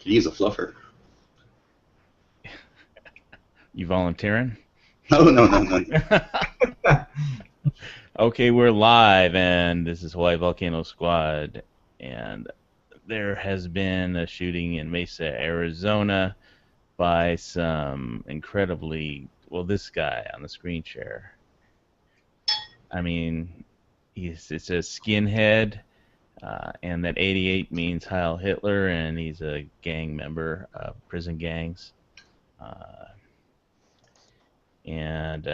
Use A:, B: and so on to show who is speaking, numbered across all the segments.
A: Could use a fluffer.
B: You volunteering?
A: No, no, no, no.
B: Okay, we're live, and this is Hawaii Volcano Squad, and there has been a shooting in Mesa, Arizona, by some incredibly, well, this guy on the screen share. I mean, it says skinhead, and that 88 means Heil Hitler, and he's a gang member of prison gangs. And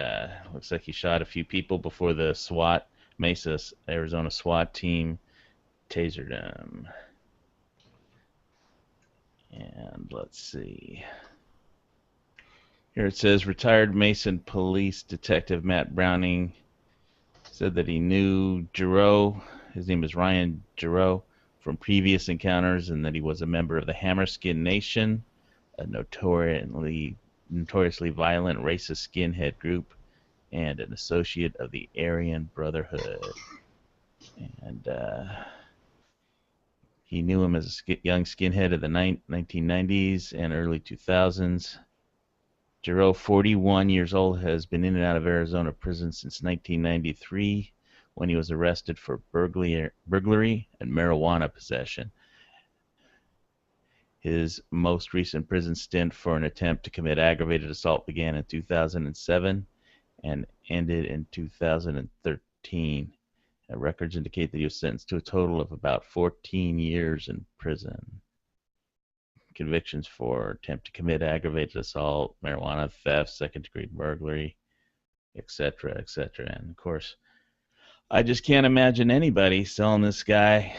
B: looks like he shot a few people before the Mesa, Arizona SWAT team tasered him. And let's see. Here it says retired Mason police detective Matt Browning said that he knew Giroux, his name is Ryan Giroux, from previous encounters, and that he was a member of the Hammerskin Nation, a notoriously violent racist skinhead group, and an associate of the Aryan Brotherhood. And he knew him as a young skinhead of the 1990s and early 2000s. Giroux, 41 years old, has been in and out of Arizona prison since 1993 when he was arrested for burglary and marijuana possession. His most recent prison stint for an attempt to commit aggravated assault began in 2007 and ended in 2013. Records indicate that he was sentenced to a total of about 14 years in prison. Convictions for attempt to commit aggravated assault, marijuana theft, second-degree burglary, etc., etc. And of course, I just can't imagine anybody selling this guy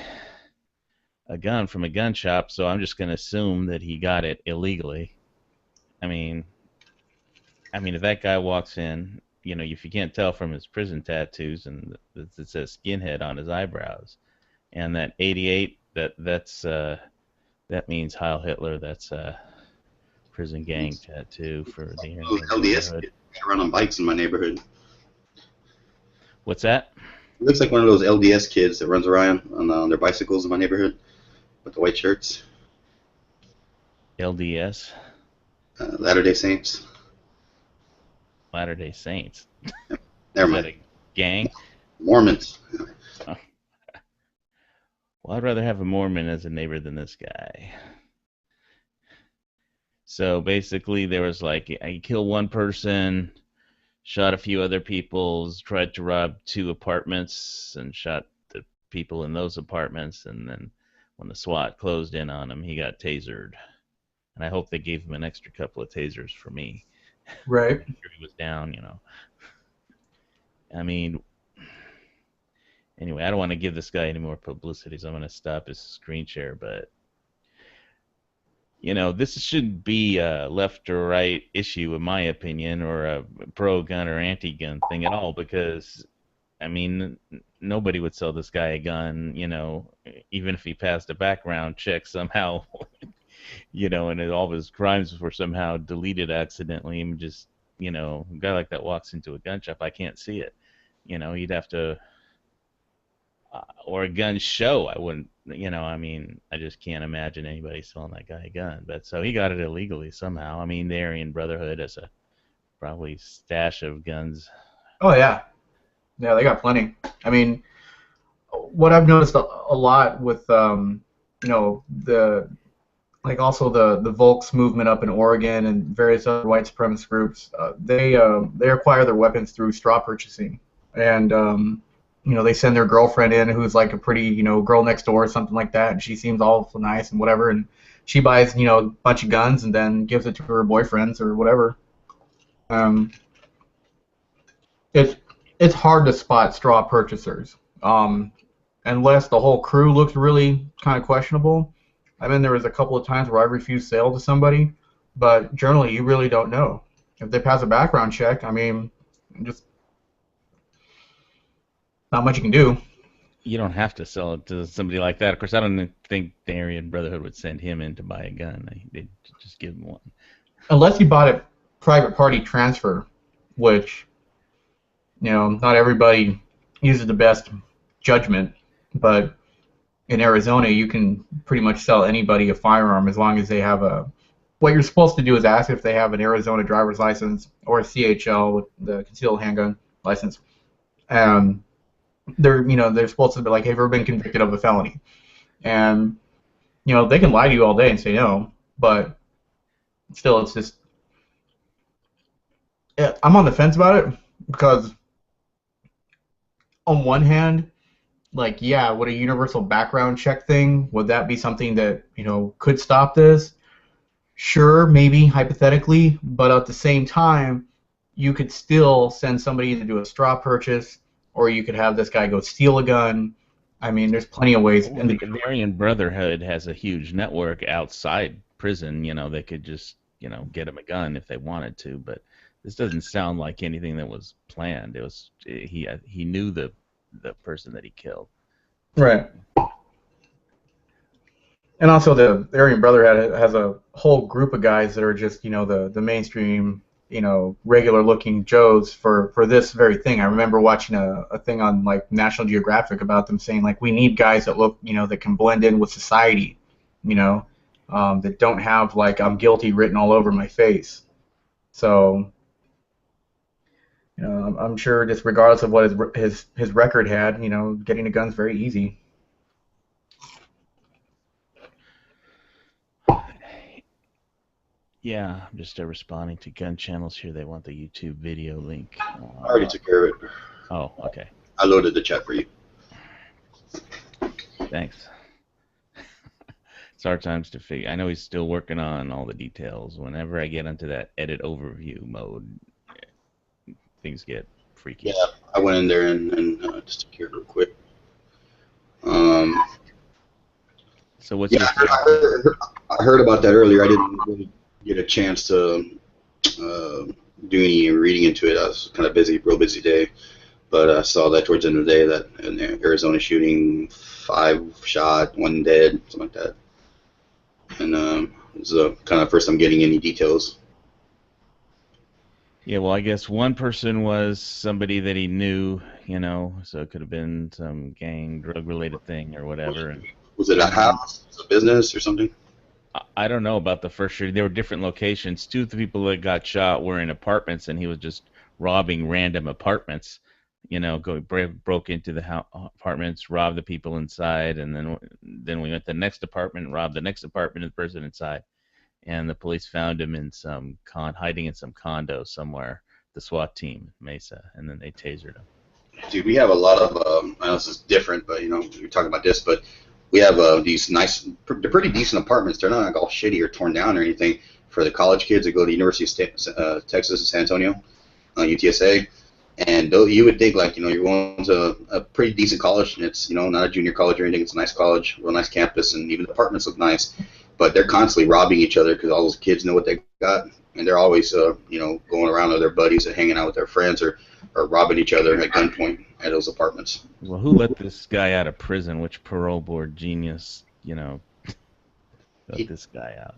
B: a gun from a gun shop, so I'm just going to assume that he got it illegally. I mean, if that guy walks in, you know, if you can't tell from his prison tattoos and it says skinhead on his eyebrows, and that 88, that means Heil Hitler. That's a prison gang tattoo for the
A: LDS kids run on bikes in my neighborhood.
B: What's that?
A: It looks like one of those LDS kids that runs around on their bicycles in my neighborhood with the white shirts.
B: LDS?
A: Latter-day Saints.
B: Latter-day Saints.
A: Never mind.
B: Is that a gang?
A: Mormons.
B: Oh. Well, I'd rather have a Mormon as a neighbor than this guy. So basically, there was like, he killed one person, shot a few other people, tried to rob 2 apartments, and shot the people in those apartments, and then when the SWAT closed in on him, he got tasered. And I hope they gave him an extra couple of tasers for me.
C: Right.
B: After he was down, you know. I mean, anyway, I don't want to give this guy any more publicity, so I'm going to stop his screen share, but you know, this shouldn't be a left or right issue, in my opinion, or a pro-gun or anti-gun thing at all, because, I mean, nobody would sell this guy a gun, you know, even if he passed a background check somehow, you know, and all of his crimes were somehow deleted accidentally, and just, you know, a guy like that walks into a gun shop, I can't see it. You know, you'd have to, or a gun show, I wouldn't, you know, I mean, I just can't imagine anybody selling that guy a gun. But so he got it illegally somehow. I mean, the Aryan Brotherhood has a probably stash of guns.
C: Oh, yeah. Yeah, they got plenty. I mean, what I've noticed a lot with, you know, also the Volks movement up in Oregon and various other white supremacist groups, they acquire their weapons through straw purchasing. And, you know, they send their girlfriend in who's like a pretty, you know, girl next door or something like that, and she seems all nice and whatever, and she buys, you know, a bunch of guns and then gives it to her boyfriends or whatever. It's hard to spot straw purchasers, unless the whole crew looks really kind of questionable. I mean, there was a couple of times where I refused sale to somebody, but generally you really don't know. If they pass a background check, I mean, just not much you can do.
B: You don't have to sell it to somebody like that. Of course, I don't think the Aryan Brotherhood would send him in to buy a gun. They'd just give him one.
C: Unless you bought a private party transfer, which, you know, not everybody uses the best judgment, but in Arizona, you can pretty much sell anybody a firearm as long as they have a. What you're supposed to do is ask if they have an Arizona driver's license or a CHL, the concealed handgun license. Um, they're supposed to be like, "Have you ever been convicted of a felony?" And they can lie to you all day and say no, but still, it's just I'm on the fence about it because on one hand, like, yeah, would a universal background check thing, would that be something that, could stop this? Sure, maybe, hypothetically, but at the same time, you could still send somebody to do a straw purchase, or you could have this guy go steal a gun. I mean, there's plenty of ways.
B: Well, the Aryan Brotherhood has a huge network outside prison. They could just, get him a gun if they wanted to. But this doesn't sound like anything that was planned. It was he knew the person that he killed.
C: Right. And also, the Aryan Brotherhood has a whole group of guys that are just, the mainstream, regular-looking Joes for this very thing. I remember watching a thing on, like, National Geographic about them saying, like, we need guys that look, that can blend in with society, that don't have, like, I'm guilty written all over my face. So, I'm sure just regardless of what his record had, getting a gun's very easy.
B: Yeah, I'm just responding to gun channels here. They want the YouTube video link.
A: I already took care of it.
B: Oh, okay.
A: I loaded the chat for you.
B: Thanks. It's hard times to figure. I know he's still working on all the details. Whenever I get into that edit overview mode, things get freaky.
A: Yeah, I went in there and just took care of it real quick.
B: So what's
A: yeah, I heard about that earlier. I didn't really get a chance to do any reading into it. I was kind of busy, real busy day. But I saw that towards the end of the day that in Arizona shooting, 5 shot, 1 dead, something like that. And this is the kind of first I'm getting any details.
B: Yeah, well, I guess one person was somebody that he knew, so it could have been some gang, drug-related thing or whatever.
A: Was it a house, a business, or something?
B: I don't know about the first shooting. There were different locations. 2 of the people that got shot were in apartments, and he was just robbing random apartments. Broke into the apartments, robbed the people inside, and then we went to the next apartment, robbed the next apartment and the person inside. And the police found him in hiding in some condo somewhere, the SWAT team, Mesa, and then they tasered him.
A: Dude, we have a lot of, I know this is different, but, you're talking about this, but we have these nice, they're pretty decent apartments. They're not like all shitty or torn down or anything for the college kids that go to the University of Texas in San Antonio, UTSA. And you would think, like, you're going to a pretty decent college, and it's, not a junior college or anything. It's a nice college, real nice campus, and even the apartments look nice. But they're constantly robbing each other because all those kids know what they got, and they're always, going around with their buddies and hanging out with their friends or robbing each other at gunpoint at those apartments.
B: Well, who let this guy out of prison? Which parole board genius, let this guy out?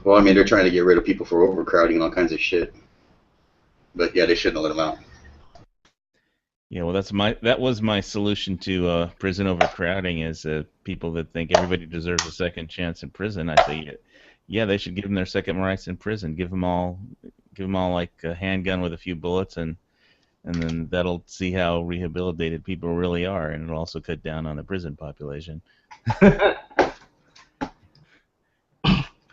A: Well, I mean, they're trying to get rid of people for overcrowding and all kinds of shit. But yeah, they shouldn't have let him out.
B: Yeah, well, that was my solution to prison overcrowding is people that think everybody deserves a second chance in prison. I say, yeah, they should give them their second rights in prison. Give them all like a handgun with a few bullets, and then that'll see how rehabilitated people really are, and it'll also cut down on the prison population.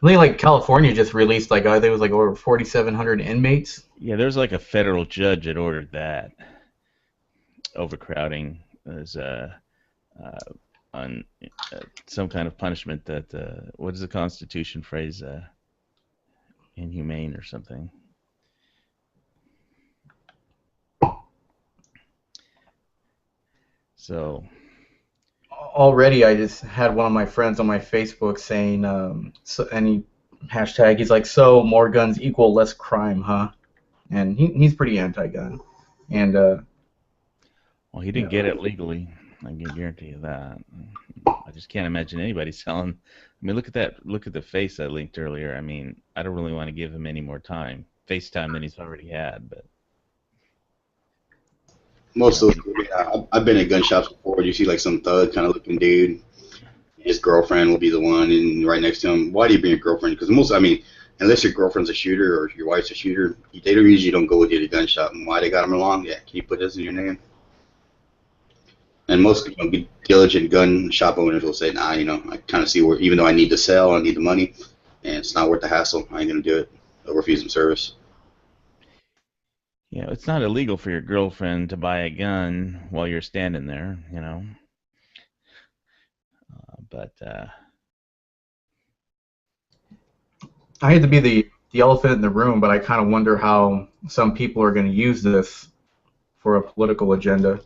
C: I think like California just released I think it was like over 4,700 inmates.
B: Yeah, there's like a federal judge that ordered that. Overcrowding is on some kind of punishment that what is the Constitution phrase? Inhumane or something. So.
C: Already, I just had one of my friends on my Facebook saying, any hashtag, he's like, so more guns equal less crime, huh? And he's pretty anti-gun. And
B: well, he didn't get it legally. I can guarantee you that. I just can't imagine anybody selling. I mean, look at that. Look at the face I linked earlier. I mean, I don't really want to give him any more face time than he's already had, but.
A: Most
B: You
A: of those, I've been at gun shops before. You see like some thug kind of looking dude. His girlfriend will be the one, and right next to him. Why do you bring your girlfriend? Because most, I mean, unless your girlfriend's a shooter or your wife's a shooter, they don't usually don't go with you to the gun shop. And why they got them along? Yeah, can you put this in your name? And most diligent gun shop owners will say, nah, I kind of see where, even though I need to sell, I need the money, and it's not worth the hassle. I ain't gonna do it. I'll refuse them service.
B: it's not illegal for your girlfriend to buy a gun while you're standing there, but
C: I hate to be the elephant in the room, but I kind of wonder how some people are going to use this for a political agenda.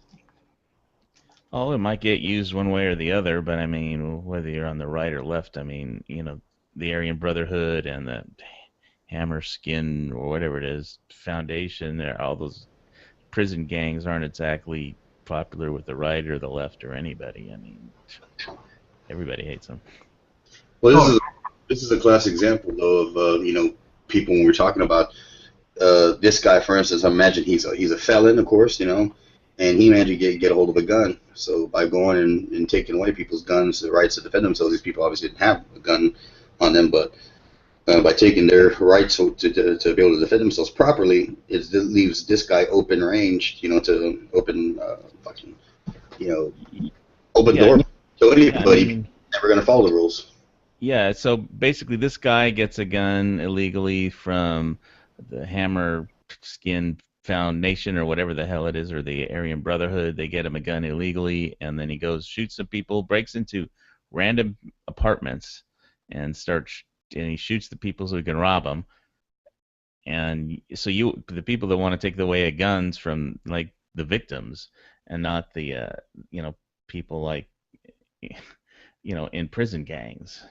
B: oh, it might get used one way or the other, but I mean, whether you're on the right or left, I mean, the Aryan Brotherhood and the Hammer Skin or whatever it is Foundation, all those prison gangs aren't exactly popular with the right or the left or anybody. I mean, everybody hates them.
A: Well,
C: Oh,
A: this is a classic example though of people when we're talking about this guy, for instance. I imagine he's a felon, of course, and he managed to get a hold of a gun. So by going and taking away people's guns, the rights to defend themselves, these people obviously didn't have a gun on them, but by taking their rights to be able to defend themselves properly, it leaves this guy open range, to open fucking, you know, open
B: Yeah,
A: door to
B: yeah. I
A: anybody
B: mean,
A: never gonna follow the rules.
B: yeah. So basically, this guy gets a gun illegally from the Hammer Skin Foundation or whatever the hell it is, or the Aryan Brotherhood. They get him a gun illegally, and then he goes, shoots some people, breaks into random apartments, and and he shoots the people so he can rob them. And so the people that want to take away guns from like the victims, and not the people like in prison gangs,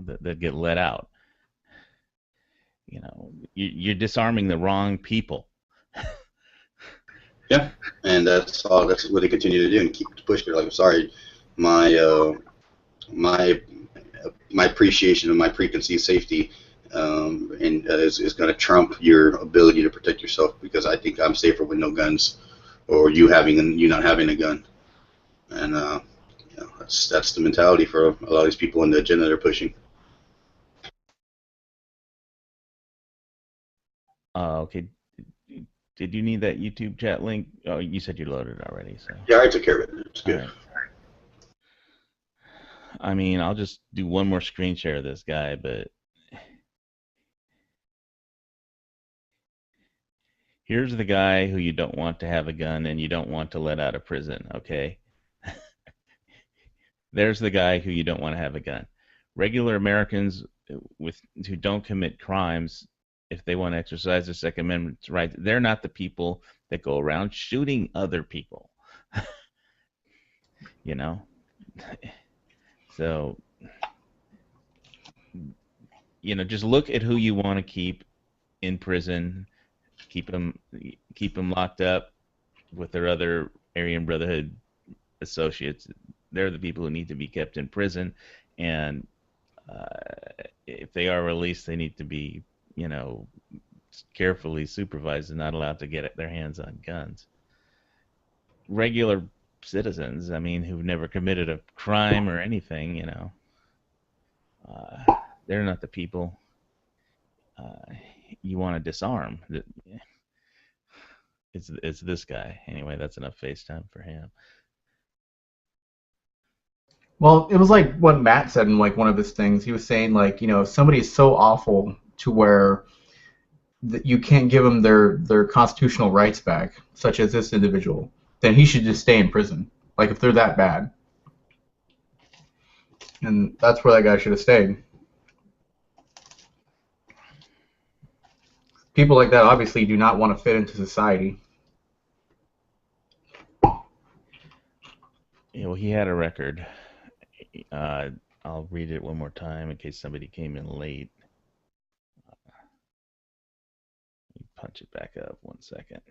B: that get let out. You're disarming the wrong people.
A: Yeah, and that's all. That's what they continue to do and keep pushing. Like, I'm sorry, my my my appreciation of my preconceived safety and is going to trump your ability to protect yourself because I think I'm safer with no guns or you not having a gun. And that's the mentality for a lot of these people in the agenda they're pushing.
B: Okay. Did you need that YouTube chat link? Oh, you said you loaded it already, so.
A: Yeah, I took care of it. It's
B: All
A: good.
B: right. I mean, I'll just do one more screen share of this guy, but here's the guy who you don't want to have a gun and you don't want to let out of prison, okay? There's the guy who you don't want to have a gun. Regular Americans who don't commit crimes, if they want to exercise their Second Amendment rights, they're not the people that go around shooting other people. you know? So, just look at who you want to keep in prison, keep them locked up with their other Aryan Brotherhood associates. They're the people who need to be kept in prison, and if they are released, they need to be, carefully supervised and not allowed to get their hands on guns. Regular citizens, I mean, who've never committed a crime or anything, they're not the people you want to disarm. It's this guy. Anyway, that's enough FaceTime for him.
C: well, it was like what Matt said in like one of his things. He was saying like, if somebody is so awful to where that you can't give them their constitutional rights back, such as this individual, then he should just stay in prison. Like if they're that bad, and that's where that guy should have stayed. People like that obviously do not want to fit into society.
B: Well, he had a record. I'll read it one more time in case somebody came in late. Let me punch it back up 1 second.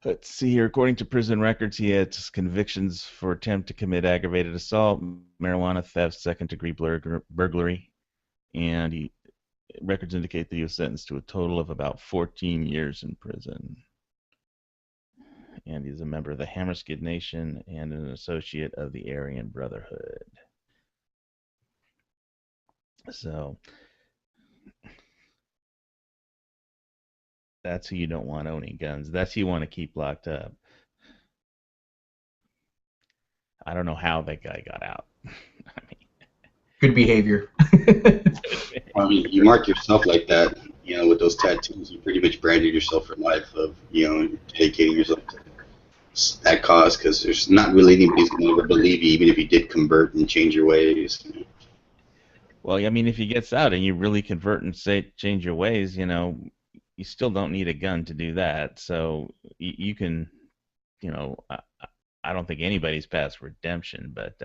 B: Let's see here. According to prison records, he had convictions for attempt to commit aggravated assault, marijuana theft, second-degree burglary, and records indicate that he was sentenced to a total of about 14 years in prison. and he's a member of the Hammerskid Nation and an associate of the Aryan Brotherhood. So that's who you don't want owning guns. That's who you want to keep locked up. I don't know how that guy got out. I mean,
C: Good behavior.
A: I mean, you mark yourself like that, you know, with those tattoos. You pretty much branded yourself for life of, you know, dedicating yourself to that cause, because there's not really anybody's going to ever believe you, even if you did convert and change your ways.
B: well, I mean, if he gets out and you really convert and change your ways, you know, you still don't need a gun to do that. So you can, you know, I don't think anybody's past redemption, but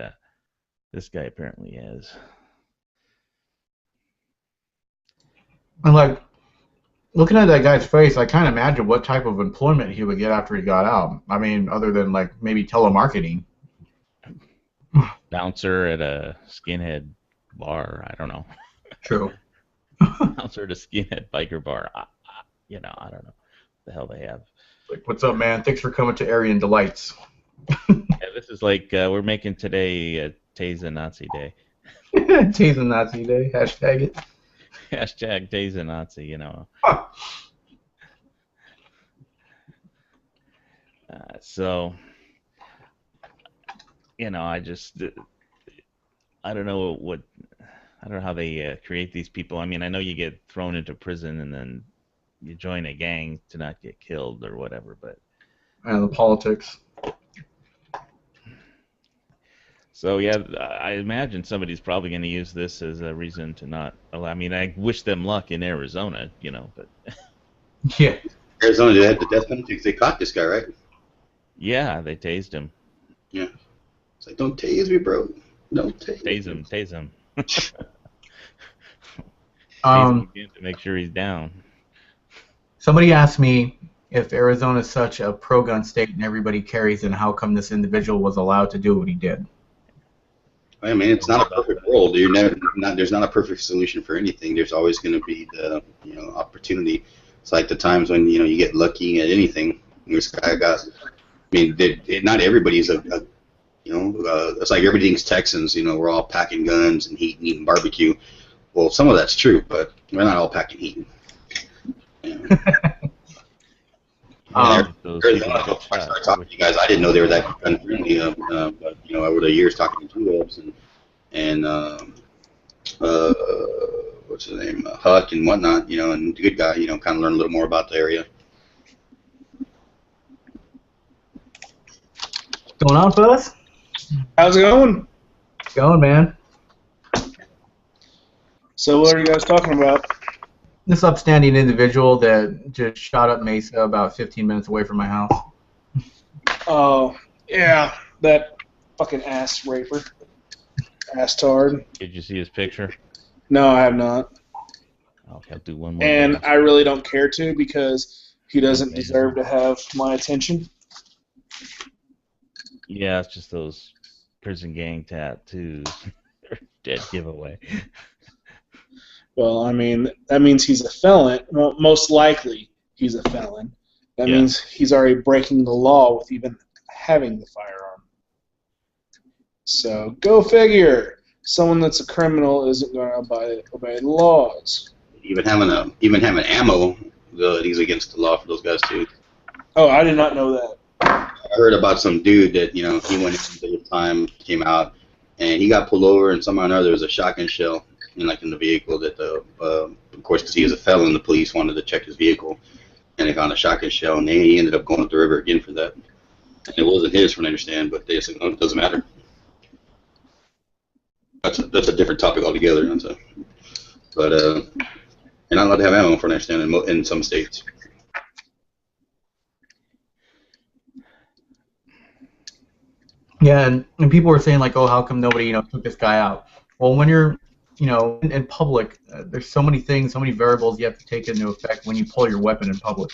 B: this guy apparently is.
C: And like looking at that guy's face, I can't imagine what type of employment he would get after he got out. I mean, other than like maybe telemarketing.
B: Bouncer at a skinhead bar. I don't know.
C: True.
B: Bouncer at a skinhead biker bar. You know, I don't know what the hell they have.
C: Like, what's up, man? Thanks for coming to Aryan Delights.
B: Yeah, this is like we're making today Teza Nazi Day.
C: Teza Nazi Day. Hashtag it.
B: Hashtag Teza Nazi, you know.
C: Huh.
B: So, you know, I don't know how they create these people. I mean, I know you get thrown into prison and then you join a gang to not get killed or whatever, but.
C: And the politics.
B: So yeah, I imagine somebody's probably going to use this as a reason to not allow. I mean, I wish them luck in Arizona, you know, but.
C: Yeah.
A: Arizona, they had the death penalty because they caught this guy, right?
B: Yeah, they tased him.
A: Yeah. It's like, don't tase me, bro. Don't tase me.
B: Tase him. Tase him again to make sure he's down.
C: Somebody asked me if Arizona is such a pro-gun state and everybody carries, and how come this individual was allowed to do what he did.
A: I mean, it's not a perfect world. There's not a perfect solution for anything. There's always going to be the opportunity. It's like the times when you get lucky at anything. This guy got. I mean, not everybody's it's like everything's Texans. We're all packing guns and heat and eating barbecue. Well, some of that's true, but we're not all packing heat. I started talking to you guys. I didn't know they were that gun friendly. But over the years talking to two of and what's his name, Huck and whatnot, and the good guy, kind of learn a little more about the area.
C: Going on, fellas?
D: How's it going?
C: Going, man.
D: So what are you guys talking about?
C: This upstanding individual that just shot up Mesa about 15 minutes away from my house.
D: Oh, yeah, that fucking ass raper. Ass tard.
B: Did you see his picture?
D: No, I have not.
B: I'll do one more.
D: And I really don't care to, because he doesn't deserve to have my attention.
B: Yeah, it's just those prison gang tattoos. They're dead giveaway.
D: Well, I mean, that means he's a felon. Well, most likely he's a felon. That means he's already breaking the law with even having the firearm. So, go figure. Someone that's a criminal isn't going to obey the laws.
A: Even having ammo, he's against the law for those guys too.
D: Oh, I did not know that.
A: I heard about some dude that he went into the time, came out, and he got pulled over, and somehow or another there was a shotgun shell in the vehicle that of course, because he was a felon, the police wanted to check his vehicle, and they found a shotgun shell, and he ended up going up the river again for that. And it wasn't his, from what I understand, but they said, no, it doesn't matter. That's a different topic altogether. But you're not allowed to have ammo, from what I understand, in some states.
C: Yeah, and people were saying, like, oh, how come nobody, took this guy out? Well, when you're, in public, there's so many things, so many variables you have to take into effect when you pull your weapon in public.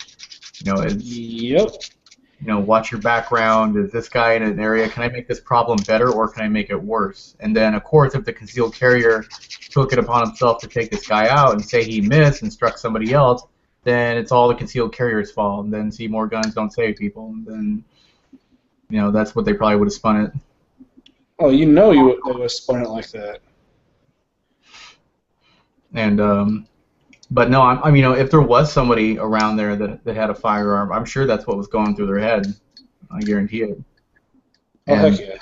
D: Yep.
C: Watch your background. Is this guy in an area? Can I make this problem better, or can I make it worse? And then, of course, if the concealed carrier took it upon himself to take this guy out and say he missed and struck somebody else, then it's all the concealed carrier's fault. And then see, more guns don't save people. And then that's what they probably would have spun it.
D: Oh, they would have spun it like that.
C: And but no, I mean, if there was somebody around there that had a firearm, I'm sure that's what was going through their head. I guarantee it.
D: Oh,
C: And
D: heck yeah.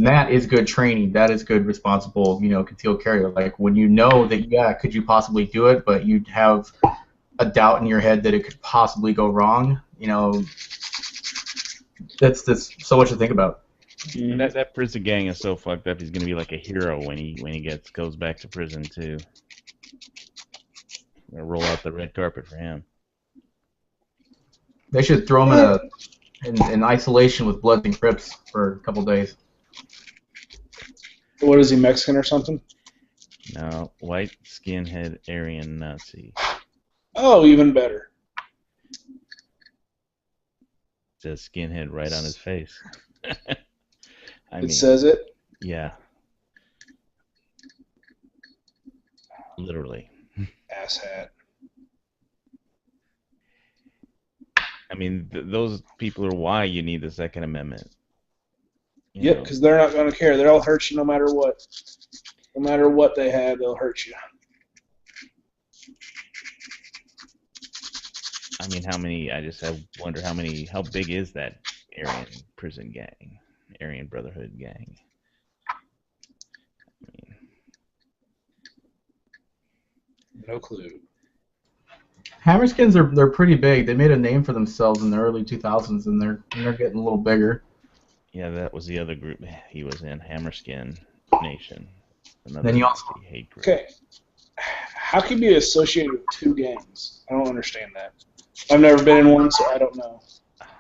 C: that is good training. That is good, responsible, concealed carry. Like when you know that, could you possibly do it, but you'd have a doubt in your head that it could possibly go wrong. That's so much to think about.
B: That prison gang is so fucked up. He's gonna be like a hero when he goes back to prison too. Gonna roll out the red carpet for him.
C: They should throw him in isolation with Bloods and Crips for a couple days.
D: What is he, Mexican or something?
B: No, white skinhead Aryan Nazi.
D: Oh, even better.
B: Says skinhead right on his face.
D: It says it?
B: Yeah. Literally.
D: Asshat.
B: I mean, those people are why you need the Second Amendment.
D: Yep, because they're not going to care. They'll hurt you no matter what. No matter what they have, they'll hurt you.
B: I mean, wonder how big is that Aryan prison gang, Arayan Brotherhood gang? I mean,
D: no clue.
C: Hammerskins they're pretty big. They made a name for themselves in the early 2000s, and they're getting a little bigger.
B: Yeah, that was the other group he was in, Hammerskin Nation.
C: Then you also
B: hate group.
D: Okay, how can you be associated with two gangs? I don't understand that. I've never been in one, so I don't know.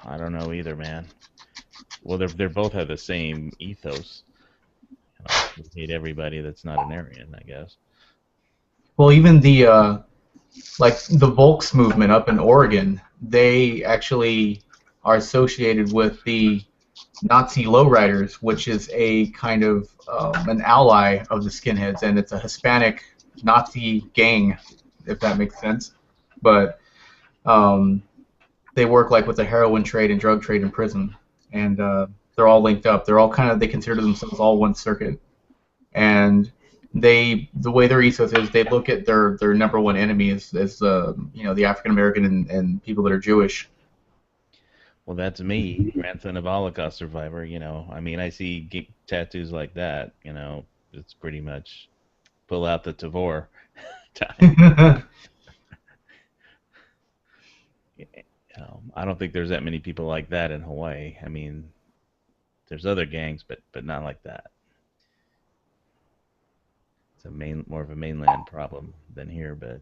B: I don't know either, man. Well, they both have the same ethos. We hate everybody that's not an Aryan, I guess.
C: Well, even the Volks movement up in Oregon, they actually are associated with the Nazi lowriders, which is a kind of an ally of the skinheads, and it's a Hispanic Nazi gang, if that makes sense. But they work like with the heroin trade and drug trade in prison, and they're all linked up. They're all they consider themselves all one circuit, and the way their ethos is, they look at their number one enemy as the African American and people that are Jewish.
B: Well, that's me, grandson of a Holocaust survivor. I mean, I see tattoos like that. It's pretty much pull out the Tavor time. I don't think there's that many people like that in Hawaii. I mean, there's other gangs, but not like that. It's more of a mainland problem than here, but.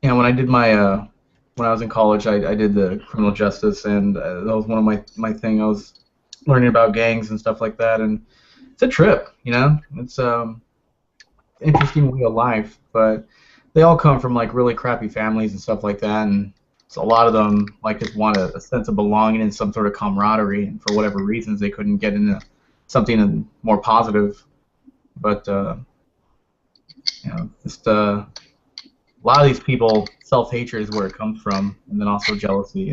C: When I did when I was in college, I did the criminal justice, and that was one of my thing. I was learning about gangs and stuff like that, and it's a trip, It's interesting way of life, but they all come from really crappy families and stuff like that, and so a lot of them just want a sense of belonging and some sort of camaraderie, and for whatever reasons they couldn't get into something more positive, but just a lot of these people, self-hatred is where it comes from, and then also jealousy,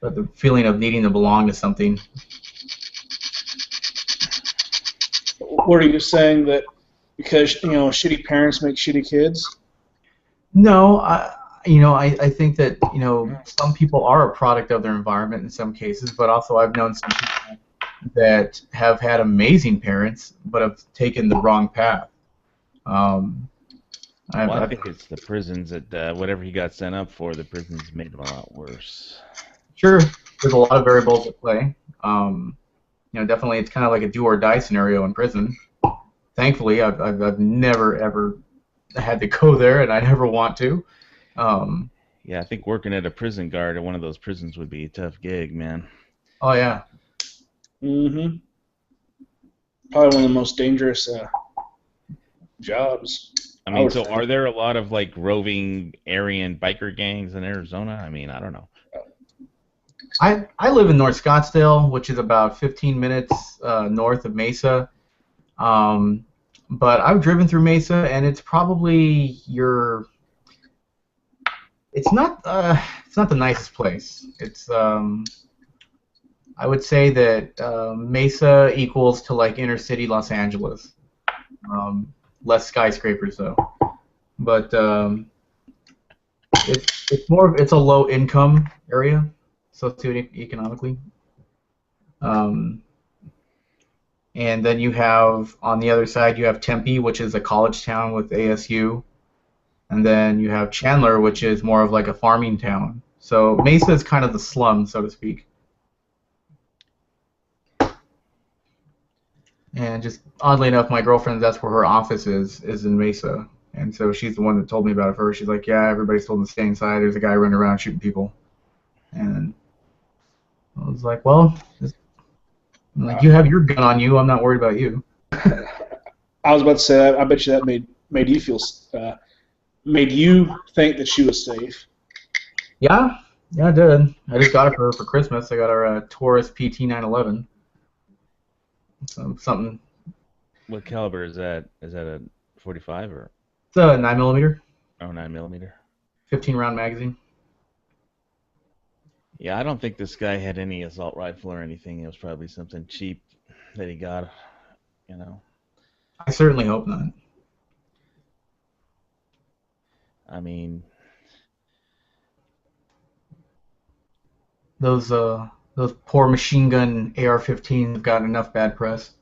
C: but the feeling of needing to belong to something.
D: What are you saying, that because shitty parents make shitty kids?
C: No, I think that some people are a product of their environment in some cases, but also I've known some people that have had amazing parents but have taken the wrong path.
B: I think it's the prisons that whatever he got sent up for, the prisons made him a lot worse.
C: Sure, there's a lot of variables at play. Definitely it's kind of like a do or die scenario in prison. Thankfully, I've never ever had to go there, and I never want to.
B: Yeah, I think working at a prison guard at one of those prisons would be a tough gig, man.
C: Oh yeah.
D: Mm-hmm. Probably one of the most dangerous jobs.
B: I mean, so are there a lot of roving Aryan biker gangs in Arizona? I mean, I don't know.
C: I live in North Scottsdale, which is about 15 minutes north of Mesa. but I've driven through Mesa, and it's probably your. It's not the nicest place. It's I would say that Mesa equals to like inner city Los Angeles. Less skyscrapers though, but it's a low income area socioeconomically. And then you have on the other side you have Tempe, which is a college town with ASU. And then you have Chandler, which is more of like a farming town. So Mesa is kind of the slum, so to speak. And just oddly enough, my girlfriend, that's where her office is in Mesa. And so she's the one that told me about it first. She's like, yeah, everybody's told them to stay inside. There's a guy running around shooting people. And I was like, well, you have your gun on you. I'm not worried about you.
D: I was about to say that. I bet you that made you feel made you think that she was safe.
C: Yeah, I did. I just got it for her for Christmas. I got her a Taurus PT 911. Something.
B: What caliber is that? Is that a 45 or?
C: It's a 9mm.
B: Oh, 9mm.
C: 15-round magazine.
B: Yeah, I don't think this guy had any assault rifle or anything. It was probably something cheap that he got, you know.
C: I certainly hope not.
B: I mean,
C: those poor machine gun AR-15s have gotten enough bad press.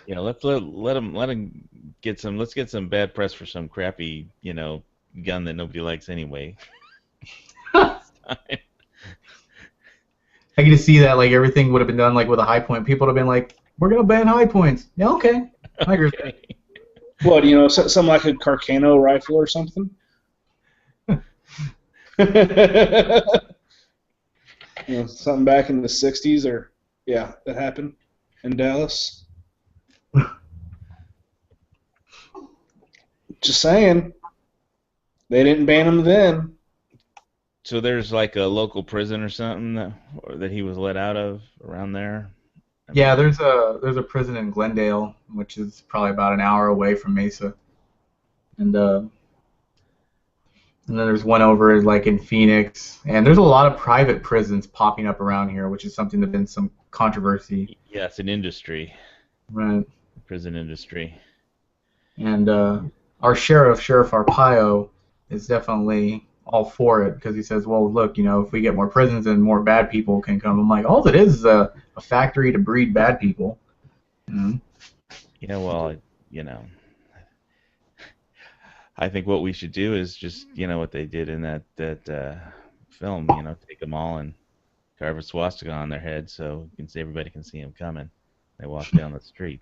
B: you know, let him get some. Let's get some bad press for some crappy, you know, gun that nobody likes anyway.
C: I can just see that, like, everything would have been done like with a high point. People would have been like, "We're gonna ban high points." Yeah, okay. I agree.
B: Okay.
D: What, you know, something like a Carcano rifle or something? You know, something back in the 60s, or yeah, that happened in Dallas. Just saying, they didn't ban them then.
B: So there's like a local prison or something that he was let out of around there.
C: Yeah, there's a prison in Glendale, which is probably about an hour away from Mesa, and then there's one over like in Phoenix, and there's a lot of private prisons popping up around here, which is something that's been some controversy.
B: Yeah, it's an industry.
C: Right.
B: Prison industry.
C: And our Sheriff Arpaio, is definitely all for it because he says, well, look, you know, if we get more prisons, then more bad people can come. I'm like, all it is a factory to breed bad people. Mm-hmm.
B: Yeah, well, you know, I think what we should do is just, you know, what they did in that film, you know, take them all and carve a swastika on their head so everybody can see them coming. They walk down the street.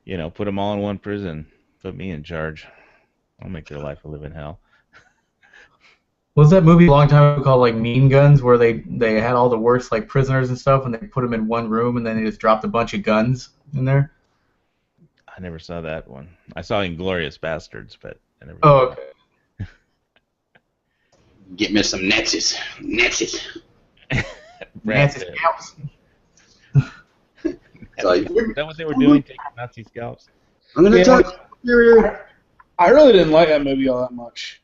B: You know, put them all in one prison. Put me in charge. I'll make their life a living hell.
C: Was that movie a long time ago called like Mean Guns, where they had all the worst like prisoners and stuff, and they put them in one room, and then they just dropped a bunch of guns in there?
B: I never saw that one. I saw Inglourious Bastards, but I never.
C: Oh, okay.
A: Get me some Nazis.
C: Nancy scalps.
A: Like,
B: Is that what they were doing? Taking Nazi scalps?
A: I'm gonna talk superior.
D: I really didn't like that movie all that much.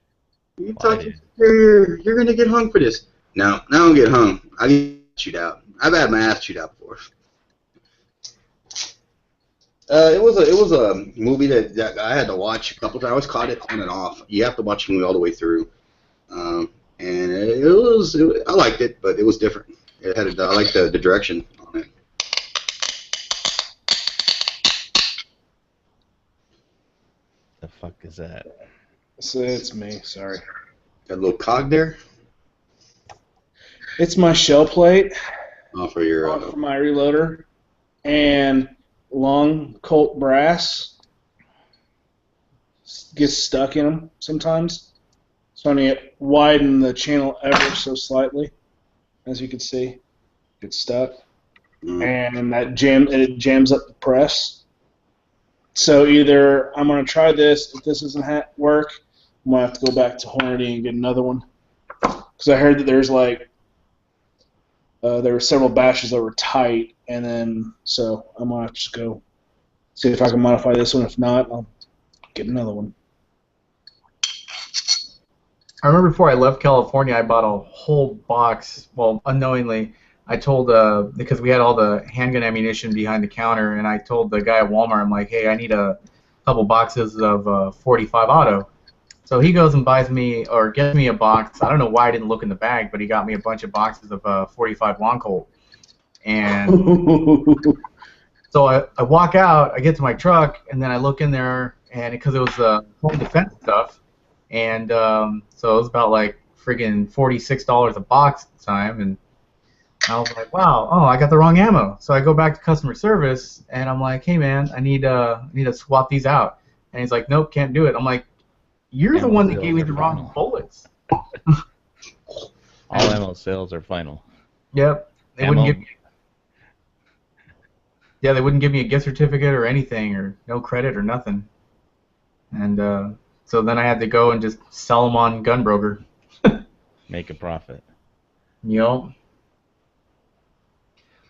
A: You talk superior. You're gonna get hung for this. No, I don't get hung. I get chewed out. I've had my ass chewed out before. It was a movie that I had to watch a couple times. I always caught it on and off. You have to watch the movie all the way through, and I liked it, but it was different. It had I liked the direction on it.
B: The fuck is that?
D: It's me. Sorry.
A: Got a little cog there.
D: It's my shell plate.
A: Oh, for your
D: For my reloader, and long Colt brass gets stuck in them sometimes. So I need to widen the channel ever so slightly, as you can see, gets stuck, and it jams up the press. So either I'm gonna try this. If this doesn't work, I'm gonna have to go back to Hornady and get another one, because I heard that there's like there were several batches that were tight, and then so I'm gonna just go see if I can modify this one. If not, I'll get another one.
C: I remember before I left California, I bought a whole box. Well, unknowingly, I told because we had all the handgun ammunition behind the counter, and I told the guy at Walmart, I'm like, hey, I need a couple boxes of 45 auto. So he goes and buys me or gets me a box. I don't know why I didn't look in the bag, but he got me a bunch of boxes of 45 long Colt. And so I walk out, I get to my truck, and then I look in there, and because it was home defense stuff, and so it was about like friggin' $46 a box at the time, and I was like, wow, oh, I got the wrong ammo. So I go back to customer service, and I'm like, hey man, I need to swap these out, and he's like, nope, can't do it. I'm like, you're the one that gave me the wrong bullets.
B: All ammo sales are final.
C: Yep. They wouldn't give me. Yeah, they wouldn't give me a gift certificate or anything, or no credit or nothing. And so then I had to go and just sell them on Gunbroker.
B: Make a profit.
C: Yep.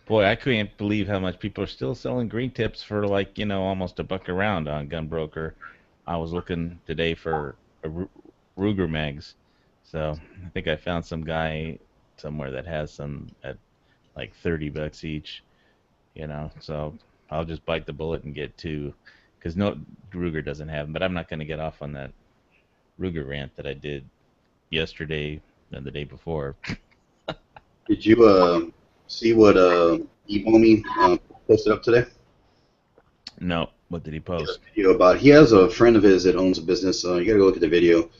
B: Boy, I can't believe how much people are still selling green tips for like, almost $1 a round on Gunbroker. I was looking today for Ruger mags, so I think I found some guy somewhere that has some at like $30 each, So I'll just bite the bullet and get 2, because no Ruger doesn't have them. But I'm not going to get off on that Ruger rant that I did yesterday and the day before.
A: Did you see what Ebomi posted up today?
B: No. What did he post?
A: He has a friend of his that owns a business. You gotta go look at the video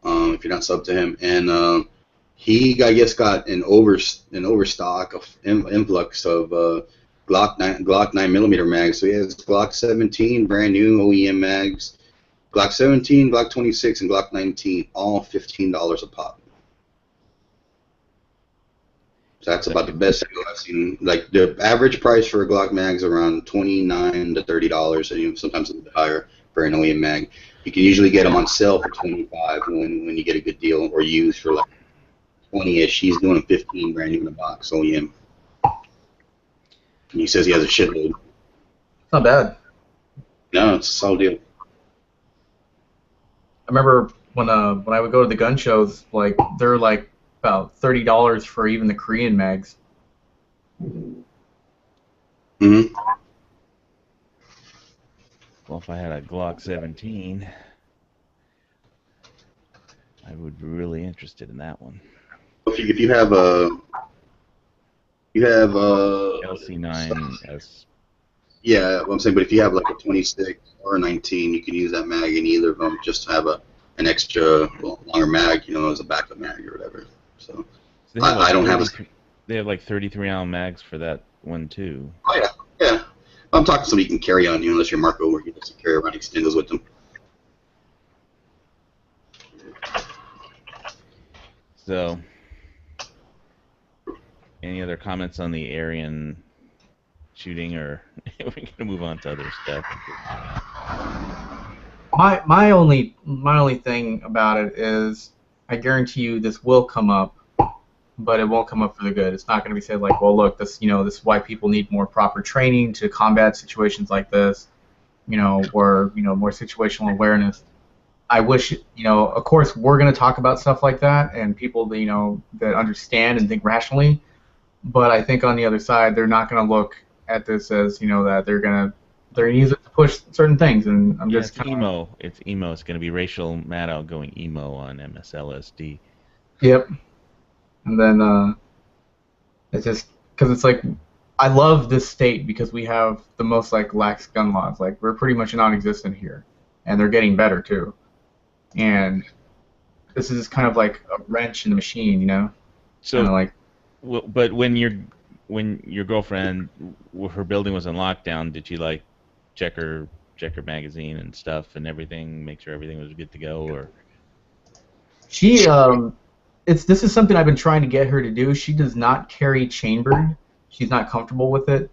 A: if you're not sub to him. And he, I guess, got an overstock of influx of Glock 9mm mags. So he has Glock 17 brand new OEM mags, Glock 17, Glock 26, and Glock 19, all $15 a pop. So that's about the best deal I've seen. Like the average price for a Glock mag is around $29 to $30, and sometimes a little bit higher for an OEM mag. You can usually get them on sale for $25 when you get a good deal, or used for like $20-ish. He's doing 15 brand new in a box OEM. And he says he has a shitload.
C: Not bad.
A: No, it's a solid deal.
C: I remember when I would go to the gun shows, like they're like about $30 for even the Korean mags.
A: Mm-hmm.
B: Well, if I had a Glock 17, I would be really interested in that one.
A: If you have
B: LC9S.
A: Yeah, what I'm saying, but if you have like a 26 or a 19, you can use that mag in either of them just to have an extra longer mag, as a backup mag or whatever. So I don't have a.
B: They have like 33-ounce mags for that one too.
A: Oh yeah. I'm talking somebody you can carry on you, unless you're Marco, where you just carry around extenders with them.
B: So, any other comments on the Arayan shooting, or we're gonna move on to other stuff?
C: My only thing about it is, I guarantee you this will come up, but it won't come up for the good. It's not going to be said like, well, look, this this is why people need more proper training to combat situations like this, or more situational awareness. I wish, of course, we're going to talk about stuff like that, and people that understand and think rationally. But I think on the other side, they're not going to look at this as that they're going to use it to push certain things, and I'm just
B: it's emo. It's emo. It's going to be Racial Maddow going emo on MSLSD.
C: Yep. And then it's just because it's like, I love this state because we have the most lax gun laws. Like, we're pretty much non-existent here, and they're getting better too. And this is kind of like a wrench in the machine,
B: So, but when your girlfriend, her building was in lockdown, did you check her magazine and stuff and everything, make sure everything was good to go, or?
C: She this is something I've been trying to get her to do. She does not carry chambered. She's not comfortable with it,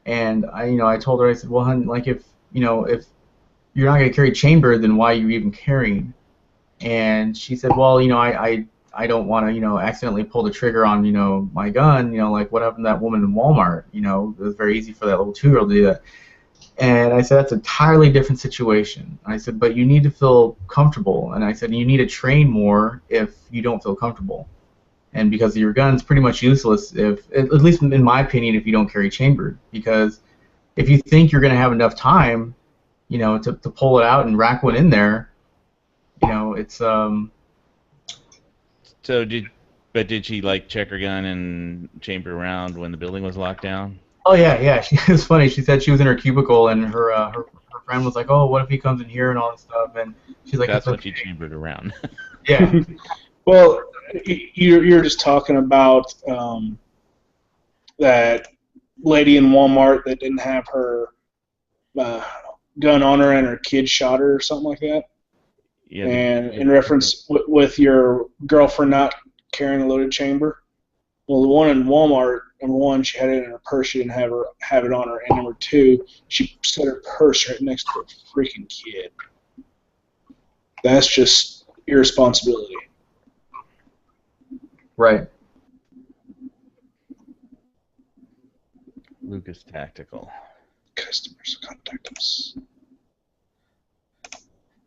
C: and I told her, I said, well, hun, if you're not going to carry chambered, then why are you even carrying? And she said, well, I I don't want to, accidentally pull the trigger on, my gun, like what happened to that woman in Walmart, it was very easy for that little 2-year-old to do that. And I said, that's an entirely different situation. I said, but you need to feel comfortable. And I said, you need to train more if you don't feel comfortable. And because your gun's pretty much useless if, at least in my opinion, if you don't carry chambered. Because if you think you're going to have enough time, to pull it out and rack one in there, it's
B: So did she like check her gun and chamber around when the building was locked down?
C: Oh yeah. It's funny. She said she was in her cubicle and her friend was like, "Oh, what if he comes in here and all this stuff?" And she's like,
B: "That's
C: what
B: she chambered around."
C: Yeah.
D: Well, you're just talking about that lady in Walmart that didn't have her gun on her and her kid shot her or something like that.
B: Yeah.
D: And in reference with your girlfriend not carrying a loaded chamber. Well, the one in Walmart, number one, she had it in her purse. She didn't have it on her. And number two, she set her purse right next to a freaking kid. That's just irresponsibility.
C: Right.
B: Lucas Tactical.
D: Customers contact us.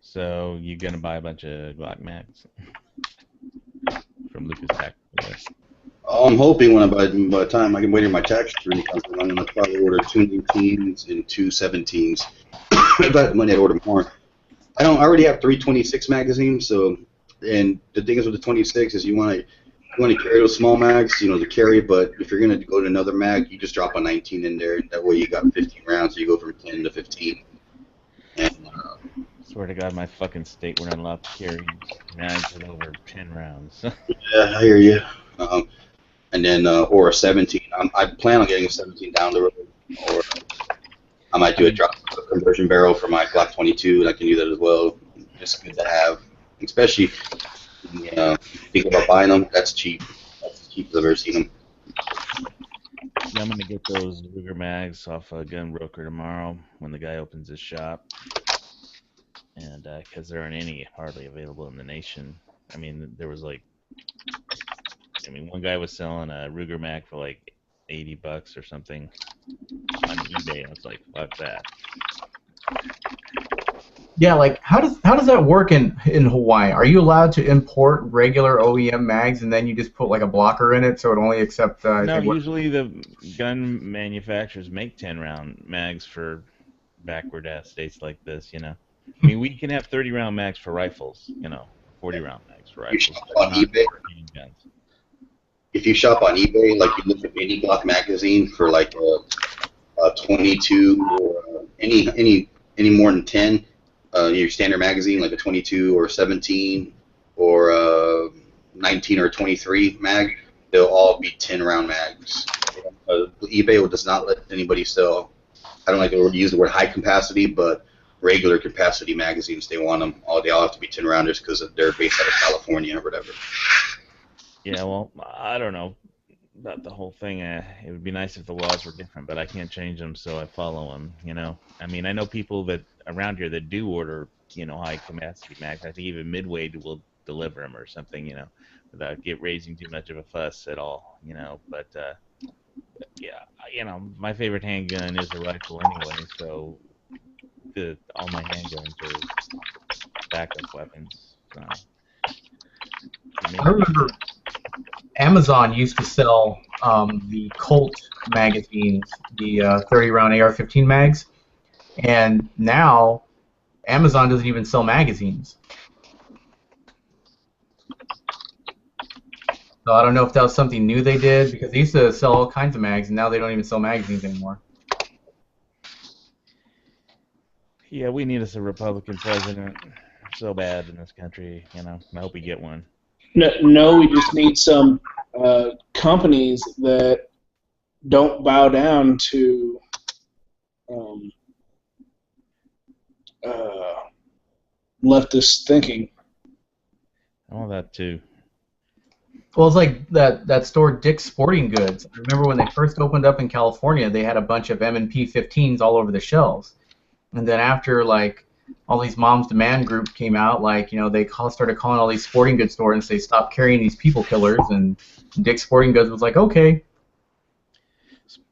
B: So you gonna buy a bunch of Glock mags from Lucas Tactical?
A: I'm hoping by the time I can wait in my tax return comes, I'm gonna probably order 2 19s and 2 17s. If I have money, I'd order more. I already have 3 26 magazines. So, and the thing is with the 26 is you want to carry those small mags, to carry. But if you're gonna go to another mag, you just drop a 19 in there. That way you got 15 rounds. So you go from 10 to 15. And
B: swear to God, my fucking state we're not allowed to carry mags with over 10 rounds.
A: Yeah, I hear you. And then or a 17. I plan on getting a 17 down the road, or I might do a drop conversion barrel for my Glock 22, and I can do that as well. It's good to have, especially think about buying them. That's cheap. That's as cheap as I've ever seen them.
B: Yeah, I'm gonna get those Ruger mags off a gun broker tomorrow when the guy opens his shop, and because there aren't any hardly available in the nation. I mean, there was one guy was selling a Ruger mag for like $80 or something on eBay. I was like, fuck that.
C: Yeah, like how does that work in Hawaii? Are you allowed to import regular OEM mags and then you just put like a blocker in it so it only accepts?
B: No, usually the gun manufacturers make 10-round mags for backward ass states like this. I mean, we can have 30-round mags for rifles. 40-round mags for rifles.
A: You shop on eBay. If you shop on eBay, like you look at any Glock magazine for like a 22 or any more than 10. Your standard magazine, like a 22 or 17 or a 19 or 23 mag, they'll all be 10-round mags. eBay does not let anybody sell. I don't like to use the word high capacity, but regular capacity magazines, they want them. They all have to be 10-rounders because they're based out of California or whatever.
B: Yeah, well, I don't know about the whole thing. It would be nice if the laws were different, but I can't change them, so I follow them. I mean, I know people that around here that do order, high capacity mags. I think even Midway will deliver them or something, without raising too much of a fuss at all, But yeah, my favorite handgun is a rifle anyway, so all my handguns are backup weapons. So.
C: I remember Amazon used to sell the Colt magazines, the 30-round AR-15 mags, and now Amazon doesn't even sell magazines. So I don't know if that was something new they did, because they used to sell all kinds of mags, and now they don't even sell magazines anymore.
B: Yeah, we need us a Republican president so bad in this country. I hope we get one.
D: No, we just need some companies that don't bow down to leftist thinking.
B: I want that too.
C: Well, it's like that store, Dick's Sporting Goods. I remember when they first opened up in California, they had a bunch of M&P 15s all over the shelves. And then after, like, all these moms demand group came out, like, they started calling all these sporting goods stores and say stop carrying these people killers, and Dick's Sporting Goods was like, okay.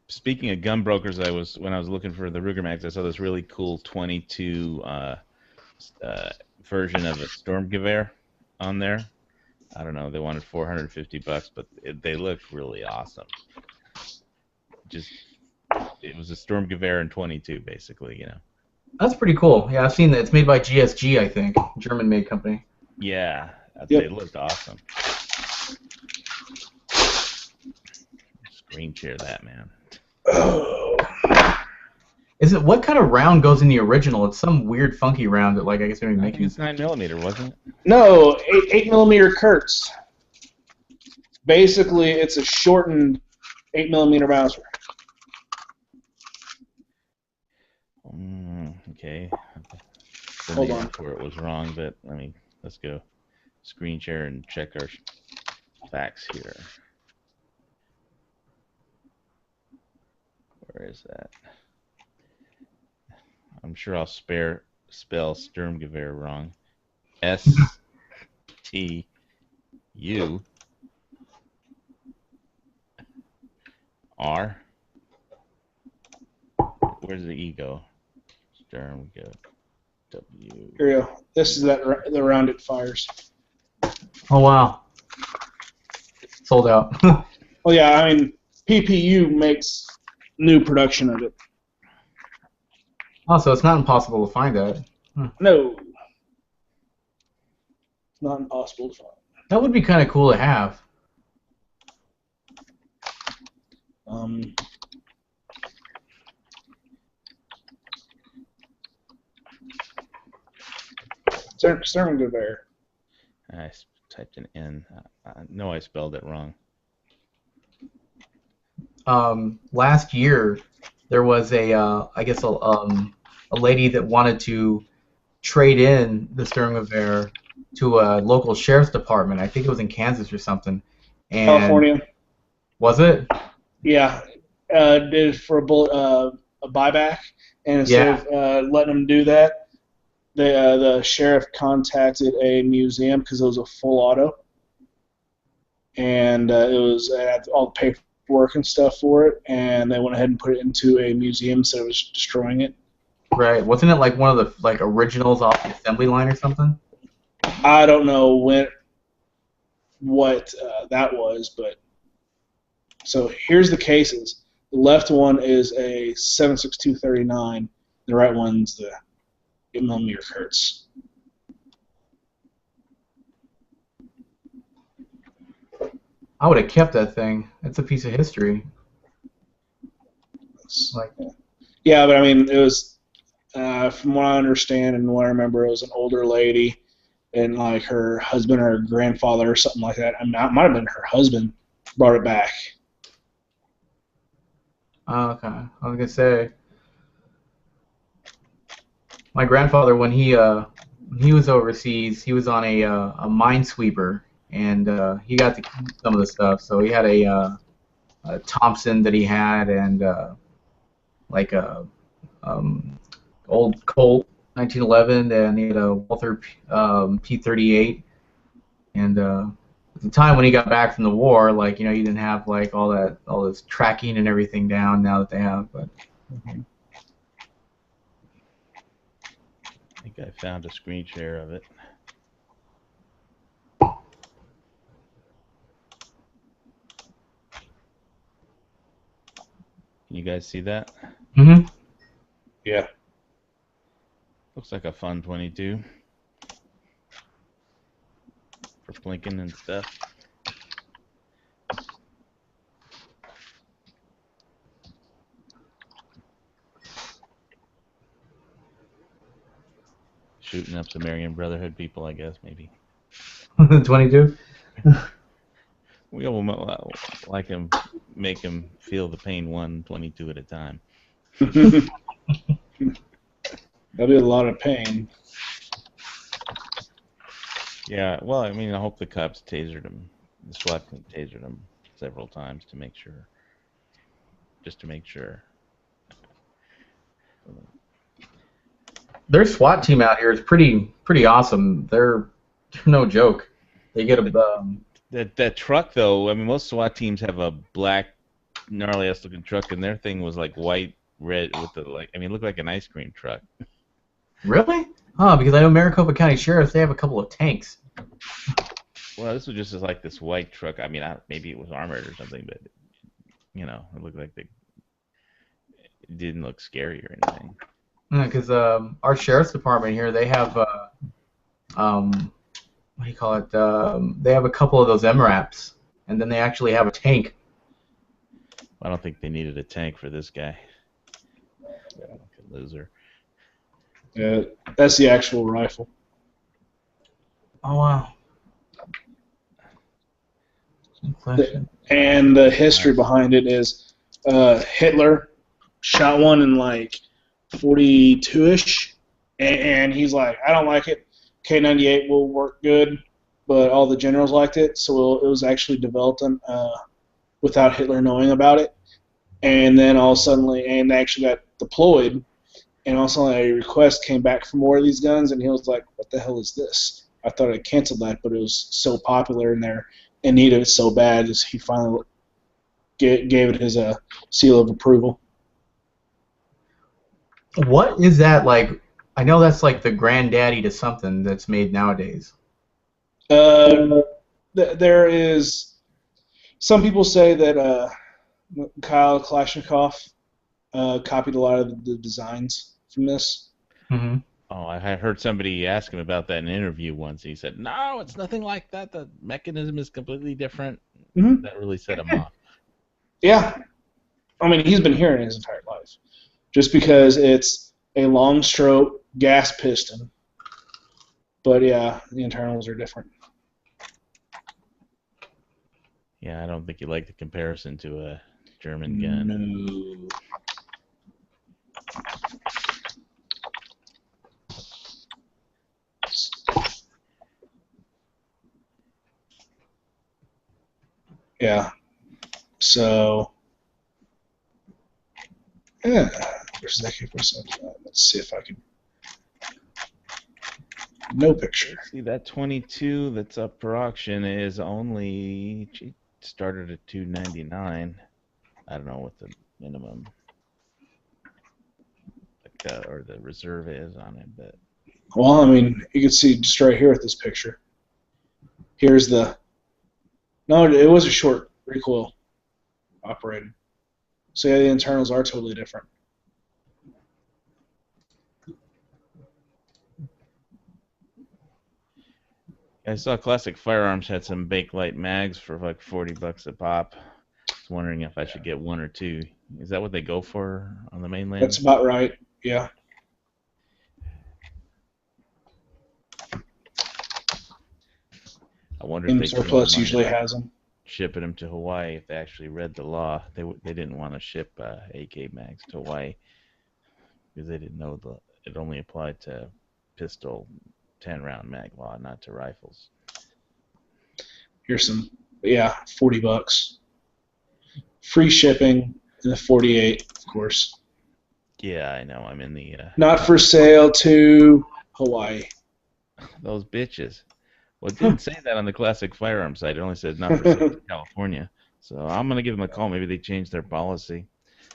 B: Speaking of gun brokers, when I was looking for the Ruger mags, I saw this really cool 22 version of a Sturmgewehr on there. I don't know, they wanted $450, but they looked really awesome. It was a Sturmgewehr in 22, basically,
C: That's pretty cool. Yeah, I've seen that. It's made by GSG, I think, German-made company.
B: Yeah,
D: Yep.
B: They looked awesome. Screen share that, man.
C: What kind of round goes in the original? It's some weird, funky round that, like, I guess maybe
B: I
C: making.
B: think it's 9mm, wasn't it?
D: No, 8mm Kurtz. Basically, it's a shortened 8mm Mauser.
B: Okay.
D: Hold on.
B: Where it was wrong, but let's go screen share and check our facts here. Where is that? I'm sure I'll spell Sturmgewehr wrong. S-T-U-R. Where's the E go? Sturmgewehr. W.
D: Here you go. This is the round it fires.
C: Oh, wow. Sold out.
D: Well, yeah, I mean, PPU makes new production of it.
C: Oh, so it's not impossible to find that.
D: No. It's not impossible to find.
C: That would be kind of cool to have.
D: Sturmgewehr.
B: I typed an N. I know I spelled it wrong.
C: Last year, there was a lady that wanted to trade in the Sturmgewehr to a local sheriff's department. I think it was in Kansas or something. And
D: California.
C: Was it?
D: Yeah. Did it for a buyback, and instead of letting them do that, the sheriff contacted a museum because it was a full auto, and it had all the paperwork and stuff for it, and they went ahead and put it into a museum instead of just destroying it.
C: Right. Wasn't it like one of the originals off the assembly line or something?
D: I don't know what that was, but so here's the cases. The left one is a 7.6239. The right one's the 8mm Kurtz.
C: I would have kept that thing. It's a piece of history.
D: Yeah, but I mean, it was from what I understand and what I remember, it was an older lady, and like her husband or her grandfather or something like that. I mean, it might have been her husband brought it back.
C: Oh, okay. I was gonna say, my grandfather, when he was overseas, he was on a minesweeper, and he got to keep some of the stuff. So he had a Thompson that he had, and like a old Colt 1911, and he had a Walther P38, and at the time when he got back from the war, like, you didn't have like all this tracking and everything down now that they have, but.
B: I think I found a screen share of it. Can you guys see that?
C: Mm-hmm.
D: Yeah.
B: Looks like a fun 22 for plinking and stuff. Shooting up some Arayan Brotherhood people, I guess, maybe.
C: 22?
B: We all like him, make him feel the pain 122 at a time.
D: That'll be a lot of pain.
B: Yeah, well, I mean, I hope the cops tasered him. The SWAT team tasered him several times to make sure. Just to make sure.
C: Their SWAT team out here is pretty awesome. They're no joke. They get a
B: That truck though, I mean, most SWAT teams have a black, gnarly ass looking truck, and their thing was like white, red with the like. I mean, it looked like an ice cream truck.
C: really? Oh, because I know Maricopa County Sheriff's they have a couple of tanks.
B: Well, this was just like this white truck. I mean, maybe it was armored or something, but you know, it looked like it didn't look scary or anything.
C: Because our sheriff's department here, they have what do you call it? They have a couple of those MRAPs, and then they actually have a tank.
B: I don't think they needed a tank for this guy. Loser.
D: Yeah, that's the actual rifle.
C: Oh wow.
D: And the history behind it is Hitler shot one in like 42-ish, and he's like, I don't like it. K98 will work good, but all the generals liked it, so it was actually developed without Hitler knowing about it. And then all suddenly, and they actually got deployed, and all of a sudden a request came back for more of these guns, and he was like, what the hell is this? I thought I canceled that, but it was so popular in there and needed it so bad, he finally gave it his seal of approval.
C: What is that like? I know that's like the granddaddy to something that's made nowadays.
D: There is. Some people say that Kyle Kalashnikov copied a lot of the designs from this.
C: Mm-hmm.
B: Oh, I had heard somebody ask him about that in an interview once. He said, "No, it's nothing like that. The mechanism is completely different."
D: Mm-hmm.
B: That really set him off.
D: Yeah, I mean he's been hearing it his entire life, just because it's a long stroke gas piston. But yeah, the internals are different.
B: Yeah, I don't think you like the comparison to a German gun.
D: No. Yeah. So, yeah. There's that AK-47. Let's see if I can. No picture.
B: See, that 22 that's up for auction is only started at $299. I don't know what the minimum or the reserve is on it, but
D: Well, I mean, you can see just right here with this picture. Here's the. No, it was a short recoil operated. So yeah, the internals are totally different.
B: I saw Classic Firearms had some Bakelite mags for like $40 a pop. I was wondering if I should get one or two. Is that what they go for on the mainland?
D: That's about right. Yeah.
B: I wonder if they
D: Surplus usually has them.
B: Shipping them to Hawaii if they actually read the law. They didn't want to ship AK mags to Hawaii because they didn't know it only applied to pistol 10-round mag law, not to rifles.
D: Here's some, yeah, $40. Free shipping and the 48, of course.
B: Yeah, I know. I'm in the
D: not for sale to Hawaii.
B: Those bitches. Well, it didn't say that on the Classic Firearms site. It only said not for sale to California. So I'm gonna give them a call. Maybe they changed their policy.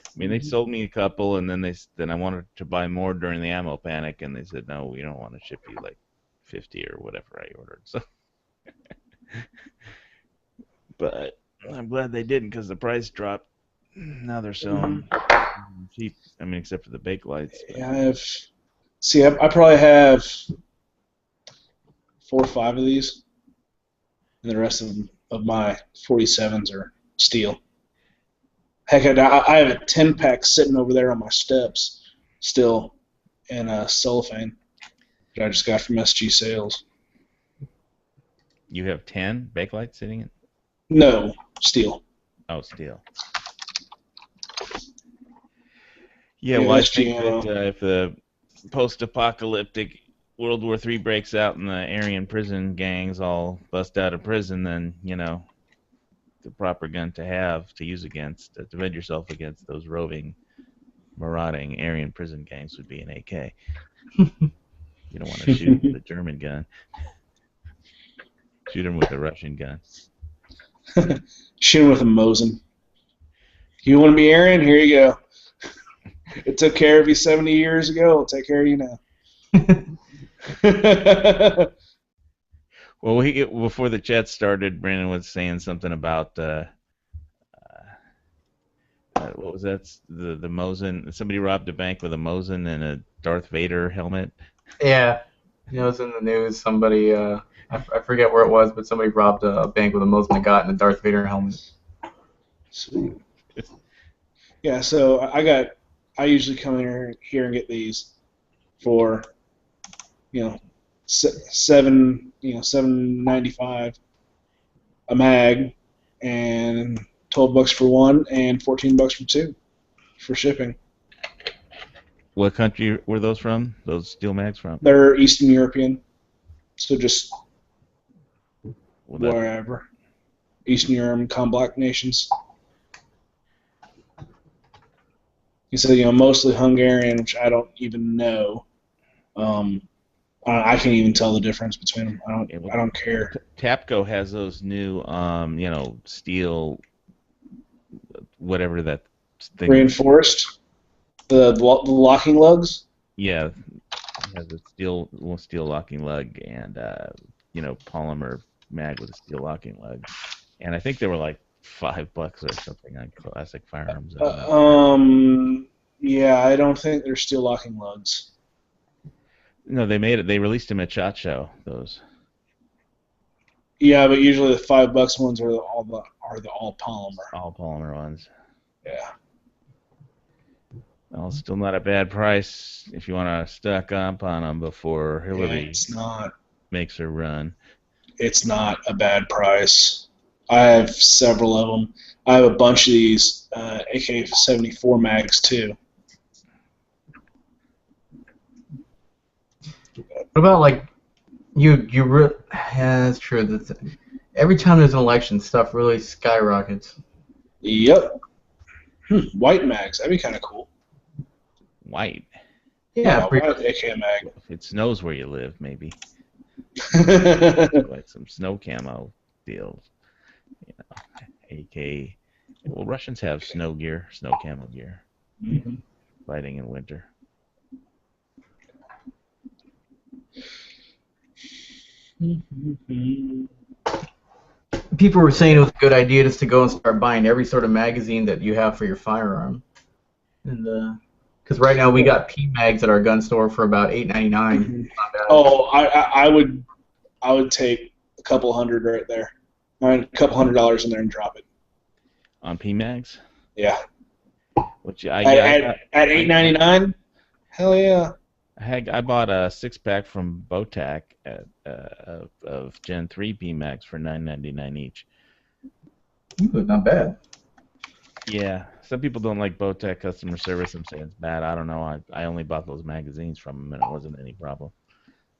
B: I mean, they sold me a couple, and then I wanted to buy more during the ammo panic, and they said, no, we don't want to ship you like 50 or whatever I ordered. So, but I'm glad they didn't because the price dropped. Now they're selling cheap. I mean, except for the Bakelites.
D: Yeah, I probably have 4 or 5 of these, and the rest of my 47s are steel. Heck, I have a 10-pack sitting over there on my steps still in cellophane that I just got from SG Sales.
B: You have 10 Bakelites sitting in?
D: No, steel.
B: Oh, steel. Yeah, well, I think that if the post-apocalyptic World War III breaks out and the Aryan prison gangs all bust out of prison, then, you know, the proper gun to have to use against, to defend yourself against those roving marauding Aryan prison gangs would be an AK. You don't want to shoot with a German gun. Shoot him with a Russian gun.
D: Shoot him with a Mosin. You want to be Aaron? Here you go. It took care of you 70 years ago. It'll take care of you now.
B: Well, before the chat started, Brandon was saying something about what was that? The Mosin. Somebody robbed a bank with a Mosin and a Darth Vader helmet.
C: Yeah, it was in the news. Somebody, I forget where it was, but somebody robbed a bank with a Mosin Nagant and a Darth Vader helmet.
D: Sweet. Yeah, so I usually come in here and get these for, $7.95 a mag, and $12 for one, and $14 for two, for shipping.
B: What country were those from? Those steel mags from?
D: They're Eastern European, so just wherever. Eastern Europe, Black nations. He said, mostly Hungarian, which I don't even know. I can't even tell the difference between them. I don't care.
B: Tapco has those new, steel, whatever that thing.
D: Reinforced. The locking lugs.
B: Yeah, it has a steel locking lug and polymer mag with a steel locking lug, and I think they were like $5 or something on classic firearms.
D: Yeah, I don't think they're steel locking lugs.
B: No, they made it. They released them at SHOT Show. Those.
D: Yeah, but usually the $5 ones are all polymer.
B: All polymer ones.
D: Yeah.
B: Well, still not a bad price if you want to stock up on them before Hillary makes her run.
D: It's not a bad price. I have several of them. I have a bunch of these AK-74 mags too.
C: What about yeah, that's true. Every time there's an election, stuff really skyrockets.
D: Yep. White mags, that'd be kind of cool.
B: White?
C: Yeah,
D: white AK mag.
B: If it snows where you live, maybe. Like some snow camo deals. AK. Well, Russians have snow camo gear.
D: Mm-hmm.
B: Fighting in winter.
C: People were saying it was a good idea just to go and start buying every sort of magazine that you have for your firearm, and because right now we got P mags at our gun store for about $8.99.
D: Oh, I would take a couple $100 right there. A couple $100 in there and drop it.
B: On P mags?
D: Yeah.
B: Which
D: at $8.99? Hell yeah.
B: I bought a 6-pack from Botac of Gen 3 P mags for $9.99 each.
C: Ooh, not bad.
B: Yeah, some people don't like Botac customer service. I'm saying it's bad. I don't know. I only bought those magazines from them, and it wasn't any problem.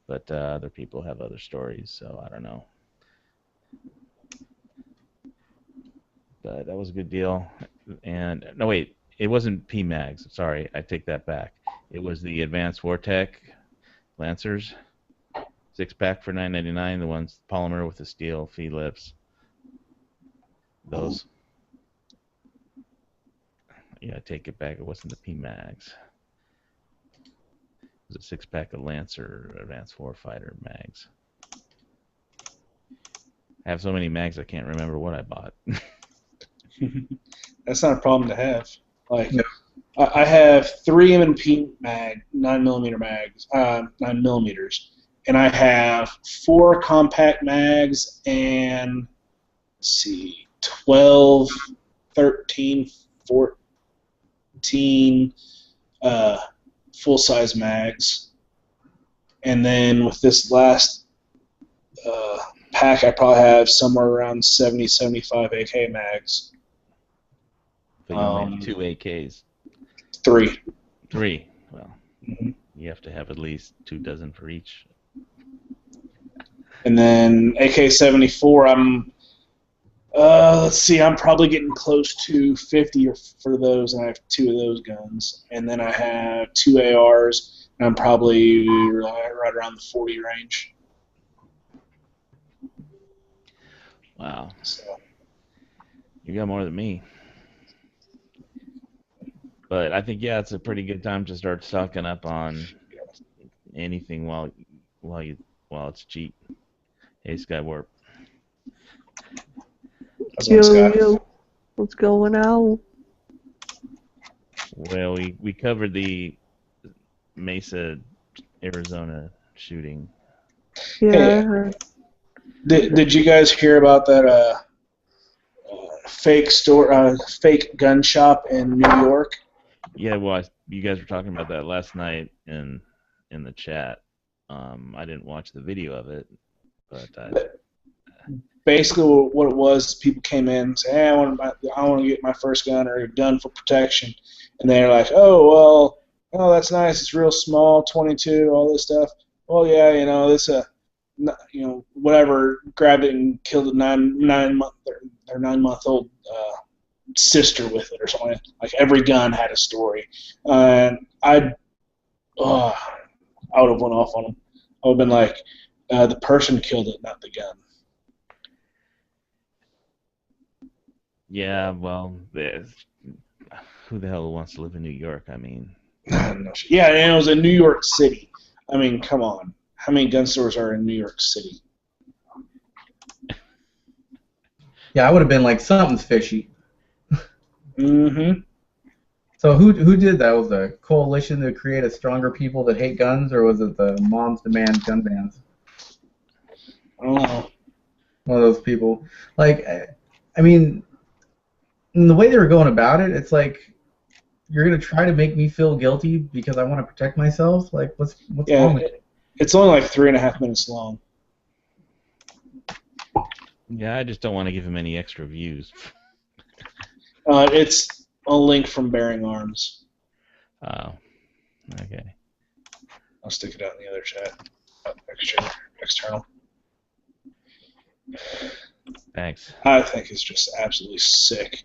B: But other people have other stories, so I don't know. But that was a good deal. And no, wait, it wasn't P mags. Sorry, I take that back. It was the Advanced Wartech Lancers 6-pack for $9.99. The ones polymer with the steel feed lips. Those. Yeah, I take it back. It wasn't the P mags. It was a 6-pack of Lancer Advanced Warfighter mags. I have so many mags I can't remember what I bought.
D: That's not a problem to have. Like, I have 3 M&P mag, 9mm mags, 9mm, and I have 4 compact mags and 12, 13, 14 full-size mags, and then with this last pack, I probably have somewhere around 70, 75 AK mags.
B: But you only have 2 AKs.
D: 3.
B: 3. Well, you have to have at least 2 dozen for each.
D: And then AK-74, Let's see. I'm probably getting close to 50 for those, and I have 2 of those guns, and then I have 2 ARs, and I'm probably right around the 40 range.
B: Wow.
D: So.
B: You got more than me. But I think, yeah, it's a pretty good time to start stocking up on anything while it's cheap. Hey, Skywarp.
E: Yo, what's going on?
B: Well, we covered the Mesa, Arizona shooting.
E: Yeah,
D: Hey,
E: I heard.
D: Did you guys hear about that fake gun shop in New York?
B: Yeah, well, you guys were talking about that last night in the chat. I didn't watch the video of it, but
D: basically what it was, people came in and said, hey, I want to get my first gun or a gun for protection. And they're like, oh, that's nice. It's real small, 22, all this stuff. Well, yeah, this, whatever, grabbed it and killed their 9-month-old sister with it or something. Like every gun had a story. And I would have went off on them. I would have been like, the person killed it, not the gun.
B: yeah, well, who the hell wants to live in New York? I mean,
D: yeah, and it was in New York City. I mean, come on. How many gun stores are in New York City?
C: Yeah, I would have been like, something's fishy.
D: Mm-hmm.
C: So who did that? Was the coalition to create a stronger people that hate guns, or was it the Moms Demand gun bans?
D: I don't know.
C: One of those people. Like, I mean, the way they were going about it, it's like, you're gonna try to make me feel guilty because I want to protect myself. Like, what's wrong with it?
D: It's only like 3.5 minutes long.
B: yeah, I just don't want to give him any extra views.
D: It's a link from Bearing Arms.
B: Oh, okay.
D: I'll stick it out in the other chat. External.
B: Thanks.
D: I think it's just absolutely sick.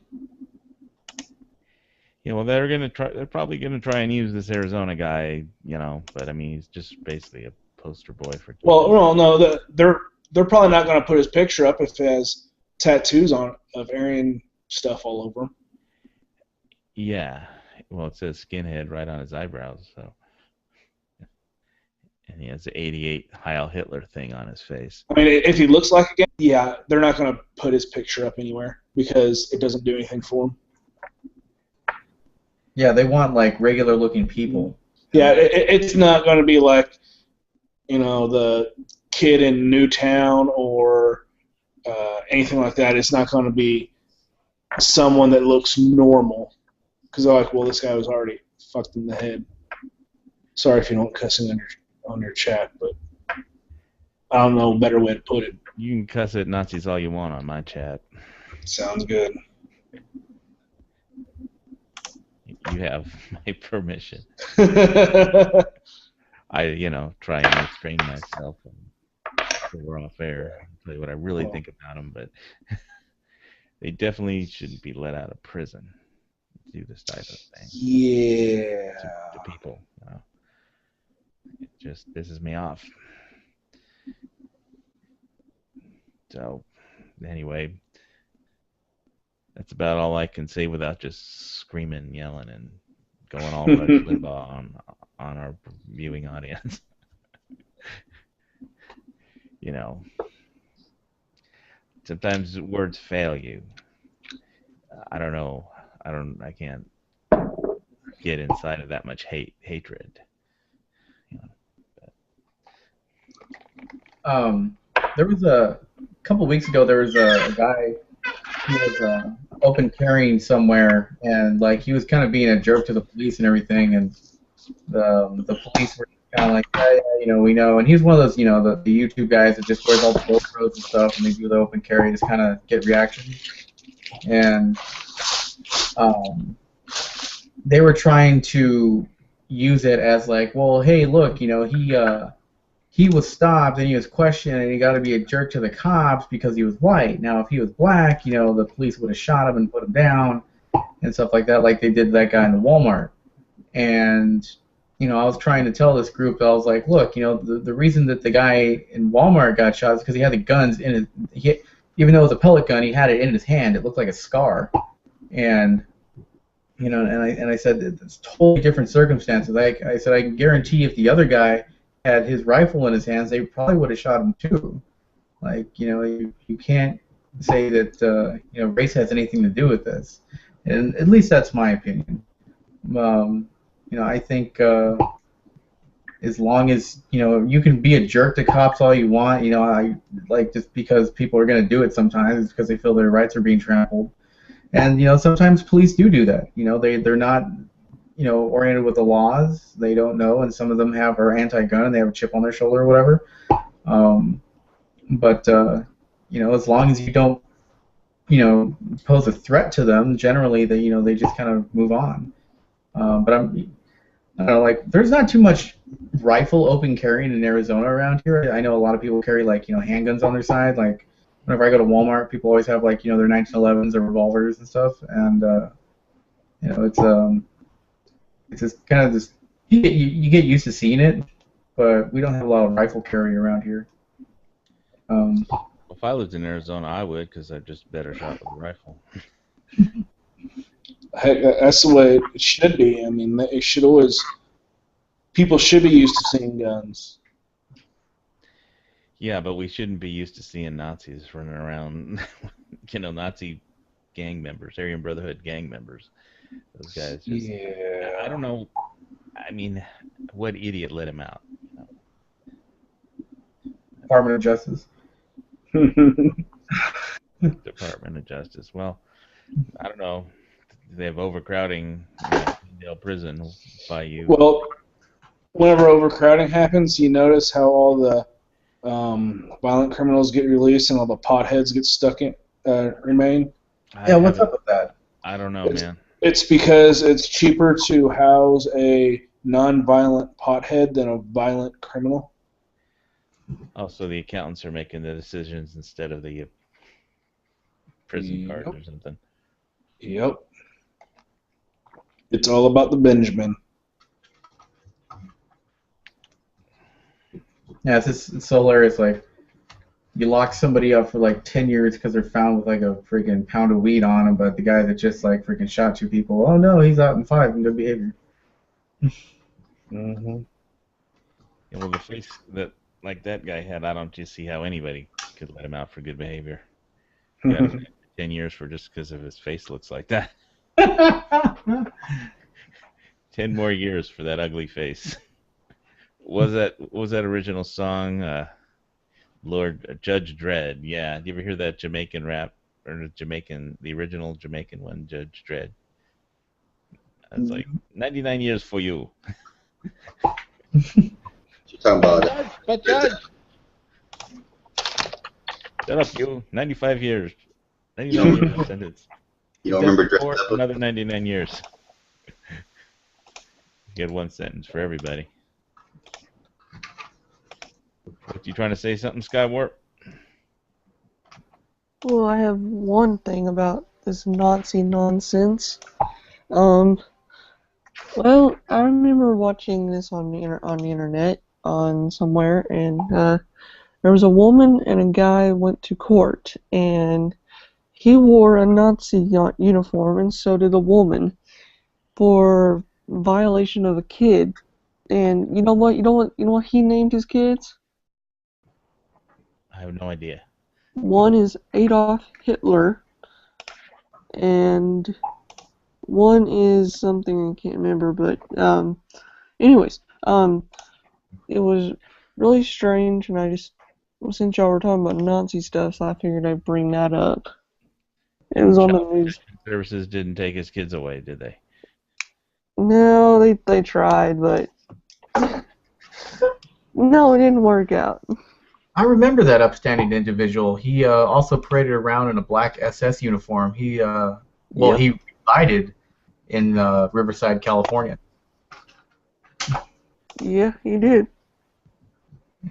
B: Yeah, well, they're probably gonna try and use this Arizona guy, but I mean, he's just basically a poster boy for.
D: Well, no, they're probably not going to put his picture up if it has tattoos of Aryan stuff all over him.
B: Yeah, well, it says skinhead right on his eyebrows, so. And he has the 88 Heil Hitler thing on his face.
D: I mean, if he looks like a guy, yeah, they're not going to put his picture up anywhere because it doesn't do anything for him.
C: Yeah, they want like regular looking people.
D: Yeah, it's not going to be like, the kid in Newtown or anything like that. It's not going to be someone that looks normal because they're like, well, this guy was already fucked in the head. Sorry if you don't cuss on your chat, but I don't know a better way to put it.
B: You can cuss at Nazis all you want on my chat.
D: Sounds good.
B: You have my permission. I, try and restrain myself so we're off air. I'll tell you what I really think about them, but they definitely shouldn't be let out of prison to do this type of thing.
D: Yeah.
B: To people, It just pisses me off. So, anyway, that's about all I can say without just screaming, yelling, and going all Rush Limbaugh on our viewing audience. Sometimes words fail you. I don't know. I can't get inside of that much hatred.
C: There was a couple weeks ago. There was a guy who was open carrying somewhere, and like he was kind of being a jerk to the police and everything, and the police were kind of like, yeah, we know. And he's one of those, the YouTube guys that just wears all the GoPros and stuff, and they do the open carry, just kind of get reactions. And they were trying to use it as like, well, hey, look, he he was stopped and he was questioned and he got to be a jerk to the cops because he was white. Now, if he was black, the police would have shot him and put him down and stuff like that, like they did that guy in the Walmart. And, I was trying to tell this group, I was like, look, the reason that the guy in Walmart got shot is because he had the guns in his, even though it was a pellet gun, he had it in his hand. It looked like a scar. And, and I said, it's totally different circumstances. I said, I can guarantee if the other guy had his rifle in his hands, they probably would have shot him too. Like, you can't say that, race has anything to do with this. And at least that's my opinion. I think as long as, you can be a jerk to cops all you want, I like just because people are going to do it sometimes, it's because they feel their rights are being trampled. And, sometimes police do that. They're not, oriented with the laws. They don't know, and some of them are anti-gun and they have a chip on their shoulder or whatever. But as long as you don't, pose a threat to them, generally they just kind of move on. But I don't know, like, there's not too much rifle open carrying in Arizona around here. I know a lot of people carry, like, handguns on their side. Like, whenever I go to Walmart, people always have, like, their 1911s or revolvers and stuff. And, it's just kind of this, you get used to seeing it, but we don't have a lot of rifle carry around here.
B: If I lived in Arizona, I would, because I'd just better shot with a rifle.
D: Heck, that's the way it should be. I mean, it should always. People should be used to seeing guns.
B: Yeah, but we shouldn't be used to seeing Nazis running around. Nazi gang members, Aryan Brotherhood gang members. Those guys just.
D: Yeah.
B: I don't know. I mean, what idiot let him out?
C: Department of Justice.
B: Department of Justice. Well, I don't know. They have overcrowding in prison by you.
D: Well, whenever overcrowding happens, you notice how all the violent criminals get released and all the potheads get stuck in remain.
C: Yeah, what's up with that?
B: I don't know, man.
D: It's because it's cheaper to house a non-violent pothead than a violent criminal.
B: Also, the accountants are making the decisions instead of the prison guards or something.
D: Yep. It's all about the Benjamin.
C: Yeah, it's so hilarious. Like, you lock somebody up for like 10 years because they're found with like a freaking pound of weed on them, but the guy that just like freaking shot 2 people, oh no, he's out in 5 in good behavior.
D: Mm-hmm.
B: Yeah, well, the face that that guy had, I don't just see how anybody could let him out for good behavior. Yeah, 10 years for just because of his face looks like that. 10 more years for that ugly face. Was that original song, Lord Judge Dredd? Yeah, do you ever hear that Jamaican rap or the original Jamaican one, Judge Dredd? It's like 99 years for you.
A: You're talking about
B: But Judge, shut up, you. 95 years. 99 years sentence.
A: you don't remember
B: Or
A: Dredd?
B: another 99 years. You get 1 sentence for everybody. What, you trying to say something, Skywarp?
E: Well, I have one thing about this Nazi nonsense. Well, I remember watching this on the internet on somewhere, and there was a woman and a guy went to court, and he wore a Nazi uniform, and so did the woman, for violation of a kid. And you know what he named his kids?
B: I have no idea.
E: One is Adolf Hitler, and one is something I can't remember, but anyways, it was really strange, and I just, since y'all were talking about Nazi stuff, so I figured I'd bring that up. It was on the news.
B: Services didn't take his kids away, did they?
E: No, they tried, but no, it didn't work out.
C: I remember that upstanding individual. He also paraded around in a black SS uniform. He resided in Riverside, California.
E: Yeah, he did.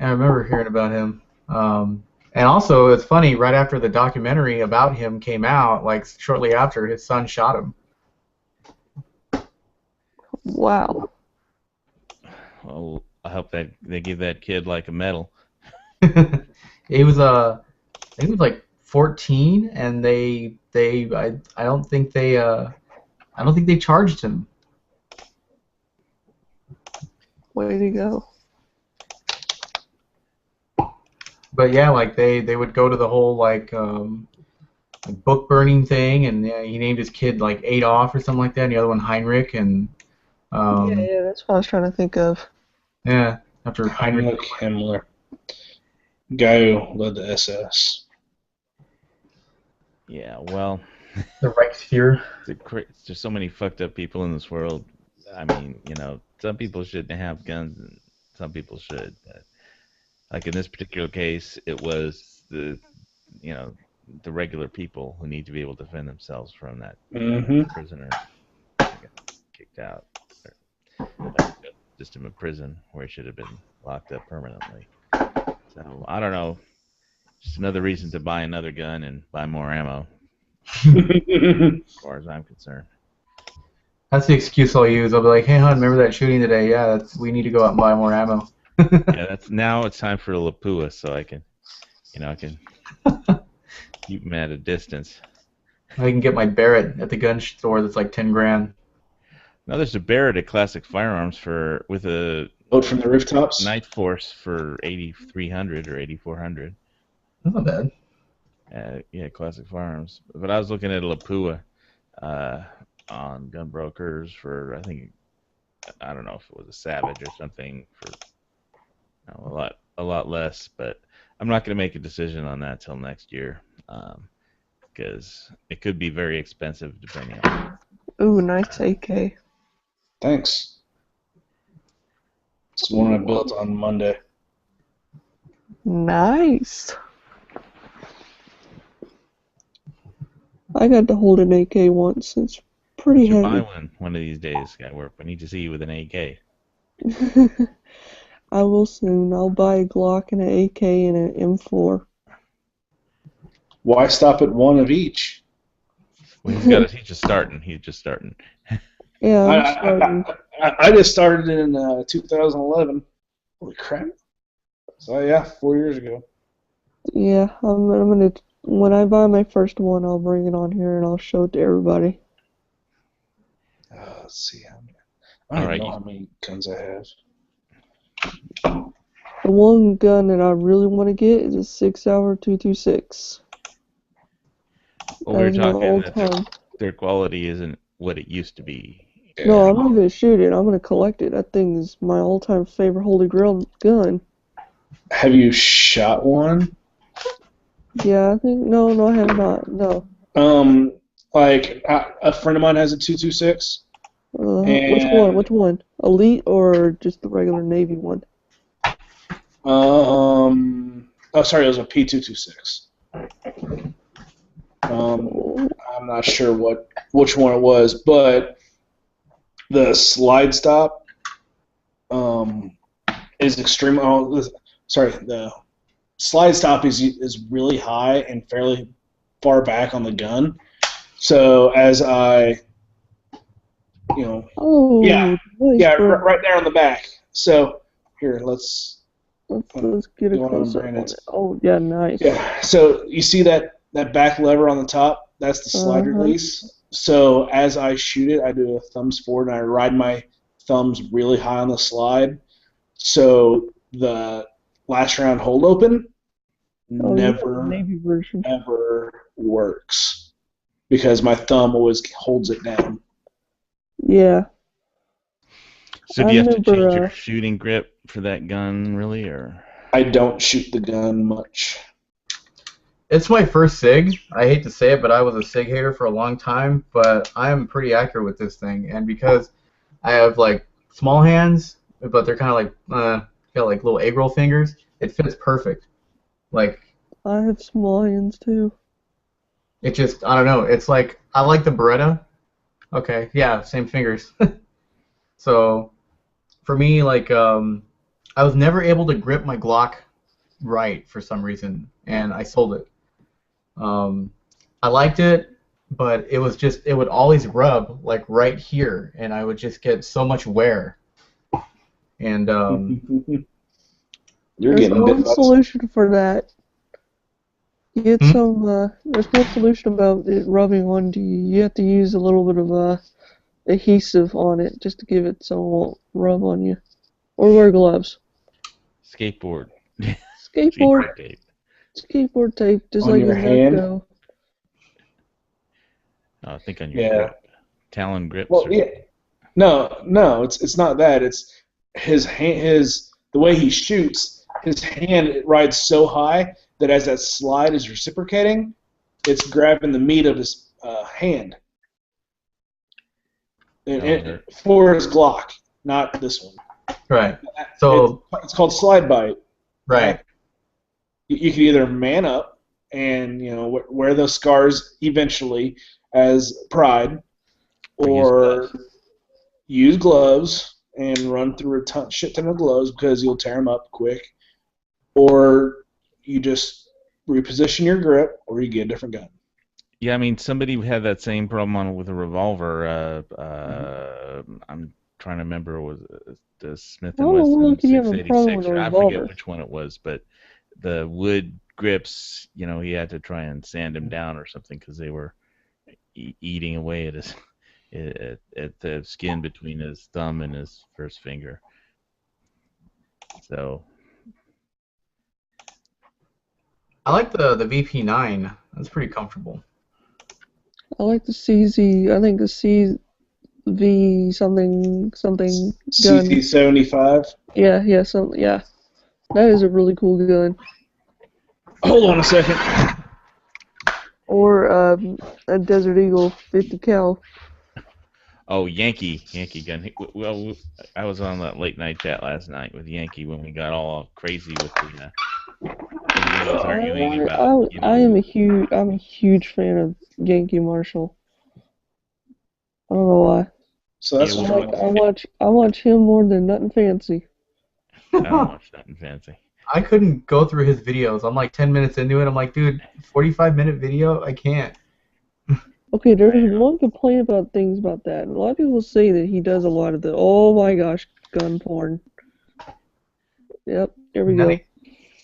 C: I remember hearing about him. And also, it's funny. Right after the documentary about him came out, like shortly after, his son shot him.
E: Wow.
B: Well, I hope that they give that kid like a medal.
C: He was I think he was like 14, and I don't think they charged him.
E: Way to go.
C: But yeah, like they would go to the whole like book burning thing, and yeah, he named his kid like Adolf or something like that, and the other one Heinrich, and
E: Yeah, that's what I was trying to think of.
C: yeah, after
D: Heinrich
C: Heinrich.
D: Himmler, guy who led the SS.
B: Yeah, well,
C: The Reichsfuhrer.
B: there's so many fucked up people in this world. I mean, some people shouldn't have guns, and some people should. But, like in this particular case, it was the regular people who need to be able to defend themselves from that prisoner that got kicked out. Just in prison where he should have been locked up permanently. So I don't know. Just another reason to buy another gun and buy more ammo, as far as I'm concerned.
C: That's the excuse I'll use. I'll be like, hey, hon, remember that shooting today? Yeah, we need to go out and buy more ammo.
B: Yeah, now it's time for the Lapua, so I can keep them at a distance.
C: I can get my Barrett at the gun store that's like 10 grand.
B: Now there's a Barrett at Classic Firearms with a
D: Vote from the rooftops.
B: Night Force for 8,300 or 8,400.
C: That's not bad.
B: Yeah, Classic Firearms. But I was looking at a Lapua on Gun Brokers for, I don't know if it was a Savage or something, for a lot less. But I'm not going to make a decision on that till next year, because it could be very expensive depending on.
E: Ooh, nice AK.
D: Thanks. It's the one I built on Monday.
E: Nice. I got to hold an AK once. It's pretty
B: You should
E: heavy.
B: buy one of these days, Skywarp. I need to see you with an AK.
E: I will soon. I'll buy a Glock and an AK and an M4.
D: Why stop at one of each?
B: Well, he's just starting. He's just starting.
E: Yeah, I'm starting.
D: I just started in 2011. Holy crap. So yeah, 4 years ago.
E: Yeah, I'm gonna. When I buy my first one, I'll bring it on here and I'll show it to everybody.
D: Let's see how many. I don't even know how many guns I have.
E: The one gun that I really want to get is a 6-hour 226.
B: Well, we were
E: That was my
B: talking
E: old
B: that
E: time.
B: their quality isn't what it used to be.
E: No, I'm not gonna shoot it. I'm gonna collect it. That thing is my all-time favorite holy grail gun.
D: Have you shot one?
E: Yeah, I think no, I have not. No.
D: Like a friend of mine has a 226.
E: Which one? Elite or just the regular Navy one?
D: Oh, sorry, it was a P226. I'm not sure which one it was, but the slide stop is extreme. Oh, sorry, the slide stop is really high and fairly far back on the gun. So as I,
E: Oh,
D: yeah,
E: nice,
D: yeah,
E: bro.
D: right there on the back. So here, let's
E: get a
D: go on
E: close up on
D: Brandon's.
E: it. Oh, yeah, nice.
D: Yeah. So you see that back lever on the top? That's the slide release. So as I shoot it, I do a thumbs forward and I ride my thumbs really high on the slide. So the last round hold open never
E: Navy version.
D: ever works because my thumb always holds it down.
E: Yeah.
B: So do you have to change your shooting grip for that gun, really, or?
D: I don't shoot the gun much.
C: It's my first SIG. I hate to say it, but I was a SIG hater for a long time. But I am pretty accurate with this thing, and because I have like small hands, but they're kind of like got like little egg roll fingers, it fits perfect. Like
E: I have small hands too.
C: It just, I don't know. It's like I like the Beretta. Okay, yeah, same fingers. So for me, like I I was never able to grip my Glock right for some reason, and I sold it. I liked it, but it would always rub like right here, and I would just get so much wear. And
D: You're
E: There's
D: getting
E: one
D: bit.
E: solution for that. Get some. There's one solution about it rubbing onto you. You have to use a little bit of adhesive on it just to give it so it won't rub on you. Or wear gloves.
B: Skateboard.
E: Skateboard
B: tape.
E: Skateboard tape, just
D: On
E: like
D: your
E: a
D: hand?
E: Zepco.
B: Oh, I think on your
D: Yeah.
B: grip. Talon grips.
D: Well,
B: or-
D: yeah. No, it's not that. It's his hand. The way he shoots, his hand rides so high that as that slide is reciprocating, it's grabbing the meat of his hand. For his Glock, not this one.
C: right. So
D: It's called slide bite.
C: right.
D: You can either man up and wear those scars eventually as pride, or use gloves and run through a shit ton of gloves because you'll tear them up quick, or you just reposition your grip, or you get a different gun.
B: Yeah, I mean, somebody had that same problem with a revolver. I'm trying to remember, was it the Smith &
E: Oh,
B: Wesson
E: well, could you have a problem
B: 686?
E: with a
B: I
E: revolver?
B: forget which one it was, but the wood grips, he had to try and sand them down or something because they were eating away at his at the skin between his thumb and his first finger. So
C: I like the VP9. That's pretty comfortable.
E: I like the CZ. I think the CV something gun.
D: CT-75.
E: Yeah. That is a really cool gun.
D: Hold on a second.
E: Or a Desert Eagle 50 cal.
B: Oh, Yankee gun. Well, I was on that late night chat last night with Yankee when we got all crazy with the everybody was arguing about.
E: I'm a huge fan of Yankee Marshall. I don't know why.
D: So that's
B: Yeah,
D: what
E: I watch him more than Nothing Fancy.
B: I don't watch nothing fancy.
C: I couldn't go through his videos. I'm like 10 minutes into it. I'm like, dude, 45-minute video? I can't.
E: Okay, there's one complaint about things about that. A lot of people say that he does a lot of the, oh my gosh, gun porn. Yep, here we go.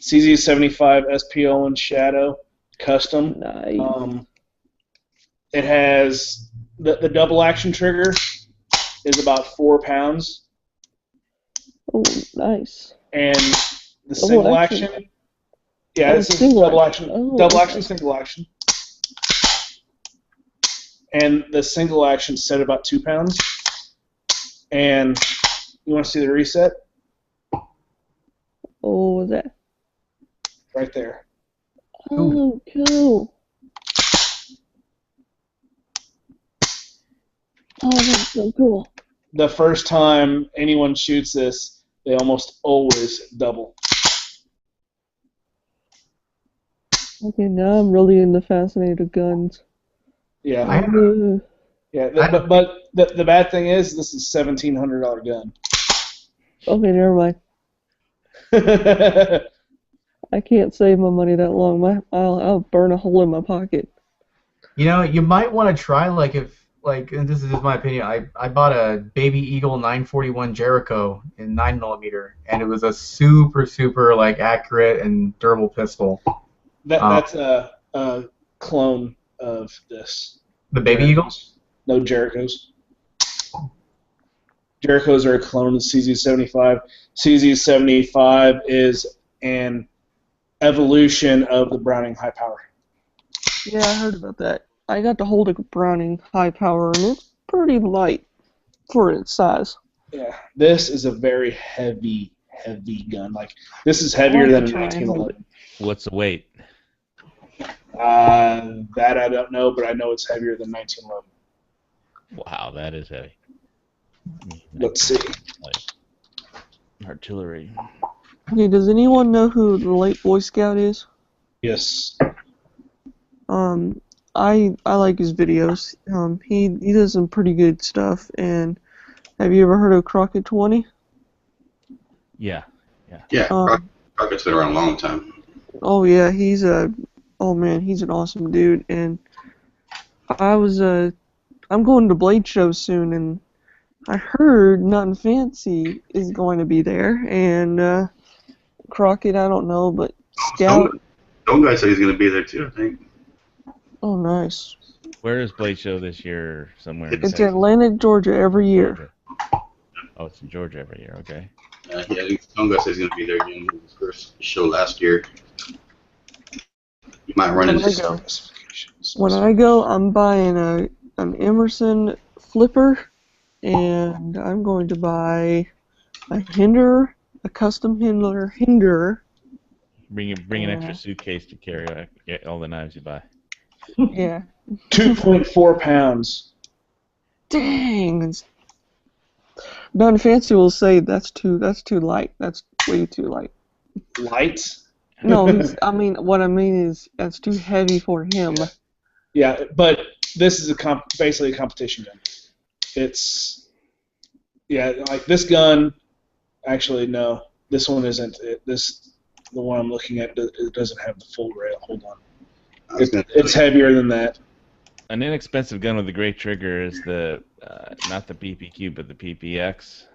D: CZ-75 SPO and Shadow custom.
E: Nice.
D: It has the double action trigger is about 4 pounds,
E: Oh, nice.
D: and the
E: Double
D: single
E: action?
D: action. Yeah,
E: Oh,
D: this is
E: single
D: double
E: action.
D: action.
E: Oh,
D: Double
E: okay.
D: action, single action. And the single action set about 2 pounds. And you want to see the reset?
E: Oh, what's that?
D: Right there.
E: Oh, cool. Oh, that's so cool.
D: The first time anyone shoots this, they almost always double.
E: Okay, now I'm really into fascinated guns.
D: Yeah. Yeah, but the bad thing is this is $1,700 gun.
E: Okay, never mind. I can't save my money that long. I'll burn a hole in my pocket.
C: You know, you might want to try, and this is just my opinion, I bought a Baby Eagle 941 Jericho in 9mm, and it was a super, super, accurate and durable pistol.
D: That's a clone of this.
C: The Baby Eagle?
D: No, Jerichos. Jerichos are a clone of CZ-75. CZ-75 is an evolution of the Browning high power.
E: Yeah, I heard about that. I got to hold a Browning high power, and it's pretty light for its size.
D: Yeah, this is a very heavy gun. This is heavier than a
E: try and hold
D: 1911.
B: What's the weight?
D: That I don't know, but I know it's heavier than 1911.
B: Wow, that is heavy.
D: Let's see.
B: Like artillery.
E: Okay, does anyone know who the late Boy Scout is?
D: Yes.
E: I like his videos. He does some pretty good stuff. And have you ever heard of Crockett 20?
B: Yeah,
A: Yeah,
E: Um,
A: Crockett's been around a long time.
E: oh yeah, he's an awesome dude. And I'm going to Blade Show soon, and I heard Nothing Fancy is going to be there, and Crockett, I don't know, but Scout.
A: Some guy said he's going to be there too, I think.
E: Oh, nice.
B: Where is Blade Show this year? Somewhere in
E: It's
B: Texas?
E: Atlanta, Georgia every year.
B: Georgia. Oh, it's in Georgia every year. Okay.
A: Yeah, I think some guy says he's going to be there again. His first show last year. You might run into
E: When I go, I'm buying an Emerson flipper, and I'm going to buy a Hinder, a custom Hinder.
B: Bring an extra suitcase to carry all the knives you buy.
E: Yeah.
D: 2.4 pounds.
E: Dang. Nothing Fancy will say that's too light. That's way too light.
D: Light?
E: No, what I mean is that's too heavy for him.
D: Yeah, but this is basically a competition gun. It's like this gun. Actually, no, this one isn't. The one I'm looking at, it doesn't have the full rail. Hold on, it's heavier than that.
B: An inexpensive gun with a great trigger is not the PPQ but the PPX.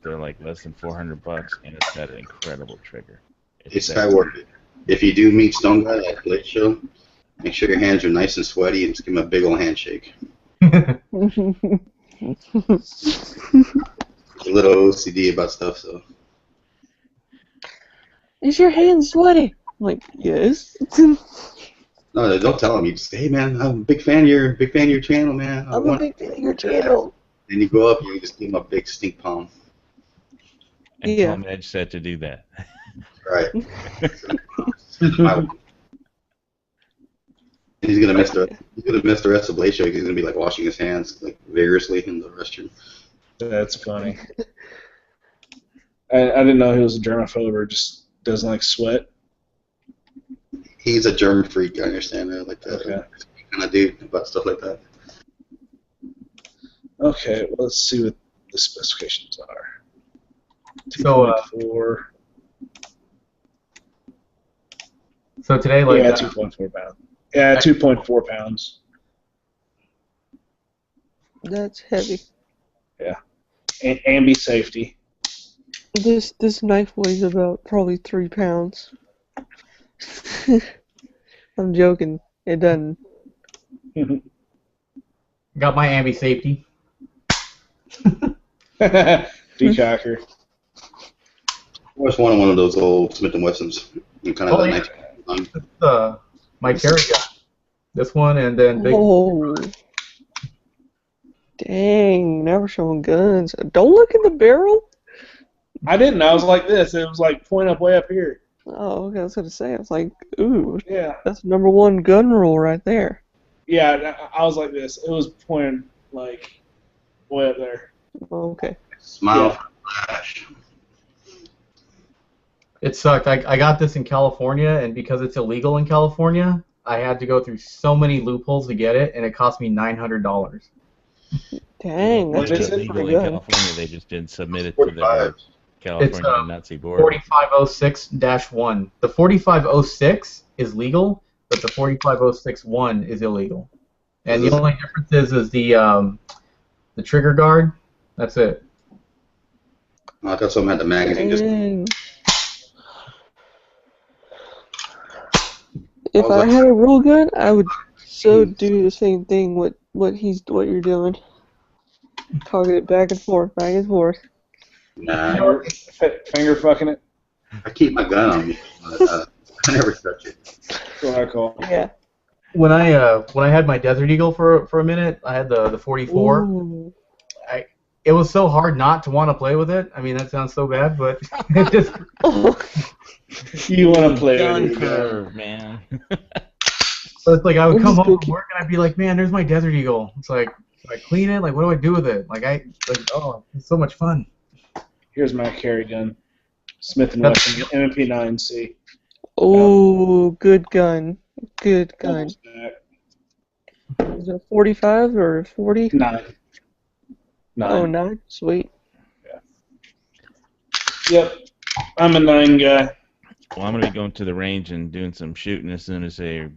B: They're like less than $400, and it's got an incredible trigger.
A: It's worth it. If you do meet Stone Guy at Blade Show, make sure your hands are nice and sweaty and just give him a big old handshake. A little OCD about stuff, so.
E: Is your hand sweaty? I'm like, yes.
A: No, don't tell him. You just say, hey man, I'm a big fan of your channel, man.
E: I'm a big fan of your channel.
A: Then you go up and you just give him a big stink palm.
B: And tell him Edge said to do that.
A: Right. He's gonna miss the rest of Blade Show because he's gonna be like washing his hands like vigorously in the restroom.
D: That's funny. I didn't know he was a germaphobe or just doesn't like sweat.
A: He's a germ freak. I understand that, like that.
D: Okay.
A: Kind of dude about stuff like that.
D: Okay, well, let's see what the specifications are.
C: So,
D: 2.4.
C: So today,
D: 2.4 pounds. Yeah, 2.4 pounds.
E: That's heavy.
D: Yeah. Ambi safety.
E: This knife weighs about probably 3 pounds. I'm joking. It doesn't.
C: got my ambi safety.
D: Decocker.
A: I always wanted one of those old Smith & Wessons. Kind of nice.
C: My carry gun. This one and then big.
E: Oh. Dang, never showing guns. Don't look in the barrel.
D: I didn't. I was like this. It was like point up way up here.
E: Oh, okay, I was going to say. I was like, ooh.
D: Yeah.
E: That's #1 gun rule right there.
D: Yeah, I was like this. It was pointed like way up there.
E: Okay.
A: Smile flash.
C: It sucked. I got this in California, and because it's illegal in California, I had to go through so many loopholes to get it, and it cost me $900.
E: Dang, that's
B: It's
E: pretty
B: illegal in
E: good.
B: California. They just didn't submit it to the California Nazi board.
C: 4506-1. The 4506 is legal, but the 45061 is illegal. And the only difference is the trigger guard. That's it.
A: I thought someone had the magazine. Just
E: Dang. If I had a real gun, I would do the same thing with what you're doing. Target it back and forth, back and forth.
A: Nah,
D: Finger fucking it.
A: I keep my gun on me. I never touch it.
D: That's what I call it.
E: Yeah.
C: When I had my Desert Eagle for a minute, I had the 44.
E: Ooh.
C: It was so hard not to want to play with it. I mean, that sounds so bad, but it just.
D: You want to play
B: Gun
D: with it,
B: curve, man.
C: So it's like I would come home from work and I'd be like, man, there's my Desert Eagle. It's like, do I clean it? Like, what do I do with it? Oh, it's so much fun.
D: Here's my carry gun. Smith & Wesson MP9C.
E: Oh, good gun. Good gun. Is it 45 or 40?
D: 9.
E: Oh, 9? Sweet.
D: Yep. I'm a 9 guy.
B: Well, I'm gonna be going to the range and doing some shooting as soon as they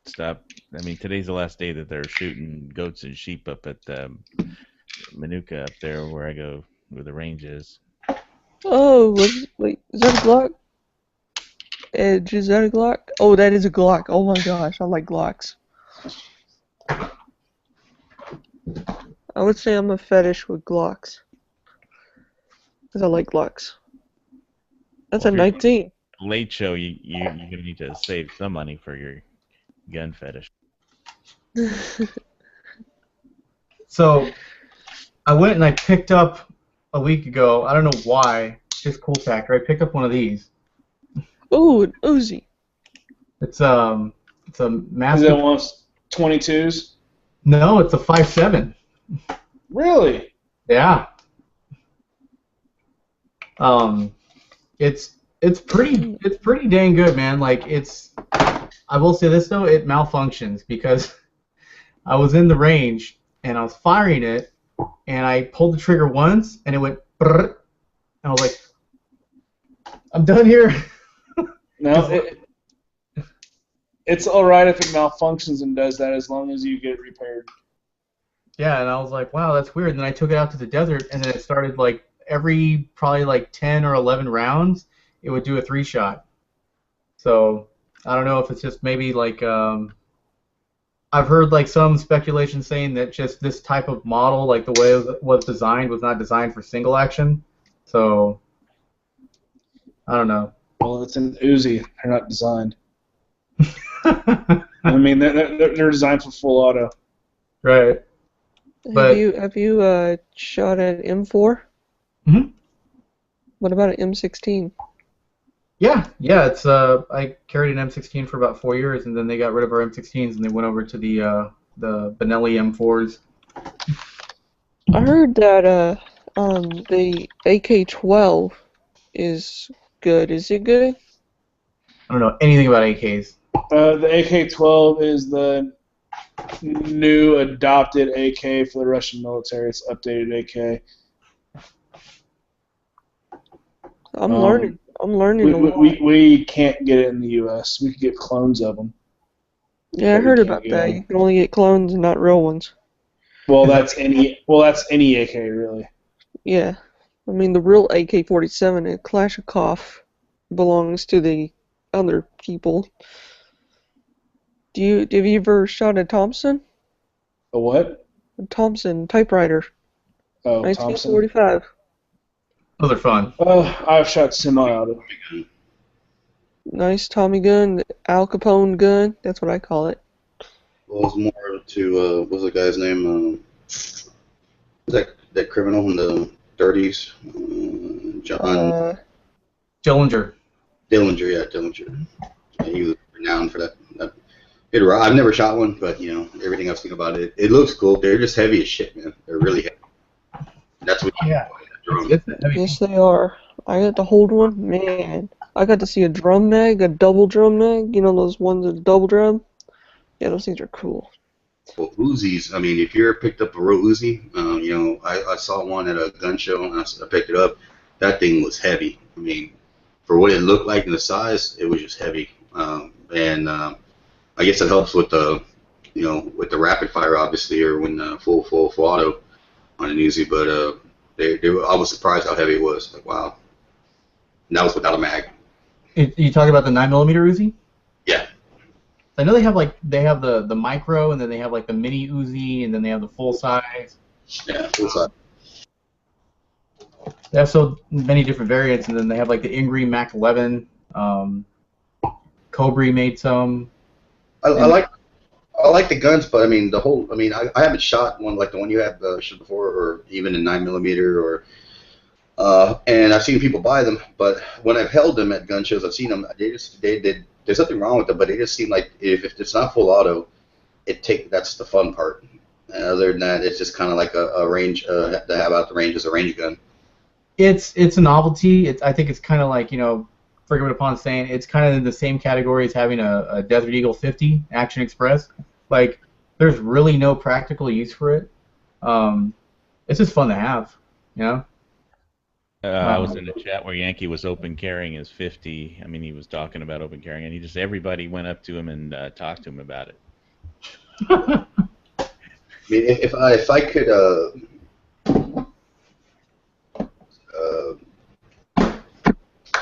B: stop. I mean, today's the last day that they're shooting goats and sheep up at Manuka up there where I go, where the range is.
E: Oh, wait, is that a Glock? Edge, is that a Glock? Oh, that is a Glock. Oh my gosh, I like Glocks. I would say I'm a fetish with Glocks. Because I like Glocks. That's
B: Well,
E: a
B: if you're
E: 19.
B: Late show, you're gonna need to save some money for your gun fetish.
C: So I went and I picked up a week ago. I don't know why. Just cool factor. I picked up one of these.
E: Ooh, an Uzi.
C: It's a
D: Is
C: master.
D: that one of 22s?
C: No, it's a 5.7.
D: Really?
C: Yeah. It's pretty dang good, man. Like I will say this though, it malfunctions because I was in the range and I was firing it and I pulled the trigger once and it went brrr, and I was like, I'm done here.
D: No, it's alright if it malfunctions and does that as long as you get it repaired.
C: Yeah, and I was like, wow, that's weird. And then I took it out to the desert and then it started like every probably like 10 or 11 rounds, it would do a 3-shot. So I don't know if it's just maybe like I've heard like some speculation saying that just this type of model, like the way it was designed, was not designed for single action. So I don't know.
D: Well, it's an Uzi. They're not designed. I mean, they're designed for full auto.
C: Right. But-
E: Have you shot at M4?
C: Mhm.
E: What about an M16?
C: Yeah. It's I carried an M16 for about 4 years, and then they got rid of our M16s and they went over to the Benelli M4s.
E: I heard that the AK-12 is good. Is it good?
C: I don't know anything about AKs.
D: The AK-12 is the new adopted AK for the Russian military. It's updated AK.
E: I'm learning. I'm learning a lot.
D: We can't get it in the U.S. We could get clones of them.
E: Yeah, I
D: but we
E: heard
D: can't
E: about
D: get
E: that.
D: them.
E: You can only get clones and not real ones.
D: Well, that's any AK really.
E: Yeah. I mean, the real AK-47 and Kalashnikov belongs to the other people. Have you ever shot a Thompson?
D: A what?
E: A Thompson typewriter.
D: Oh, Thompson.
E: 1945.
C: Those are fun.
D: I've shot semi-auto.
E: Nice Tommy gun, Al Capone gun. That's what I call it.
A: Well, it was more to what was the guy's name? That criminal in the 30s, John
C: Dillinger.
A: Dillinger. Yeah, Dillinger. Yeah, he was renowned for that. I've never shot one, but you know everything I've seen about it. It looks cool. They're just heavy as shit, man. They're really heavy. That's what.
C: Yeah.
A: Drum.
C: It's heavy.
E: Yes, they are. I got to hold one. Man, I got to see a drum mag, a double drum mag. You know those ones with double drum? Yeah, those things are cool.
A: Well, Uzis. I mean, if you ever picked up a real Uzi, you know, I saw one at a gun show and I picked it up. That thing was heavy. I mean, for what it looked like and the size, it was just heavy. I guess it helps with the, you know, with the rapid fire, obviously, or when full auto on an Uzi. But I was surprised how heavy it was. Like, wow. And that was without a mag.
C: You talking about the 9mm Uzi?
A: Yeah.
C: I know they have the micro, and then they have like the mini Uzi, and then they have the full size.
A: Yeah, full size.
C: They have so many different variants, and then they have like the Ingrid Mac 11. Cobra made some.
A: I like the guns, but I mean I haven't shot one like the one you have shot before, or even a 9mm, or and I've seen people buy them, but when I've held them at gun shows, I've seen them. There's nothing wrong with them, but they just seem like if it's not full auto, that's the fun part. And other than that, it's just kind of like a range to have out the range as a range gun.
C: It's a novelty. I think it's kind of like, you know, forgive me upon saying, it's kind of in the same category as having a Desert Eagle 50 Action Express. Like, there's really no practical use for it. It's just fun to have, you know.
B: I was in a chat where Yankee was open carrying his 50. I mean, he was talking about open carrying, and everybody went up to him and talked to him about it.
A: I mean, if I could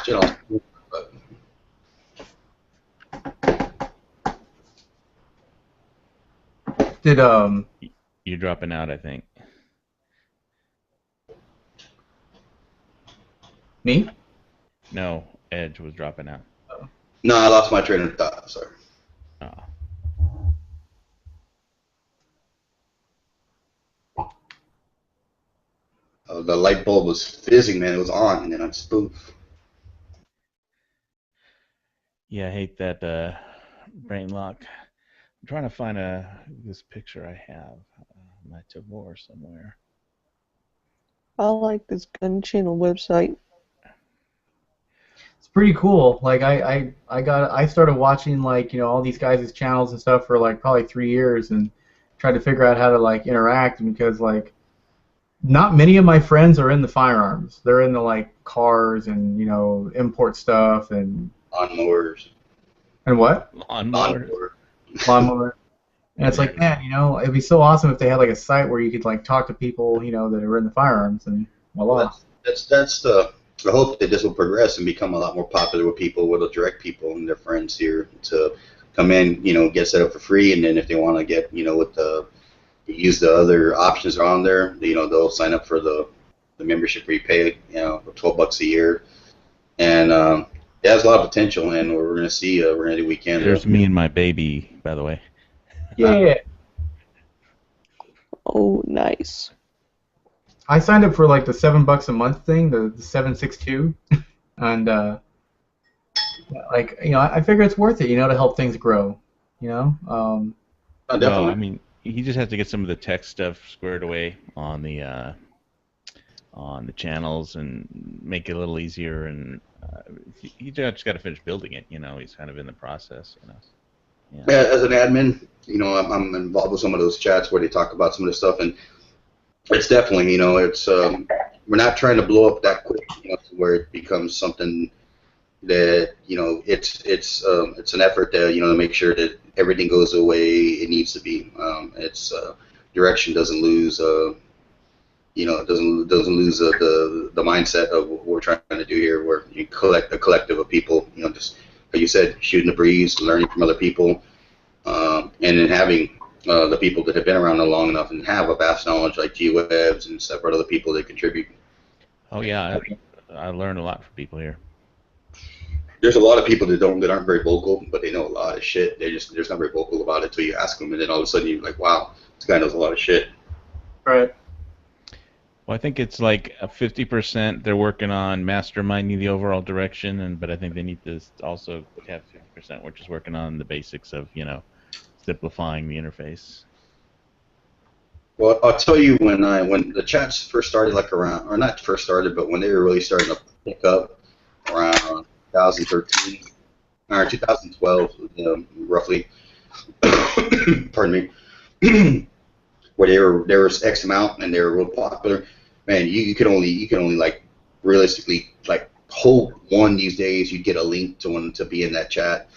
A: you know,
C: Did
B: You're dropping out, I think.
C: me?
B: No, Edge was dropping out.
A: no, I lost my train of thought. Sorry.
B: Oh.
A: The light bulb was fizzing, man. It was on, and then I spoof.
B: Yeah, I hate that brain lock. I'm trying to find this picture I have. My Tavor somewhere.
E: I like this gun channel website.
C: It's pretty cool. Like I started watching like all these guys' channels and stuff for like probably 3 years and tried to figure out how to like interact because like not many of my friends are in the firearms. They're in the like cars and import stuff and
A: Lawnmowers.
C: what? Lawnmower. And it's like, man, it'd be so awesome if they had like a site where you could like talk to people, that are in the firearms and voila.
A: Well, that's the hope that this will progress and become a lot more popular with people. It'll direct people and their friends here to come in, get set up for free, and then if they want to get, with use the other options that are on there, they'll sign up for the membership where you pay, $12 a year, and it has a lot of potential, and we're gonna see we're gonna do weekend.
B: There's me and my baby, by the way.
C: Yeah.
E: Oh, nice.
C: I signed up for like the $7 a month thing, the 762, and I figure it's worth it, to help things grow,
A: Definitely.
B: Well, I mean, he just has to get some of the tech stuff squared away on the channels and make it a little easier, and he just got to finish building it. He's kind of in the process.
A: Yeah, as an admin, I'm involved with some of those chats where they talk about some of the stuff, and it's definitely, it's we're not trying to blow up that quick, to where it becomes something that it's an effort to to make sure that everything goes the way it needs to be. It's direction doesn't lose, it doesn't lose the mindset of what we're trying to do here. Where you collect a collective of people, just like you said, shooting the breeze, learning from other people, and then having the people that have been around long enough and have a vast knowledge like G-Webs and several other people that contribute.
B: Oh yeah, I learned a lot from people here.
A: There's a lot of people that aren't very vocal, but they know a lot of shit. They're just not very vocal about it until you ask them, and then all of a sudden you're like, wow, this guy knows a lot of shit.
C: Right.
B: Well, I think it's like a 50% they're working on masterminding the overall direction, but I think they need to also have 50% which is working on the basics of simplifying the interface.
A: Well, I'll tell you when the chats first started, like around, or not first started, but when they were really starting to pick up around 2013 or 2012, roughly. Pardon me. Where there was X amount and they were real popular. Man, you could only like realistically like hold one these days. You'd get a link to one to be in that chat,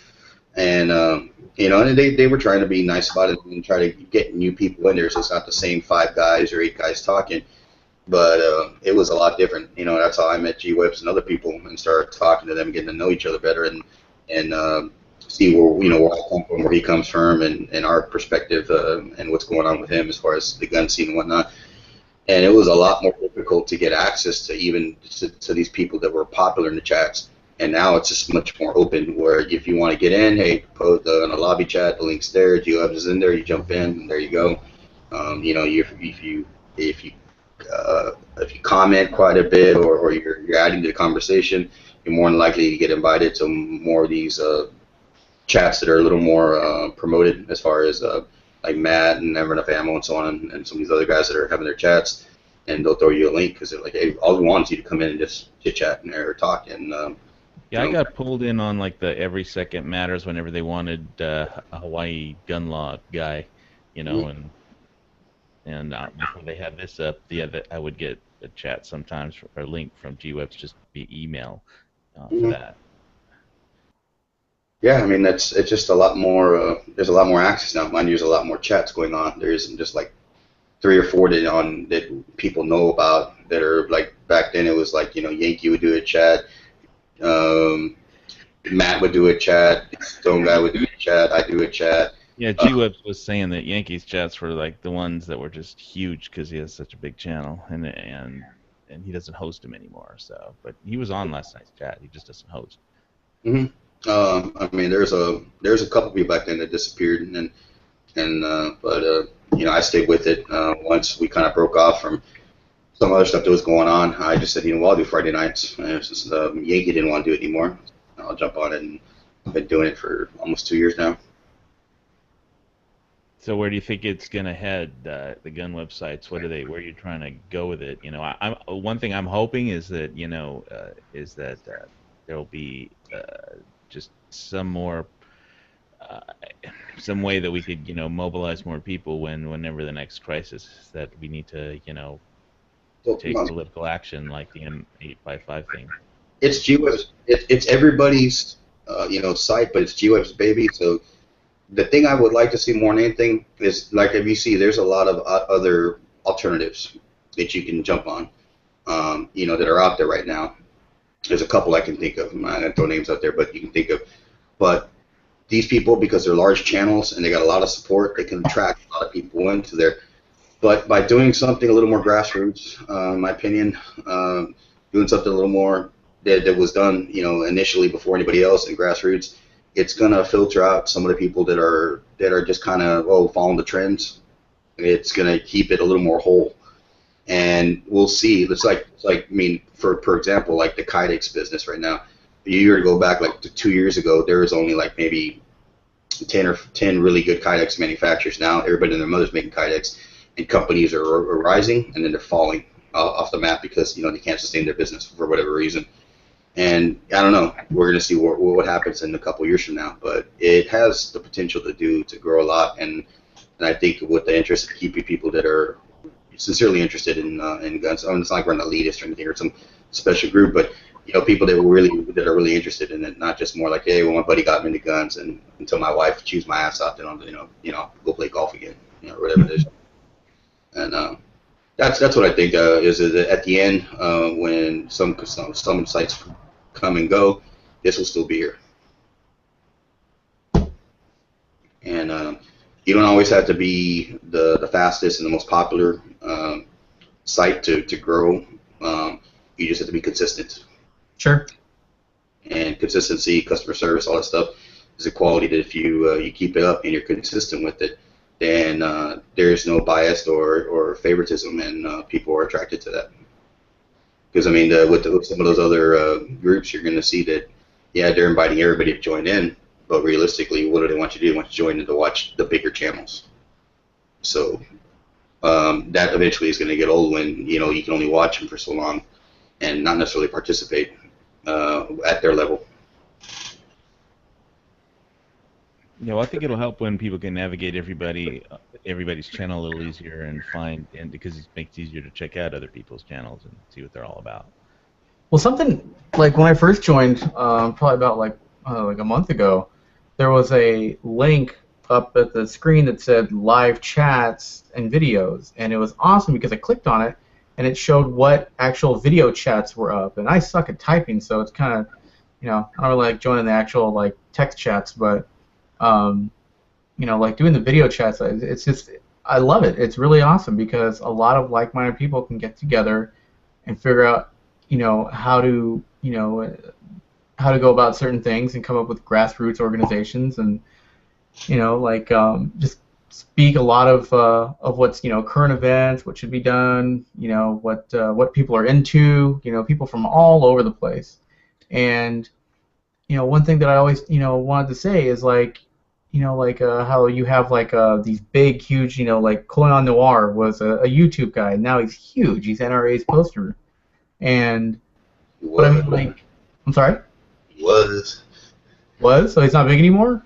A: and and they were trying to be nice about it and try to get new people in there, so it's not the same 5 guys or 8 guys talking. But it was a lot different. That's how I met G-Webs and other people and started talking to them, getting to know each other better, and see where where I come from, where he comes from, and our perspective and what's going on with him as far as the gun scene and whatnot. And it was a lot more difficult to get access to even to these people that were popular in the chats. And now it's just much more open, where if you want to get in, hey, post in a lobby chat, the link's there. G-Webs is in there. You jump in, and there you go. If you comment quite a bit or you're adding to the conversation, you're more than likely to get invited to more of these chats that are a little more promoted, as far as like Matt and Never Enough Ammo and so on, and some of these other guys that are having their chats, and they'll throw you a link because they're like, hey, all we want is you to come in and just chit chat and or talk. And
B: yeah, I got pulled in on like the Every Second Matters whenever they wanted a Hawaii gun law guy, and before they had this up, I would get a chat sometimes or a link from GWebs just via email for that.
A: Yeah, I mean it's just a lot more. There's a lot more access now. Mind you, there's a lot more chats going on. There isn't just like 3 or 4 that people know about that are like back then. It was like Yankee would do a chat, Matt would do a chat, Stone Guy would do a chat, I do a chat.
B: Yeah, GWebs was saying that Yankees chats were like the ones that were just huge because he has such a big channel, and he doesn't host them anymore. So, but he was on last night's chat. He just doesn't host.
A: Mm-hmm. I mean, there's a couple people back then that disappeared, but I stayed with it. Once we kind of broke off from some other stuff that was going on, I just said, well, I'll do Friday nights. And since Yankee didn't want to do it anymore, I'll jump on it, and I've been doing it for almost 2 years now.
B: So where do you think it's gonna head? The gun websites. Where are you trying to go with it? I'm one thing I'm hoping is that there'll be just some more. Some way that we could, mobilize more people whenever the next crisis that we need to, take political action, like the M855 thing.
A: It's GWeb's. It's everybody's, site, but it's GWeb's baby. So the thing I would like to see more than anything is, like, if you see, there's a lot of other alternatives that you can jump on, that are out there right now. There's a couple I can think of. I'm not gonna throw names out there, but you can think of. But these people, because they're large channels and they got a lot of support, they can attract a lot of people into there. But by doing something a little more grassroots, in my opinion, doing something a little more that was done, initially before anybody else in grassroots, it's gonna filter out some of the people that are just kind of following the trends. It's gonna keep it a little more whole, and we'll see. It's like I mean, for example, like the Kydex business right now. A year to go back, like 2 years ago, there was only like maybe 10 really good Kydex manufacturers. Now everybody and their mother's making Kydex, and companies are rising, and then they're falling off the map because they can't sustain their business for whatever reason. And I don't know. We're going to see what happens in a couple years from now, but it has the potential to grow a lot, and I think with the interest of keeping people that are sincerely interested in guns. I mean, it's not like we're an elitist or anything or some special group, but people that are really interested in it, not just more like, hey, well, my buddy got me into guns, and until my wife chews my ass out, then I'll go play golf again, whatever it is. And that's what I think is that at the end, when some sites come and go, this will still be here. And you don't always have to be the fastest and the most popular site to grow. You just have to be consistent.
C: Sure.
A: And consistency, customer service, all that stuff is a quality that if you keep it up and you're consistent with it, then there's no bias or favoritism, and people are attracted to that. Because I mean, with some of those other groups, you're going to see that, yeah, they're inviting everybody to join in, but realistically, what do they want you to do? They want you to join in to watch the bigger channels. So that eventually is going to get old when you can only watch them for so long and not necessarily participate at their level.
B: Well, I think it'll help when people can navigate everybody's channel a little easier and because it makes it easier to check out other people's channels and see what they're all about.
C: Well, something like when I first joined, probably about like a month ago, there was a link up at the screen that said live chats and videos, and it was awesome because I clicked on it and it showed what actual video chats were up. And I suck at typing, so it's kind of, I don't really like joining the actual like text chats, but like doing the video chats, it's just, I love it. It's really awesome because a lot of like-minded people can get together and figure out, how to go about certain things and come up with grassroots organizations and, just speak a lot of what's, current events, what should be done, what people are into, people from all over the place. And, one thing that I always, wanted to say is like, how you have like these big, huge, like Cologne Noir was a YouTube guy. And now he's huge. He's NRA's poster. And what I mean, like, I'm sorry.
A: Was.
C: So he's not big anymore.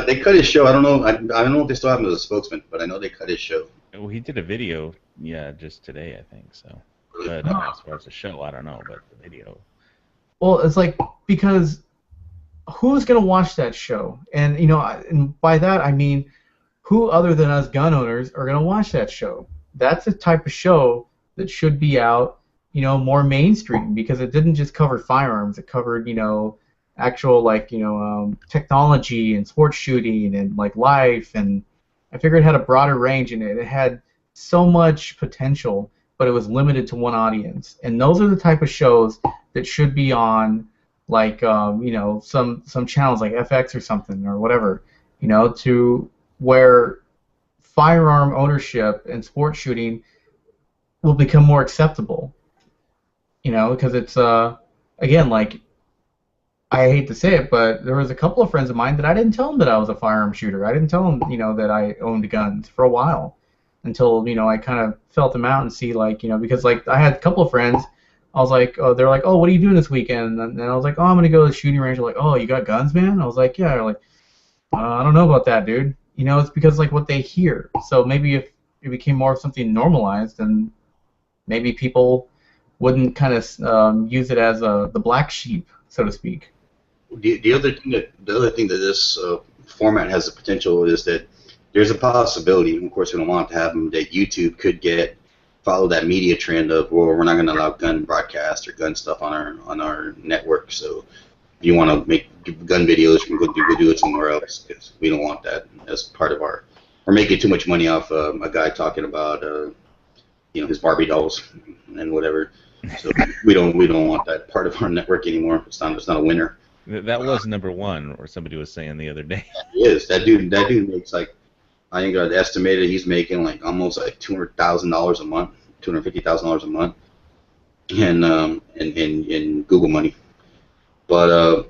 A: They cut his show. I don't know. I don't know if they still have him as a spokesman, but I know they cut his show.
B: Well, he did a video, just today, I think. So. But as far as the show, I don't know, but the video.
C: Well, it's like, because who's gonna watch that show? And and by that I mean, who other than us gun owners are gonna watch that show? That's the type of show that should be out, more mainstream, because it didn't just cover firearms. It covered, actual, like, technology and sports shooting and like life, and I figured it had a broader range, and it had so much potential, but it was limited to one audience. And those are the type of shows that should be on, like, some channels like FX or something or whatever, to where firearm ownership and sports shooting will become more acceptable. Because it's again, like, I hate to say it, but there was a couple of friends of mine that I didn't tell them that I was a firearm shooter. I didn't tell them, that I owned guns for a while, until I kind of felt them out and see, like, because, like, I had a couple of friends. I was like, oh, they're like, oh, what are you doing this weekend? And I was like, oh, I'm gonna go to the shooting range. They're like, oh, you got guns, man? I was like, yeah. They're like, I don't know about that, dude. It's because, like, what they hear. So maybe if it became more of something normalized, then maybe people wouldn't kind of use it as the black sheep, so to speak.
A: The other thing that this format has the potential is that there's a possibility, of course we don't want it to happen, that YouTube could follow that media trend of, well, we're not going to allow gun broadcast or gun stuff on our network. So if you want to make gun videos, you can go do it somewhere else, because we don't want that as part of we're making too much money off a guy talking about his Barbie dolls and whatever. So we don't want that part of our network anymore. It's not a winner.
B: That was number one, or somebody was saying the other day.
A: It is. That dude makes, like, I think I'd estimated he's making like almost like $200,000 a month, $250,000 a month, and in Google money. But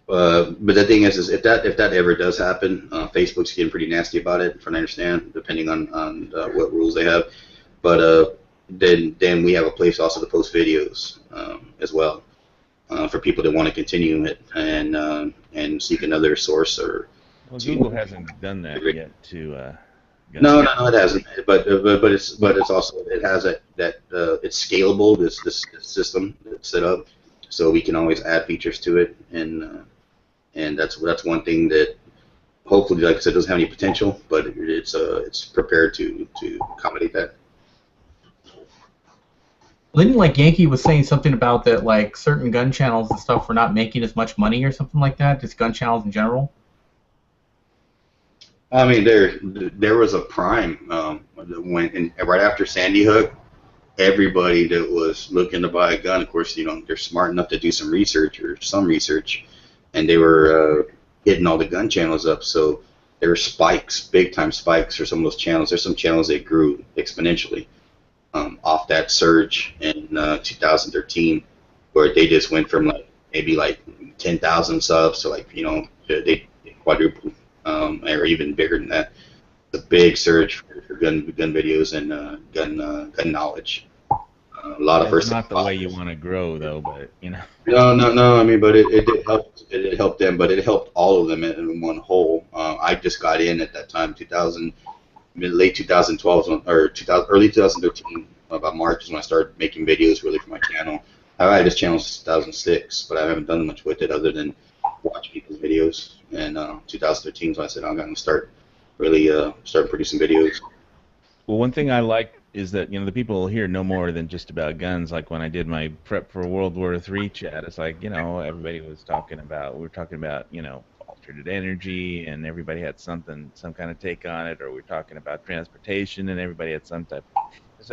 A: the thing is if that ever does happen, Facebook's getting pretty nasty about it, from what I understand, depending on what rules they have. But then we have a place also to post videos as well, for people that want to continue it and seek another source or.
B: Well, Google hasn't done that yet to.
A: No, it hasn't. But it's also, it has that it's scalable. This system that's set up, so we can always add features to it, and that's one thing that hopefully, like I said, doesn't have any potential, but it's prepared to accommodate that.
C: Didn't, like, Yankee was saying something about that, like, certain gun channels and stuff were not making as much money or something like that, just gun channels in general?
A: I mean, there was a prime right after Sandy Hook. Everybody that was looking to buy a gun, of course, they're smart enough to do some research, and they were hitting all the gun channels up. So there were spikes, big time spikes for some of those channels. There's some channels that grew exponentially off that surge in 2013, where they just went from maybe 10,000 subs to they quadrupled. Or even bigger than that. The big surge for gun videos and gun knowledge. A lot of
B: It's not the way you want to grow, though, but
A: No. I mean, but it did help. It did help them, but it helped all of them in one whole. I just got in at that time, late 2012 or early 2013. About March is when I started making videos really for my channel. I've had this channel since 2006, but I haven't done much with it other than watch people's videos. And 2013 is when I said I'm going to start producing videos.
B: Well, one thing I like is that the people here know more than just about guns. Like when I did my prep for World War III chat, it's like everybody was talking about. We were talking about alternate energy, and everybody had some kind of take on it. Or we were talking about transportation, and everybody had some type.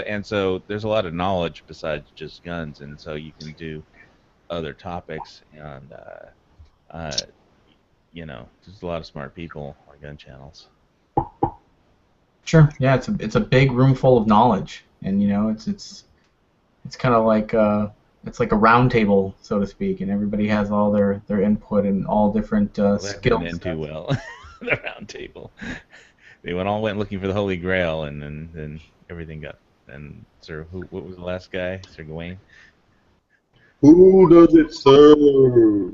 B: And so there's a lot of knowledge besides just guns, and so you can do other topics and. There's a lot of smart people on gun channels.
C: Sure. Yeah, it's a big room full of knowledge, and it's kind of like it's like a round table, so to speak, and everybody has all their input and all different skills.
B: That didn't end too well. The round table. They all went looking for the Holy Grail, and then everything got. And what was the last guy? Sir Gawain.
A: Who does it serve?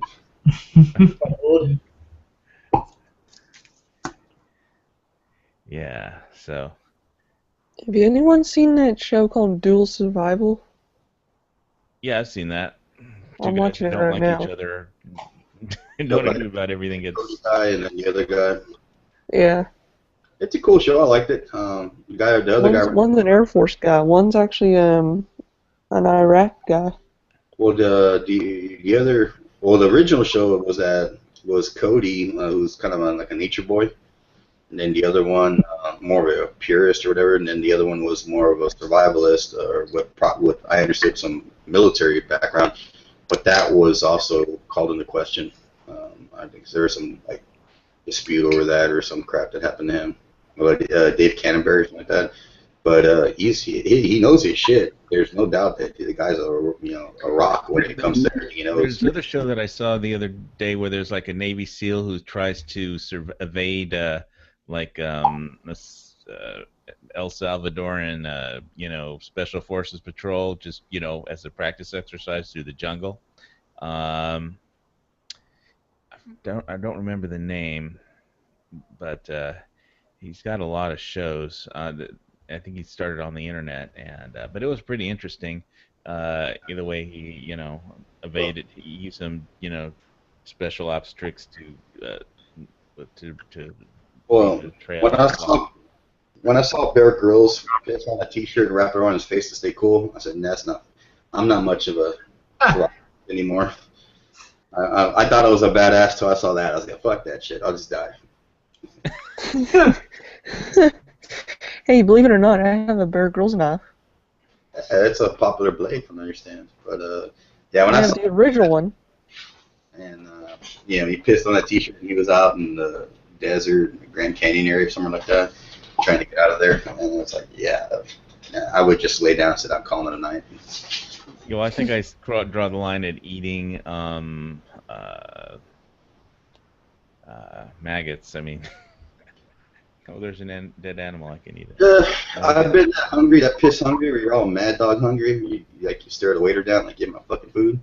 B: Yeah, so
E: Have anyone seen that show called Dual Survival?
B: Yeah, I've seen that. Two
E: I'm
B: guys
E: watching
B: that
E: it
B: don't
E: right
B: like each
E: now.
B: other and don't agree about everything.
A: Cody
B: It's
A: guy and then the other guy.
E: Yeah.
A: It's a cool show. I liked it. The other guy.
E: One's an Air Force guy. One's actually an Iraq guy.
A: Well, the other. Well, the original show was Cody, who's kind of like a nature boy, and then the other one more of a purist or whatever, and then the other one was more of a survivalist or with I understood some military background, but that was also called into question. I think there was some like dispute over that or some crap that happened to him, like Dave Canterbury or something like that. But he knows his shit. There's no doubt that the guy's a rock when it comes to everything he knows.
B: there's another show that I saw the other day where there's like a Navy SEAL who tries to evade like El Salvadoran Special Forces patrol, just as a practice exercise through the jungle. Um, I don't remember the name, but he's got a lot of shows. I think he started on the internet, and but it was pretty interesting. Either way, he evaded. He used some special ops tricks to leave
A: Well,
B: the trail.
A: when I saw Bear Grylls put on a T-shirt and wrap it around his face to stay cool, I said, "That's not. I'm not much of a rock anymore." I thought I was a badass till I saw that. I was like, "Fuck that shit. I'll just die."
E: Hey, believe it or not, I have a Bear Grylls knife.
A: It's a popular blade, from what I understand. But yeah, when
E: I
A: I
E: have
A: saw
E: the original one.
A: and he pissed on that T-shirt and he was out in the desert, Grand Canyon area, somewhere like that, trying to get out of there. And it's like, yeah, I would just lay down and sit down, calling it a night.
B: I think I draw the line at eating maggots. I mean, there's an dead animal I can eat.
A: I've been that hungry, that piss hungry, where you're all mad dog hungry. You stare the waiter down, like, give him my fucking food.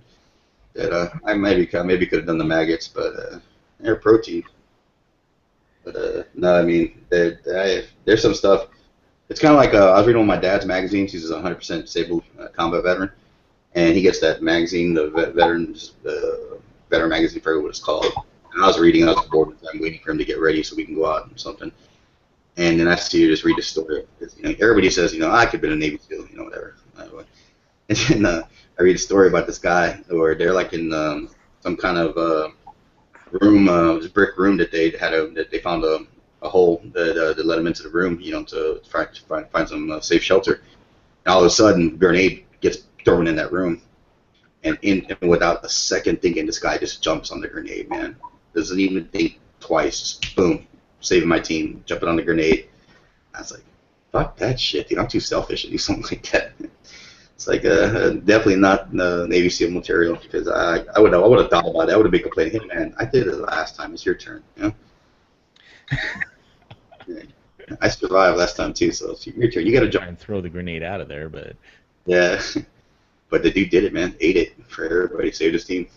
A: That I maybe could have done the maggots, but they're protein. But no, I mean, there's some stuff. It's kind of like I was reading one of my dad's magazines. He's a 100% disabled combat veteran, and he gets that magazine, the veteran magazine, I forget what it's called. And I was reading, I was bored with it. I'm waiting for him to get ready so we can go out and something. And then I see you just read the story. Because, everybody says, I could have been a Navy SEAL, whatever. And then I read a story about this guy where they're like in some kind of room, this brick room that they found a hole that let them into the room, to find some safe shelter. And all of a sudden, a grenade gets thrown in that room, and without a second thinking, this guy just jumps on the grenade, man. Doesn't even think twice. Just boom, saving my team, jumping on the grenade. I was like, fuck that shit, dude. I'm too selfish to do something like that. It's like definitely not Navy SEAL material, because I would have thought about it. I would have been complaining, hey man, I did it last time. It's your turn. Yeah. I survived last time too, so it's your turn. You got to jump
B: and throw the grenade out of there, but
A: yeah. But the dude did it, man. Ate it for everybody. Saved his team.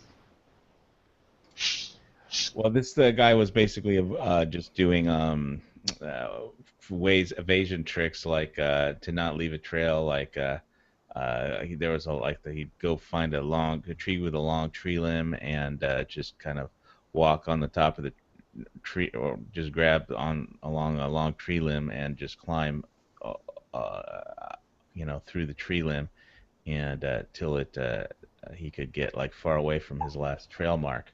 B: Well, this guy was basically just doing evasion tricks, like to not leave a trail. Like there was he'd go find a tree with a long tree limb and just kind of walk on the top of the tree, or just grab along a long tree limb and just climb, through the tree limb, and till he could get like far away from his last trail mark.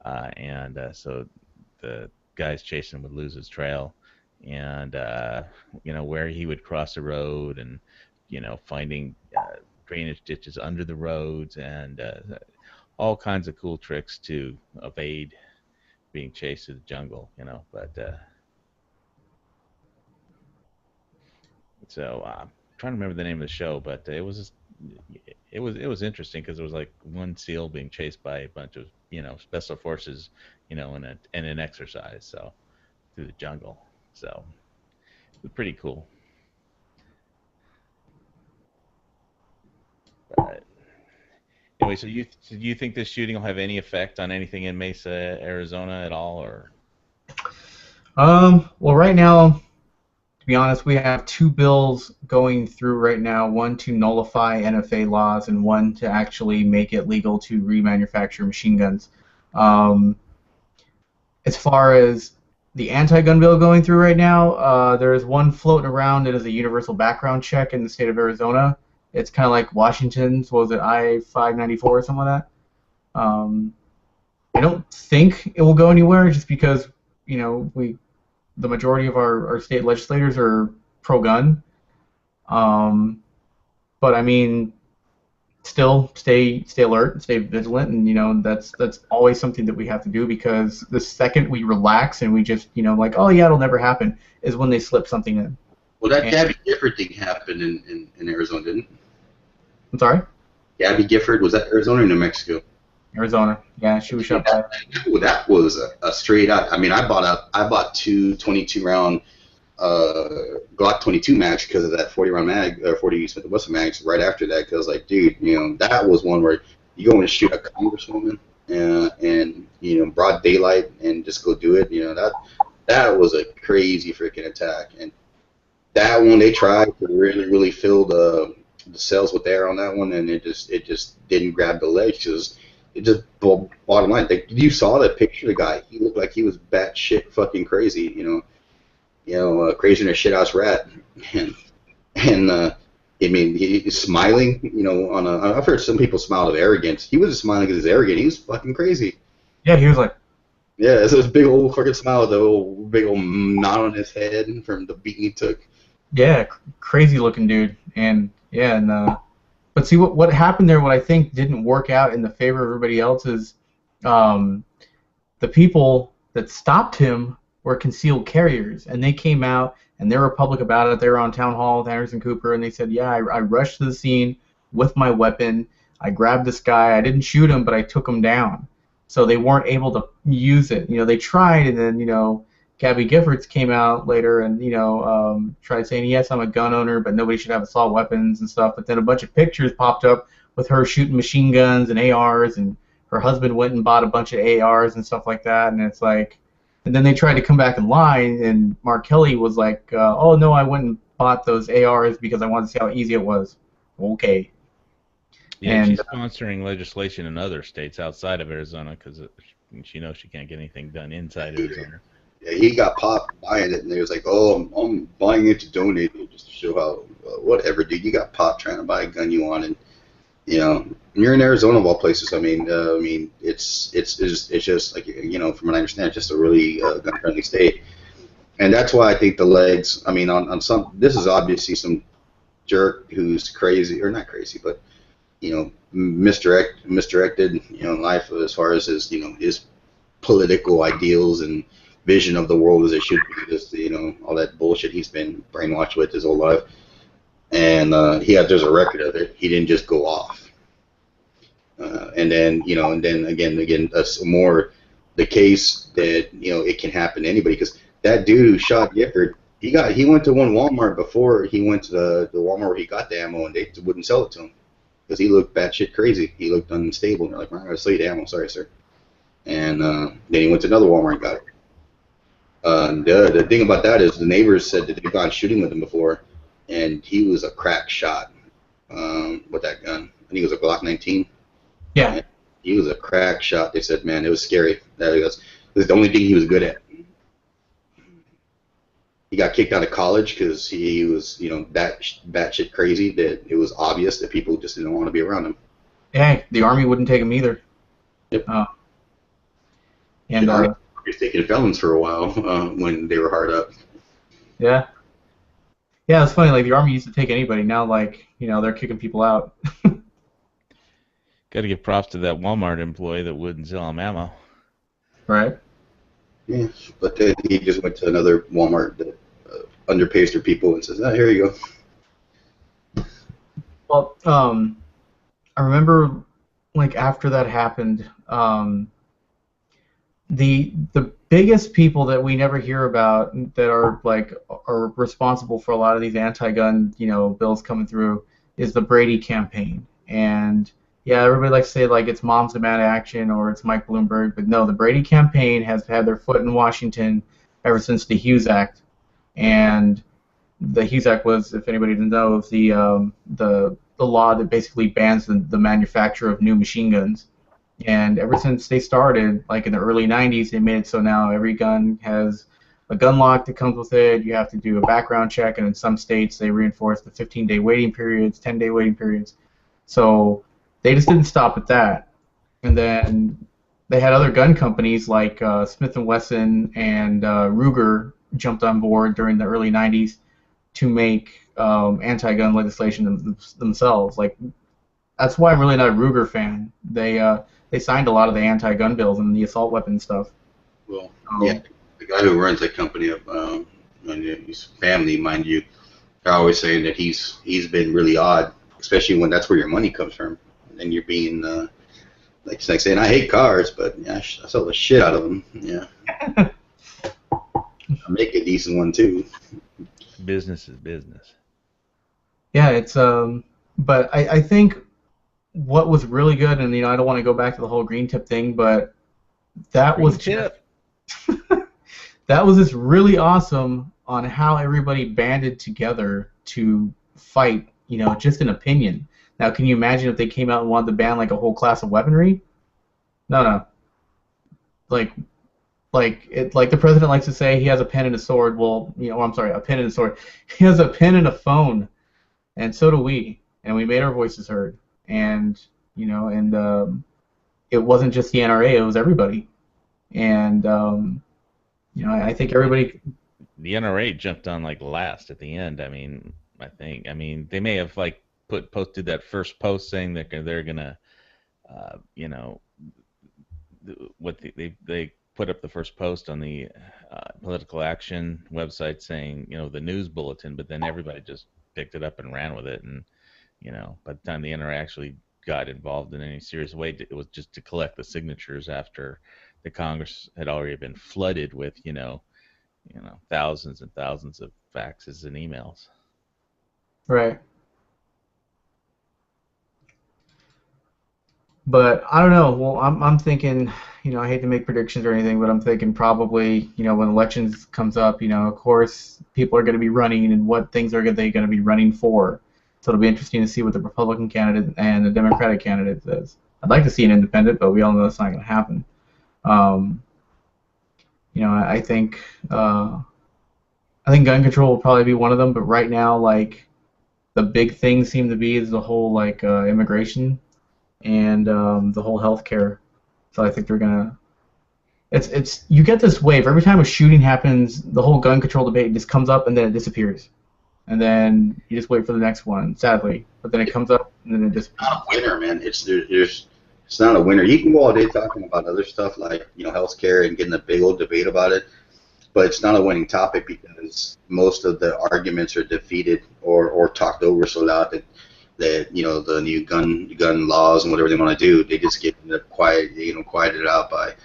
B: And so the guys chasing him would lose his trail, and where he would cross the road, and finding drainage ditches under the roads, and all kinds of cool tricks to evade being chased through the jungle. But so I'm trying to remember the name of the show, but it was interesting, because it was like one SEAL being chased by a bunch of special forces, in an exercise, so through the jungle. So it was pretty cool. But anyway, so do you think this shooting will have any effect on anything in Mesa, Arizona at all, or?
C: Well, right now, be honest, we have two bills going through right now, one to nullify NFA laws and one to actually make it legal to remanufacture machine guns. As far as the anti-gun bill going through right now, there is one floating around that is a universal background check in the state of Arizona. It's kind of like Washington's, what was it, I-594 or something like that. I don't think it will go anywhere just because, you know, the majority of our state legislators are pro-gun. But I mean, still stay alert, stay vigilant, and you know that's always something that we have to do because the second we relax and we just like, oh yeah, it'll never happen, is when they slip something in.
A: Well, that Gabby Gifford thing happened in Arizona, didn't it?
C: I'm sorry?
A: Gabby Gifford, was that Arizona or New Mexico?
C: Arizona. Yeah, she was shot by.
A: That was a straight out. I mean, I bought two 22-round Glock 22 mags because of that 40-round mag, or 40 Smith & Wesson mags right after that. Because like, dude, that was one where you go and shoot a congresswoman and broad daylight and just go do it. That was a crazy freaking attack. And that one, they tried to really fill the cells with air on that one, and it just didn't grab the legs. It just bottom line. You saw that picture of the guy. He looked like he was batshit fucking crazy. Crazier than a shithouse rat. And I mean, he's smiling. I've heard some people smile of arrogance. He wasn't smiling because he's arrogant. He was fucking crazy.
C: Yeah, he was like.
A: Yeah, it's this big old fucking smile with a big old knot on his head from the beating he took.
C: Yeah, crazy looking dude. And yeah, but see what happened there. What I think didn't work out in the favor of everybody else is the people that stopped him were concealed carriers, and they came out and they were public about it. They were on town hall with Anderson Cooper, and they said, yeah, I rushed to the scene with my weapon. I grabbed this guy. I didn't shoot him, but I took him down. So they weren't able to use it. They tried, and then Gabby Giffords came out later and tried saying, yes, I'm a gun owner, but nobody should have assault weapons and stuff. But then a bunch of pictures popped up with her shooting machine guns and ARs, and her husband went and bought a bunch of ARs and stuff like that. And it's like, and then they tried to come back in line, and Mark Kelly was like, oh no, I went and bought those ARs because I wanted to see how easy it was. Okay.
B: Yeah, she's sponsoring legislation in other states outside of Arizona because she knows she can't get anything done inside Arizona.
A: Yeah, he got popped buying it, and he was like, "Oh, I'm buying it to donate it just to show how whatever, dude. You got popped trying to buy a gun you wanted. You're in Arizona of all places. I mean, it's just like from what I understand, it's just a really gun-friendly state, and that's why I think the legs. I mean, on some, this is obviously some jerk who's crazy or not crazy, but misdirected in life as far as his political ideals and vision of the world as it should be, just all that bullshit he's been brainwashed with his whole life, and there's a record of it. He didn't just go off, and then again that's more the case that it can happen to anybody, because that dude who shot Gifford, he went to one Walmart before he went to the Walmart where he got the ammo, and they wouldn't sell it to him because he looked batshit crazy. He looked unstable, and they're like, "I'm not gonna sell you the ammo, sorry, sir." And then he went to another Walmart and got it. The thing about that is the neighbors said that they've gone shooting with him before, and he was a crack shot with that gun. I think it was a Glock 19.
C: Yeah.
A: And he was a crack shot. They said, man, it was scary. That was the only thing he was good at. He got kicked out of college because he was, batshit crazy that it was obvious that people just didn't want to be around him.
C: Yeah, the Army wouldn't take him either.
A: Yep.
C: And
A: he was taking felons for a while when they were hard up.
C: Yeah. Yeah, it's funny. Like the Army used to take anybody. Now, like they're kicking people out.
B: Got to give props to that Walmart employee that wouldn't sell him ammo.
C: Right.
A: Yeah, but then he just went to another Walmart that underpays their people and says, "Oh, here you go."
C: Well, I remember, like after that happened, the biggest people that we never hear about that are responsible for a lot of these anti-gun bills coming through is the Brady campaign. And yeah, everybody likes to say like it's Moms Demand Action or it's Mike Bloomberg, but no, the Brady campaign has had their foot in Washington ever since the Hughes Act, and the Hughes Act was, if anybody didn't know, the law that basically bans the manufacture of new machine guns. And ever since they started, like in the early 90s, they made it so now every gun has a gun lock that comes with it. You have to do a background check, and in some states they reinforce the 15-day waiting periods, 10-day waiting periods. So they just didn't stop at that. And then they had other gun companies like Smith & Wesson and Ruger jumped on board during the early 90s to make anti-gun legislation themselves. Like, that's why I'm really not a Ruger fan. They signed a lot of the anti-gun bills and the assault weapon stuff.
A: Well, yeah, the guy who runs that company, his family, mind you, they're always saying that he's been really odd, especially when that's where your money comes from, and you're being like saying, I hate cars, but yeah, I sell the shit out of them. Yeah, I make a decent one too.
B: Business is business.
C: Yeah, it's but I think what was really good, and I don't want to go back to the whole green tip thing, but that was
B: tip.
C: that was just really awesome on how everybody banded together to fight, just an opinion. Now, can you imagine if they came out and wanted to ban like a whole class of weaponry? No. Like the president likes to say, he has a pen and a sword. Well, I'm sorry, a pen and a sword. He has a pen and a phone, and so do we. And we made our voices heard. And it wasn't just the NRA; it was everybody. And I think everybody.
B: The NRA jumped on like last at the end. I think they may have like posted that first post saying that they're gonna, they put up the first post on the political action website saying the news bulletin, but then everybody just picked it up and ran with it, and by the time the NRA actually got involved in any serious way, it was just to collect the signatures after the Congress had already been flooded with thousands and thousands of faxes and emails.
C: Right. But I don't know. Well, I'm thinking, I hate to make predictions or anything, but I'm thinking probably, when elections comes up, of course, people are going to be running, and what things are they going to be running for? So it'll be interesting to see what the Republican candidate and the Democratic candidate says. I'd like to see an independent, but we all know that's not going to happen. I think gun control will probably be one of them, but right now, like, the big thing seem to be is the whole like immigration and the whole healthcare. So I think they're gonna. It's you get this wave every time a shooting happens. The whole gun control debate just comes up and then it disappears, and then you just wait for the next one. Sadly, but then it comes up and then it disappears.
A: It's not a winner, man. It's not a winner. You can go all day talking about other stuff like healthcare and getting a big old debate about it, but it's not a winning topic because most of the arguments are defeated or talked over so loud that the new gun laws and whatever they want to do, they just get quieted out by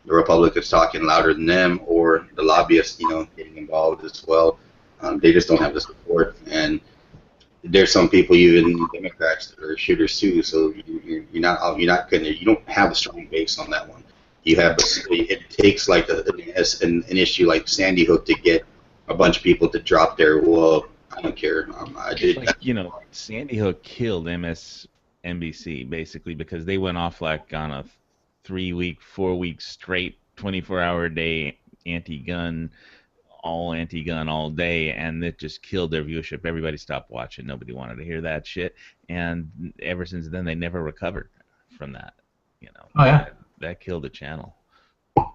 A: the Republicans talking louder than them, or the lobbyists getting involved as well. They just don't have the support, and there's some people, even Democrats, that are shooters too. So you don't have a strong base on that one. It takes like an issue like Sandy Hook to get a bunch of people to drop their I don't care.
B: Sandy Hook killed MSNBC basically because they went off like on a 3-week, 4-week straight, 24-hour-a-day anti-gun all day, and it just killed their viewership. Everybody stopped watching. Nobody wanted to hear that shit, and ever since then they never recovered from that.
C: Oh yeah.
B: That killed the channel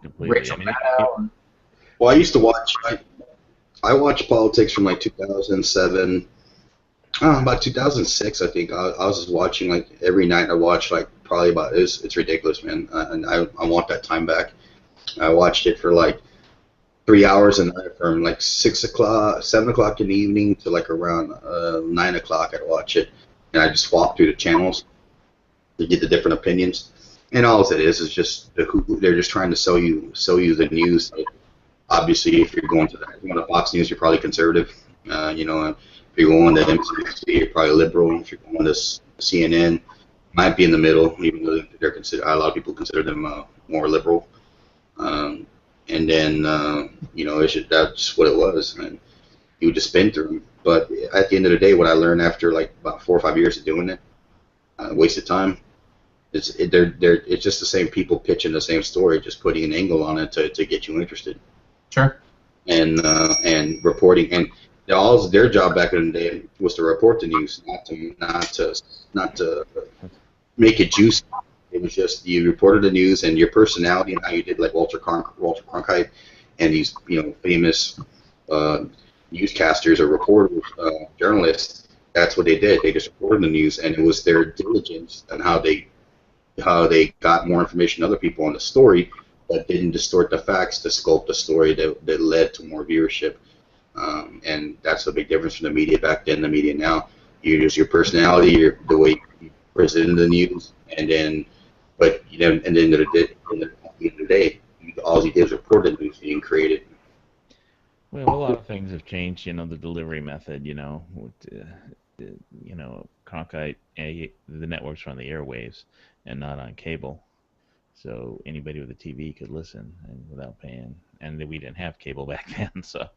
B: completely.
C: Rachel Maddow.
A: Well, I used to watch. I watched politics from like 2007, about 2006, I think. I was just watching like every night. I watched like probably about it's ridiculous, man. And I want that time back. I watched it for like 3 hours a night from like 6 o'clock, 7 o'clock in the evening to like around 9 o'clock. I'd watch it, and I just swapped through the channels to get the different opinions. And all it is just they're just trying to sell you the news. Like, obviously, if you're going to Fox News, you're probably conservative. If you're going to MSNBC, you're probably liberal. If you're going to CNN, might be in the middle, even though a lot of people consider them more liberal. And then that's what it was. And you would just spin through them. But at the end of the day, what I learned after like about 4 or 5 years of doing it, wasted time. It's just the same people pitching the same story, just putting an angle on it to get you interested.
C: Sure.
A: And reporting, and all their job back in the day was to report the news, not to make it juicy. It was just you reported the news and your personality and how you did, like Walter Cronkite and these famous newscasters or reporters, journalists. That's what they did. They just reported the news, and it was their diligence and how they got more information than other people on the story, but didn't distort the facts to sculpt the story that led to more viewership. And that's the big difference from the media back then and the media now. You use your personality, the way you present the news, and then at the end of the day, all you did was report the news. You didn't create it.
B: Well, a lot of things have changed. The delivery method. Cronkite, the networks were on the airwaves and not on cable, so anybody with a TV could listen and without paying. And we didn't have cable back then, so.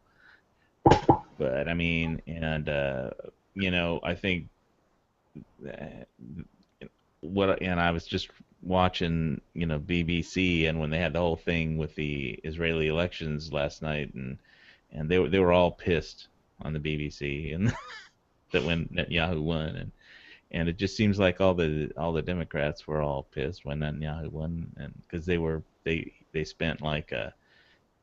B: But I mean, and I think and I was just watching, BBC, and when they had the whole thing with the Israeli elections last night, and they were all pissed on the BBC and that when Netanyahu won, and it just seems like all the Democrats were all pissed when Netanyahu won, and because they spent like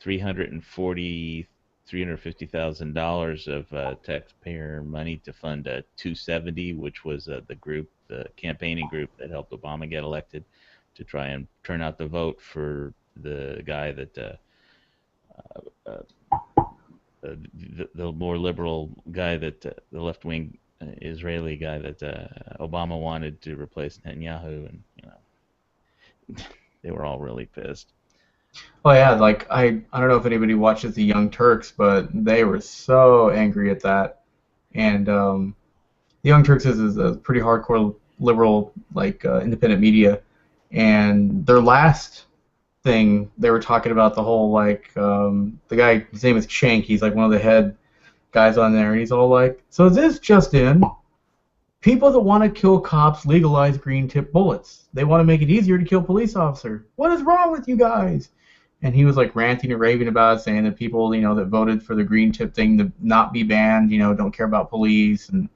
B: $350,000 of taxpayer money to fund a 270, which was the campaigning group that helped Obama get elected, to try and turn out the vote for the guy that the more liberal guy, that the left-wing Israeli guy that Obama wanted to replace Netanyahu, and they were all really pissed.
C: Oh yeah, like I don't know if anybody watches the Young Turks, but they were so angry at that. And the Young Turks is a pretty hardcore liberal, like independent media. And their last thing, they were talking about the whole the guy, his name is Cenk. He's like one of the head guys on there, and he's all like, "So this just in, people that want to kill cops legalize green tip bullets. They want to make it easier to kill police officers. What is wrong with you guys?" And he was like ranting and raving about it, saying that people, that voted for the green tip thing to not be banned, don't care about police, and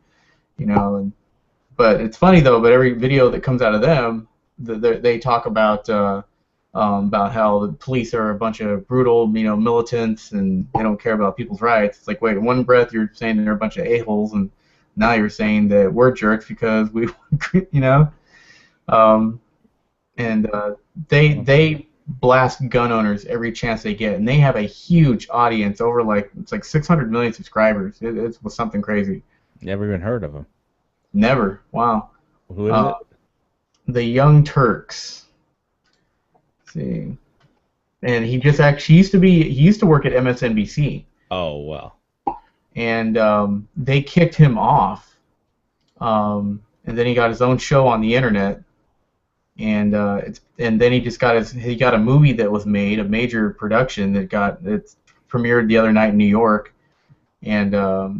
C: but it's funny though. But every video that comes out of them, they talk about how the police are a bunch of brutal, militants, and they don't care about people's rights. It's like, wait, in one breath you're saying they're a bunch of a-holes, and now you're saying that we're jerks because we, they blast gun owners every chance they get, and they have a huge audience, over it's like 600 million subscribers. It was something crazy.
B: Never even heard of them.
C: Never. Wow.
B: Who is it?
C: The Young Turks. Let's see. And he used to work at MSNBC.
B: Oh, well.
C: And they kicked him off. And then he got his own show on the internet. And then he got a movie that was made, a major production that premiered the other night in New York. And they're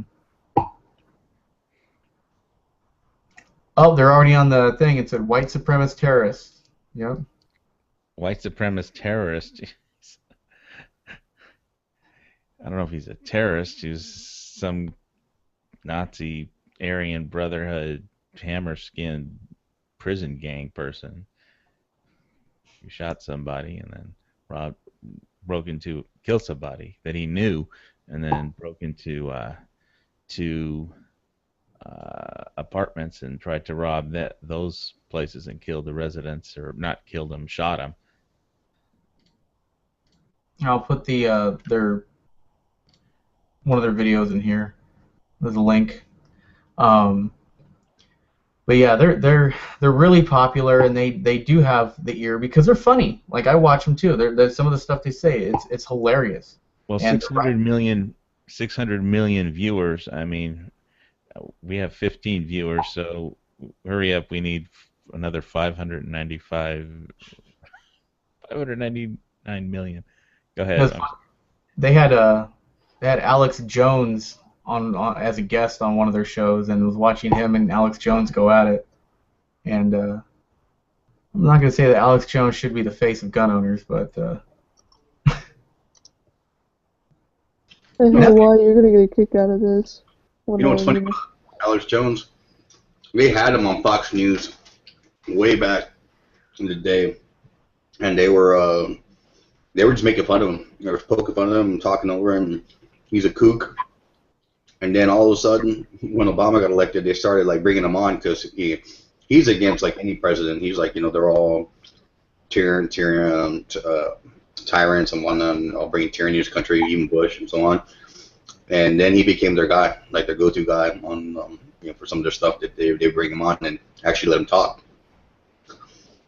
C: already on the thing. It said white supremacist terrorists. Yep.
B: White supremacist terrorist. I don't know if he's a terrorist. He's some Nazi Aryan Brotherhood hammer-skinned prison gang person who shot somebody and then killed somebody that he knew, and then broke into two apartments and tried to rob those places and killed the residents, or not killed them, shot them.
C: I'll put one of their videos in here. There's a link. But yeah, they're really popular, and they do have the ear because they're funny. Like, I watch them too. There's some of the stuff they say. It's hilarious.
B: Well,
C: and
B: 600 million viewers. I mean, we have 15 viewers, so hurry up. We need another 599 million. Go ahead.
C: They had Alex Jones as a guest on one of their shows and was watching him and Alex Jones go at it. And I'm not going to say that Alex Jones should be the face of gun owners, but
E: I don't know why you're gonna get a kick out of this.
A: You know what's funny about Alex Jones? They had him on Fox News way back in the day, and they were just making fun of him. They were poking fun of him and talking over him. He's a kook. And then all of a sudden, when Obama got elected, they started like bringing him on because he's against like any president. He's like, they're all tyrants and whatnot, and all bringing tyranny to his country, even Bush and so on. And then he became their guy, like their go-to guy on, for some of their stuff that they bring him on and actually let him talk.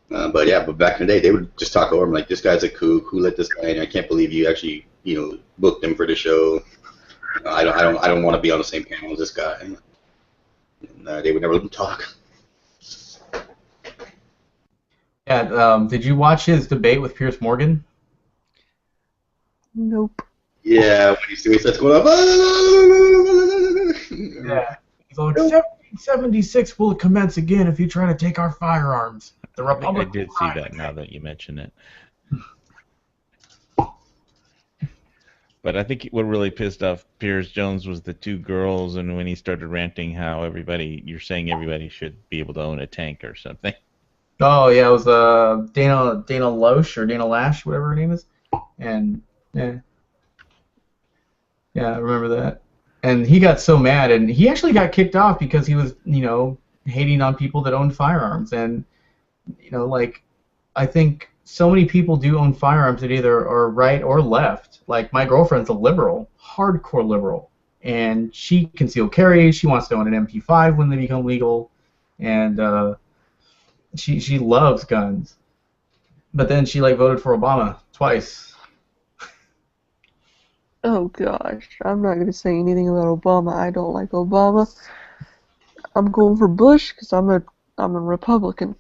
A: But back in the day, they would just talk over him like, this guy's a kook. Who let this guy in? I can't believe you actually, booked him for the show. I don't want to be on the same panel as this guy. And they would never let him talk.
C: yeah, did you watch his debate with Piers Morgan?
E: Nope.
A: Yeah, when he starts going up.
C: Yeah. He's like, 1776 will commence again if you try to take our firearms. The
B: I think I
C: Republic.
B: did see that now that you mention it. But I think what really pissed off Piers Jones was the two girls, and when he started ranting how you're saying everybody should be able to own a tank or something.
C: Oh yeah, it was Dana Loesch or Dana Lash, whatever her name is, and yeah, I remember that. And he got so mad, and he actually got kicked off because he was, hating on people that owned firearms, and I think so many people do own firearms that either are right or left. Like my girlfriend's a liberal, hardcore liberal, and she conceal carry. She wants to own an MP5 when they become legal, and she loves guns. But then she voted for Obama twice.
E: Oh gosh, I'm not gonna say anything about Obama. I don't like Obama. I'm going for Bush because I'm a Republican.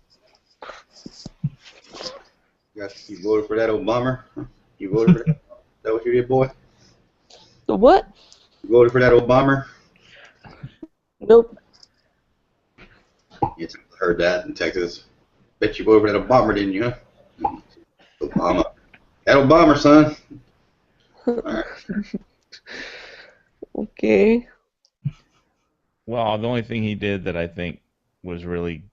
A: You voted for that Obama? You voted for that? Is that what you did, boy?
E: The what?
A: You voted for that Obama?
E: Nope.
A: You heard that in Texas. Bet you voted for that Obama, didn't you? Huh? Obama. That Obama, son. All right.
E: Okay.
B: Well, the only thing he did that I think was really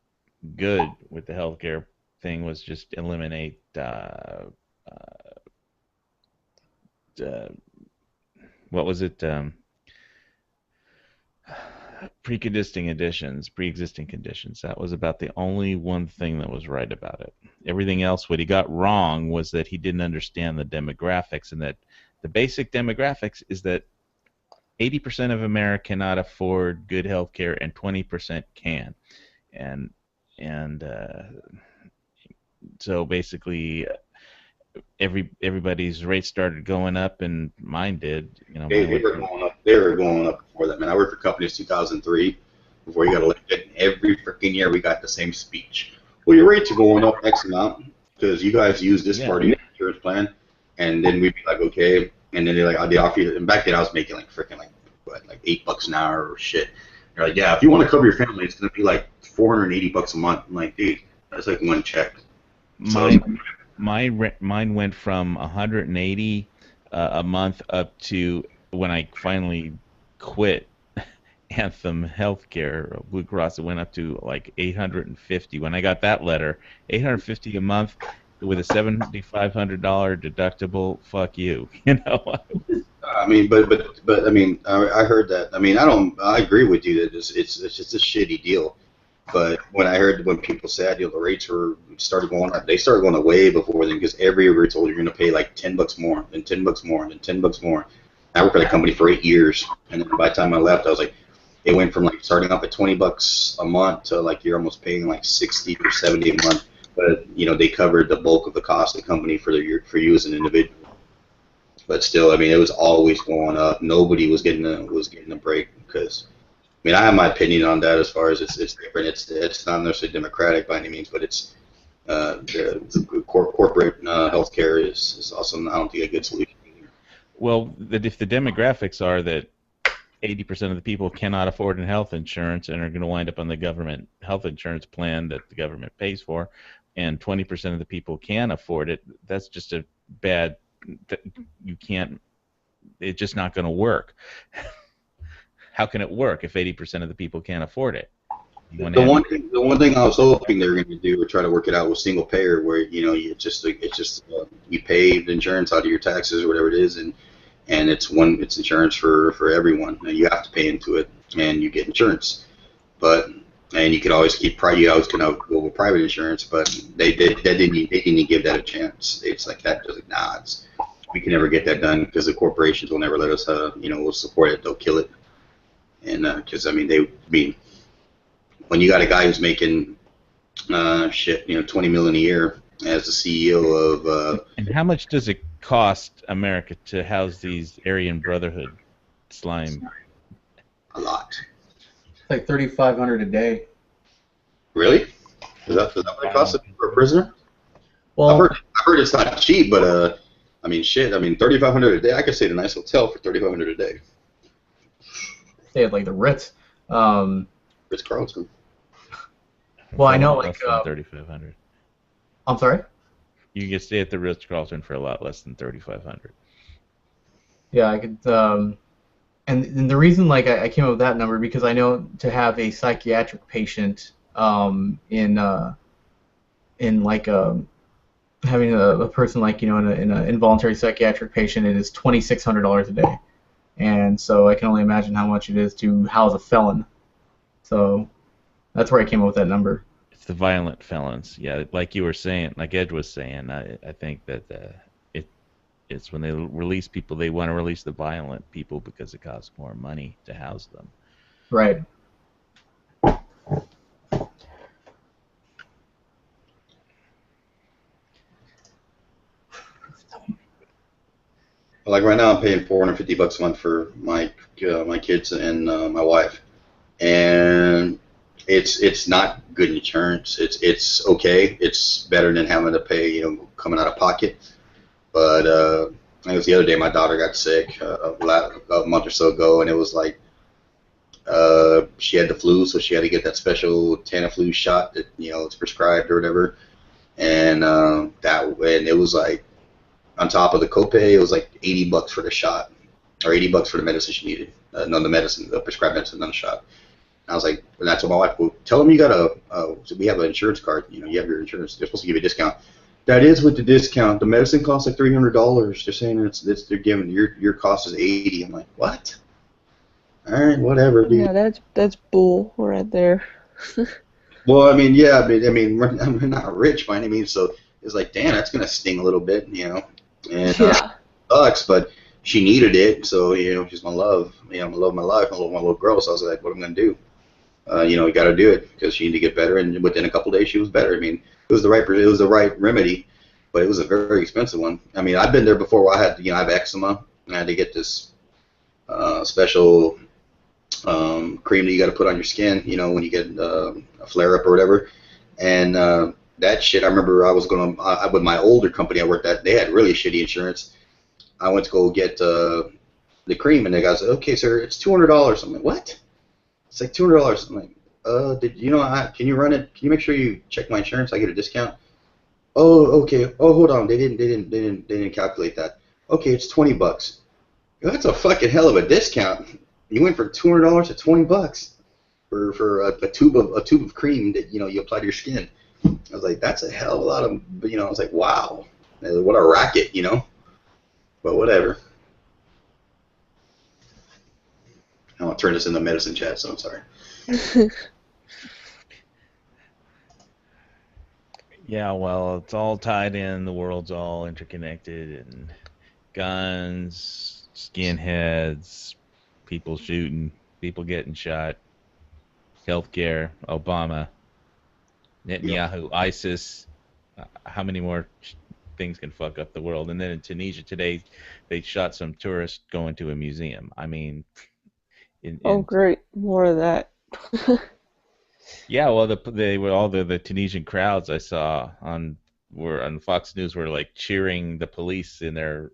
B: good with the healthcare thing was just eliminate what was it? Pre-existing conditions. That was about the only one thing that was right about it. Everything else, what he got wrong was that he didn't understand the demographics, and that the basic demographics is that 80% of America cannot afford good health care and 20% can. And so basically everybody's rates started going up, and mine did.
A: They were going up. They were going up before that, man. I worked for companies 2003 before you got elected. And every freaking year we got the same speech. Well, your rates are going up X amount because you guys use this part of your insurance plan, and then we'd be like, okay. And then they offer you. And back then I was making like $8 an hour or shit. They're like, yeah, if you want to cover your family, it's gonna be like $480 a month. I'm like, dude, that's like one check.
B: Mine went from $180 a month up to when I finally quit Anthem Healthcare, Blue Cross. It went up to like $850. When I got that letter, $850 a month with a $7,500 deductible. Fuck you,
A: I mean, but I mean, I heard that. I mean, I agree with you that it's just a shitty deal. But when people said the rates started going up, they started going up way before then because every year we were told you're going to pay like $10 more, and $10 more, and $10 more. I worked at a company for 8 years, and then by the time I left, I was like, it went from like starting off at $20 a month to like you're almost paying like $60 or $70 a month. But they covered the bulk of the cost of the company for you as an individual. But still, I mean, it was always going up. Nobody was getting a break because. I mean, I have my opinion on that as far as it's different. It's not necessarily democratic by any means, but it's the corporate healthcare is also, I don't think, a good solution.
B: Well, if the demographics are that 80% of the people cannot afford health insurance and are going to wind up on the government health insurance plan that the government pays for, and 20% of the people can afford it. That's just a bad. You can't. It's just not going to work. How can it work if 80% of the people can't afford it?
A: The one thing I was hoping they were going to do or try to work it out was single payer, where it's just you pay the insurance out of your taxes or whatever it is, and it's insurance for everyone. And you have to pay into it, and you get insurance. And you could always you always can go with private insurance, but they didn't give that a chance. It's like that. Just like, nah, we can never get that done because the corporations will never let us. We'll support it. They'll kill it. And because when you got a guy who's making 20 million a year as the CEO of
B: and how much does it cost America to house these Aryan Brotherhood slime?
A: A lot.
C: It's like $3,500 a day.
A: Really? Is that what it costs for a prisoner?
C: Well,
A: I've heard it's not cheap, but $3,500 a day. I could stay at a nice hotel for $3,500 a day.
C: Stay at like the Ritz.
A: Ritz Carlton.
C: Well, I know like
B: 3,500.
C: I'm sorry.
B: You can stay at the Ritz Carlton for a lot less than 3,500.
C: Yeah, I could. And the reason like I came up with that number because I know to have a psychiatric patient in like having a person like in an involuntary psychiatric patient, it is $2,600 a day, and so I can only imagine how much it is to house a felon. So that's where I came up with that number.
B: It's the violent felons, yeah. Like you were saying, like Ed was saying, I think that it's when they release people, they want to release the violent people because it costs more money to house them.
C: Right.
A: Like right now, I'm paying $450 a month for my kids and my wife, and it's not good insurance. It's okay. It's better than having to pay coming out of pocket. But I think it was the other day my daughter got sick a month or so ago, and it was like she had the flu, so she had to get that special Tamiflu shot that it's prescribed or whatever, and it was like on top of the copay, it was like $80 for the shot, or $80 for the medicine she needed. The prescribed medicine, not a shot. And I was like, and that's what my wife. Well, tell them you got we have an insurance card. You have your insurance. They're supposed to give you a discount. That is with the discount. The medicine costs like $300. They're saying they're giving your cost is $80. I'm like, what? All right, whatever, dude.
E: Yeah, that's bull right there.
A: Well, I mean, yeah, but I'm not rich by any means, so it's like, damn, that's gonna sting a little bit, and
E: Yeah.
A: sucks, but she needed it, so she's my love, my love of my life, my little girl. So I was like, what am I gonna do? We got to do it because she needed to get better, and within a couple of days she was better. I mean, it was the right remedy, but it was a very expensive one. I mean, I've been there before where I had I have eczema, and I had to get this special cream that you got to put on your skin, when you get a flare up or whatever, and that shit. I remember I was with my older company I worked at. They had really shitty insurance. I went to go get the cream, and the guy said, "Okay, sir, it's $200." I'm like, "What?" It's like $200. I'm like, can you run it? Can you make sure you check my insurance? I get a discount. Oh, okay. Oh, hold on. They didn't calculate that. Okay, it's $20. That's a fucking hell of a discount. You went from $200 to $20 for a tube of cream that you apply to your skin. I was like, that's a hell of a lot of. I was like, wow, what a racket, But whatever. I want to turn this into medicine chat, so I'm sorry.
B: Yeah, well, it's all tied in. The world's all interconnected, and guns, skinheads, people shooting, people getting shot, healthcare, Obama, Netanyahu, ISIS. How many more things can fuck up the world? And then in Tunisia today, they shot some tourists going to a museum. I mean,
E: Oh, great! More of that.
B: yeah, well, they were all the Tunisian crowds I saw on Fox News were like cheering the police in their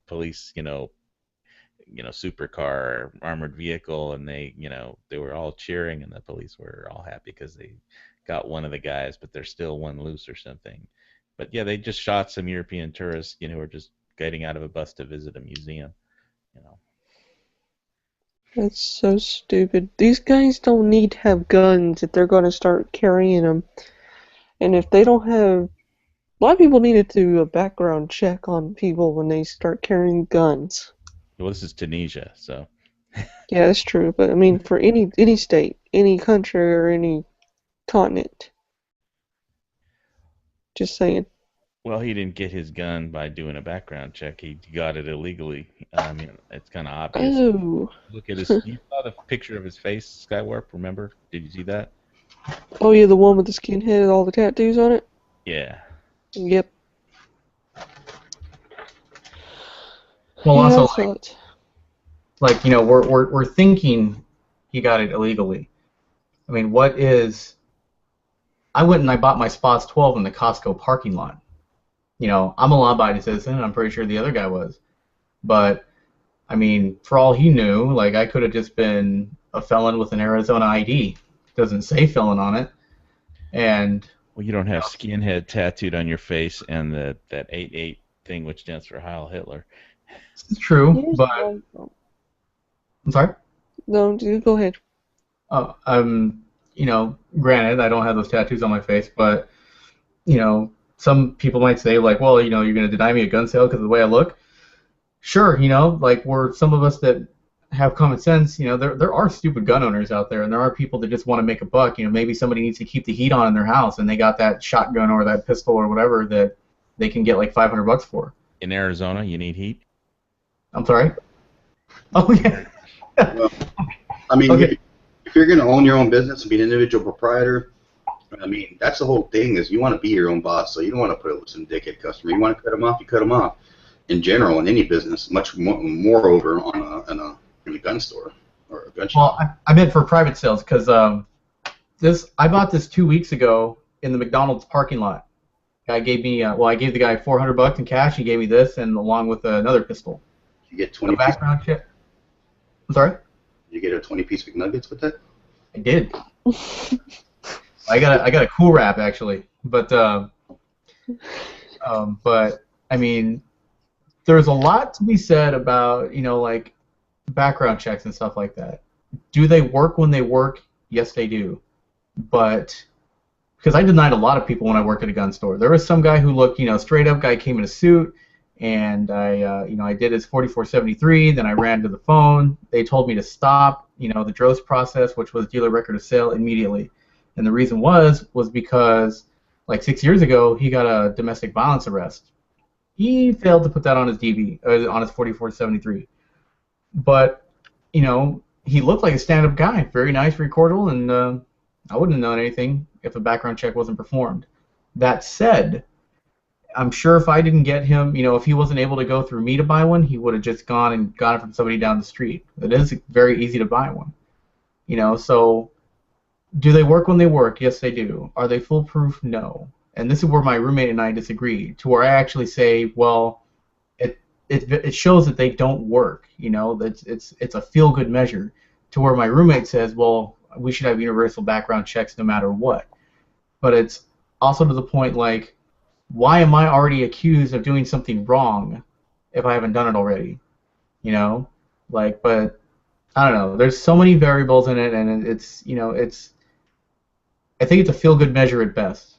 B: police supercar, armored vehicle, and they were all cheering, and the police were all happy because they got one of the guys, but there's still one loose or something. But yeah, they just shot some European tourists, who were just getting out of a bus to visit a museum.
E: That's so stupid. These guys don't need to have guns if they're going to start carrying them. And if they don't have... A lot of people need to do a background check on people when they start carrying guns.
B: Well, this is Tunisia, so.
E: Yeah, that's true. But I mean, for any state, any country, or any continent. Just saying.
B: Well, he didn't get his gun by doing a background check. He got it illegally. I mean, it's kind of obvious.
E: Oh.
B: Look at his. You saw the picture of his face, Skywarp. Remember? Did you see that?
E: Oh yeah, the one with the skinhead and all the tattoos on it.
B: Yeah.
E: Yep.
C: Well,
E: Yeah,
C: also, we're thinking he got it illegally. I mean, what is... I went and I bought my Spots 12 in the Costco parking lot. I'm a law-abiding citizen, and I'm pretty sure the other guy was. But, I mean, for all he knew, I could have just been a felon with an Arizona ID. Doesn't say felon on it. And...
B: Well, you don't have skinhead tattooed on your face and that 8-8 thing, which stands for Heil Hitler.
C: It's true, but... I'm sorry?
E: No, go ahead.
C: Granted, I don't have those tattoos on my face, but, some people might say, well, you're going to deny me a gun sale because of the way I look. Sure, we're some of us that have common sense, there are stupid gun owners out there, and there are people that just want to make a buck. Maybe somebody needs to keep the heat on in their house, and they got that shotgun or that pistol or whatever that they can get $500 for.
B: In Arizona, you need heat?
C: I'm sorry? Oh, yeah.
A: Well, I mean,
C: Okay.
A: if you're going to own your own business and be an individual proprietor, I mean, that's the whole thing is you want to be your own boss, so you don't want to put up with some dickhead customer. You want to cut them off, you cut them off. In general, in any business, much more over in a gun store or a gun shop.
C: Well, I meant for private sales because I bought this 2 weeks ago in the McDonald's parking lot. Guy gave me I gave the guy $400 in cash. He gave me this and along with another pistol.
A: You get 20.
C: A background check. I'm sorry.
A: You get a 20-piece McNuggets with that?
C: I did. I got a cool wrap actually, but I mean, there's a lot to be said about background checks and stuff like that. Do they work when they work? Yes, they do. But because I denied a lot of people when I worked at a gun store, there was some guy who looked straight up. Guy came in a suit, and I did his 4473. Then I ran to the phone. They told me to stop the DROS process, which was dealer record of sale, immediately. And the reason was because 6 years ago he got a domestic violence arrest. He failed to put that on his DV, on his 4473. But he looked like a stand-up guy, very nice, very cordial, and I wouldn't have known anything if a background check wasn't performed. That said, I'm sure if I didn't get him, if he wasn't able to go through me to buy one, he would have just gone and got it from somebody down the street. It is very easy to buy one. So do they work when they work? Yes, they do. Are they foolproof? No. And this is where my roommate and I disagree, to where I actually say, well, it shows that they don't work. It's a feel-good measure. To where my roommate says, well, we should have universal background checks no matter what. But it's also to the point why am I already accused of doing something wrong if I haven't done it already? But I don't know. There's so many variables in it, and it's I think it's a feel-good measure at best,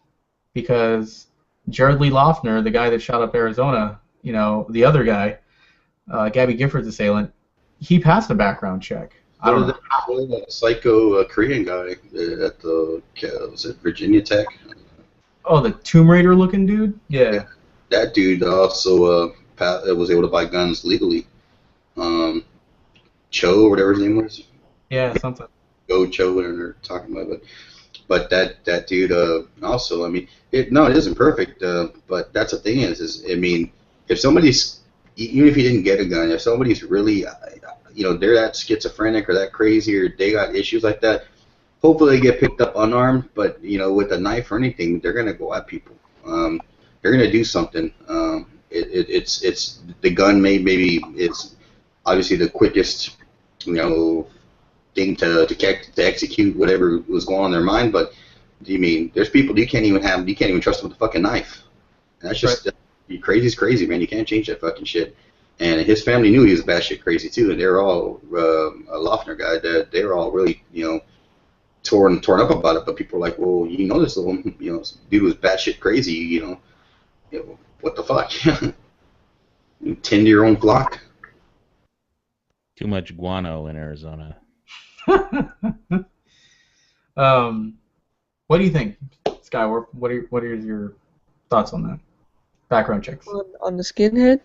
C: because Jared Lee Loeffner, the guy that shot up Arizona, the other guy, Gabby Gifford's assailant, he passed a background check. I don't know.
A: That psycho Korean guy at was it Virginia Tech?
C: Oh, the Tomb Raider looking dude? Yeah.
A: That dude also was able to buy guns legally. Cho, whatever his name was.
C: Yeah, something.
A: Go Cho, whatever they're talking about, but that dude also, I mean, it isn't perfect, but that's the thing is I mean, if somebody's, even if you didn't get a gun, if somebody's really, they're that schizophrenic or that crazy or they got issues like that, hopefully they get picked up unarmed, but with a knife or anything, they're gonna go at people. They're gonna do something. It's the gun maybe it's obviously the quickest, thing to execute whatever was going on in their mind. But you mean there's people you can't even trust them with a fucking knife. And that's just crazy's crazy, man. You can't change that fucking shit. And his family knew he was batshit crazy too, and they were all Loeffner guy. They were all really torn up about it. But people were like, well, this little dude was batshit crazy. What the fuck? You tend to your own flock.
B: Too much guano in Arizona.
C: What do you think, Sky? What are your thoughts on that? Background checks.
E: On the skinhead?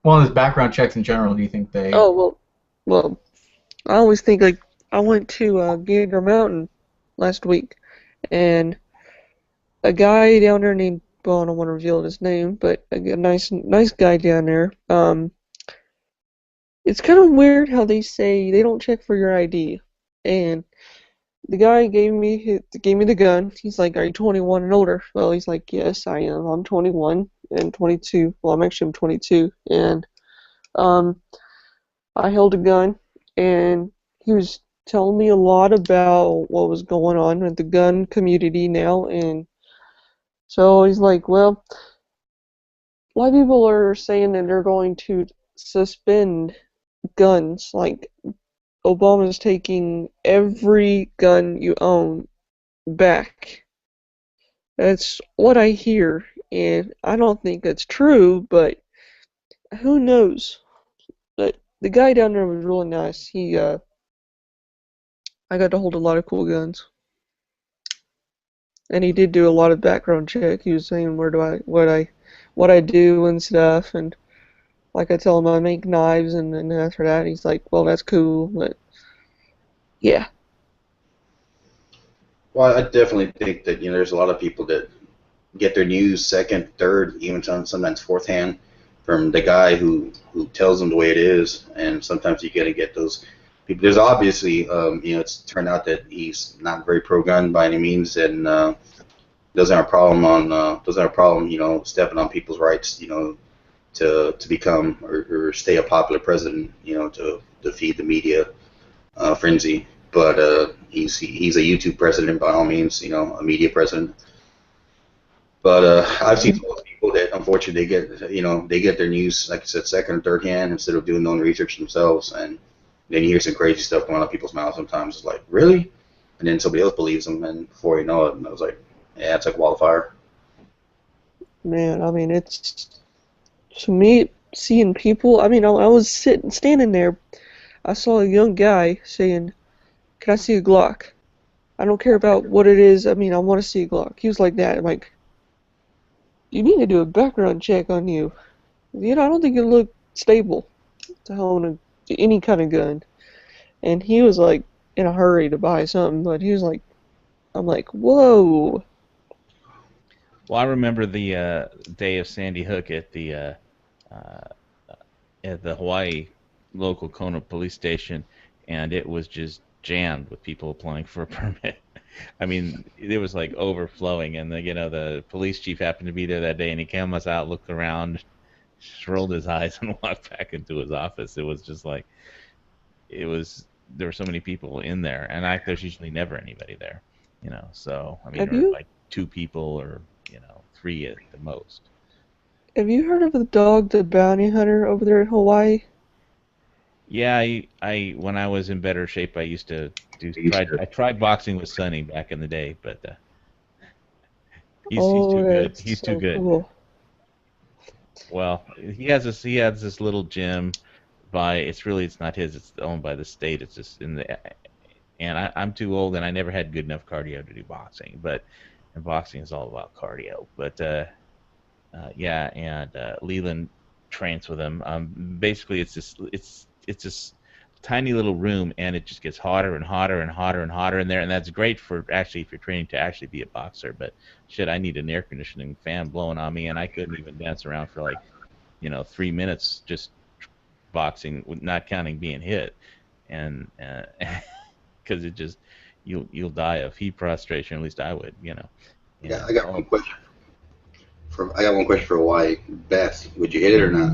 C: Well, on his background checks in general, do you think they?
E: Oh well, I always think like I went to Gander Mountain last week, and a guy down there named, well, I don't want to reveal his name, but a nice guy down there. It's kind of weird how they say they don't check for your ID, and the guy gave me the gun. He's like, "Are you 21 and older?" Well, he's like, "Yes, I am. I'm 21 and 22. Well, I'm 22." And I held a gun, and he was telling me a lot about what was going on with the gun community now, and so he's like, "Well, a lot of people are saying that they're going to suspend guns, like Obama's taking every gun you own back." That's what I hear, and I don't think that's true, but who knows? But the guy down there was really nice. I got to hold a lot of cool guns, and he did do a lot of background check. He was saying what I do and stuff, and like I tell him I make knives, and after that he's like, "Well, that's cool," but yeah.
A: Well, I definitely think that there's a lot of people that get their news second, third, even sometimes fourth hand from the guy who tells them the way it is, and sometimes you gotta get those people. There's obviously it's turned out that he's not very pro-gun by any means, and doesn't have a problem stepping on people's rights to become or stay a popular president to feed the media frenzy. But he's a YouTube president by all means, a media president. But I've seen those people that unfortunately they get their news, like I said, second or third hand instead of doing their own research themselves, and then you hear some crazy stuff going out of people's mouths. Sometimes it's like, really? And then somebody else believes them, and before you know it, I was like, yeah, it's like wildfire.
E: Man, I mean, it's, to me, seeing people, I mean, I was standing there, I saw a young guy saying, "Can I see a Glock? I don't care about what it is, I mean, I want to see a Glock." He was like that. I'm like, you need to do a background check on you. I don't think you look stable to own any kind of gun. And he was like in a hurry to buy something, but he was like, I'm like, whoa.
B: Well, I remember the day of Sandy Hook at the Hawaii local Kona police station, and it was just jammed with people applying for a permit. I mean, it was like overflowing, and the police chief happened to be there that day, and he came us out, looked around, just rolled his eyes, and walked back into his office. It was just like, there were so many people in there, and there's usually never anybody there, So I mean, there were like 2 people or 3 at the most.
E: Have you heard of the Dog the Bounty Hunter over there in Hawaii?
B: Yeah, I when I was in better shape, I used to I tried boxing with Sonny back in the day, but he's too good. He's too good.
E: Cool.
B: Well, he has this little gym it's not his, it's owned by the state. It's just and I'm too old, and I never had good enough cardio to do boxing, and boxing is all about cardio. But yeah, and Leland trains with him. Basically, it's this tiny little room, and it just gets hotter and hotter and hotter and hotter in there, and that's great for actually if you're training to actually be a boxer. But shit, I need an air conditioning fan blowing on me, and I couldn't even dance around for like 3 minutes just boxing, not counting being hit, and because it just you'll die of heat prostration. At least I would,
A: Yeah, I got one question. I got one question for Hawaii. Beth, would you hit it or not?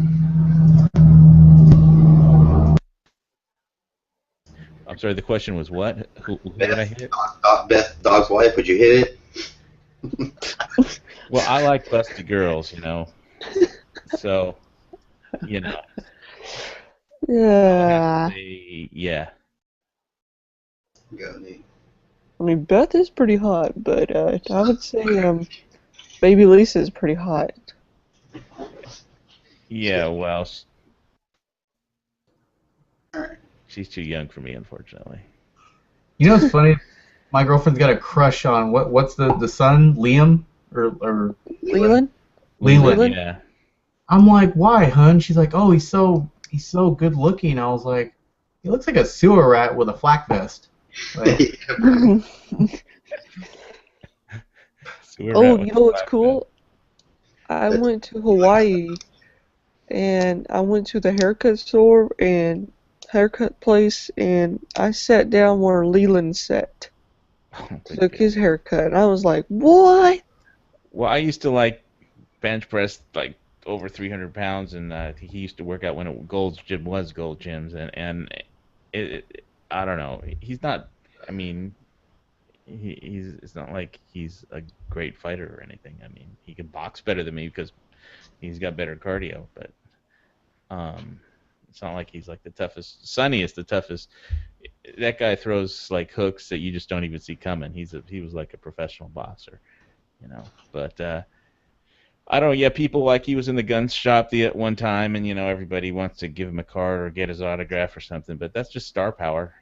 B: sorry, the question was what? Who would I hit?
A: Beth, dog's wife, would you hit it?
B: Well, I like busty girls, So, you know, I'll have to
E: Yeah.
B: say, yeah.
E: I mean, Beth is pretty hot, but I would say Baby Lisa is pretty hot.
B: Yeah, well,
A: All right.
B: she's too young for me, unfortunately.
C: You know what's funny? My girlfriend's got a crush on what's the son, Liam or
E: Leland?
C: Leland.
B: Yeah.
C: I'm like, why, hun? She's like, oh, he's so good looking. I was like, he looks like a sewer rat with a flak vest. Like,
E: Oh, you know what's cool? I went to Hawaii and I went to the haircut store and haircut place and I sat down where Leland sat. Took his haircut. And I was like, what?
B: Well, I used to like bench press like over 300 pounds, and he used to work out when Gold's Gym was Gold Gyms, and I don't know. He's not. I mean, he's. It's not like he's a great fighter or anything. I mean, he can box better than me because he's got better cardio, but it's not like he's like the toughest. Sonny is the toughest. That guy throws like hooks that you just don't even see coming. He was like a professional boxer, But I don't know. Yeah, people like he was in the gun shop at one time, and everybody wants to give him a card or get his autograph or something. But that's just star power.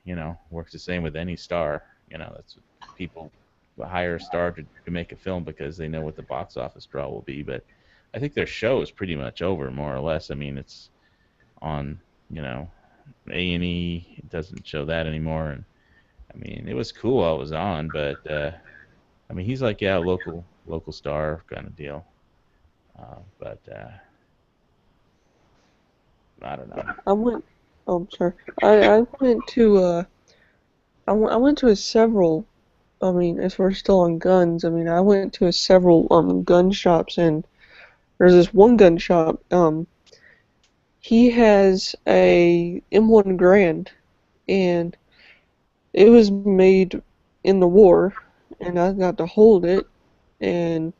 B: Works the same with any star. That's people hire a star to make a film because they know what the box office draw will be. But I think their show is pretty much over, more or less. I mean, it's on A&E. It doesn't show that anymore, and I mean, it was cool while it was on, but I mean, he's like local star kind of deal. But I don't know.
E: I went. Oh, I'm sorry. I went to I went to a several. I mean, as we're still on guns, I mean, I went to a several gun shops, and there's this one gun shop. He has a M1 Grand, and it was made in the war, and I got to hold it, and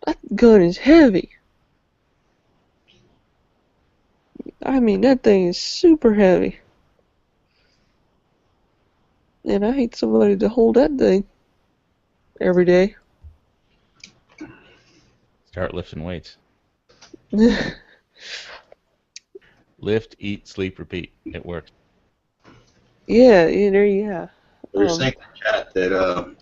E: that gun is heavy. I mean, that thing is super heavy. And I hate somebody to hold that thing every day.
B: Start lifting weights. Lift, eat, sleep, repeat. It works.
E: Yeah, yeah.
A: We're saying in the chat that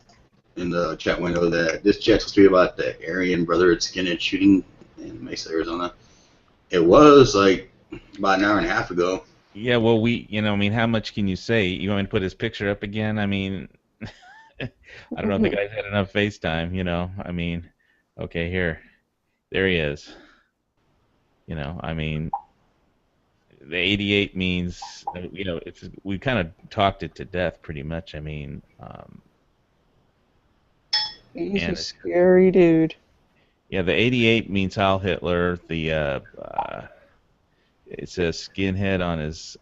A: in the chat window that this chat's supposed to be about the Arayan Brotherhood Skinhead shooting in Mesa, Arizona. It was like about an hour and a half ago.
B: Yeah, well, I mean, how much can you say? You want me to put his picture up again? I mean, I don't know if the guy's had enough FaceTime, I mean, okay, there he is. I mean, the 88 means, we kind of talked it to death pretty much. I mean,
E: he's a scary dude.
B: Yeah, the 88 means Heil Hitler. It says skinhead on his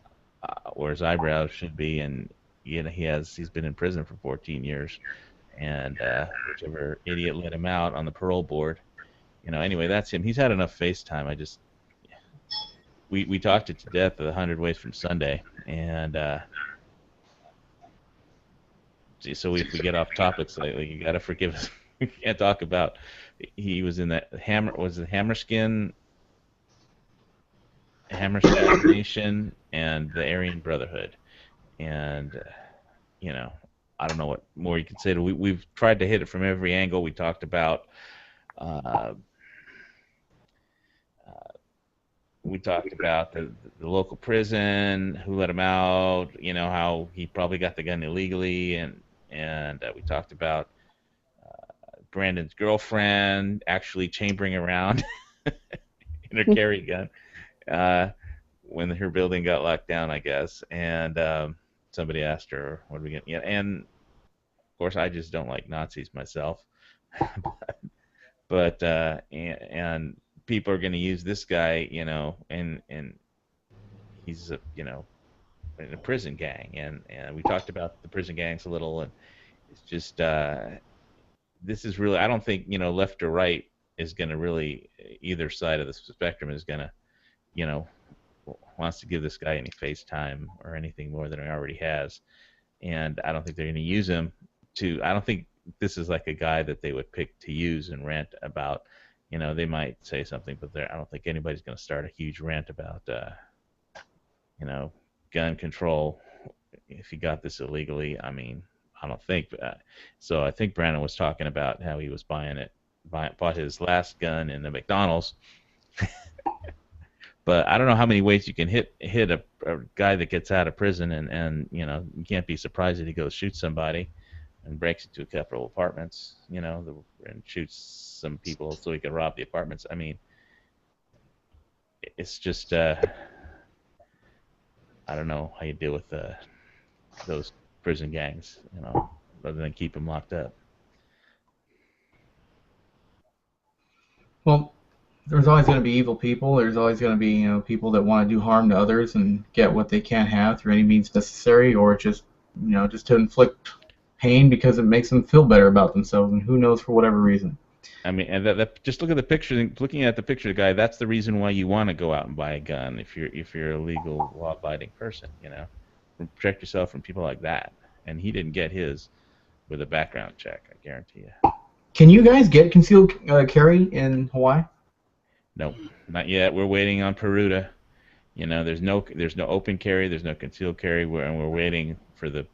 B: where his eyebrows should be, and he's been in prison for 14 years, and whichever idiot let him out on the parole board. Anyway, that's him. He's had enough FaceTime. We talked it to death 100 ways from Sunday, and so if we get off topic slightly, you gotta forgive us. We can't talk about. He was in that Hammerskin Nation and the Aryan Brotherhood, and I don't know what more you can say. We've tried to hit it from every angle. We talked about the local prison, who let him out, how he probably got the gun illegally, and we talked about Brandon's girlfriend actually chambering around in her carry gun when her building got locked down, I guess. And somebody asked her, "What are we getting?" Yeah, and of course, I just don't like Nazis myself, but and people are going to use this guy, and he's in a prison gang, and we talked about the prison gangs a little, and it's just this is really, I don't think, left or right is going to really, either side of the spectrum is going to, you know, wants to give this guy any face time or anything more than he already has. And I don't think they're going to use him I don't think this is like a guy that they would pick to use and rant about. They might say something, but I don't think anybody's going to start a huge rant about, gun control if he got this illegally. I mean, I don't think. So I think Brandon was talking about how he was bought his last gun in the McDonald's. But I don't know how many ways you can hit a guy that gets out of prison, and you can't be surprised that he goes shoot somebody and breaks into a couple of apartments, and shoots some people so he can rob the apartments. I mean, it's just I don't know how you deal with those prison gangs, other than keep them locked up.
C: Well, there's always going to be evil people. There's always going to be people that want to do harm to others and get what they can't have through any means necessary, or just to inflict pain because it makes them feel better about themselves, and who knows, for whatever reason.
B: I mean, and that just look at the picture. Looking at the picture of the guy, that's the reason why you want to go out and buy a gun if you're a legal, law-abiding person. Protect yourself from people like that. And he didn't get his with a background check, I guarantee you.
C: Can you guys get concealed carry in Hawaii?
B: No, not yet. We're waiting on Peruta. There's no open carry. There's no concealed carry. And we're waiting for the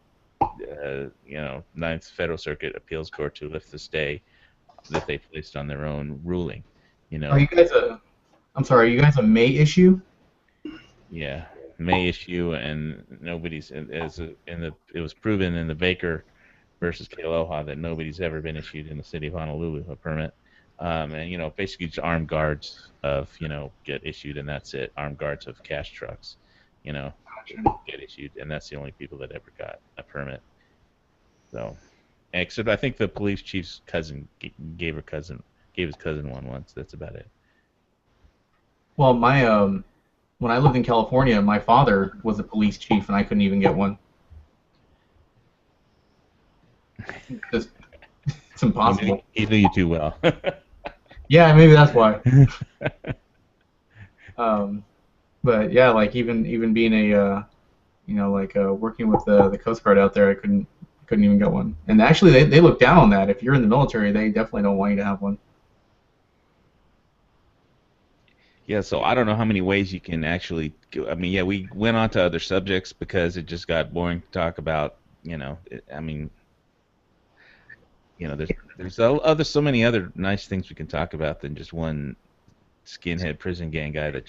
B: Ninth Federal Circuit Appeals Court to lift the stay that they placed on their own ruling. Are you guys
C: a May issue?
B: Yeah, May issue, and nobody's it was proven in the Baker versus Kealoha that nobody's ever been issued in the city of Honolulu a permit. And basically just armed guards get issued, and that's it. Armed guards of cash trucks, get issued, and that's the only people that ever got a permit. So, except I think the police chief's cousin gave his cousin one once. That's about it.
C: Well, when I lived in California, my father was a police chief, and I couldn't even get one. It's impossible.
B: He knew you too well.
C: Yeah, maybe that's why. But yeah, like even being a working with the Coast Guard out there, I couldn't even get one. And actually, they look down on that. If you're in the military, they definitely don't want you to have one.
B: Yeah, so I don't know how many ways you can actually go. I mean, yeah, we went on to other subjects because it just got boring to talk about. There's so many other nice things we can talk about than just one skinhead prison gang guy that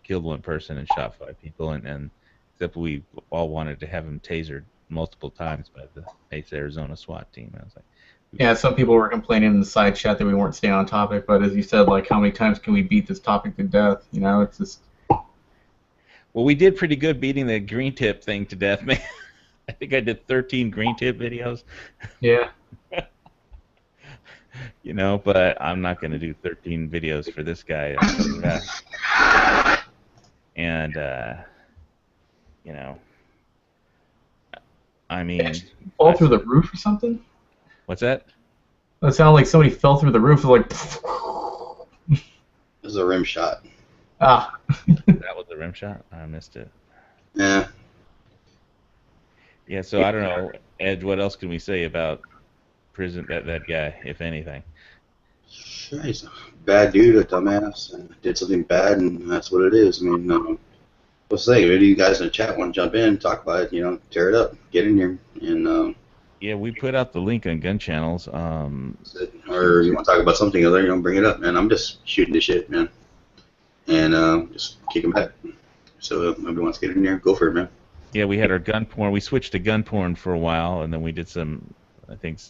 B: killed one person and shot 5 people, and except we all wanted to have him tasered multiple times by the Mesa, Arizona SWAT team. I was like,
C: yeah, some people were complaining in the side chat that we weren't staying on topic, but as you said, like, how many times can we beat this topic to death? It's just...
B: Well, we did pretty good beating the green tip thing to death, man. I think I did 13 green tip videos.
C: Yeah.
B: But I'm not going to do 13 videos for this guy. And, I mean...
C: Fall through the roof or something?
B: What's that?
C: It sounded like somebody fell through the roof. Like...
A: It was a rim shot.
C: Ah.
B: That was a rim shot? I missed it.
A: Yeah.
B: Yeah, so I don't know, Ed, what else can we say about prison, that guy, if anything?
A: Sure, he's a bad dude, a dumbass, and did something bad, and that's what it is. I mean, what's the thing? Maybe you guys in the chat want to jump in, talk about it, tear it up, get in here, and...
B: Yeah, we put out the link on gun channels.
A: Or you want to talk about something other, bring it up, man. I'm just shooting the shit, man. And just kick them back. So if nobody wants to get in there, go for it, man.
B: Yeah, we had our gun porn. We switched to gun porn for a while, and then we did some, I think...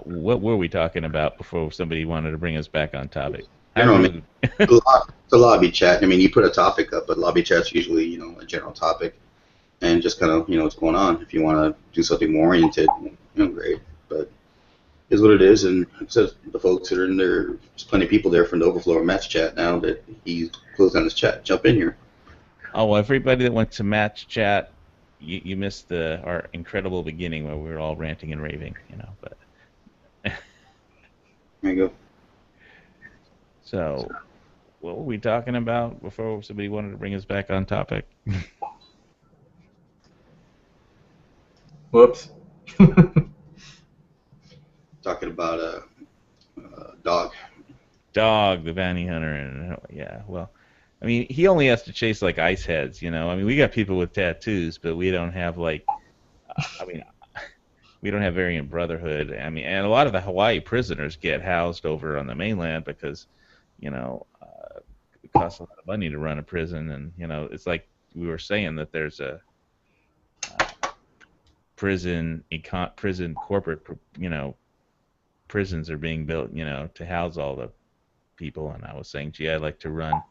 B: what were we talking about before somebody wanted to bring us back on topic?
A: The lobby chat. I mean, you put a topic up, but lobby chat's usually, a general topic. And just kind of, what's going on. If you want to do something more oriented, great. But it's what it is. And it says the folks that are in there, there's plenty of people there from the Overflow Match chat now that he closed down his chat. Jump in here.
B: Oh, well, everybody that went to match chat, you missed our incredible beginning where we were all ranting and raving, But
A: There you go.
B: so, what were we talking about before somebody wanted to bring us back on topic?
C: Whoops.
A: Talking about a dog.
B: Dog, the bounty hunter, and yeah, well, I mean, he only has to chase like ice heads, I mean, we got people with tattoos, but we don't have like, I mean, we don't have Arayan Brotherhood. I mean, and a lot of the Hawaii prisoners get housed over on the mainland because, it costs a lot of money to run a prison, and it's like we were saying that there's a prison corporate, prisons are being built, to house all the people, and I was saying, gee, I'd like to run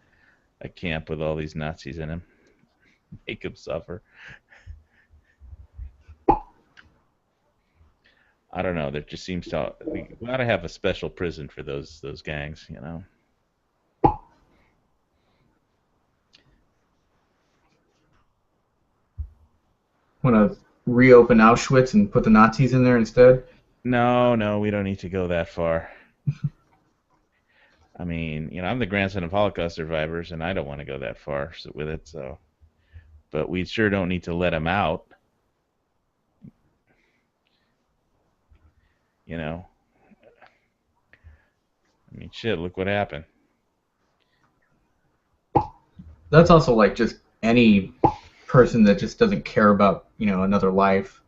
B: a camp with all these Nazis in them, make them suffer. I don't know. There just seems to we ought to have a special prison for those gangs,
C: Want to reopen Auschwitz and put the Nazis in there instead?
B: No, we don't need to go that far. I mean, I'm the grandson of Holocaust survivors, and I don't want to go that far with it. So, but we sure don't need to let them out. I mean, shit, look what happened.
C: That's also like just any person that just doesn't care about, another life,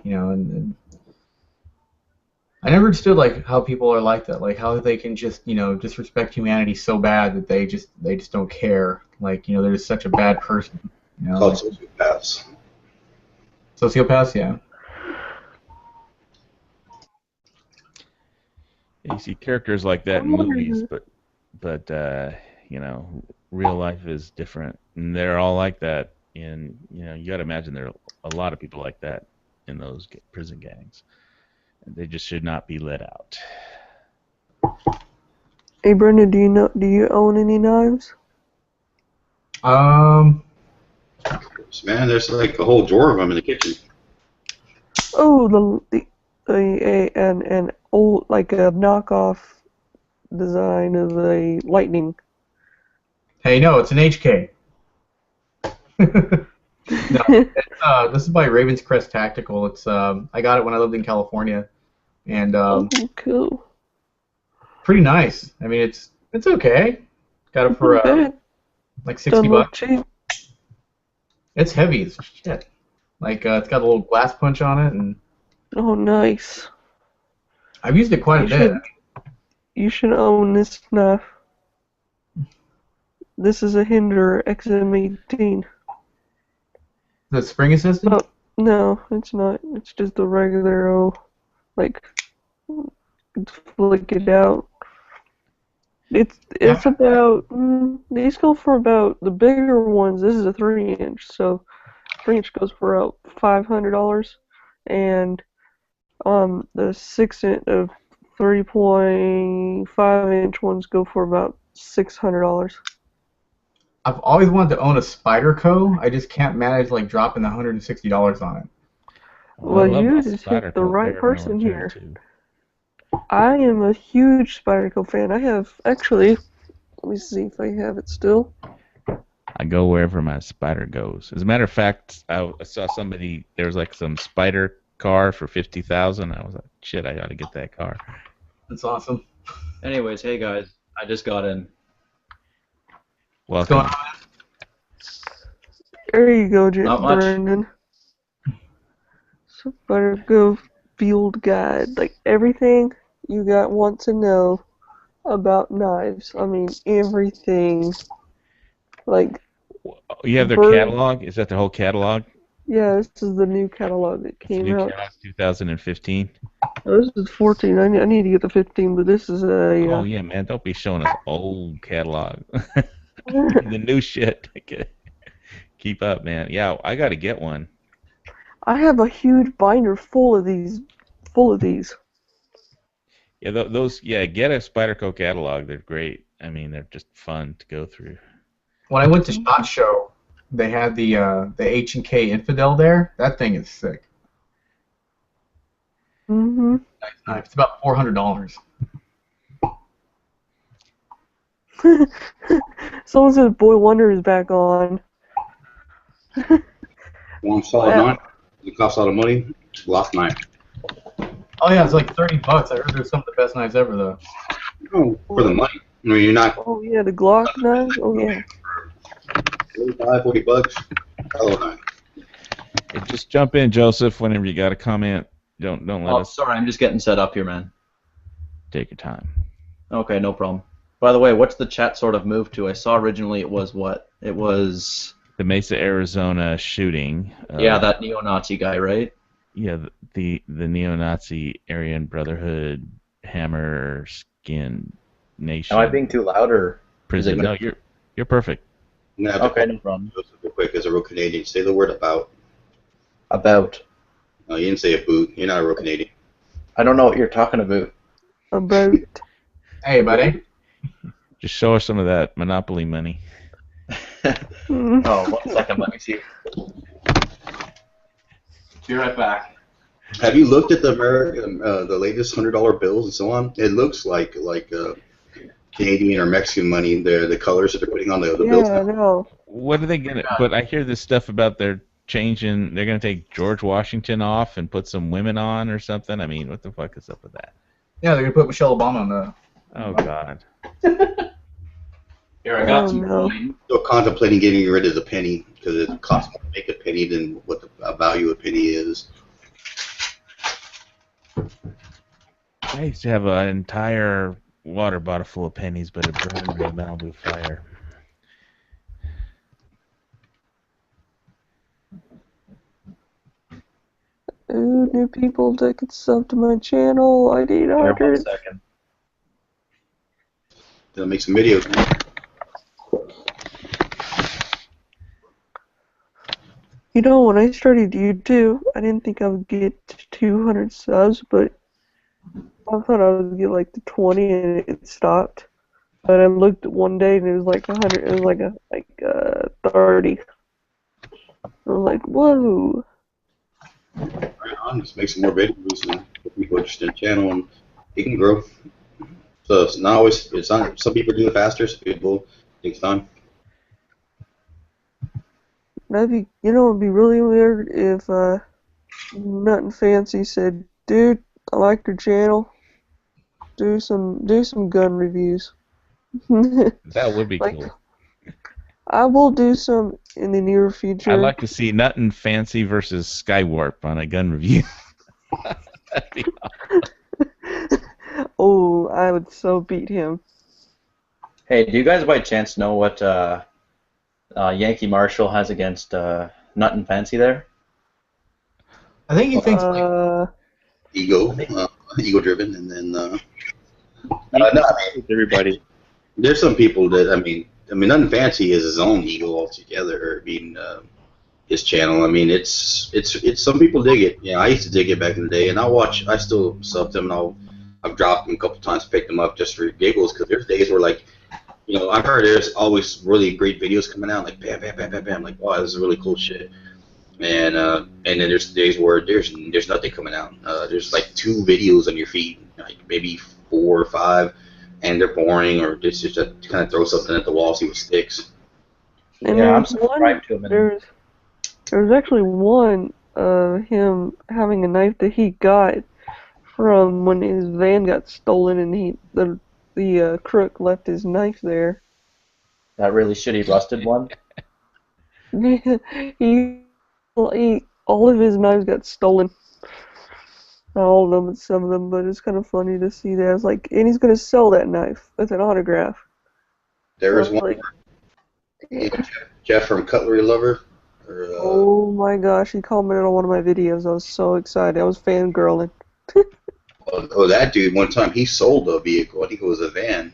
C: and I never understood like how people are like that, like how they can just, disrespect humanity so bad that they just don't care. Like, they're just such a bad person.
A: Called sociopaths.
C: Sociopaths, yeah.
B: You see characters like that in movies, but real life is different, and they're all like that. And you got to imagine there are a lot of people like that in those prison gangs. They just should not be let out.
E: Hey, Brenda, do you own any knives?
A: Man, there's like a whole drawer of them in the kitchen.
E: Oh, an old, like a knockoff design of a lightning.
C: Hey, no, it's an HK. No, this is by Raven's Crest Tactical. It's I got it when I lived in California, and
E: Oh, cool.
C: pretty nice. I mean, it's okay. Got it for like $60.
E: Cheap.
C: It's heavy as shit. Like it's got a little glass punch on it, and
E: Oh, nice.
C: I've used it quite a bit.
E: You should own this knife. This is a Hinder XM18.
C: The spring assistant?
E: Oh, no, it's not. It's just a regular flick it out. It's about these go for about the bigger ones. This is a 3-inch, so 3-inch goes for about $500, and the 6-inch of 3.5-inch ones go for about $600.
C: I've always wanted to own a Spyderco. I just can't manage like dropping the $160 on it.
E: Well, you just hit the right person here. I am a huge Spyderco fan. I have actually. Let me see if I have it still.
B: I go wherever my spider goes. As a matter of fact, I saw somebody. There was like some spider car for $50,000. I was like, shit, I ought to get that car.
C: That's awesome.
F: Anyways, hey guys, I just got in.
B: Welcome.
E: There you go,
F: Not much.
E: Brandon. Spyderco field guide, like everything you want to know about knives. I mean, everything. Like.
B: You have their catalog? Is that the whole catalog?
E: Yeah, this is the new catalog that came out.
B: Catalog 2015.
E: Oh, this is 14. I need to get the 15, but this is a.
B: Oh yeah, man! Don't be showing us old catalog. The new shit. Keep up, man. Yeah, I got to get one.
E: I have a huge binder full of these.
B: Yeah, those. Yeah, get a Spyderco catalog. They're great. I mean, they're just fun to go through.
C: When I went to SHOT Show they had the H&K Infidel there. That thing is sick.
E: Mm-hmm.
C: Nice knife. It's about $400.
E: Someone says Boy Wonder is back on.
A: One solid
E: Wow.
A: knife. It costs a lot of money. Lost knife.
C: Oh yeah, it's like $30. I heard they're some of the best knives ever though.
A: Oh, for the money. I mean, you're not
E: Oh yeah, the Glock knives. Oh yeah.
A: 35, $40. Hello, knife.
B: Hey, just jump in, Joseph, whenever you got a comment. Don't let
F: Oh,
B: us
F: sorry, I'm just getting set up here, man.
B: take your time.
F: Okay, no problem. By the way, what's the chat sort of moved to? I saw originally it was what? It was...
B: The Mesa, Arizona shooting.
F: yeah, that neo-Nazi guy, right?
B: Yeah, the neo-Nazi Aryan Brotherhood Hammer Skin Nation.
F: Am I being too loud, or...
B: prison?
F: is it
B: No, you're perfect.
F: Okay, no problem.
A: Joseph, real quick, as a real Canadian, say the word about.
F: About...
A: No, you didn't say a boot. You're not a real Canadian.
F: I don't know what you're talking about.
E: About.
C: Hey, buddy.
B: Just show us some of that Monopoly money.
F: Oh, 1 second, let me see. Be right back.
A: Have you looked at the American, the latest $100 bills and so on? It looks like Canadian or Mexican money. The colors that they're putting on the bills.
E: Yeah, I know.
B: What are they gonna? But I hear this stuff about they're changing. They're gonna take George Washington off and put some women on or something. I mean, what the fuck is up with that?
C: Yeah, they're gonna put Michelle Obama on the.
B: Oh God.
F: Here, I got
E: Oh,
F: some
E: no.
F: coin.
A: Still contemplating getting rid of the penny because it costs more to make a penny than what the value of a penny is.
B: I used to have an entire water bottle full of pennies, but it burned in the Malibu fire.
E: Ooh, new people that could sub to my channel. I need
F: Here, 1
E: 100.
F: second.
A: They'll make some videos.
E: You know, when I started YouTube, I didn't think I would get to 200 subs, but I thought I would get like to 20 and it stopped. But I looked one day and it was like 100. It was like 30. I was like, whoa.
A: Right on, just make some more videos and get people interested in the channel, and it can grow. So it's not always. It's not. Some people do it faster. Some people takes time.
E: That'd be, it'd be really weird if Nothing Fancy said, dude, I like your channel. Do some gun reviews.
B: That would be
E: Like,
B: cool.
E: I will do some in the near future.
B: I'd like to see Nothing Fancy versus Skywarp on a gun review. That'd be awesome.
E: Oh, I would so beat him.
F: Hey, do you guys by chance know what Yankee Marshall has against Nuttin' Fancy there?
C: I think he thinks like.
A: Ego driven, and then no, I mean,
F: Everybody.
A: there's some people that I mean, Nothing Fancy is his own ego altogether. I mean, his channel. I mean, it's some people dig it. Yeah, I used to dig it back in the day, and I still sub them, and I've dropped them a couple times, picked them up just for giggles, because there's days where like, I've heard there's always really great videos coming out, like bam, bam, bam, bam, bam, like wow, this is really cool shit. And then there's days where there's nothing coming out. There's like 2 videos on your feed, like maybe 4 or 5, and they're boring, or just to kind of throw something at the wall, see what sticks.
E: And
F: Yeah, I'm
E: there's
F: subscribed to him.
E: There's actually one of him having a knife that he got from when his van got stolen, and the crook left his knife there.
F: That really shitty rusted one.
E: All of his knives got stolen. Not all of them, but some of them. But it's kind of funny to see that. It's like, and he's gonna sell that knife with an autograph.
A: There was
E: I was
A: one,
E: like,
A: Jeff from Cutlery Lover.
E: oh my gosh, he commented on one of my videos. I was so excited. I was fangirling.
A: Oh, that dude, one time he sold a vehicle. I think it was a van,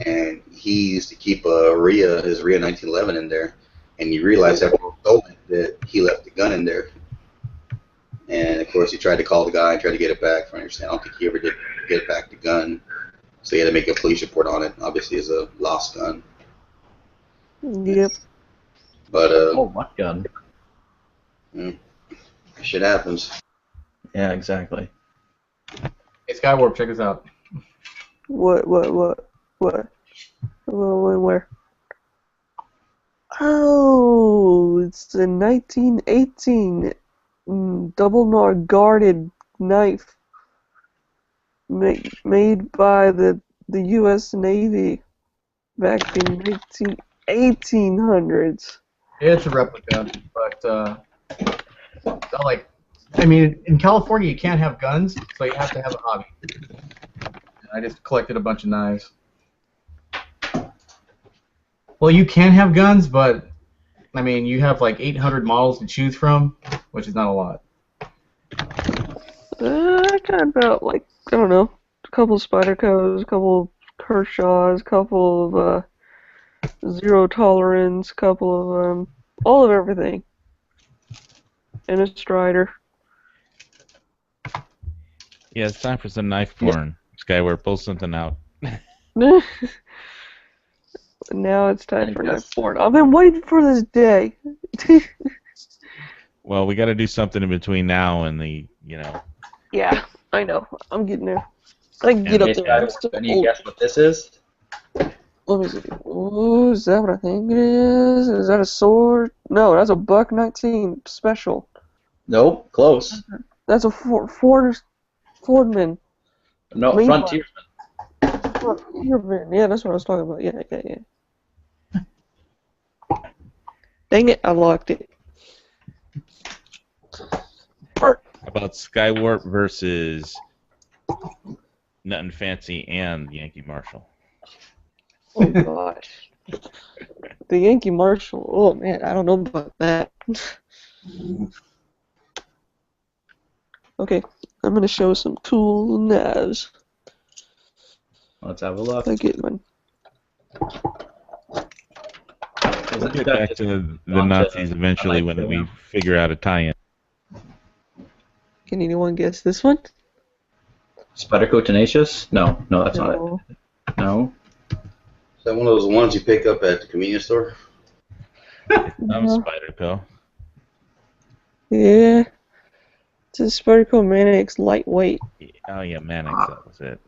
A: and he used to keep his Ria 1911 in there, and he realized after he sold it that he left the gun in there. And of course, he tried to call the guy and try to get it back. From I don't think he ever did get back the gun, so he had to make a police report on it. Obviously, it's a lost gun.
E: Yep.
A: But
F: Oh, what gun?
A: shit happens.
F: Yeah, exactly.
C: Hey, Skywarp, check us out.
E: What? Where? Oh, it's a 1918 double guarded knife made by the U.S. Navy back in 1800s.
C: It's a replica, but it's not like. I mean, in California, you can't have guns, so you have to have a hobby. And I just collected a bunch of knives. Well, you can have guns, but I mean, you have like 800 models to choose from, which is not a lot.
E: I got about, like, I don't know, a couple Spydercos, a couple Kershaws, a couple of Zero Tolerance, a couple of all of everything, and a Strider.
B: Yeah, it's time for some knife porn. Skyward, pull something out.
E: Now it's time for knife porn. I've been waiting for this day.
B: Well, we got to do something in between now and the,
E: Yeah, I know. I'm getting there. I can get up there. I'm still
F: Can you
E: old.
F: guess what this is?
E: Let me see. Ooh, is that what I think it is? Is that a sword? No, that's a Buck 19 special.
F: Nope, close.
E: That's a Fordman.
F: No,
E: Main
F: Frontiersman.
E: Frontierman. Yeah, that's what I was talking about. Yeah. Dang it, I locked it.
B: about Skywarp versus Nothing Fancy and Yankee Marshall.
E: Oh gosh. The Yankee Marshall. Oh man, I don't know about that. Okay, I'm gonna show some cool knives.
F: Let's have a look.
E: I get one.
B: We'll get back to the Nazis eventually when we figure out a tie-in.
E: Can anyone guess this one?
F: Spyderco Tenacious? No, that's not it. No.
A: Is that one of those ones you pick up at the convenience store?
B: I'm Spyderco.
E: Yeah. It's a Spyderco Manix lightweight.
B: Oh yeah, Mannix, that was it.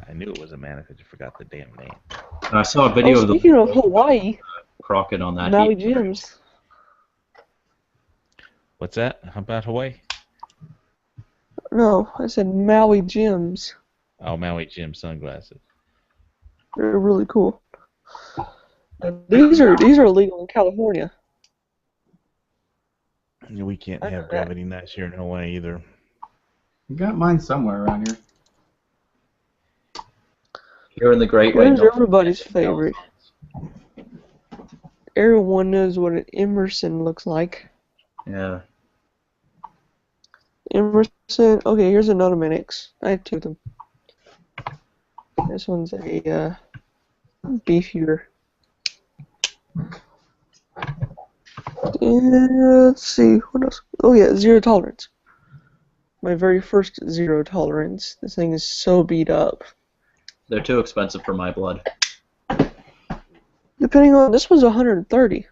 B: I knew it was a Mannix, I just forgot the damn name.
F: I saw a video of the
E: speaking of Hawaii,
F: Crockett on that.
E: Maui Jims.
B: What's that? How about Hawaii?
E: No, I said Maui Jims.
B: Oh, Maui Jim sunglasses.
E: They're really cool. These are illegal in California.
B: We can't have gravity knives here in Hawaii either.
C: You got mine somewhere around here.
F: Here in the Great White
E: Here's
F: North.
E: everybody's favorite. Everyone knows what an Emerson looks like.
F: Yeah.
E: Emerson. Okay, here's another Manix. I have two of them. This one's a beefier. Let's see, what else? Oh yeah, Zero Tolerance. My very first Zero Tolerance. This thing is so beat up.
F: They're too expensive for my blood.
E: Depending on, this one's 130.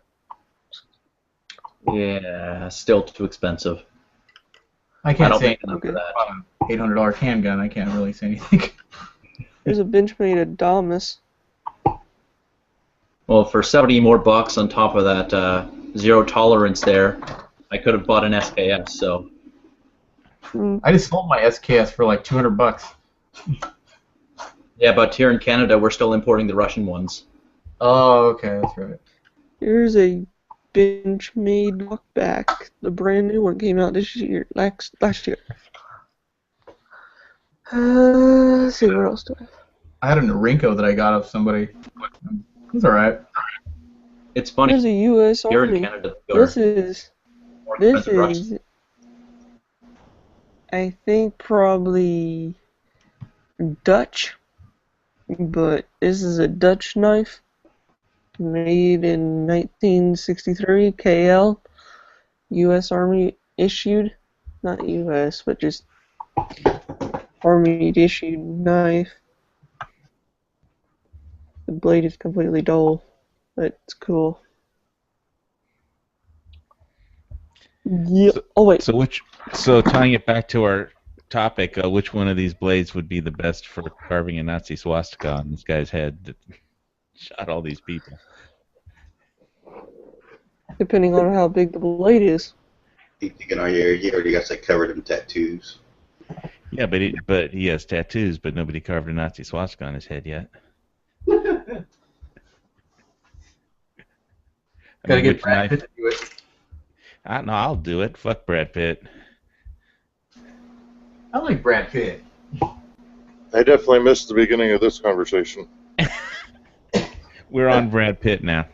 F: Yeah, still too expensive.
C: I can't say
F: anything
C: anything
F: for that.
C: $800 handgun. I can't really say anything.
E: There's a Benchmade Adamas.
F: Well, for 70 more bucks on top of that Zero Tolerance there, I could have bought an SKS. So.
C: I just sold my SKS for like $200.
F: Yeah, but here in Canada, we're still importing the Russian ones.
C: Oh, okay, that's right.
E: Here's a Benchmade Knockback. The brand new one came out this year, last year. Let's see, what else do I have?
C: I had a Norinco that I got off somebody. It's alright.
F: It's funny.
E: Here's a U.S.
F: Here
E: Army.
F: in Canada,
E: This is, I think, probably Dutch, but this is a Dutch knife made in 1963, KL, U.S. Army issued, not U.S., but just Army issued knife. The blade is completely dull, but it's cool. Yeah. Oh wait.
B: So tying it back to our topic, which one of these blades would be the best for carving a Nazi swastika on this guy's head that shot all these people?
E: Depending on how big the blade is.
A: You already got that covered in tattoos.
B: Yeah, but he has tattoos, but nobody carved a Nazi swastika on his head yet.
C: Gotta get Brad Pitt to do it.
B: No, I'll do it. Fuck Brad Pitt.
C: I like Brad Pitt.
G: I definitely missed the beginning of this conversation.
B: We're on Brad Pitt now.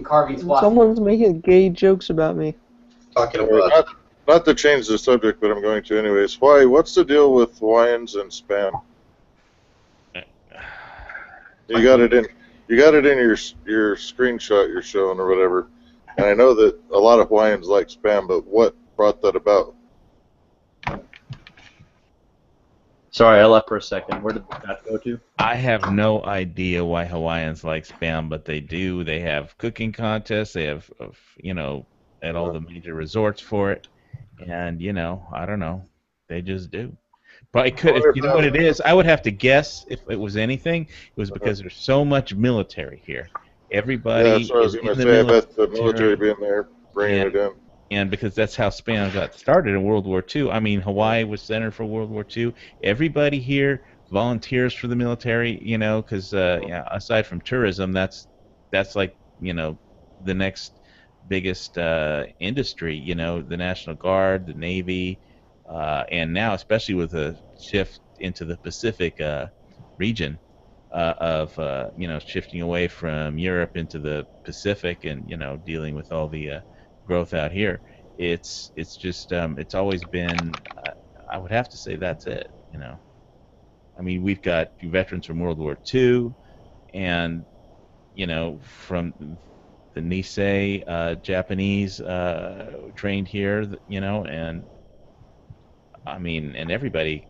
C: Carving swastika.
E: Someone's making gay jokes about me.
A: Talking about
G: Not to change the subject, but I'm going to anyways. What's the deal with Hawaiians and Spam? You got it in your screenshot you're showing or whatever. And I know that a lot of Hawaiians like Spam, but what brought that about?
F: Sorry, I left for a second. Where did that go to?
B: I have no idea why Hawaiians like Spam, but they do. They have cooking contests. They have, at all the major resorts for it. And, I don't know. They just do. But it could, you know what it is? I would have to guess if it was anything. It was because there's so much military here. Everybody
G: Yeah, that's what I was going to say. I bet the military being there, bringing it in.
B: And because that's how Spam got started in World War II. I mean, Hawaii was center for World War II. Everybody here volunteers for the military, because aside from tourism, that's like, the next biggest industry, the National Guard, the Navy, and now especially with a shift into the Pacific region of shifting away from Europe into the Pacific and dealing with all the growth out here. It's just it's always been I would have to say that's it. I mean, we've got veterans from World War II, and from the Nisei Japanese trained here, and I mean, and everybody,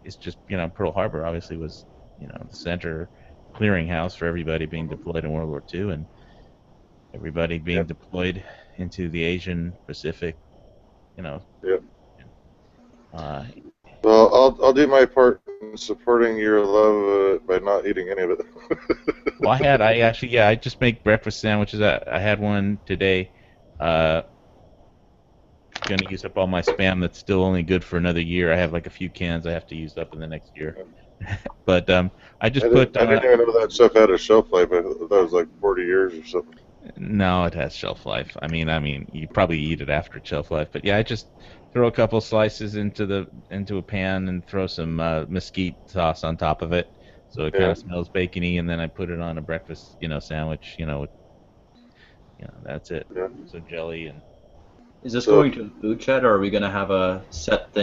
B: it's just, Pearl Harbor obviously was, the center clearinghouse for everybody being deployed in World War II, and everybody being deployed into the Asian Pacific,
G: Yep. Well, I'll do my part in supporting your love of it by not eating any of it.
B: Well, I just make breakfast sandwiches. I had one today. Gonna use up all my Spam that's still only good for another year. I have like a few cans I have to use up in the next year. But I didn't
G: even know that stuff had a shelf life. I thought it was like 40 years or something.
B: No, it has shelf life. I mean, you probably eat it after shelf life. But yeah, I just throw a couple slices into a pan and throw some mesquite sauce on top of it, so it kind of smells bacony. And then I put it on a breakfast, sandwich. That's it.
G: Yeah.
B: So jelly and.
F: Is this going to a food chat, or are we going to have a set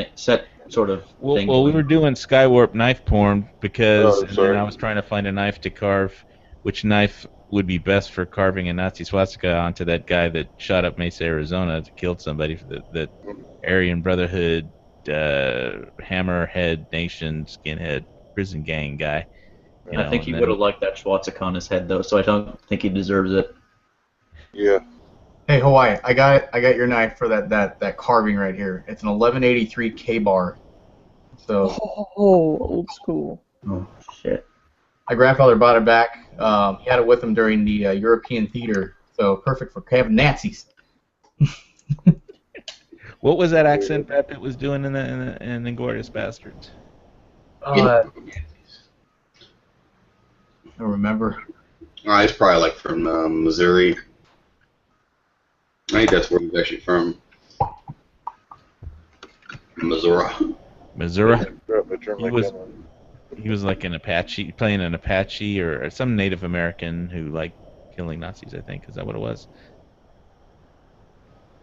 F: sort of thing?
B: Well, we were doing Skywarp knife porn because then I was trying to find a knife to carve. Which knife would be best for carving a Nazi swastika onto that guy that shot up Mesa, Arizona, that killed somebody, that Arayan Brotherhood, Hammerhead Nation, Skinhead, prison gang guy.
F: I think he would have liked that swastika on his head, though, so I don't think he deserves it.
G: Yeah.
C: Hey, Hawaii, I got your knife for that carving right here. It's an 1183 K-bar. So.
E: Oh, old school.
F: Oh, shit.
C: My grandfather bought it back. He had it with him during the European theater, so perfect for having Nazis.
B: What was that accent Brad Pitt was doing in Inglourious Bastards?
C: I don't remember.
A: It's probably like from Missouri. I think that's where he's actually from. Missouri.
B: Missouri? He was like an Apache, playing an Apache or some Native American who liked killing Nazis, I think. Is that what it was?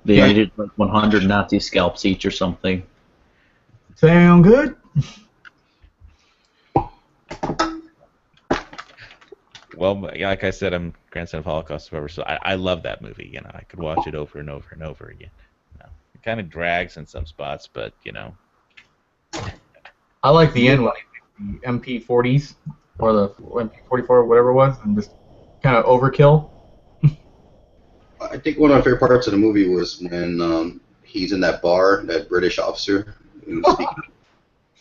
F: They needed like 100 Nazi scalps each or something.
C: Sound good?
B: Well, like I said, I'm grandson of Holocaust survivor, so I love that movie. I could watch it over and over and over again. It kind of drags in some spots, but
C: I like the end one, the MP40s or the MP44, whatever it was, and just kind of overkill.
A: I think one of my favorite parts of the movie was when he's in that bar, that British officer who was speaking,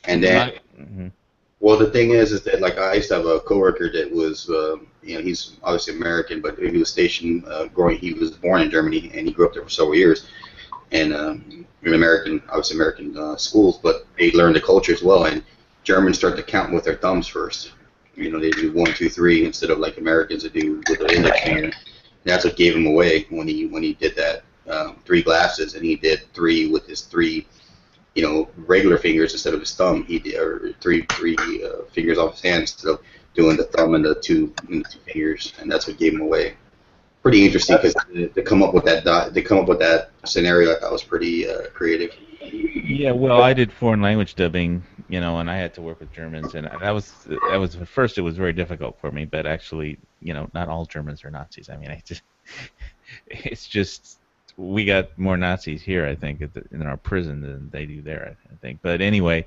A: and then. Well, the thing is that like I used to have a coworker that was, he's obviously American, but he was stationed he was born in Germany and he grew up there for several years, and in obviously American schools, but they learned the culture as well. And Germans start to count with their thumbs first. They do 1, 2, 3 instead of like Americans that do with their index finger. And that's what gave him away when he did that 3 glasses, and he did 3 with his 3. Regular fingers instead of his thumb. He did, or three fingers off his hand instead of doing the thumb and the two fingers, and that's what gave him away. Pretty interesting because to come up with that scenario, I thought was pretty creative.
B: Yeah, well, I did foreign language dubbing, and I had to work with Germans, and that was at first it was very difficult for me, but actually, not all Germans are Nazis. I mean, it's just. We got more Nazis here, I think, in our prison than they do there, I think. But anyway,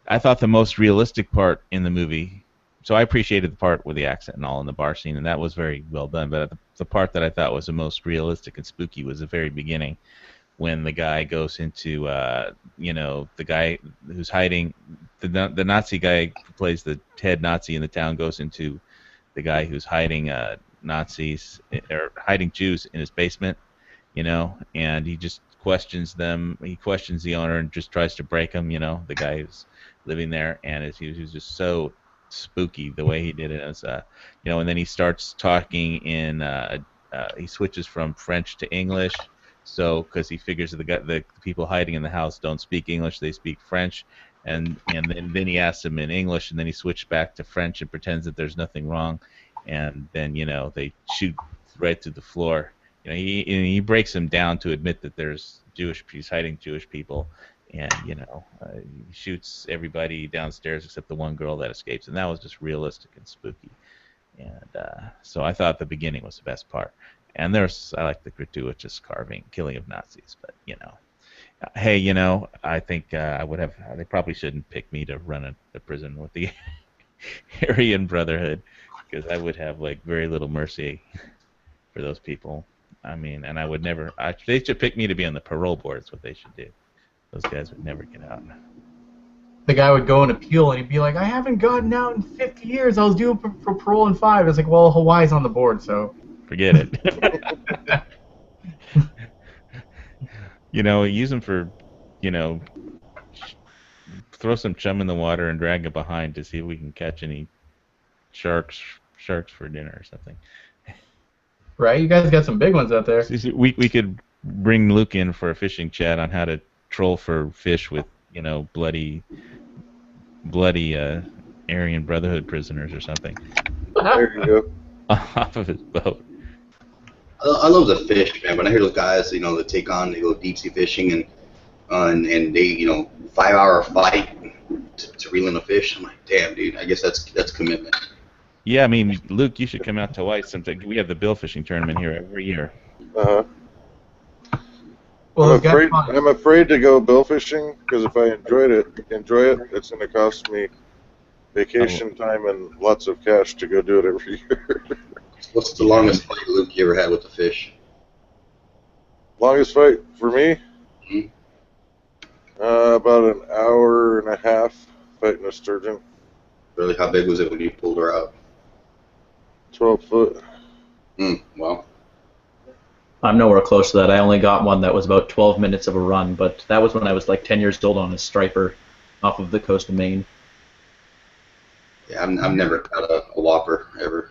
B: I thought the most realistic part in the movie, so I appreciated the part with the accent and all in the bar scene, and that was very well done. But the part that I thought was the most realistic and spooky was the very beginning, when the guy goes into, the guy who's hiding, the Nazi guy who plays the head Nazi in the town goes into the guy who's hiding Nazis, or hiding Jews in his basement. And he just questions them. He questions the owner and just tries to break him, the guy who's living there. And he was just so spooky the way he did it. As, and then he starts talking he switches from French to English. So, because he figures the people hiding in the house don't speak English, they speak French. And then he asks them in English, and then he switched back to French and pretends that there's nothing wrong. And then, they shoot right through the floor. He breaks him down to admit that he's hiding Jewish people, and he shoots everybody downstairs except the one girl that escapes, and that was just realistic and spooky. And so I thought the beginning was the best part. And I like the gratuitous killing of Nazis, but hey, I think they probably shouldn't pick me to run a prison with the Aryan Brotherhood, because I would have like very little mercy for those people. I mean, and I would never. They should pick me to be on the parole board. That's what they should do. Those guys would never get out.
C: The guy would go and appeal, and he'd be like, "I haven't gotten out in 50 years. I was due for parole in 5." It's like, well, Hawaii's on the board, so
B: forget it. Use them for, throw some chum in the water and drag it behind to see if we can catch any sharks for dinner or something.
C: Right, you guys got some big ones out there.
B: We could bring Luke in for a fishing chat on how to troll for fish with bloody Aryan Brotherhood prisoners or something.
G: There you go.
B: Off of his boat.
A: I love the fish, man. When I hear those guys, they go deep sea fishing and they 5-hour fight to reel in a fish. I'm like, damn, dude. I guess that's commitment.
B: Yeah, I mean, Luke, you should come out to Hawaii sometime. We have the bill fishing tournament here every year.
G: Uh-huh.
C: Well,
G: I'm afraid to go bill fishing because if I enjoy it, it's going to cost me vacation time and lots of cash to go do it every year.
A: What's the longest fight, Luke, you ever had with the fish?
G: Longest fight for me?
A: Mm-hmm.
G: About an hour and a half fighting a sturgeon.
A: Really, how big was it when you pulled her out?
G: 12 foot.
A: Wow.
F: I'm nowhere close to that. I only got one that was about 12 minutes of a run, but that was when I was like 10 years old on a striper off of the coast of Maine.
A: Yeah, I've never caught a whopper ever.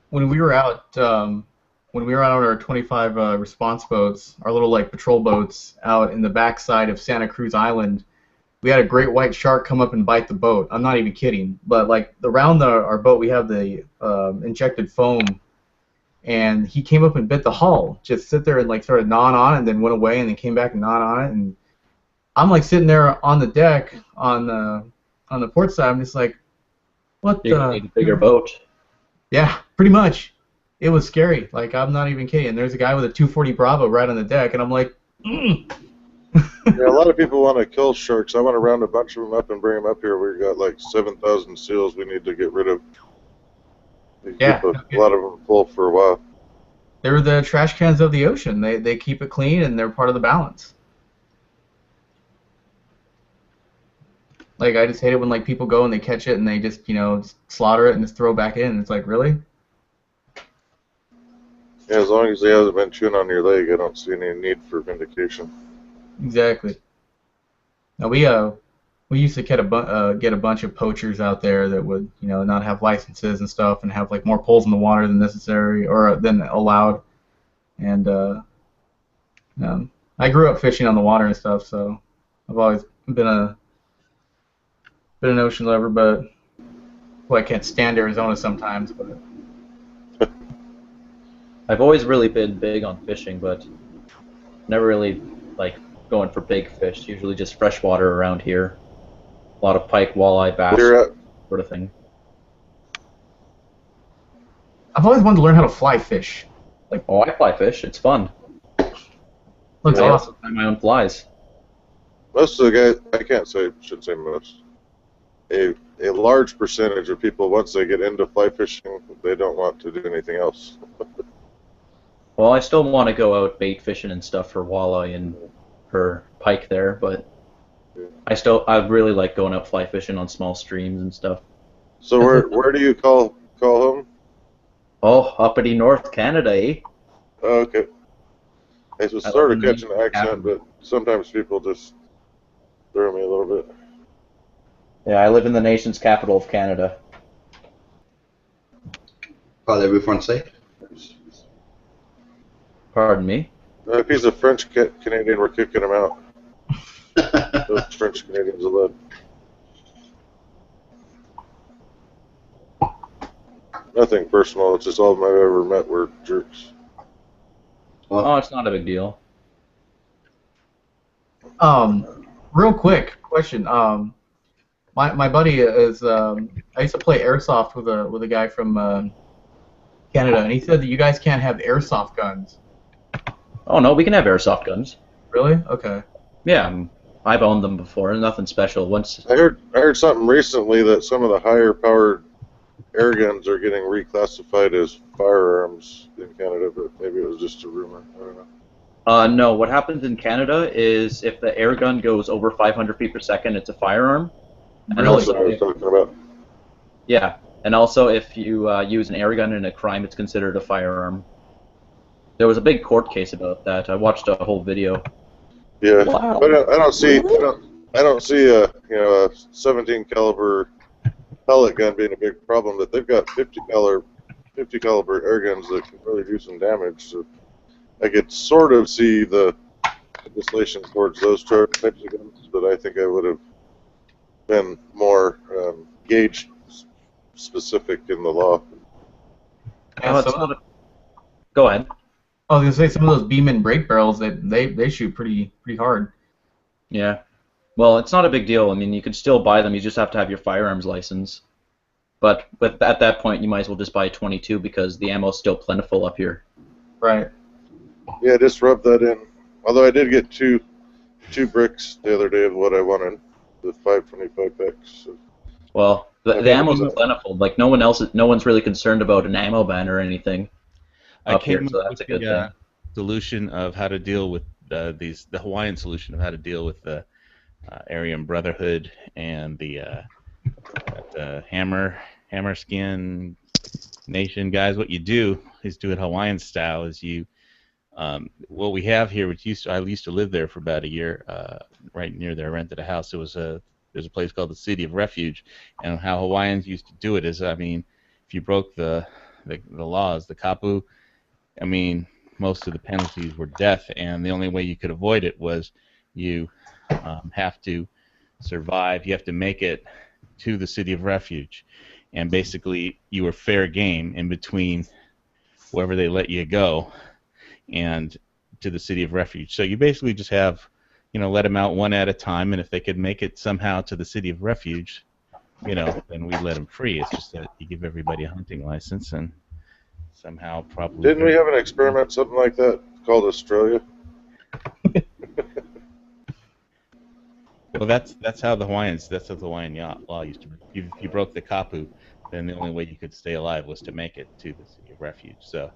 C: When we were out on our 25 response boats, our little like patrol boats out in the backside of Santa Cruz Island, we had a great white shark come up and bite the boat. I'm not even kidding. But like around our boat, we have the injected foam, and he came up and bit the hull. Just sit there and like started gnawing on it, and then went away, and then came back and gnawed on it. And I'm like sitting there on the deck on the port side. I'm just like, what the?
F: Need a bigger boat.
C: Yeah, pretty much. It was scary. Like, I'm not even kidding. There's a guy with a 240 Bravo right on the deck, and I'm like,
G: Yeah, a lot of people want to kill sharks. I want to round a bunch of them up and bring them up here. We've got like 7,000 seals we need to get rid of. We keep a lot of them full for a while.
C: They're the trash cans of the ocean. They keep it clean and they're part of the balance. Like, I just hate it when like people go and they catch it and they just, slaughter it and just throw it back in. It's like, really?
G: Yeah, as long as he hasn't been chewing on your leg, I don't see any need for vindication.
C: Exactly. Now we used to get a bunch of poachers out there that would, not have licenses and stuff and have like more poles in the water than necessary or than allowed. And I grew up fishing on the water and stuff, so I've always been an ocean lover, but I can't stand Arizona sometimes. But
F: I've always really been big on fishing, but never really like going for big fish. Usually just freshwater around here. A lot of pike, walleye, bass, sort of thing.
C: I've always wanted to learn how to fly fish.
F: Oh, I fly fish. It's fun.
C: Looks awesome.
F: I fly my own flies.
G: Most of the guys, shouldn't say most. A large percentage of people, once they get into fly fishing, they don't want to do anything else.
F: Well, I still want to go out bait fishing and stuff for walleye and for pike there, but I really like going out fly fishing on small streams and stuff.
G: So where do you call home?
F: Oh, uppity North Canada, eh?
G: Oh, okay. I was sort of catching the accent, but sometimes people just throw me a little bit.
F: Yeah, I live in the nation's capital of Canada.
A: Parlez-vous français?
F: Pardon me?
G: If he's a French Canadian, we're kicking him out. Those French Canadians are led. Nothing personal. It's just all of them I've ever met were jerks.
F: Oh, it's not a big deal.
C: Real quick question. My buddy is. I used to play airsoft with a guy from Canada, and he said that you guys can't have airsoft guns.
F: Oh no, we can have airsoft guns.
C: Really? Okay.
F: Yeah, I've owned them before. Nothing special.
G: I heard something recently that some of the higher powered air guns are getting reclassified as firearms in Canada, but maybe it was just a rumor. I don't know.
F: No, what happens in Canada is if the air gun goes over 500 feet per second, it's a firearm. And
C: Really?
G: That's what I was talking about.
F: Yeah, and also if you use an air gun in a crime, it's considered a firearm. There was a big court case about that. I watched a whole video.
G: Yeah,
E: Wow.
G: but I don't see a 17 caliber pellet gun being a big problem. But they've got 50 caliber air guns that can really do some damage. So I could sort of see the legislation towards those types of guns, but I think I would have been more gauge specific in the law.
C: Yeah,
F: Go ahead.
C: I was gonna say some of those Beeman brake barrels they shoot pretty hard.
F: Yeah. Well, it's not a big deal. I mean, you could still buy them. You just have to have your firearms license. But at that point, you might as well just buy a 22 because the ammo's still plentiful up here.
C: Right.
G: Yeah, just rub that in. Although I did get two bricks the other day of what I wanted, the 525 packs. So.
F: Well, the ammo's plentiful. Like no one's really concerned about an ammo ban or anything.
B: I came
F: here, so
B: up
F: that's
B: with
F: a good
B: the
F: thing.
B: solution of how to deal with the Hawaiian solution of how to deal with the Arayan Brotherhood and the hammer skin nation guys. What you do is do it Hawaiian style. Is you what we have here, which I used to live there for about a year, right near there. I rented a house. There's a place called the City of Refuge, and how Hawaiians used to do it is, I mean, if you broke the laws, the kapu, I mean, most of the penalties were death, and the only way you could avoid it was you have to survive. You have to make it to the City of Refuge, and basically you were fair game in between wherever they let you go and to the City of Refuge. So you basically just have, let them out one at a time, and if they could make it somehow to the City of Refuge, then we let them free. It's just that you give everybody a hunting license and somehow probably...
G: Didn't we have an experiment, something like that, called Australia?
B: Well, that's how the Hawaiian law used to be. If you broke the kapu, then the only way you could stay alive was to make it to the City of Refuge. So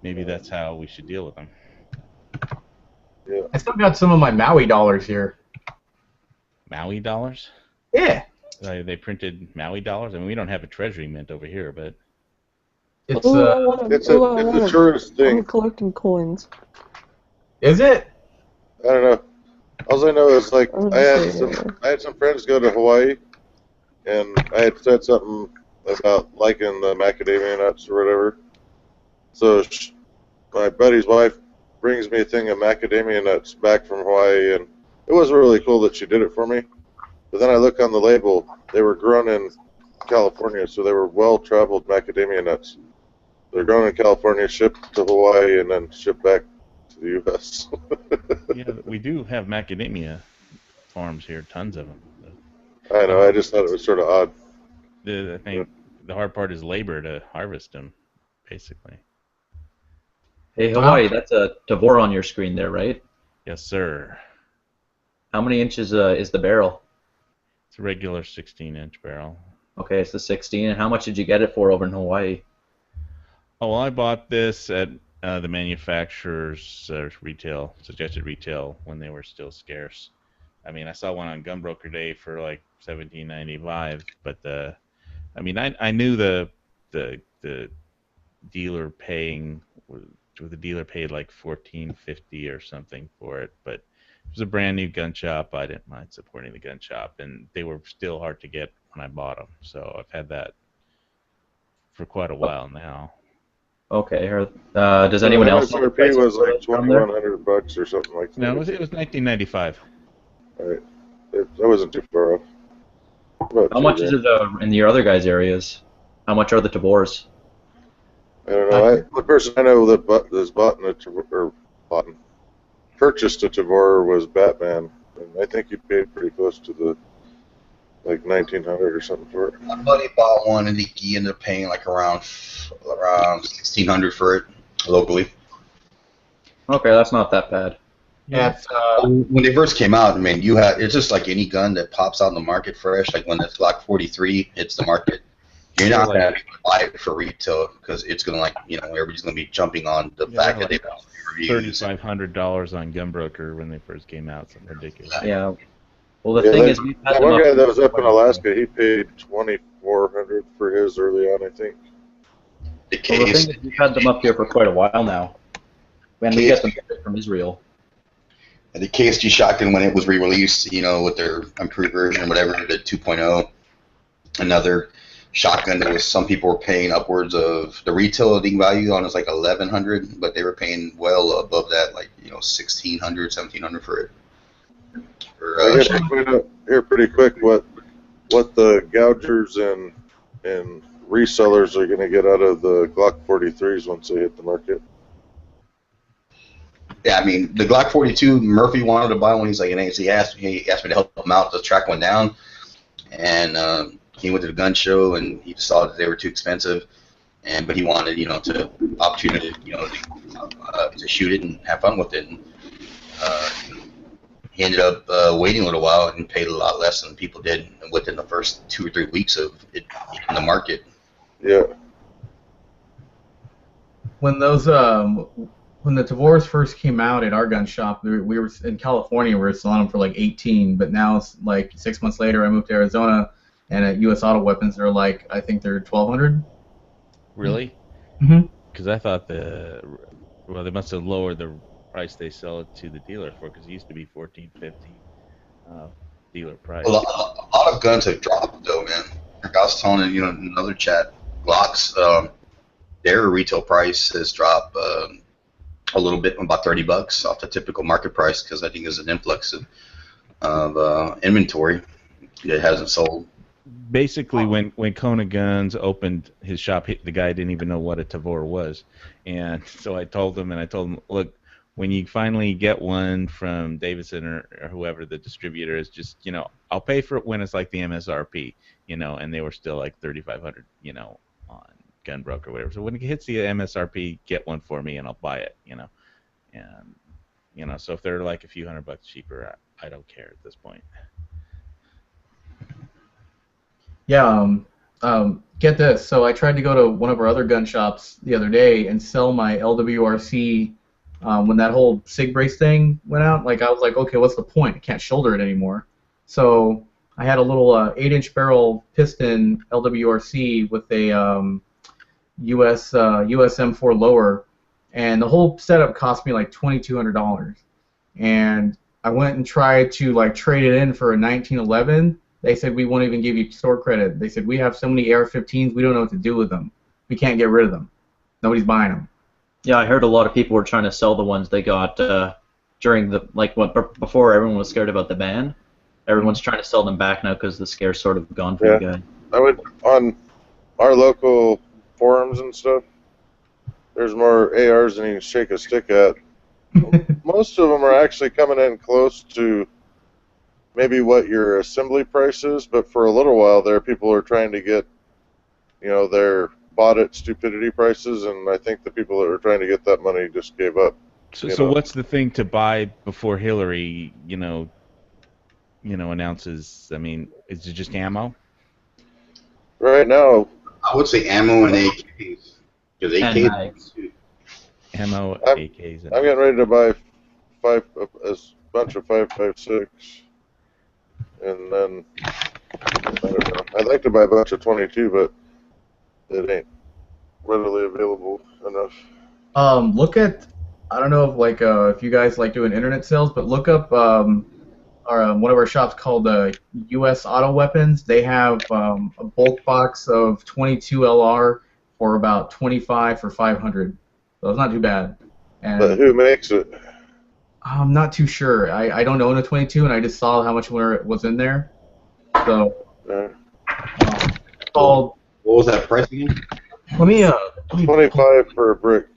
B: maybe that's how we should deal with them.
G: Yeah.
C: I still got some of my Maui dollars here.
B: Maui dollars?
C: Yeah.
B: They printed Maui dollars? I mean, we don't have a treasury mint over here, but...
C: It's
E: Ooh, I wanna,
G: It's
E: ooh, I
G: a
E: wanna,
G: tourist
E: I'm
G: thing.
E: collecting coins.
C: is it?
G: I don't know. All I know is like
E: I'm
G: I
E: gonna
G: had
E: say
G: I had some friends go to Hawaii, and I had said something about liking the macadamia nuts or whatever. So my buddy's wife brings me a thing of macadamia nuts back from Hawaii, and it was really cool that she did it for me. But then I look on the label; they were grown in California, so they were well-traveled macadamia nuts. They're grown in California, shipped to Hawaii, and then shipped back to the U.S.
B: Yeah, we do have macadamia farms here, tons of them.
G: I know. I just thought it was sort of odd.
B: I think the hard part is labor to harvest them, basically.
F: Hey, Hawaii, that's a Tavor on your screen there, right?
B: Yes, sir.
F: How many inches is the barrel?
B: It's a regular 16-inch barrel.
F: Okay, it's the 16. And how much did you get it for over in Hawaii?
B: Oh, well, I bought this at the manufacturer's suggested retail when they were still scarce. I mean, I saw one on Gunbroker Day for like $17.95, but I mean, I knew the dealer paying, the dealer paid like $14.50 or something for it, but it was a brand new gun shop. I didn't mind supporting the gun shop, and they were still hard to get when I bought them. So I've had that for quite a while now.
F: Okay. Does anyone else know the price
G: MSRP was
F: of
G: like
F: from there?
G: $2,100 or something like that.
B: No, it was $19.95.
G: All right. I wasn't too far off. About
F: How much is it in your other guys' areas? How much are the Tavors?
G: I don't know. The person I know that purchased a Tavor was Batman, and I think he paid pretty close to the like 1,900 or something for it.
A: My buddy bought one, and he ended up paying like around 1,600 for it locally.
F: Okay, that's not that bad.
C: Yeah, it's,
A: When they first came out, I mean, it's just like any gun that pops out in the market fresh. Like when the Glock 43 hits the market, you're not going to buy it for retail because it's going to everybody's going to be jumping on the fact that they bought reviews.
B: $3,500 on Gunbroker when they first came out, something ridiculous.
F: Yeah. Well, the thing is, we've had them
G: one
F: up
G: guy that was up in Alaska, he paid $2,400 for his early on, I think.
A: The
F: Well, the
A: case,
F: thing is, we've had them up here for quite a while now, and we get them from Israel.
A: the KSG shotgun when it was re-released, with their improved version or whatever, the 2.0, another shotgun that was some people were paying upwards of the retailing value on is like $1,100, but they were paying well above that, like $1,600, $1,700 for it.
G: I guess we'll find out here pretty quick what the gougers and resellers are going to get out of the Glock 43s once they hit the market.
A: Yeah, I mean, the Glock 42, Murphy wanted to buy one. He's like, he asked me to help him out to track one down, and he went to the gun show and he saw that they were too expensive, but he wanted, to opportunity, to shoot it and have fun with it. And, he ended up waiting a little while and paid a lot less than people did within the first 2 or 3 weeks of it in the market.
G: Yeah.
C: when the Tavors first came out at our gun shop, we were in California. We were selling them for like 18, but now it's like 6 months later, I moved to Arizona, and at U.S. Auto Weapons, they're like, I think they're 1,200.
B: Really?
C: Mm-hmm.
B: Because I thought they must have lowered the price they sell it to the dealer for, because it used to be $1,450 dealer price.
A: Well, a lot of guns have dropped, though, man. Like I was telling in another chat, Glocks, their retail price has dropped a little bit, about $30 off the typical market price, because I think there's an influx of inventory that hasn't sold.
B: Basically, when Kona Guns opened his shop, the guy didn't even know what a Tavor was, and so I told him, look, when you finally get one from Davidson or whoever the distributor is, just I'll pay for it when it's like the MSRP, and they were still like $3,500, on Gunbroker or whatever. So when it hits the MSRP, get one for me and I'll buy it, and so if they're like a few $100 cheaper, I don't care at this point.
C: Yeah, Get this. So I tried to go to one of our other gun shops the other day and sell my LWRC when that whole SIG brace thing went out. Like I was like, okay, what's the point? I can't shoulder it anymore. So I had a little 8-inch barrel piston LWRC with a US M4 lower, and the whole setup cost me like $2,200. And I went and tried to like trade it in for a 1911. They said we won't even give you store credit. They said we have so many AR-15s, we don't know what to do with them. We can't get rid of them. Nobody's buying them.
F: Yeah, I heard a lot of people were trying to sell the ones they got during the before everyone was scared about the ban. Everyone's trying to sell them back now because the scare's sort of gone for you guys.
G: I went on our local forums and stuff. There's more ARs than you can shake a stick at. Most of them are actually coming in close to maybe what your assembly price is, but for a little while there, people are trying to get, their bought at stupidity prices, and I think the people that were trying to get that money just gave up.
B: So what's the thing to buy before Hillary, announces? I mean, is it just ammo?
G: Right now,
A: I would say ammo and AKs. Because AKs.
B: Ammo,
G: I'm
B: AKs.
G: I'm getting ready to buy a bunch of 5.56, and then I don't know. I'd like to buy a bunch of 22, but it ain't readily available enough.
C: Look at, I don't know if you guys like doing internet sales, but look up one of our shops called U.S. Auto Weapons. They have a bulk box of 22 LR for about 25 for 500. So it's not too bad. And
G: But who makes it?
C: I'm not too sure. I don't own a 22, and I just saw how much was in there. So called.
A: What was that price again?
C: Let me
G: 25 for a brick.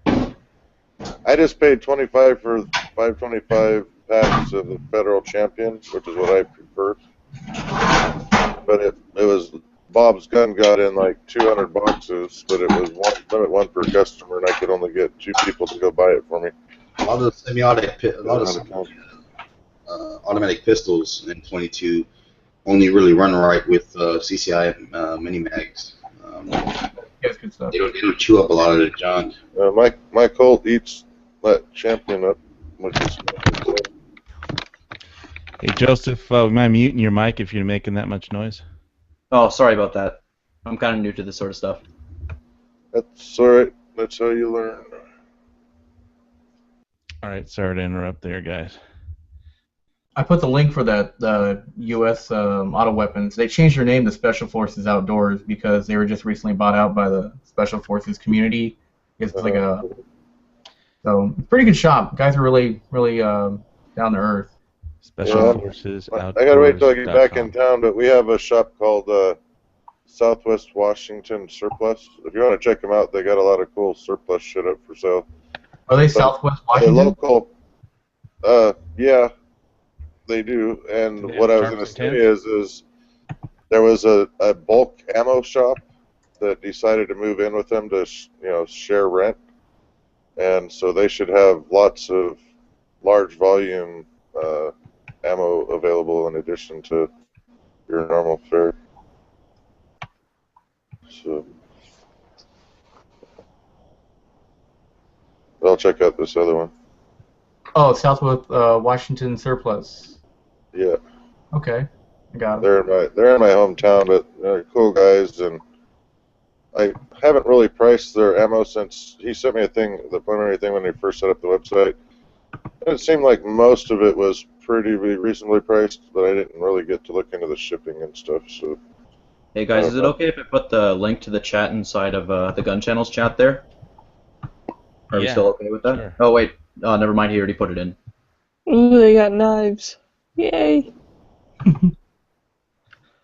G: I just paid 25 for 525 packs of the Federal Champion, which is what I prefer. But it was Bob's Gun got in like 200 boxes, but it was one per customer, and I could only get 2 people to go buy it for me.
A: A lot of automatic pistols in 22 only really run right with CCI mini mags.
C: Yes, good stuff.
A: They don't chew up a lot of the junk.
G: My Colt eats that Champion up, which is
B: Hey, Joseph, am I muting your mic if you're making that much noise?
F: Oh, sorry about that. I'm kind of new to this sort of stuff.
G: That's all right. That's how you learn.
B: All right, sorry to interrupt there, guys.
C: I put the link for the U.S. Auto Weapons. They changed their name to Special Forces Outdoors because they were just recently bought out by the Special Forces community. It's like pretty good shop. Guys are really down to earth.
B: Special Forces Outdoors.
G: I gotta wait till I get back in town, but we have a shop called Southwest Washington Surplus. If you want to check them out, they got a lot of cool surplus shit up for sale.
C: Are they Southwest Washington?
G: They're local. Yeah, they do. And what I was going to say is there was a bulk ammo shop that decided to move in with them to share rent, and so they should have lots of large volume ammo available in addition to your normal fare. So I'll check out this other one.
C: Oh, Southwest Washington Surplus.
G: Yeah.
C: Okay, I got them.
G: They're in my hometown, but they're cool guys, and I haven't really priced their ammo since he sent me the preliminary thing when they first set up the website. And it seemed like most of it was pretty reasonably priced, but I didn't really get to look into the shipping and stuff. So.
F: Hey guys, is it okay if I put the link to the chat inside of the Gun Channel's chat there? Are we still okay with that? Sure. Oh wait, never mind. He already put it in.
E: Ooh, they got knives! Yay!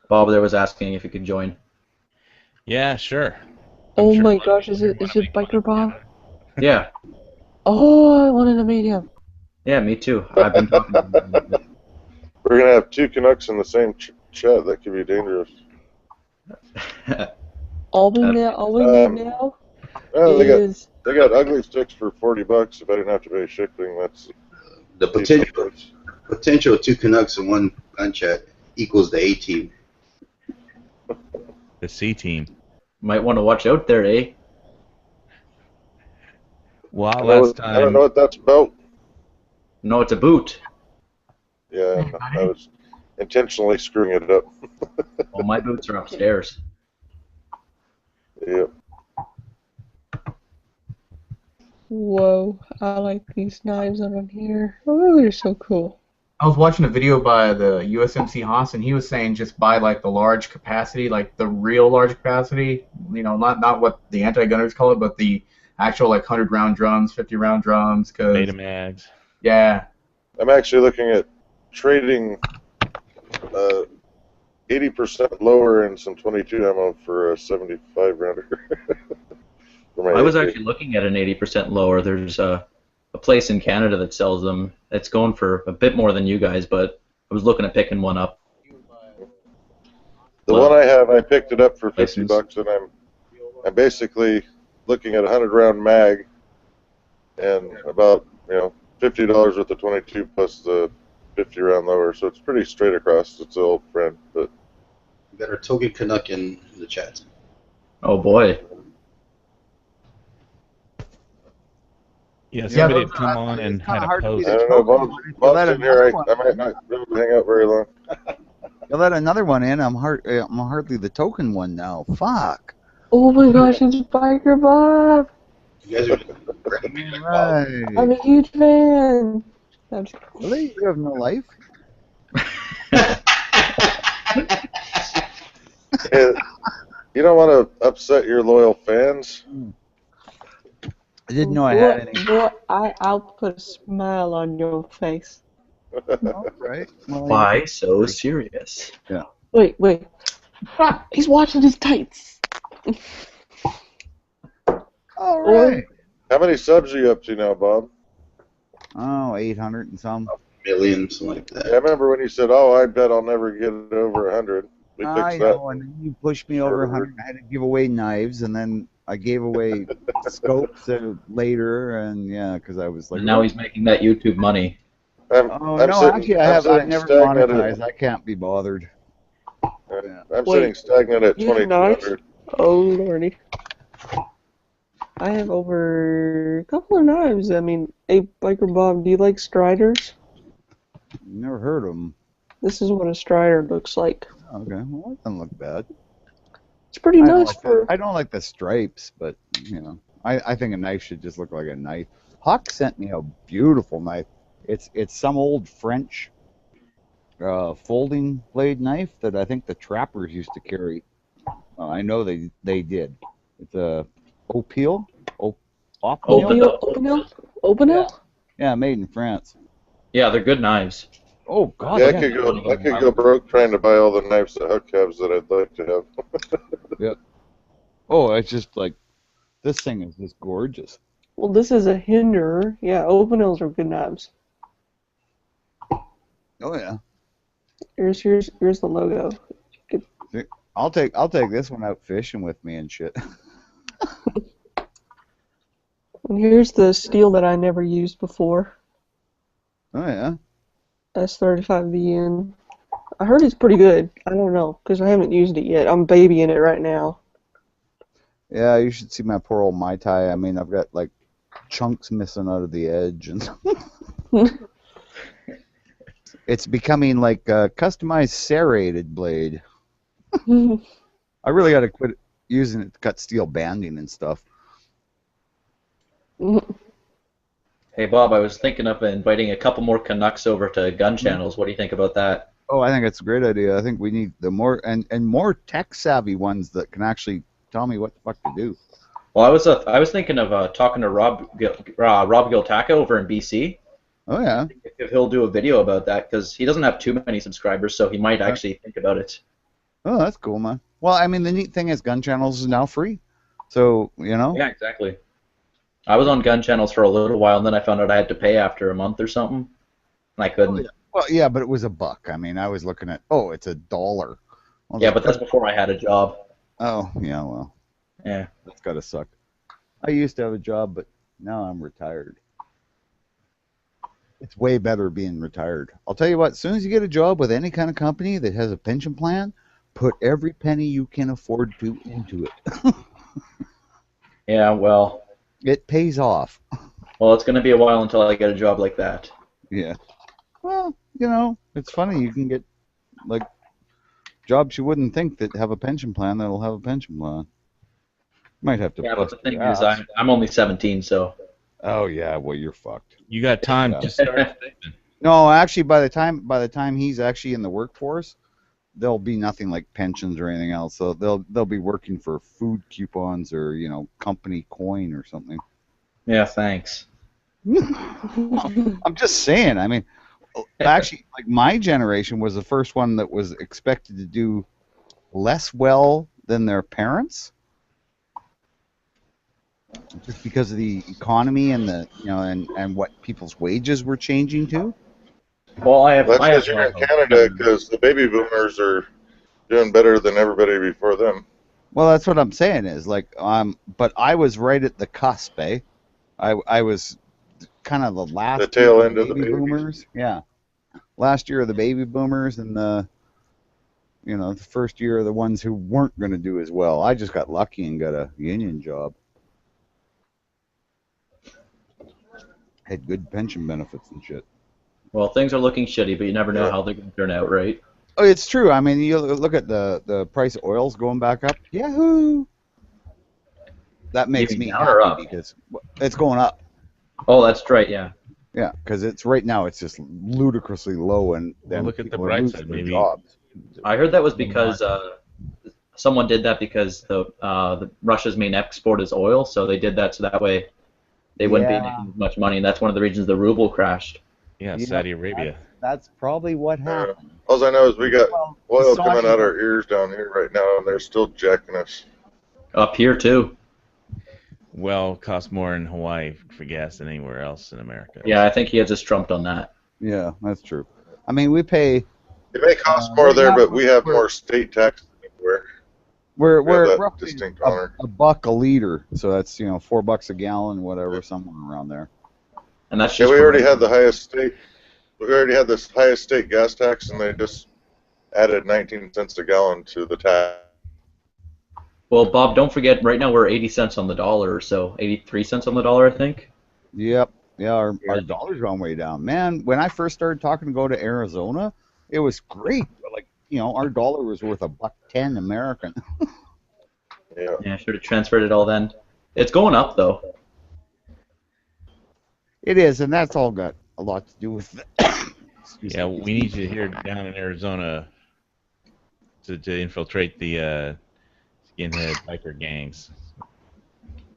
F: Bob there was asking if you could join.
B: Yeah, sure.
E: Oh my gosh, is it Biker Bob?
F: Yeah.
E: Oh, I wanted to meet him.
F: Yeah, me too. I've been talking to him.
G: We're gonna have 2 Canucks in the same chat. That could be dangerous.
E: All we need now
G: is they got ugly sticks for $40 if I didn't have to pay shipping. That's
A: the potential of 2 Canucks in one gun chat equals the A-team.
B: The C team.
F: Might want to watch out there, eh?
B: Well,
G: I
B: last
G: don't know
B: time.
G: what that's about.
F: No, it's a boot.
G: Yeah, I was intentionally screwing it up.
F: Well, my boots are upstairs.
G: Yep.
E: Whoa, I like these knives on here. Oh, they're so cool.
C: I was watching a video by the USMC Haas, and he was saying just buy like the large capacity, like the real large capacity. You know, not what the anti-gunners call it, but the actual like 100-round drums, 50-round drums. Cause
B: Betamags.
C: yeah,
G: I'm actually looking at trading 80% lower and some 22 ammo for a 75 rounder.
F: I was actually looking at an 80% lower. There's a place in Canada that sells them. It's going for a bit more than you guys, but I was looking at picking one up.
G: The one I have, I picked it up for
F: License.
G: $50, and I'm basically looking at a 100-round mag and about $50 worth of 22 plus the 50-round lower. So it's pretty straight across. It's an old friend, but
A: We got our Togen Canuck in the chat.
F: Oh boy.
B: Yeah, somebody had
C: but
B: come on and
H: it's kinda
B: had a
H: hard to
B: post.
H: beat
G: I
H: it.
G: don't know.
H: Token,
G: Bob's
H: let
G: in here.
H: another
G: I might not be able to hang out very long.
H: You let another one in. I'm hardly the token one now. Fuck.
E: Oh my gosh, it's Biker Bob!
A: You guys are Rampage.
H: Right.
E: I'm a huge fan! I'm just-
H: Really? You have no life?
G: Hey, you don't want to upset your loyal fans.
H: I didn't know I had any.
E: Boy, I'll put a smile on your face.
H: No, right? Well,
F: Why so serious?
E: Wait. He's watching his tights.
H: all right.
G: How many subs are you up to now, Bob?
H: Oh, 800 and some.
A: Millions, something like
G: Yeah, I
A: that.
G: remember when you said, "Oh, I bet I'll never get it over 100." We
H: I
G: fixed that.
H: know, and then you pushed me over 100. I had to give away knives, and then I gave away scopes later, and yeah, because I was like,
F: And now he's making that YouTube money.
H: oh
G: I'm
H: no,
G: sitting-
H: actually,
G: I'm
H: I
G: sitting
H: never
G: stagnant
H: monetized. I can't be bothered.
G: I'm
E: Wait,
G: sitting stagnant at
E: you have knives?
G: 2,200.
E: Oh lordy. I have over a couple of knives. I mean, hey, Biker Bob, do you like Striders?
H: Never heard of them.
E: This is what a Strider looks like.
H: Okay, well, that doesn't look bad.
E: It's pretty
H: I don't
E: nice
H: like
E: for...
H: I don't like the stripes, but I think a knife should just look like a knife. Huck sent me a beautiful knife. It's some old French folding blade knife that I think the trappers used to carry. I know they did. It's a Opil.
E: Opinel?
H: Yeah, made in France.
F: Yeah, they're good knives.
H: Oh God,
G: Yeah,
H: yeah.
G: I could go broke trying to buy all the knives that Huck has that I'd like to have.
H: Oh, it's just like this thing is just gorgeous.
E: Well, this is a Hinder. Yeah, Opinels are good knives.
H: Oh yeah.
E: Here's the logo.
H: I'll take this one out fishing with me and shit.
E: And here's the steel that I never used before.
H: Oh yeah.
E: S35VN. I heard it's pretty good. I don't know, because I haven't used it yet. I'm babying it right now.
H: Yeah, you should see my poor old Mai Tai. I mean, I've got like chunks missing out of the edge, and it's becoming like a customized serrated blade. I really got to quit using it to cut steel banding and stuff.
F: Hey Bob, I was thinking of inviting a couple more Canucks over to gun channels. What do you think about that?
H: Oh, I think it's a great idea. I think we need the more and more tech savvy ones that can actually tell me what the fuck to do.
F: Well, I was thinking of talking to Rob Giltaca over in BC.
H: Oh yeah.
F: If he'll do a video about that, because he doesn't have too many subscribers, so he might actually think about it.
H: Oh, that's cool, man. Well, I mean, the neat thing is Gun Channels is now free, so
F: Yeah, exactly. I was on gun channels for a little while, and then I found out I had to pay after a month or something, and I couldn't.
H: Oh, yeah. Well, yeah, but it was $1. I mean, I was looking at, it's $1. Well,
F: Yeah, but that's before I had a job.
H: Oh, yeah, well.
F: Yeah.
H: That's gotta suck. I used to have a job, but now I'm retired. It's way better being retired. I'll tell you what, as soon as you get a job with any kind of company that has a pension plan, put every penny you can afford to into it.
F: Yeah, well,
H: It pays off.
F: it's going to be a while until I get a job like that.
H: Yeah. Well, you know, it's funny. You can get, like, jobs you wouldn't think that have a pension plan that'll have a pension plan. Might have to
F: Yeah, but
H: bust
F: the
H: your
F: thing is,
H: ass.
F: I'm only 17, so.
H: Oh, yeah, well, you're fucked.
B: You got time
H: Yeah.
B: to start saving.
H: No, actually, by the time he's actually in the workforce, there'll be nothing like pensions or anything else. So they'll be working for food coupons or, you know, company coin or something.
F: Yeah, thanks.
H: I'm just saying. I mean, actually, like my generation was the first one that was expected to do less well than their parents, just because of the economy and the and what people's wages were changing to.
F: Well,
G: That's because you're in Canada, because the baby boomers are doing better than everybody before them.
H: Well, that's what I'm saying is like but I was right at the cusp, eh? I was kind of the last
G: The tail
H: year
G: end of the
H: baby
G: babies.
H: boomers. Yeah. Last year of the baby boomers and the first year of the ones who weren't going to do as well. I just got lucky and got a union job. Had good pension benefits and shit.
F: Well, things are looking shitty, but you never know how they're going to turn out, right?
H: Oh, it's true. I mean, you look at the price of oil's going back up. Yahoo! That makes me
F: down or
H: happy
F: up?
H: because it's going up.
F: Oh, that's right, yeah.
H: Yeah, because it's right now it's just ludicrously low, and
B: Well, look at the
H: people are
B: bright
H: losing
B: side.
H: their
B: Maybe
H: jobs.
F: I heard that was because someone did that because the Russia's main export is oil, so they did that so that way they wouldn't be making as much money, and that's one of the reasons the ruble crashed.
B: Yeah,
H: Yeah,
B: Saudi Arabia.
H: That's probably what happened.
G: All I know is we got oil
H: the
G: coming
H: Saudis
G: out
H: are-
G: our ears down here right now, and they're still jacking us.
F: Up here, too.
B: Well, it costs more in Hawaii for gas than anywhere else in America.
F: Yeah, I think he has us trumped on that.
H: Yeah, that's true. I mean, we pay.
G: It may cost more
H: right
G: there,
H: now
G: but we have
H: we're-
G: more state tax than anywhere.
H: We're
G: We have that
H: roughly
G: distinct honor.
H: a buck a liter, so that's $4 a gallon, whatever, somewhere around there.
F: And that's
G: Yeah,
F: just
G: we
F: for-
G: already had the highest state. We already had the highest state gas tax, and they just added 19 cents a gallon to the tax.
F: Well, Bob, don't forget, right now we're 80 cents on the dollar, or so 83 cents on the dollar, I think.
H: Yep. Yeah, our dollar's gone way down. Man, when I first started talking to go to Arizona, it was great. Like, our dollar was worth $1.10 American.
G: Yeah.
F: Yeah, I should have transferred it all then. It's going up, though.
H: It is, and that's all got a lot to do with
B: Yeah, we need you here down in Arizona to infiltrate the skinhead biker gangs.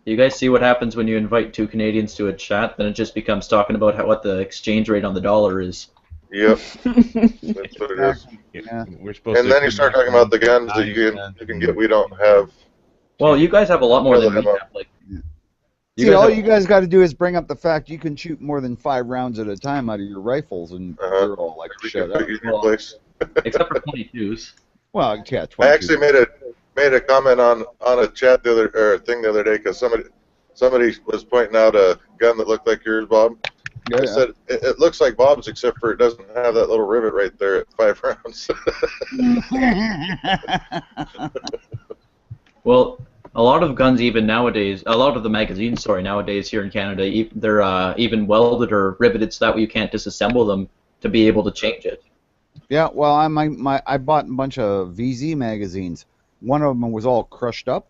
F: You guys see what happens when you invite two Canadians to a chat? Then it just becomes talking about what the exchange rate on the dollar is.
G: Yep. That's what it is.
H: Yeah.
B: We're supposed
G: And
B: to
G: then you start talking about the guns that you can get. We don't have.
F: Well, you guys have a lot more than we have. Like,
H: See, all you guys got to do is bring up the fact you can shoot more than 5 rounds at a time out of your rifles, and you're all like,
G: We
H: shut
G: can
H: up.
G: put you in your place.
F: except for 22s.
H: Well, yeah, 22.
G: I actually made a comment on a chat the other day because somebody was pointing out a gun that looked like yours, Bob.
H: Yeah,
G: I said it looks like Bob's, except for it doesn't have that little rivet right there at 5 rounds.
F: Well, a lot of guns even nowadays, a lot of the magazines, nowadays here in Canada, they're even welded or riveted so that way you can't disassemble them to be able to change it.
H: Yeah, well, I bought a bunch of VZ magazines. One of them was all crushed up,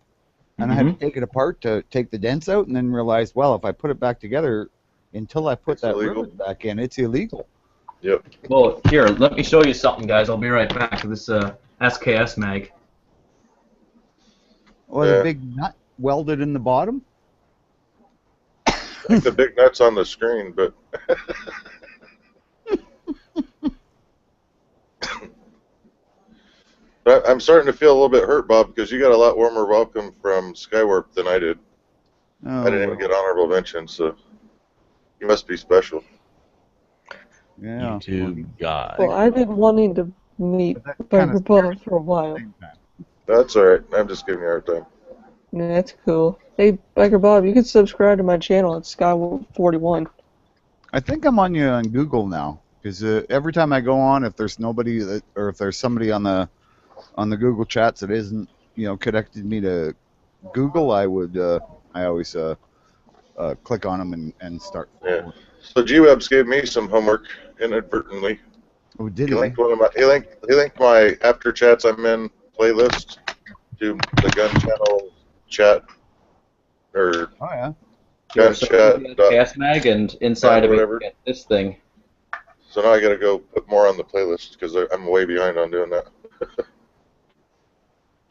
H: and I had to take it apart to take the dents out, and then realized, well, if I put it back together, until I put that rivet back in, it's illegal.
G: Yep.
F: Well, here, let me show you something, guys. I'll be right back to this SKS mag.
H: Well, the big nut welded in the bottom?
G: I think the big nut's on the screen, but I'm starting to feel a little bit hurt, Bob, because you got a lot warmer welcome from Skywarp than I did.
H: Oh,
G: I didn't even get honorable mention, so you must be special.
H: Yeah.
B: YouTube God.
E: Well, I've been wanting to meet Biker Bob for a while.
G: That's all right. I'm just giving you a hard time.
E: Yeah, that's cool. Hey, Biker Bob, you can subscribe to my channel at Skywolf41.
H: I think I'm on you on Google now, because every time I go on, if there's nobody or if there's somebody on the on the Google chats that isn't, connected me to Google, I would, I always click on them and start forward.
G: Yeah. So G-Webs gave me some homework inadvertently.
H: Oh, did
G: He
H: he?
G: linked he linked my After Chats I'm in playlist to the Gun Channel chat, or
H: Oh, yeah.
G: Gun
F: So
G: Chat.
F: gas mag, and inside of it,
G: whatever.
F: you get this thing.
G: So now I got to go put more on the playlist because I'm way behind on doing that.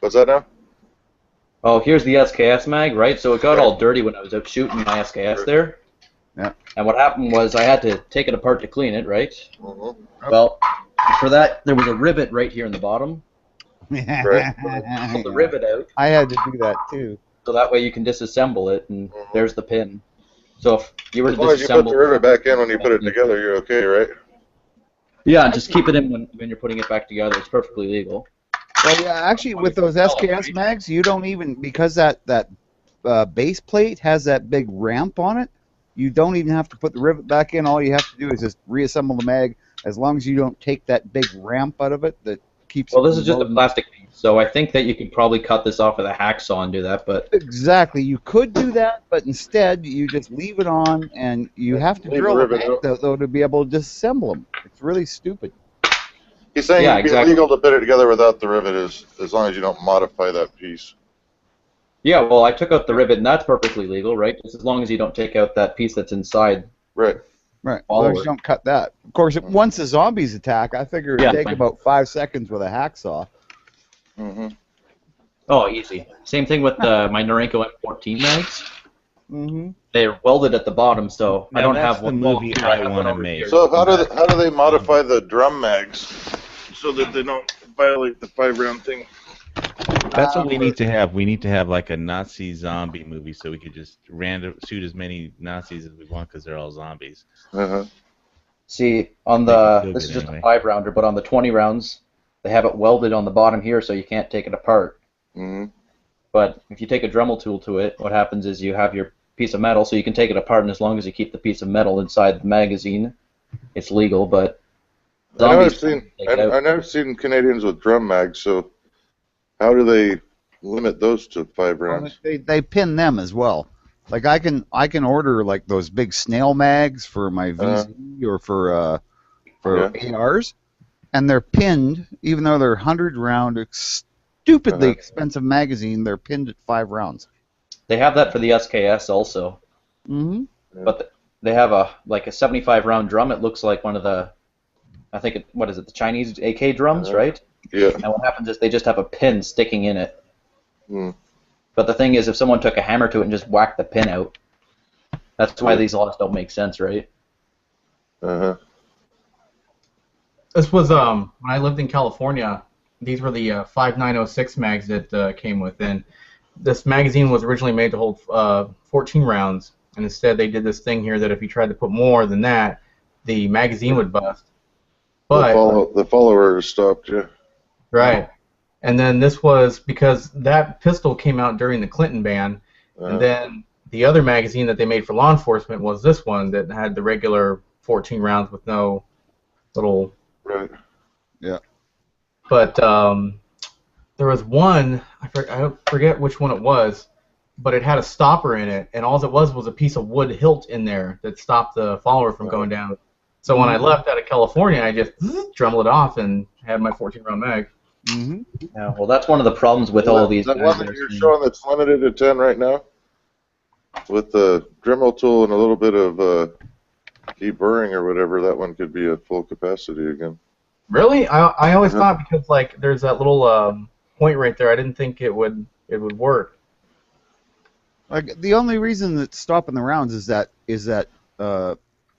G: What's that now?
F: Oh, here's the SKS mag, right? So it got all dirty when I was out shooting my SKS there.
H: Yeah.
F: And what happened was I had to take it apart to clean it, right?
G: Mm-hmm.
F: Well, for that, there was a rivet right here in the bottom.
G: Right.
F: Pull the rivet out,
H: I had to do that too.
F: so that way you can disassemble it, and there's the pin. So if you were to
G: As long as you put
F: disassemble...
G: the rivet back in when you put it together, you're okay, right?
F: Yeah, just keep it in when you're putting it back together. It's perfectly legal.
H: Well, yeah, actually, with those SKS mags, you don't even, because that base plate has that big ramp on it, you don't even have to put the rivet back in. All you have to do is just reassemble the mag, as long as you don't take that big ramp out of it that keeps
F: Well,
H: it
F: this is just a
H: loading.
F: plastic piece, so I think that you could probably cut this off with a hacksaw and do that, but...
H: Exactly. You could do that, but instead you just leave it on, and you have to
G: Leave
H: drill
G: the
H: it
G: rivet out.
H: though to be able to disassemble them. It's really stupid.
G: He's saying
F: Yeah,
G: it'd be
F: exactly.
G: illegal to put it together without the rivet, as long as you don't modify that piece.
F: Yeah, well, I took out the rivet, and that's perfectly legal, right? Just as long as you don't take out that piece that's inside.
G: Right.
H: Right. As
F: Follow
H: long as you
F: it.
H: don't cut that. Of course, once the zombies attack, I figure it'd
F: Yeah.
H: take about 5 seconds with a hacksaw.
G: Mm-hmm.
F: Oh, easy. Same thing with my Norenko M14 mags.
H: Mm-hmm.
F: They're welded at the bottom, so I
B: Now
F: don't
B: that's
F: have
B: the
F: one.
B: movie
F: here,
B: I
F: have one
B: wanna
F: over
B: make.
F: here.
G: So how do they modify the drum mags so that they don't violate the 5-round thing?
B: That's what we need to have. We need to have like a Nazi zombie movie, so we could just shoot as many Nazis as we want because they're all zombies.
G: Uh-huh.
F: See, on
B: Make it
F: the
B: feel
F: this
B: good
F: is just
B: anyway.
F: a 5-rounder, but on the 20 rounds, they have it welded on the bottom here, so you can't take it apart.
G: Mm-hmm.
F: But if you take a Dremel tool to it, what happens is you have your piece of metal, so you can take it apart, and as long as you keep the piece of metal inside the magazine, it's legal. But
G: I know
F: zombies
G: I've never seen Canadians with drum mags, so how do they limit those to 5 rounds?
H: They pin them as well. Like I can order like those big snail mags for my VZ or for ARs, and they're pinned, even though they're 100-round, stupidly expensive magazine. They're pinned at 5 rounds.
F: They have that for the SKS also.
H: Mm-hmm.
F: But they have a 75-round drum. It looks like one of the, I think what is it, the Chinese AK drums, right?
G: Yeah.
F: And what happens is they just have a pin sticking in it.
G: Mm.
F: But the thing is, if someone took a hammer to it and just whacked the pin out, that's why these laws don't make sense, right?
G: Uh-huh.
C: This was when I lived in California. These were the 5906 mags that came with. And this magazine was originally made to hold 14 rounds, and instead they did this thing here that if you tried to put more than that, the magazine would bust. But
G: The follower stopped, yeah.
C: right, and then this was because that pistol came out during the Clinton ban, and then the other magazine that they made for law enforcement was this one that had the regular 14 rounds with no little.
G: Right.
H: Yeah.
C: But there was one, I forget which one it was, but it had a stopper in it, and all it was a piece of wood hilt in there that stopped the follower from going down. So when I left out of California, I just dremel it off and had my 14-round mag.
H: Mm-hmm.
F: Yeah, well, that's one of the problems with all of these.
G: That one that you're showing that's limited to 10 right now, with the Dremel tool and a little bit of deburring or whatever, that one could be a full capacity again.
C: Really? I always thought because like there's that little point right there, I didn't think it would work.
H: Like the only reason that's stopping the rounds is that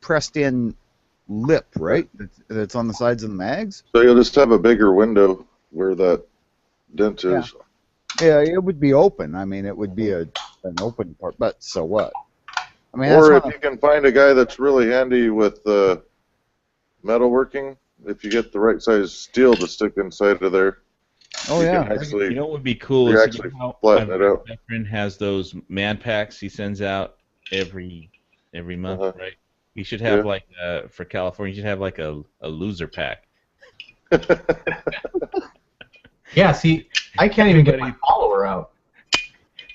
H: pressed in lip, right? That's on the sides of the mags.
G: So you'll just have a bigger window where that dent is.
H: Yeah, it would be open. I mean, it would be an open part. But so what? I mean,
G: Or if you can find a guy that's really handy with metalworking, if you get the right size steel to stick inside of there,
H: oh
G: you
H: yeah,
G: can actually,
B: You know what would be cool
G: you
B: is
G: actually flatten it out.
B: Veteran has those man packs he sends out every month, right? You should have like for California, you should have like a loser pack.
C: Yeah, see, I can't even get my follower out.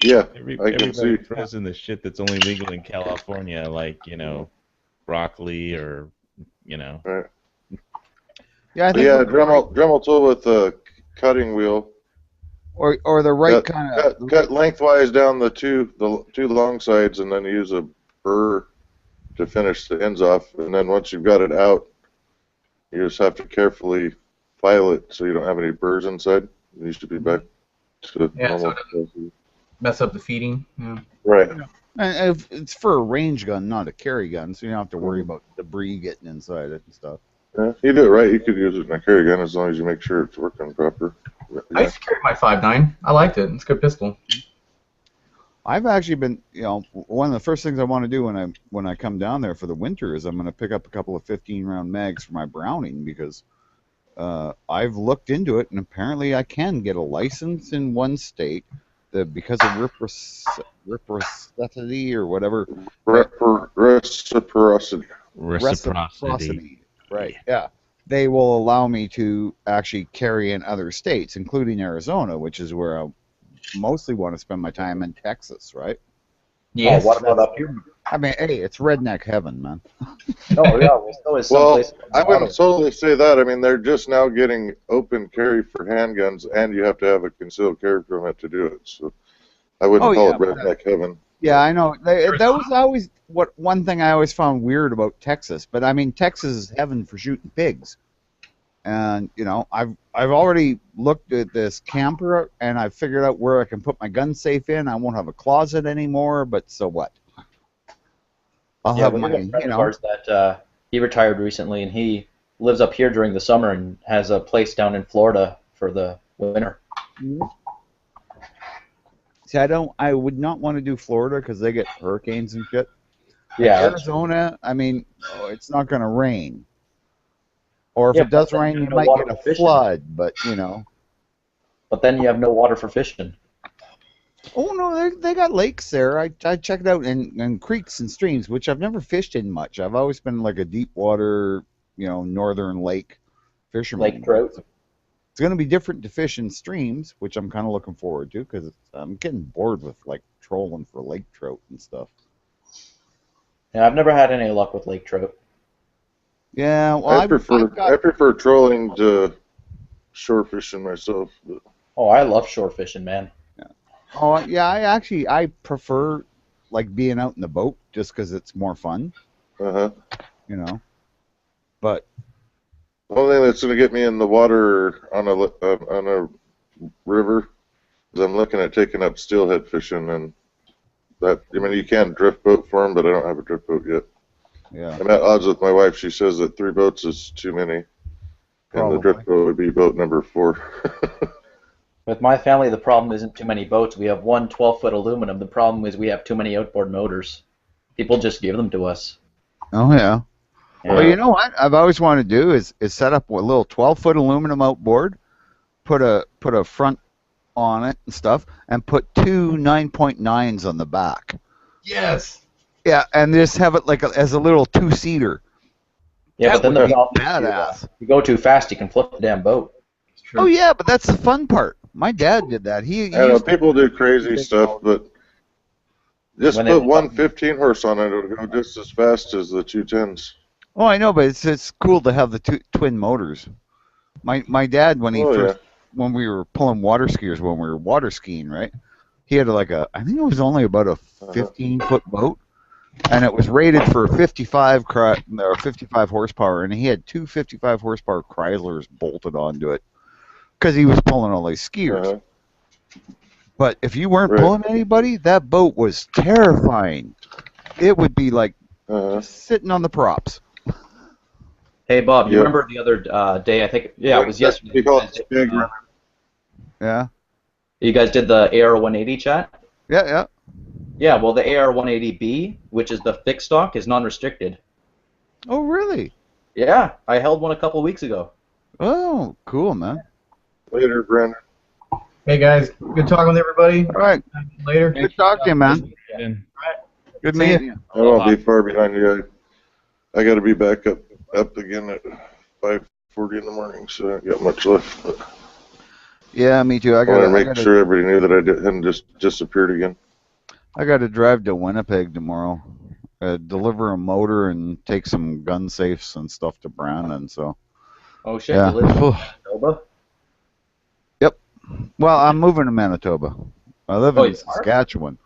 G: Yeah, I can
B: Everybody
G: see.
B: throws in the shit that's only legal in California, like, broccoli or,
G: Right.
H: Yeah, I
G: But
H: think
G: yeah, Dremel tool with a cutting wheel.
H: or the right kind of
G: Cut lengthwise down the two long sides, and then use a burr to finish the ends off. And then once you've got it out, you just have to carefully file it so you don't have any burrs inside. It needs to be back to normal.
C: So mess up the feeding. Yeah.
G: Right.
H: and if it's for a range gun, not a carry gun, so you don't have to worry about debris getting inside it and stuff.
G: Yeah, you do it right. You could use it in a carry gun as long as you make sure it's working proper. Yeah.
C: I used to carry my 5.9. I liked it. It's a good pistol.
H: I've actually been, one of the first things I want to do when I come down there for the winter is I'm going to pick up a couple of 15-round mags for my Browning because I've looked into it and apparently I can get a license in one state that because of reciprocity or whatever.
B: Reciprocity.
H: Right. Yeah. They will allow me to actually carry in other states, including Arizona, which is where I mostly want to spend my time in Texas, right?
C: Yes.
F: Oh, what about up here?
H: I mean, hey, it's redneck heaven, man.
F: No, yeah, there's always some
G: Well,
F: place.
G: I wouldn't totally say that. I mean, they're just now getting open carry for handguns, and you have to have a concealed carry permit to do it. So I wouldn't call it redneck heaven.
H: Yeah, I know. That was always one thing I always found weird about Texas. But I mean, Texas is heaven for shooting pigs. And I've already looked at this camper, and I've figured out where I can put my gun safe in. I won't have a closet anymore. But so what? I'll have my,
F: a friend of ours that he retired recently, and he lives up here during the summer and has a place down in Florida for the winter.
H: See, I would not want to do Florida because they get hurricanes and shit.
F: Yeah.
H: Arizona, I mean, it's not going to rain. Or if it does rain, you might get a flood, but
F: But then you have no water for fishing.
H: Oh no, they got lakes there. I checked it out, and creeks and streams, which I've never fished in much. I've always been like a deep water, northern lake fisherman.
F: Lake trout.
H: It's going to be different to fish in streams, which I'm kind of looking forward to because I'm getting bored with like trolling for lake trout and stuff.
F: Yeah, I've never had any luck with lake trout.
H: Yeah, well,
G: I prefer trolling to shore fishing myself. But.
F: Oh, I love shore fishing, man.
H: Oh yeah, I prefer like being out in the boat just because it's more fun. But
G: the only thing that's going to get me in the water on a river is I'm looking at taking up steelhead fishing, and you can drift boat for them, but I don't have a drift boat yet.
H: Yeah.
G: I'm at odds with my wife. She says that 3 boats is too many, and the drift boat would be boat number 4.
F: With my family, the problem isn't too many boats. We have one 12-foot aluminum. The problem is we have too many outboard motors. People just give them to us.
H: Oh, yeah. Well, you know what I've always wanted to do is set up a little 12-foot aluminum outboard, put a front on it and stuff, and put 2 9.9s on the back.
C: Yes.
H: Yeah, and just have it like as a little 2-seater.
F: Yeah, but then the problem
H: badass.
F: If you go too fast, you can flip the damn boat.
H: Oh yeah, but that's the fun part. My dad did that.
G: People do crazy stuff, but just put one 15-horse on it. It'll go just as fast as the 2 10s.
H: Oh, I know, but it's cool to have the twin motors. My dad, when we were pulling water skiers, when we were water skiing, right? He had I think it was only about a 15-foot boat, and it was rated for 55 horsepower, and he had 2 55 horsepower Chryslers bolted onto it because he was pulling all these skiers. But if you weren't pulling anybody, that boat was terrifying. It would be like sitting on the props.
F: Hey, Bob, you remember the other day, I think, it was yesterday.
H: Yeah.
F: You guys did the AR-180 chat?
H: Yeah.
F: Yeah, well, the AR-180B, which is the fixed stock, is non-restricted.
H: Oh, really?
F: Yeah, I held one a couple weeks ago.
H: Oh, cool, man.
G: Later, Brandon.
C: Hey, guys. Good talking with everybody.
H: All right.
C: Later.
H: Good talking to you, man. Good meeting you.
G: I won't be far behind you. I got to be back up again at 5:40 in the morning, so I don't got much left. But.
H: Yeah, me too.
G: I wanted to make sure everybody knew that I hadn't just disappeared again.
H: I got to drive to Winnipeg tomorrow, deliver a motor and take some gun safes and stuff to Brandon. So.
F: Oh shit!
H: Yeah.
F: You live in Manitoba?
H: Yep. Well, I'm moving to Manitoba. I live in Saskatchewan.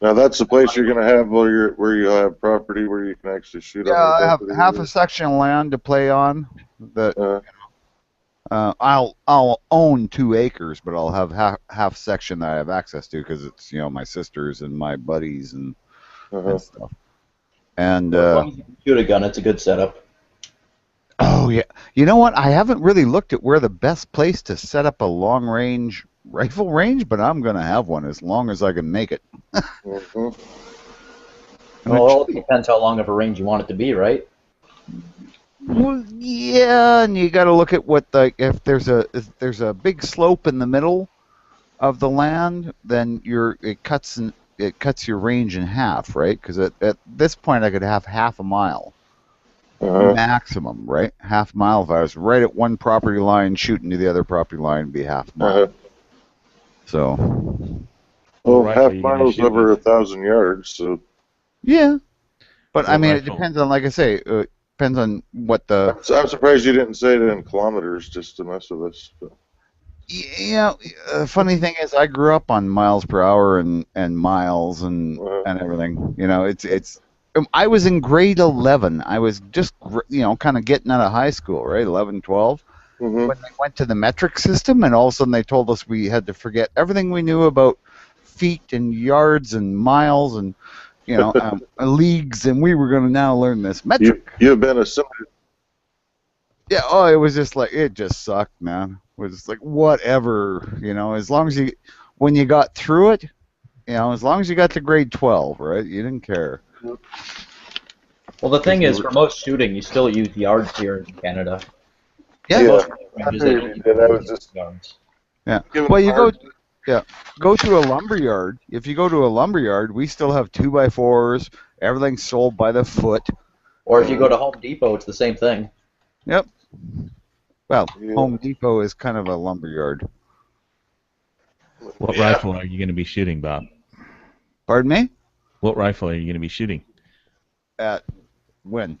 G: Now that's the place you're going to have where you have property where you can actually shoot on your
H: I have
G: property.
H: half a section of land to play on. That I'll own 2 acres, but I'll have half section that I have access to because it's my sisters and my buddies and stuff. And
F: as long as you can shoot a gun, it's a good setup.
H: Oh yeah, you know what? I haven't really looked at where the best place to set up a long range rifle range, but I'm gonna have one as long as I can make it.
F: Well, it depends how long of a range you want it to be, right?
H: Well, yeah, and you got to look at what if there's a big slope in the middle of the land, then it cuts your range in half, right? Because at this point I could have half a mile. Maximum, right? Half mile. If I was right at one property line, shooting to the other property line, would be half mile. So,
G: well, half mile's over 1,000 yards. So,
H: yeah, but I mean, it depends on, like I say, depends on what the.
G: I'm surprised you didn't say it in kilometers just to mess with us. But.
H: Yeah, funny thing is, I grew up on miles per hour and miles and everything. It's. I was in grade 11. I was just, kind of getting out of high school, right? 11, 12. When they went to the metric system, and all of a sudden they told us we had to forget everything we knew about feet and yards and miles and, leagues, and we were going to now learn this metric.
G: You've been assimilated.
H: Yeah, it was just like, it just sucked, man. It was just like, whatever, as long as when you got through it, as long as you got to grade 12, right? You didn't care.
F: Well, the thing is, for most shooting, you still use yards here in Canada.
H: Yeah. Yeah. Well, you go to a lumber yard. If you go to a lumber yard, we still have 2x4s. Everything's sold by the foot.
F: Or if you go to Home Depot, it's the same thing.
H: Yep. Well, Home Depot is kind of a lumber yard.
B: What rifle are you going to be shooting, Bob?
H: Pardon me?
B: What rifle are you going to be shooting?
H: At when?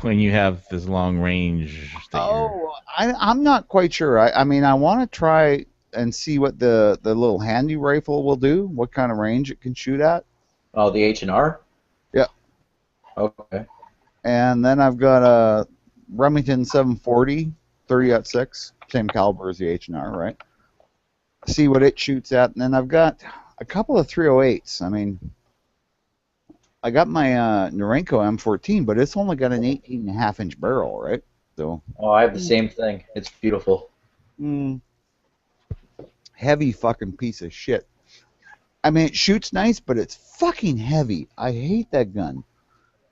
B: When you have this long range.
H: I'm not quite sure. I mean, I want to try and see what the little handy rifle will do. What kind of range it can shoot at.
F: Oh, the H&R?
H: Yeah.
F: Okay.
H: And then I've got a Remington 740 30-06, same caliber as the H&R, right? See what it shoots at, and then I've got a couple of 308s. I mean, I got my Norenko M14, but it's only got an 18.5-inch barrel, right? So.
F: Oh, I have the same thing. It's beautiful.
H: Heavy fucking piece of shit. I mean, it shoots nice, but it's fucking heavy. I hate that gun.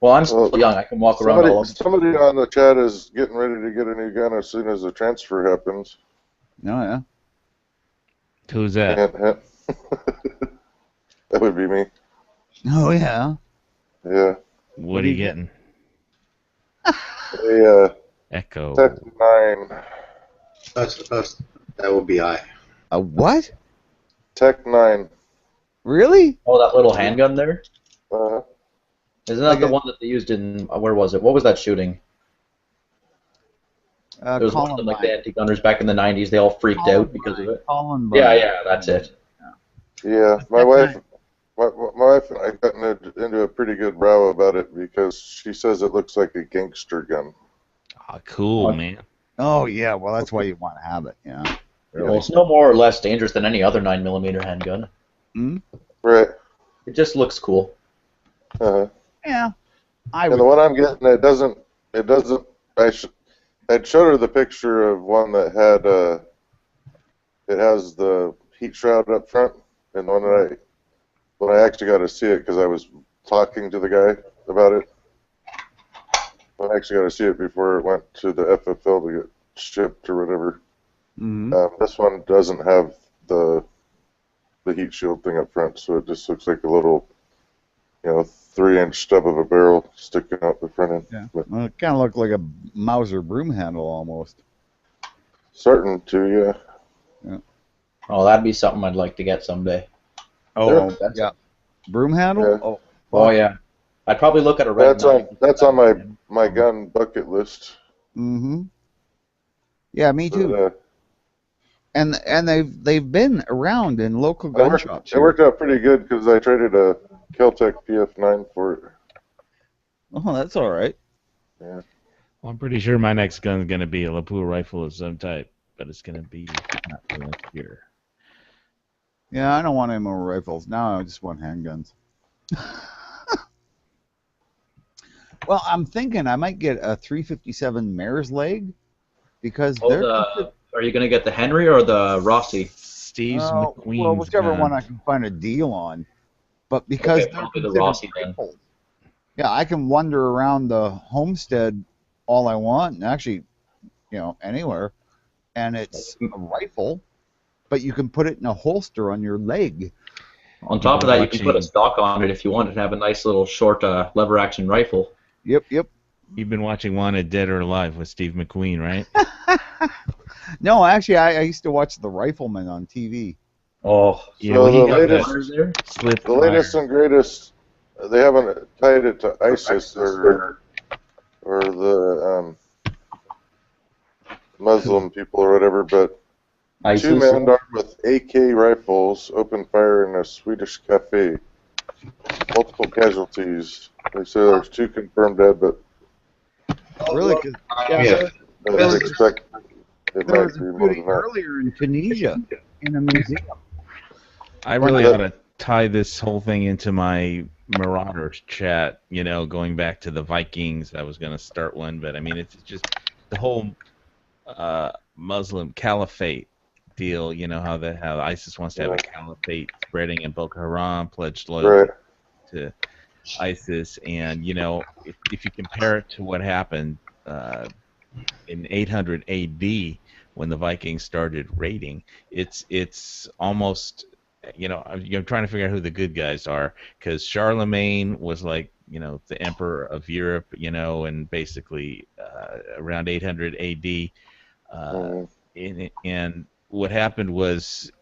F: Well, I'm still young. I can walk around all over.
G: Somebody on the chat is getting ready to get a new gun as soon as the transfer happens.
H: Oh, yeah.
B: Who's that?
G: That would be me.
H: Oh, yeah.
G: Yeah.
B: What are you getting?
G: A
B: Echo.
G: Tech 9.
A: That would be I.
H: A what?
G: Tech 9.
H: Really?
F: Oh, that little handgun there?
G: Uh-huh.
F: Isn't that the one that they used in, where was it? What was that shooting? There was one of them, like the anti-gunners back in the 90s. They all freaked out because of it. Yeah, that's it.
G: Yeah, my wife and I got into a pretty good row about it because she says it looks like a gangster gun.
B: Oh, cool, man.
H: Oh, yeah, well, that's why you want to have it, yeah.
F: Well, it's no more or less dangerous than any other 9mm handgun.
G: Right.
F: It just looks cool.
G: Uh-huh.
H: Yeah.
G: And the one I'm getting, it doesn't, I'd showed her the picture of one that had, it has the heat shroud up front, and when I actually got to see it, because I was talking to the guy about it, when I actually got to see it before it went to the FFL to get shipped or whatever. This one doesn't have the heat shield thing up front, so it just looks like a little, 3-inch stub of a barrel sticking out the front end.
H: Yeah. Well, it kind of looked like a Mauser broom handle almost.
G: Starting to, yeah.
F: Oh, that'd be something I'd like to get someday.
H: Oh,
F: That's
H: yeah. Broom handle?
G: Yeah.
H: Oh,
F: Oh yeah. I'd probably look at a red.
G: That's on my gun bucket list.
H: mm-hmm. Yeah, me too.
G: But,
H: And they've been around in local gun shops.
G: It worked out pretty good because I traded a Kel-Tec PF9 for it.
H: Oh, that's all right.
G: Yeah.
B: Well, I'm pretty sure my next gun's going to be a lapel rifle of some type, but it's going to be not for next year.
H: Yeah, I don't want any more rifles. Now I just want handguns. Well, I'm thinking I might get a 357 mare's leg because they're.
F: Are you going to get the Henry or the Rossi?
B: Steve's McQueen's
H: well, whichever
B: gun.
H: one I can find a deal on. But because they're
F: probably the
H: considered
F: Rossi then.
H: rifles, yeah, I can wander around the homestead all I want, and actually, anywhere, and it's a rifle, but you can put it in a holster on your leg.
F: On top of that, you can put a stock on it if you wanted to have a nice little short lever action rifle.
H: Yep.
B: You've been watching Wanted Dead or Alive with Steve McQueen, right?
H: No, actually, I used to watch The Rifleman on TV.
F: Oh,
B: yeah.
G: So
B: Well, he
G: the
B: got
G: latest,
B: that
G: the latest and greatest, they haven't tied it to ISIS or the Muslim people or whatever, but
F: ISIS?
G: 2 men armed with AK rifles opened fire in a Swedish cafe. Multiple casualties. They say there's 2 confirmed dead, but
H: Really?
A: Yeah.
G: they expect it
H: There
G: might
H: was
G: be
H: a
G: more
H: shooting
G: than that.
H: earlier in Tunisia in a museum.
B: I really ought to tie this whole thing into my Marauders chat, going back to the Vikings. I was going to start one, but I mean, it's just the whole Muslim caliphate deal, how ISIS wants to have a caliphate spreading in Boko Haram, pledged loyalty to ISIS, and, if you compare it to what happened in 800 AD when the Vikings started raiding, it's almost, I'm trying to figure out who the good guys are, because Charlemagne was like, the emperor of Europe, and basically around 800 AD, and what happened was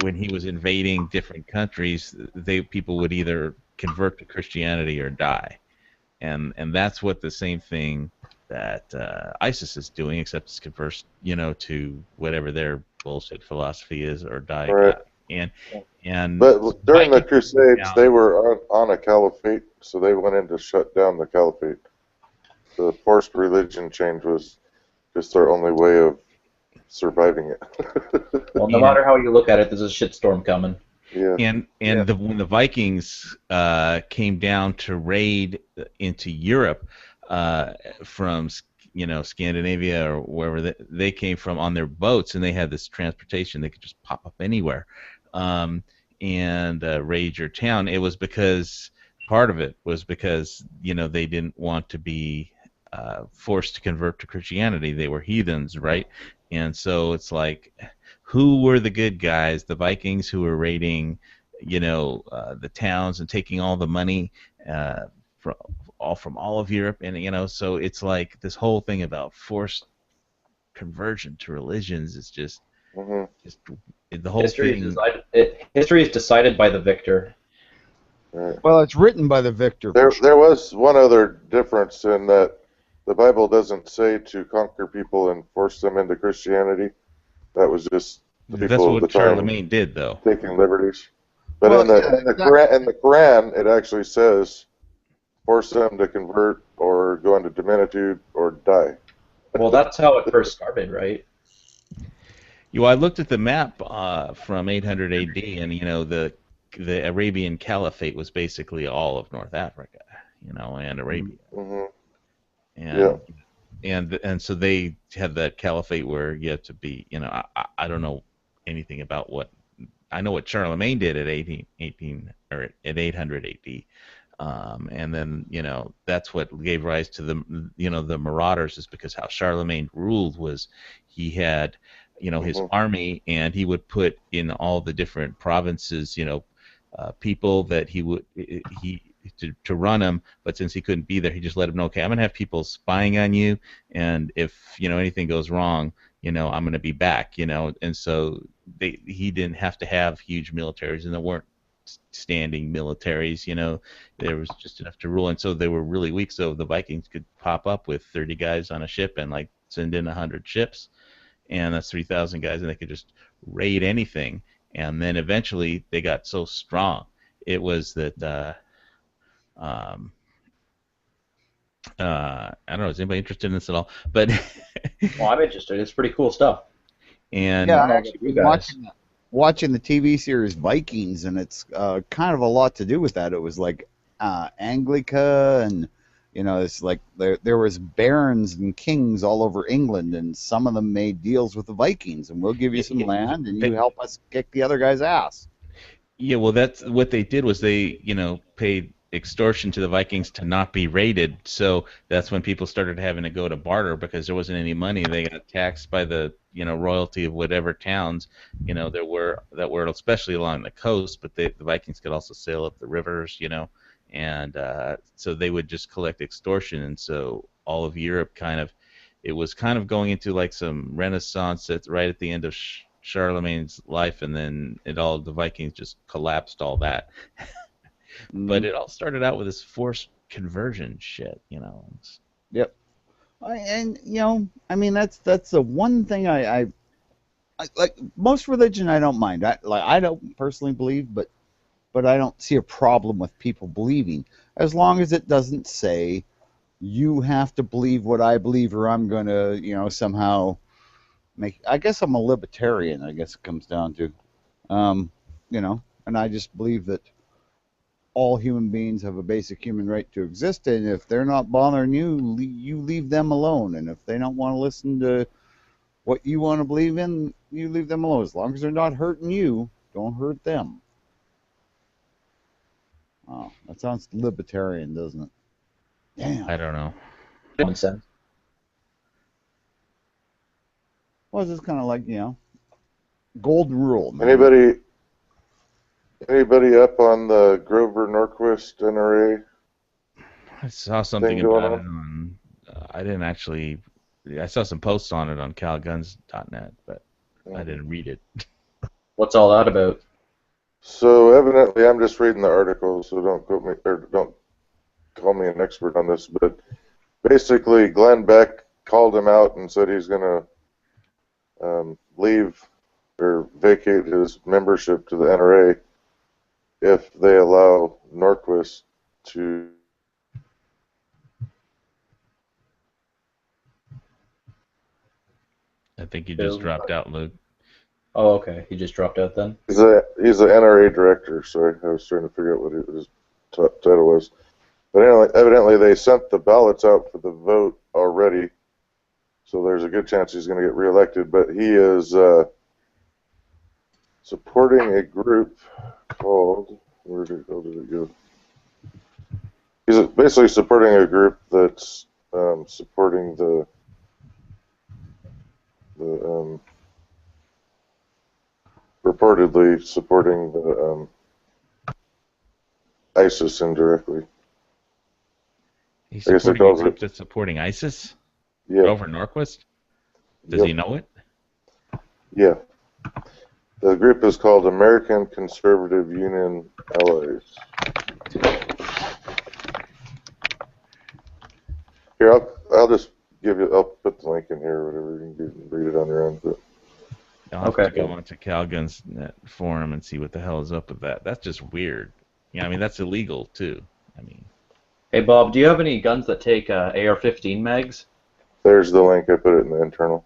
B: when he was invading different countries, people would either convert to Christianity or die, and that's what the same thing that ISIS is doing, except it's converts, to whatever their bullshit philosophy is, or die.
G: Right.
B: And
G: but during the Crusades, they were on a caliphate, so they went in to shut down the caliphate. The forced religion change was just their only way of surviving it.
F: Well, no matter how you look at it, there's a shitstorm coming.
G: Yeah.
B: And when the Vikings came down to raid into Europe from Scandinavia or wherever they came from on their boats, and they had this transportation, they could just pop up anywhere and raid your town. It was because part of it was because they didn't want to be forced to convert to Christianity. They were heathens, right? And so it's like, who were the good guys? The Vikings, who were raiding, the towns and taking all the money from all of Europe, and so it's like this whole thing about forced conversion to religions is just the whole thing.
F: History is decided by the victor.
G: Right.
H: Well, it's written by the victor.
G: There was one other difference in that the Bible doesn't say to conquer people and force them into Christianity. That was just the people
B: That's
G: of
B: what
G: the time
B: Charlemagne did, though.
G: taking liberties. But in the Quran, it actually says force them to convert or go into diminitude or die.
F: Well, that's how it first started, right?
B: I looked at the map from 800 AD, and the Arabian Caliphate was basically all of North Africa, and Arabia. And so they had that caliphate where you have to be, I don't know anything about I know what Charlemagne did at 800 AD. And then, that's what gave rise to the Marauders, is because how Charlemagne ruled was he had, his army, and he would put in all the different provinces, people that to run them, but since he couldn't be there, he just let them know, okay, I'm going to have people spying on you, and if, anything goes wrong, I'm going to be back, and so he didn't have to have huge militaries, and there weren't standing militaries, there was just enough to rule, and so they were really weak. So the Vikings could pop up with 30 guys on a ship and like send in 100 ships, and that's 3,000 guys, and they could just raid anything. And then eventually they got so strong, it was that I don't know. Is anybody interested in this at all? But
F: Well, I'm interested. It's pretty cool stuff.
B: and
H: Yeah,
F: I don't know
H: I
F: about
H: actually
F: you
H: been
F: guys.
H: watching the TV series Vikings, and it's kind of a lot to do with that. It was like Anglica, and it's like there was barons and kings all over England, and some of them made deals with the Vikings, and we'll give you some land, and you help us kick the other guy's ass.
B: yeah, well, that's what they did was they, paid extortion to the Vikings to not be raided. So that's when people started having to go to barter because there wasn't any money. They got taxed by the, royalty of whatever towns, there were that were especially along the coast. But the Vikings could also sail up the rivers, and so they would just collect extortion. And so all of Europe it was kind of going into like some Renaissance right at the end of Charlemagne's life, and then the Vikings just collapsed all that. But it all started out with this forced conversion shit,
H: Yep. And I mean that's the one thing I like. Most religion I don't mind. I don't personally believe, but I don't see a problem with people believing as long as it doesn't say you have to believe what I believe or I'm going to somehow make. I guess I'm a libertarian. I guess it comes down to, and I just believe that all human beings have a basic human right to exist, and if they're not bothering you, you leave them alone. And if they don't want to listen to what you want to believe in, you leave them alone. As long as they're not hurting you, don't hurt them. Oh, that sounds libertarian, doesn't it? Damn.
B: I don't know.
F: Nonsense.
H: Well, it's just kind of like, golden rule. Man.
G: Anybody up on the Grover Norquist NRA?
B: I saw something
G: Thing going
B: about it on. I didn't actually. I saw some posts on it on calguns.net, but I didn't read it.
F: What's all that about?
G: So evidently, I'm just reading the article, so don't call me an expert on this. But basically, Glenn Beck called him out and said he's going to leave or vacate his membership to the NRA if they allow Norquist to.
B: I think you just dropped out, Luke.
F: Oh, okay. He just dropped out then?
G: He's the NRA director. Sorry, I was trying to figure out what his title was. But evidently, they sent the ballots out for the vote already, so there's a good chance he's going to get reelected. But he is supporting a group called. Where did it go? He's basically supporting a group that's supporting the reportedly supporting the ISIS indirectly.
B: He's supporting a group that's supporting ISIS?
G: Yeah.
B: Grover Norquist? Does he know it?
G: Yeah. The group is called American Conservative Union Allies. Here, I'll just I'll put the link in here or whatever. You can read it on your own. But.
B: I'll have to go onto CalGuns.net forum and see what the hell is up with that. That's just weird. Yeah, I mean, that's illegal, too. I mean.
F: Hey, Bob, do you have any guns that take AR-15 mags?
G: There's the link. I put it in the internal.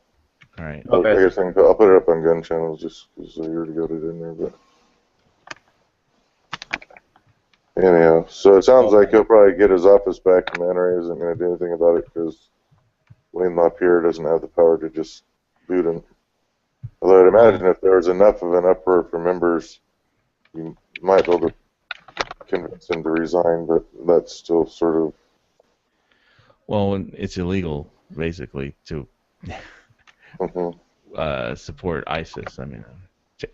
B: All right.
F: Okay.
G: I guess I'll put it up on Gun Channels just because I already got it in there. But anyhow, so it sounds like he'll probably get his office back, and the NRA isn't going to do anything about it because Wayne LaPierre doesn't have the power to just boot him. Although I'd imagine if there was enough of an uproar for members, you might be able to convince him to resign, but that's still sort of...
B: Well, it's illegal, basically, to support ISIS, I mean,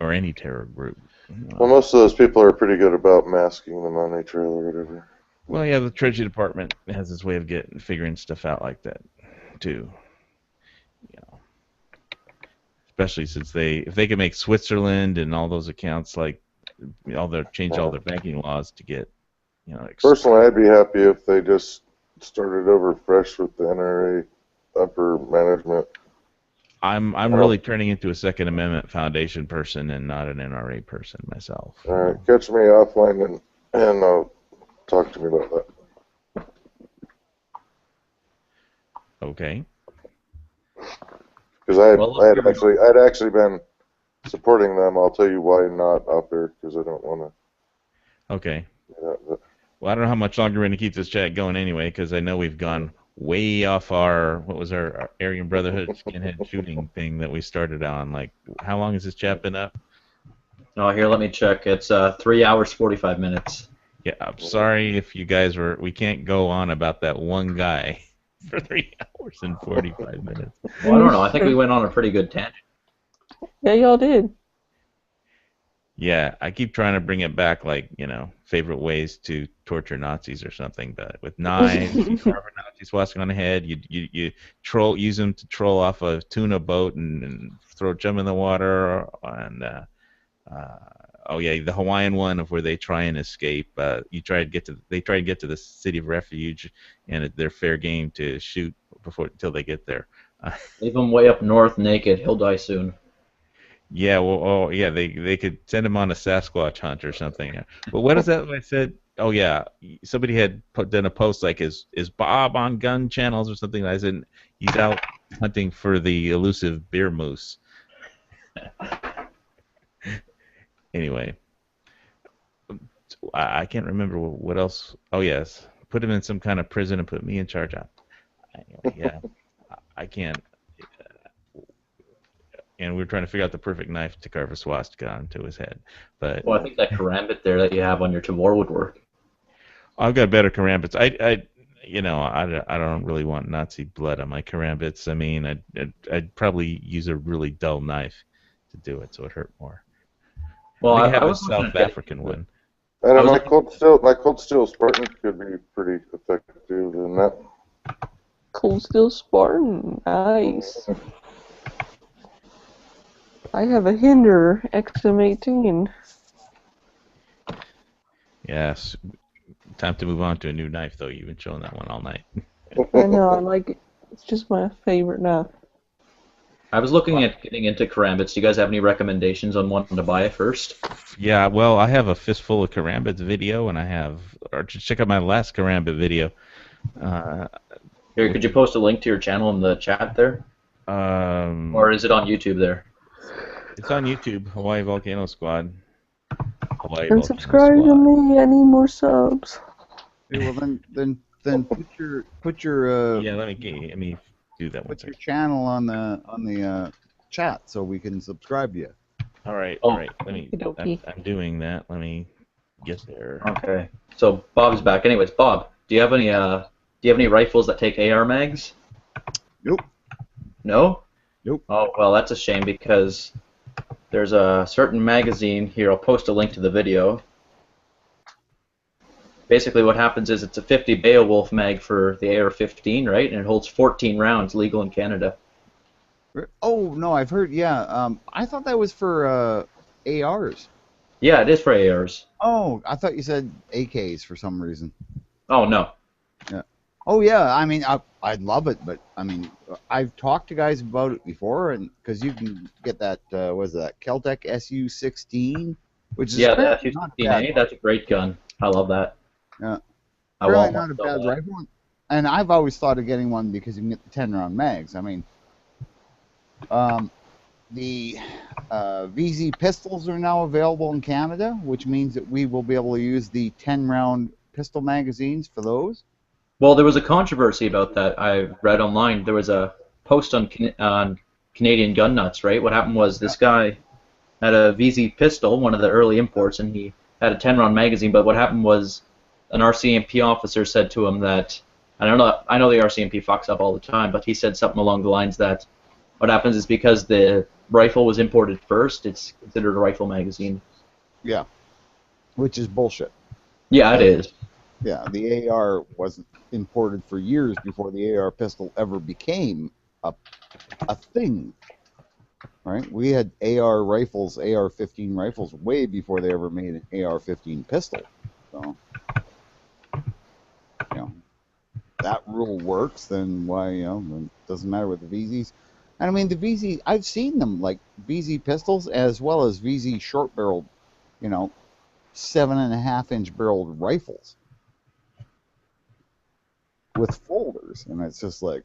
B: or any terror group.
G: Well, most of those people are pretty good about masking the money trail or whatever.
B: Well, yeah, the Treasury Department has its way of figuring stuff out like that, too. especially since if they can make Switzerland and all those accounts like change all their banking laws to get
G: Personally, I'd be happy if they just started over fresh with the NRA upper management.
B: I'm really turning into a Second Amendment Foundation person and not an NRA person myself.
G: All right, catch me offline and talk to me about that.
B: Okay.
G: Because I'd actually been supporting them. I'll tell you why not out there, because I don't want to.
B: Okay.
G: But,
B: well, I don't know how much longer we're going to keep this chat going anyway, because I know we've gone way off our Aryan Brotherhood Skinhead shooting thing that we started on. Like, how long has this chat been up?
F: Oh, here, let me check. It's 3 hours, 45 minutes.
B: Yeah, I'm sorry if you guys we can't go on about that one guy for 3 hours and 45 minutes.
F: Well, I don't know. I think we went on a pretty good tangent.
E: Yeah, y'all did.
B: Yeah, I keep trying to bring it back, like, favorite ways to torture Nazis or something, but with knives, you carve a Nazi swastika on the head, you use them to troll off a tuna boat and throw them in the water, and the Hawaiian one of where they try and escape. They try to get to the city of refuge, and they're fair game to shoot until they get there.
F: Leave him way up north naked. He'll die soon.
B: Yeah, they could send him on a Sasquatch hunt or something. But what is that I said? Oh, yeah, somebody had done a post like, is Bob on gun channels or something? I said, he's out hunting for the elusive beer moose. Anyway, I can't remember what else. Oh, yes, put him in some kind of prison and put me in charge of. Anyway, yeah, I can't. And we were trying to figure out the perfect knife to carve a swastika onto his head. But
F: well, I think that karambit there that you have on your Tavor would work.
B: I've got better karambits. I don't really want Nazi blood on my karambits. I mean, I'd probably use a really dull knife to do it, so it hurt more.
F: Well,
B: I have a South African one.
G: And my cold steel Spartan could be pretty effective in that.
E: Cold Steel Spartan, nice. I have a Hinder XM18.
B: Yes. Time to move on to a new knife, though. You've been showing that one all night.
E: I know, I like it. It's just my favorite knife.
F: I was looking at getting into karambits. Do you guys have any recommendations on one to buy first?
B: Yeah, well, I have a fistful of karambits video, and just check out my last karambit video.
F: Here, could you post a link to your channel in the chat there? Or is it on YouTube there?
B: It's on YouTube, Hawaii Volcano Squad.
E: And subscribe to me. I need more subs.
H: Okay, well then put your
B: yeah. Let me do that.
H: Put your channel on the chat so we can subscribe to you.
B: All right. Let me. I'm doing that. Let me get there.
F: Okay. So Bob's back. Anyways, Bob, do you have any rifles that take AR mags?
H: Nope.
F: No?
H: Nope.
F: Oh well, that's a shame because there's a certain magazine here. I'll post a link to the video. Basically, what happens is it's a 50 Beowulf mag for the AR-15, right? And it holds 14 rounds, legal in Canada.
H: Oh no, I've heard. Yeah, I thought that was for ARs.
F: Yeah, it is for ARs.
H: Oh, I thought you said AKs for some reason.
F: Oh no.
H: Yeah. Oh yeah, I mean, I'd love it, but I mean, I've talked to guys about it before, and because you can get that, what is that, Keltec SU-16, which is
F: the SU-16A. That's a great gun. I love that.
H: Yeah.
F: I
H: really
F: want
H: not
F: one
H: a
F: so
H: bad
F: bad.
H: rifle, and I've always thought of getting one because you can get the 10-round mags. I mean, the VZ pistols are now available in Canada, which means that we will be able to use the 10-round pistol magazines for those.
F: Well, there was a controversy about that. I read online. There was a post on Canadian Gun Nuts, right? What happened was this guy had a VZ pistol, one of the early imports, and he had a 10-round magazine. But what happened was an RCMP officer said to him that, I know the RCMP fucks up all the time, but he said something along the lines that what happens is because the rifle was imported first, it's considered a rifle magazine.
H: Yeah, which is bullshit.
F: Yeah, it is.
H: Yeah, the AR wasn't imported for years before the AR pistol ever became a thing. right? We had AR rifles, AR-15 rifles, way before they ever made an AR-15 pistol. So, you know, that rule works, then why, you know, it doesn't matter with the VZs. And I mean, the VZ, I've seen them, like VZ pistols as well as VZ short-barreled, you know, 7.5-inch barreled rifles with folders, and it's just like,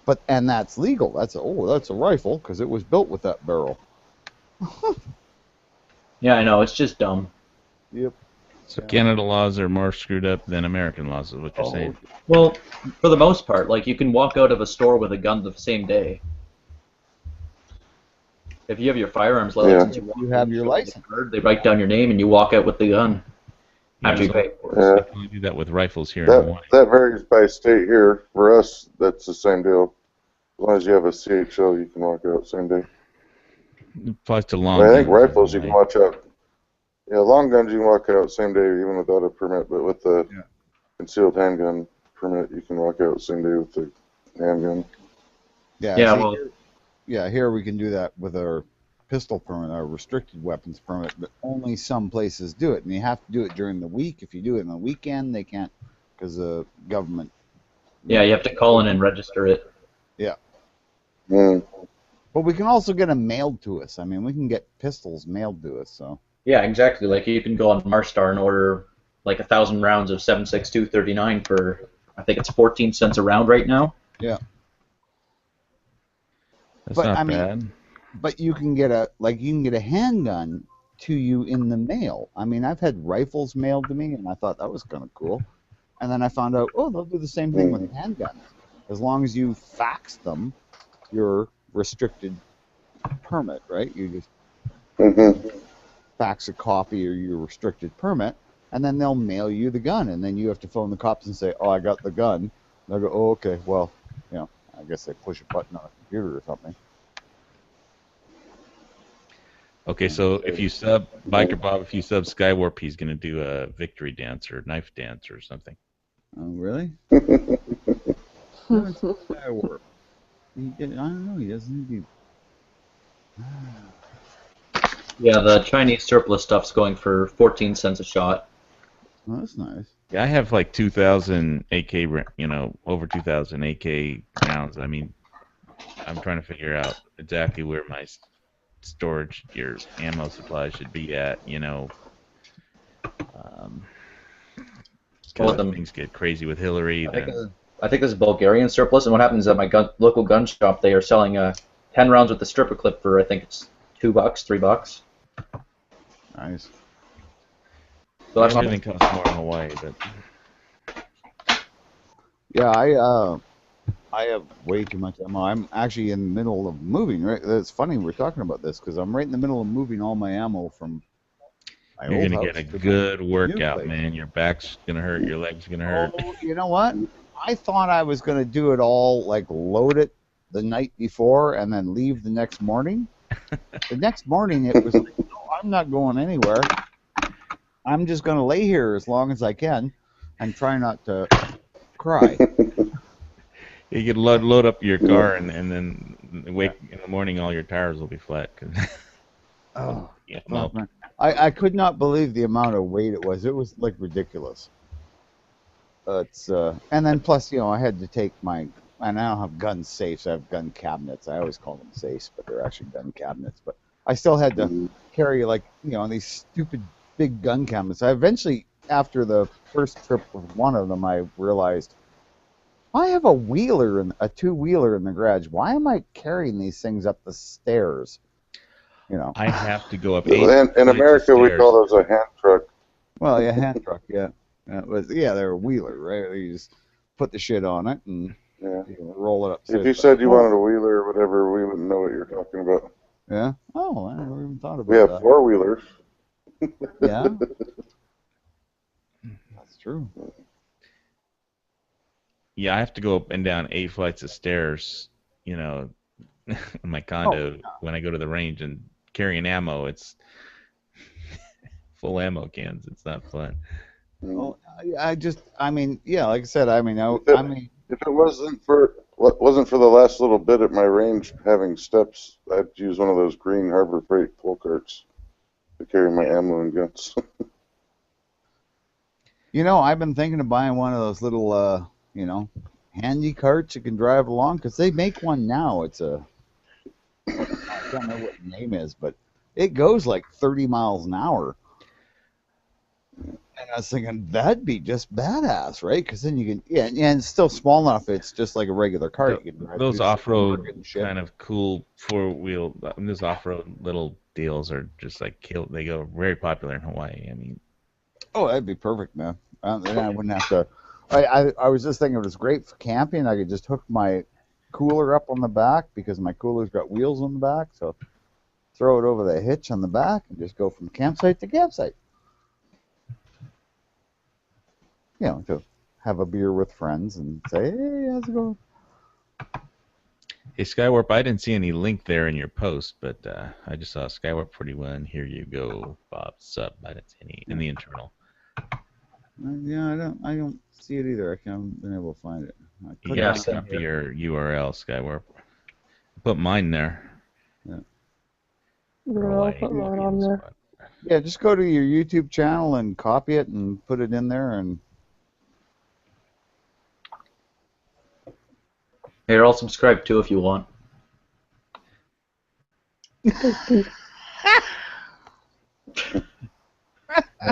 H: but and that's legal. That's a rifle because it was built with that barrel.
F: Yeah, I know. It's just dumb.
H: Yep.
B: So Canada laws are more screwed up than American laws, is what you're saying.
F: Well, for the most part, like you can walk out of a store with a gun the same day. If you have your firearms license,
H: you have your license.
F: They write down your name and you walk out with the gun. After you pay for it.
G: Yeah.
B: You can only do that with rifles here in Hawaii.
G: That varies by state here. For us, that's the same deal. As long as you have a CHL, you can walk out same day.
B: It applies to long
G: I think
B: guns,
G: rifles you can watch out. Yeah, long guns you can walk out same day even without a permit, but with the concealed handgun permit, you can walk out same day with the handgun.
H: Yeah.
F: Yeah,
H: see,
F: well,
H: here we can do that with our pistol permit, our restricted weapons permit, but only some places do it, and you have to do it during the week. If you do it on the weekend, they can't because the government.
F: yeah, you have to call in and register it.
H: Yeah.
G: Mm.
H: But we can also get them mailed to us. I mean, we can get pistols mailed to us. So.
F: Yeah, exactly. Like you can go on Marstar and order like 1,000 rounds of 7.62 39 for I think it's 14 cents a round right now.
H: Yeah.
B: That's
H: but,
B: not
H: I mean,
B: bad.
H: But you can get a handgun to you in the mail. I mean, I've had rifles mailed to me, and I thought that was kind of cool. And then I found out, they'll do the same thing with handguns. As long as you fax them your restricted permit, right? You just fax a copy of your restricted permit, and then they'll mail you the gun, and then you have to phone the cops and say, I got the gun. And they'll go, okay, well, you know, I guess they push a button on a computer or something.
B: Okay, so if you sub Biker Bob, if you sub Skywarp, he's going to do a victory dance or knife dance or something.
H: Oh, really? Skywarp. I don't know. He doesn't need.
F: Yeah, the Chinese surplus stuff's going for 14 cents a shot.
H: Oh, that's nice.
B: Yeah, I have like 2,000 AK, you know, over 2,000 AK rounds. I mean, I'm trying to figure out exactly where my storage, your ammo supply should be at, you know. Because things get crazy with Hillary.
F: I think this is Bulgarian surplus, and what happens is at my local gun shop, they are selling 10 rounds with the stripper clip for I think it's $2, $3.
H: Nice.
B: So everything costs more in Hawaii, but
H: yeah, I have way too much ammo. I'm actually in the middle of moving. Right, it's funny we're talking about this because I'm right in the middle of moving all my ammo from.
B: You're gonna get a good workout, man. Your back's gonna hurt. Your legs gonna hurt.
H: Oh, you know what? I thought I was gonna do it all like load it the night before and then leave the next morning. The next morning it was like, no, I'm not going anywhere. I'm just gonna lay here as long as I can and try not to cry.
B: You could load up your car and then wake in the morning, all your tires will be flat.
H: Oh, yeah, well, I could not believe the amount of weight it was. It was like ridiculous. And then plus, you know, I had to take and I don't have gun safes. I have gun cabinets. I always call them safes, but they're actually gun cabinets. But I still had to carry these stupid big gun cabinets. I eventually, after the first trip with one of them, I realized I have a two-wheeler in the garage. Why am I carrying these things up the stairs? You know,
B: I have to go up.
G: In America, we call those a hand truck.
H: Well, yeah, hand truck, yeah. They're a wheeler, right? You just put the shit on it and roll it up.
G: If you said you wanted a wheeler or whatever, we wouldn't know what you're talking about.
H: Yeah? Oh, I never even thought about that.
G: We have four-wheelers.
H: Yeah? That's true.
B: Yeah, I have to go up and down 8 flights of stairs, you know, in my condo when I go to the range and carrying ammo. It's full ammo cans. It's not fun.
H: Well, like I said,
G: if it wasn't for wasn't for the last little bit at my range having steps, I'd use one of those green Harbor Freight pull carts to carry my ammo and guns.
H: You know, I've been thinking of buying one of those little, you know, handy carts you can drive along, because they make one now. It's a, I can't remember what the name is, but it goes like 30 miles an hour. And I was thinking, that'd be just badass, right? Because then you can, yeah, and it's still small enough. It's just like a regular cart. You can drive
B: Those
H: through
B: off-road
H: and shit.
B: kind of cool four-wheel, those off-road little deals are just like they go very popular in Hawaii. I mean,
H: Oh, that'd be perfect, man. Then I wouldn't have to. I was just thinking it was great for camping. I could just hook my cooler up on the back because my cooler's got wheels on the back. So throw it over the hitch on the back and just go from campsite to campsite. You know, to have a beer with friends and say, hey, how's it going?
B: hey, Skywarp, I didn't see any link there in your post, but I just saw Skywarp 41. Here you go, Bob. Sub. I didn't see any in the internal.
H: Yeah, I don't see it either. I haven't been able to find it.
B: You gotta copy your URL, Skywarp. Put mine there.
H: Yeah.
E: I'll put mine on there.
H: Yeah, just go to your YouTube channel and copy it and put it in there. And
F: Here, I'll subscribe too if you want. And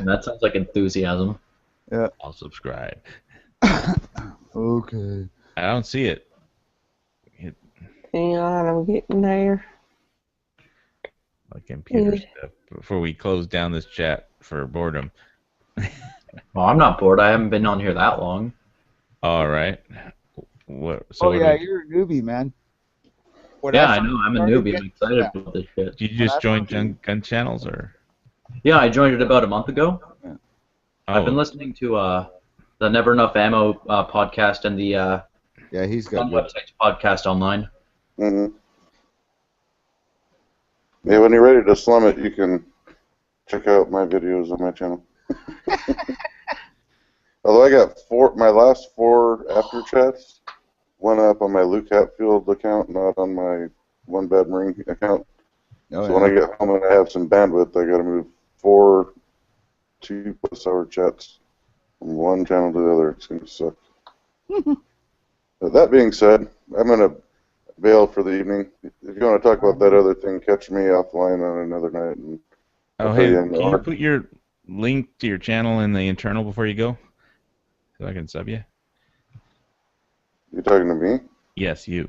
F: that sounds like enthusiasm.
H: yeah,
B: I'll subscribe.
H: okay.
B: I don't see it.
E: Hang on, I'm getting there.
B: My computer stuff. Before we close down this chat for boredom.
F: Well, I'm not bored. I haven't been on here that long.
B: All right. So
H: Yeah, you're a newbie, man.
F: I know. I'm a newbie. I'm excited about this shit.
B: Did you just join gun channels or?
F: Yeah, I joined it about a month ago.
H: Yeah.
F: I've been listening to the Never Enough Ammo podcast and the
H: he's got
F: Gun Websites podcast online.
G: Mm-hmm. Yeah, when you're ready to slum it, you can check out my videos on my channel. Although I got my last 4 after chats went up on my Luke Hatfield account, not on my One Bad Marine account. So when I get home and I have some bandwidth, I got to move 4 2+ hour chats from one channel to the other. It's going to suck. But that being said, I'm going to bail for the evening. If you want to talk about that other thing, catch me offline on another night. And
B: hey, can you put your link to your channel in the internal before you go? So I can sub you?
G: You talking to me?
B: Yes, you.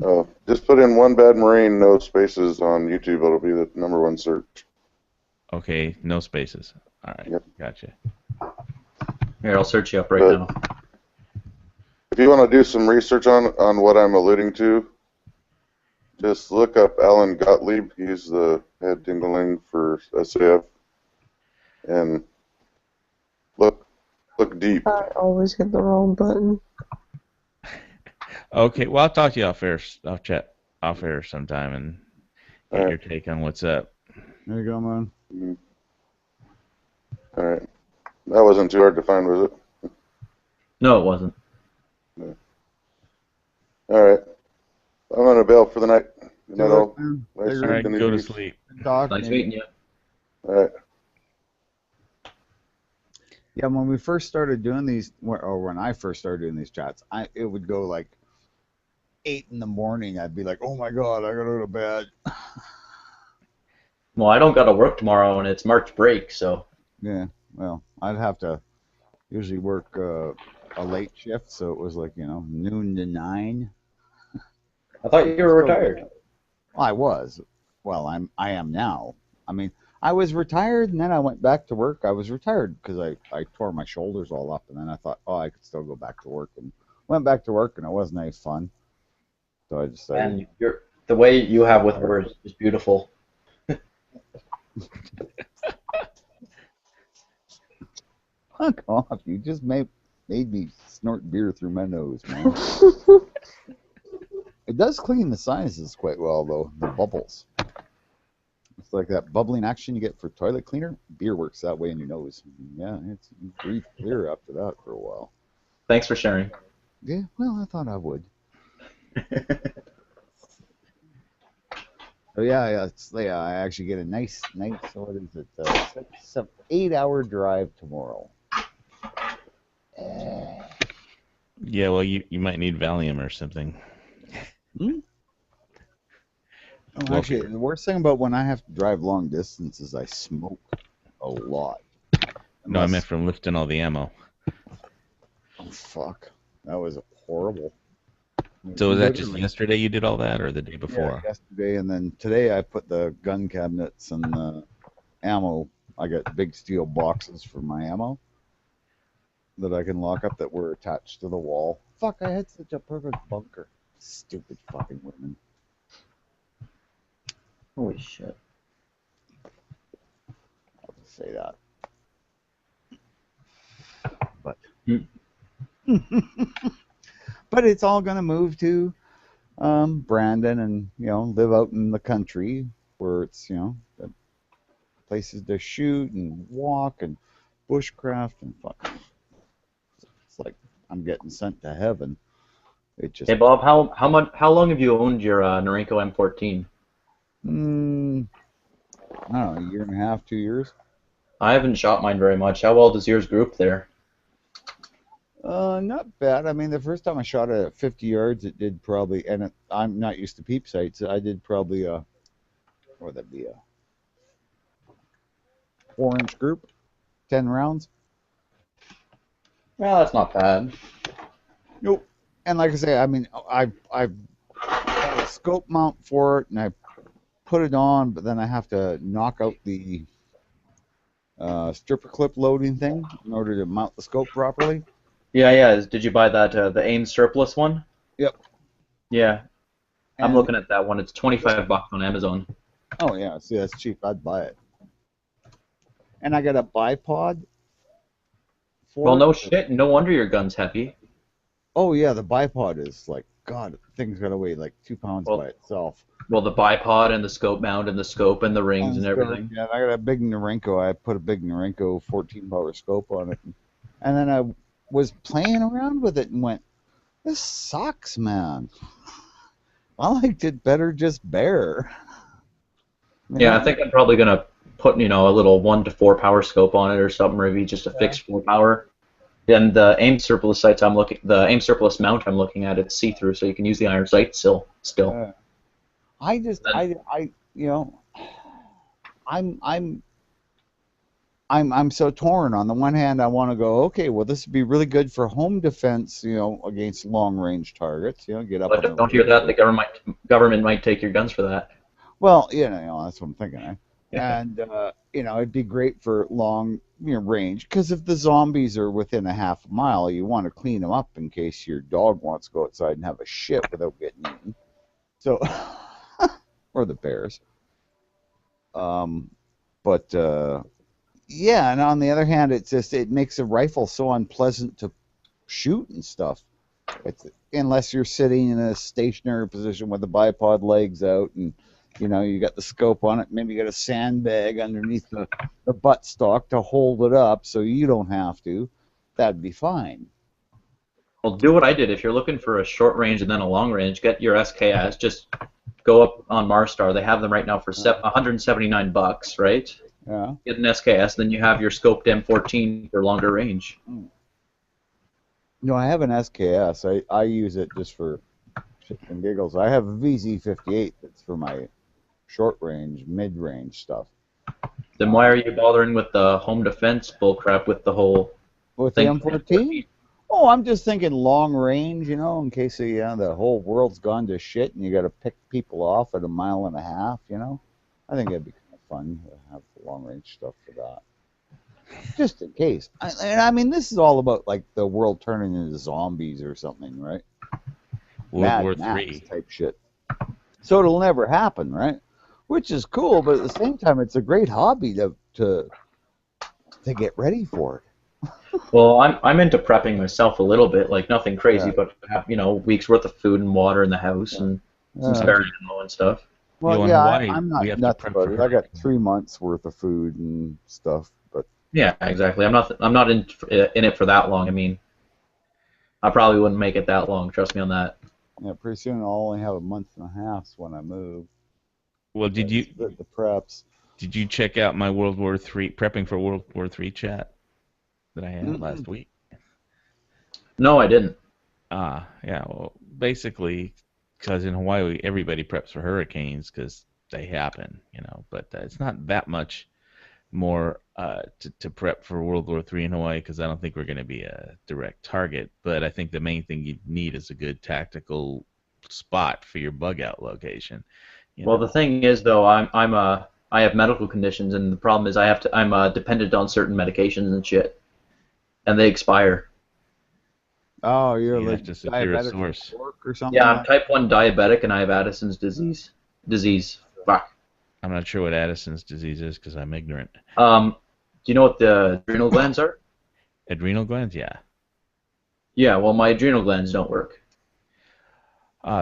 G: Oh, just put in One Bad Marine, no spaces on YouTube. It'll be the #1 search.
B: Okay, no spaces. All right,
G: Yep.
B: Gotcha.
F: Here, I'll search you up right now.
G: If you want to do some research on what I'm alluding to, just look up Alan Gottlieb. He's the head dingling for SAF. And look deep.
E: I always hit the wrong button.
B: Okay, well, I'll talk to you off air sometime and get your take on what's up.
H: There you go, man.
G: Mm-hmm. All right. That wasn't too hard to find, was it?
F: No, it wasn't.
G: No. All right. I'm going to bail for the night. Good night, all.
B: All right, go to sleep.
F: Nice meeting you.
G: All right.
H: Yeah, when we first started doing these, or when I first started doing these chats, it would go like 8 in the morning. I'd be like, oh my god, I gotta go to bed.
F: Well, I don't got to work tomorrow, and it's March break, so.
H: Yeah, well, I'd have to usually work a late shift, so it was like, noon to 9.
F: I thought you were retired.
H: Well, I was. Well, I am now. I mean, I was retired, and then I went back to work. I was retired because I tore my shoulders all up, and then I thought, I could still go back to work, and went back to work, and it wasn't any fun. So I decided.
F: And the way you have with her is beautiful.
H: Fuck off! You just made me snort beer through my nose, man. It does clean the sinuses quite well, though. The bubbles. It's like that bubbling action you get for toilet cleaner. Beer works that way in your nose. Yeah, you breathe clear after that for a while.
F: Thanks for sharing.
H: Yeah, well, I thought I would. So yeah, I actually get a nice. What is it? It's an 8-hour drive tomorrow.
B: Yeah, well, you might need Valium or something.
H: Oh, actually, the worst thing about when I have to drive long distance is I smoke a lot.
B: No, I meant from lifting all the ammo.
H: Oh, fuck. That was horrible.
B: So was that just yesterday you did all that, or the day before?
H: Yeah, yesterday, and then today I put the gun cabinets and the ammo. I got big steel boxes for my ammo that I can lock up that were attached to the wall. Fuck, I had such a perfect bunker. Stupid fucking women.
F: Holy shit.
H: I'll just say that. But but it's all gonna move to Brandon and live out in the country where it's the places to shoot and walk and bushcraft and fuck. It's like I'm getting sent to heaven. It just.
F: Hey Bob, how long have you owned your Norinco M14?
H: I don't know, a year and a half, 2 years.
F: I haven't shot mine very much. How well does yours group there?
H: Not bad. I mean, the first time I shot it at 50 yards, it did probably, and I'm not used to peep sights. I did probably what would that be, a 4-inch group, 10 rounds.
F: Well, that's not bad.
H: Nope. And like I say, I mean, I got a scope mount for it, and I put it on, but then I have to knock out the stripper clip loading thing in order to mount the scope properly.
F: Yeah. Did you buy that the AIM surplus one?
H: Yep.
F: Yeah.
H: And
F: I'm looking at that one. It's $25 on Amazon.
H: Oh yeah, see that's cheap. I'd buy it. And I got a bipod.
F: Well, no shit. No wonder your gun's heavy.
H: Oh yeah, the bipod is like, God, the thing's gotta weigh like 2 pounds by itself.
F: Well, the bipod and the scope mount and the scope and the rings and everything.
H: Yeah, I got a big Norinco. I put a big Norinco 14-power scope on it, and then I was playing around with it and went, "This sucks, man. I liked it better just bare."
F: Yeah, I think I'm probably gonna put a little 1 to 4 power scope on it or something, maybe just a fixed 4 power. And the AIM surplus sights the AIM surplus mount I'm looking at, it's see-through, so you can use the iron sight still.
H: I'm so torn. On the one hand, I want to go, okay, well, this would be really good for home defense, against long-range targets. Get up.
F: But don't hear that. The government might take your guns for that.
H: Well, that's what I'm thinking. Eh? And it'd be great for long range, because if the zombies are within a half a mile, you want to clean them up in case your dog wants to go outside and have a shit without getting eaten. So, or the bears. Yeah, and on the other hand, it makes a rifle so unpleasant to shoot and stuff. Unless you're sitting in a stationary position with the bipod legs out and you got the scope on it, maybe you got a sandbag underneath the buttstock to hold it up so you don't have to. That'd be fine.
F: Well, do what I did. If you're looking for a short range and then a long range, get your SKS. Just go up on Marstar. They have them right now for $179, right?
H: Yeah.
F: Get an SKS, then you have your scoped M14 for longer range.
H: No, I have an SKS. I use it just for shits and giggles. I have a VZ58 that's for my short range, mid range stuff.
F: Then why are you bothering with the home defense bullcrap with the whole
H: with
F: thing?
H: the M14? Oh, I'm just thinking long range, in case the whole world's gone to shit and you got to pick people off at 1.5 miles. I think it'd be kind of fun to have long range stuff for that. Just in case. I mean, this is all about like the world turning into zombies or something, right?
B: World War
H: Mad
B: III
H: type shit. So it'll never happen, right? Which is cool, but at the same time, it's a great hobby to get ready for it.
F: Well, I'm into prepping myself a little bit, like nothing crazy, but have, weeks worth of food and water in the house and some spare ammo and stuff.
H: Well, yeah, I'm not nuts about it. I got 3 months worth of food and stuff, but
F: yeah, exactly. I'm not in it for that long. I mean, I probably wouldn't make it that long. Trust me on that.
H: Yeah, pretty soon I'll only have a month and a half when I move.
B: Well, did you
H: the preps?
B: Did you check out my World War III prepping for World War III chat that I had last week?
F: No, I didn't.
B: Yeah. Well, basically, because in Hawaii everybody preps for hurricanes because they happen, But it's not that much more to prep for World War III in Hawaii because I don't think we're going to be a direct target. But I think the main thing you need is a good tactical spot for your bug out location.
F: Well, the thing is, though, I have medical conditions, and the problem is I'm dependent on certain medications and shit, and they expire.
H: Oh, you're
B: You
H: like
B: have to secure a source.
H: or something.
F: Yeah, I'm type 1 diabetic, and I have Addison's disease. Fuck.
B: I'm not sure what Addison's disease is because I'm ignorant.
F: Do you know what the adrenal glands are?
B: Adrenal glands, yeah.
F: Yeah, well, my adrenal glands don't work.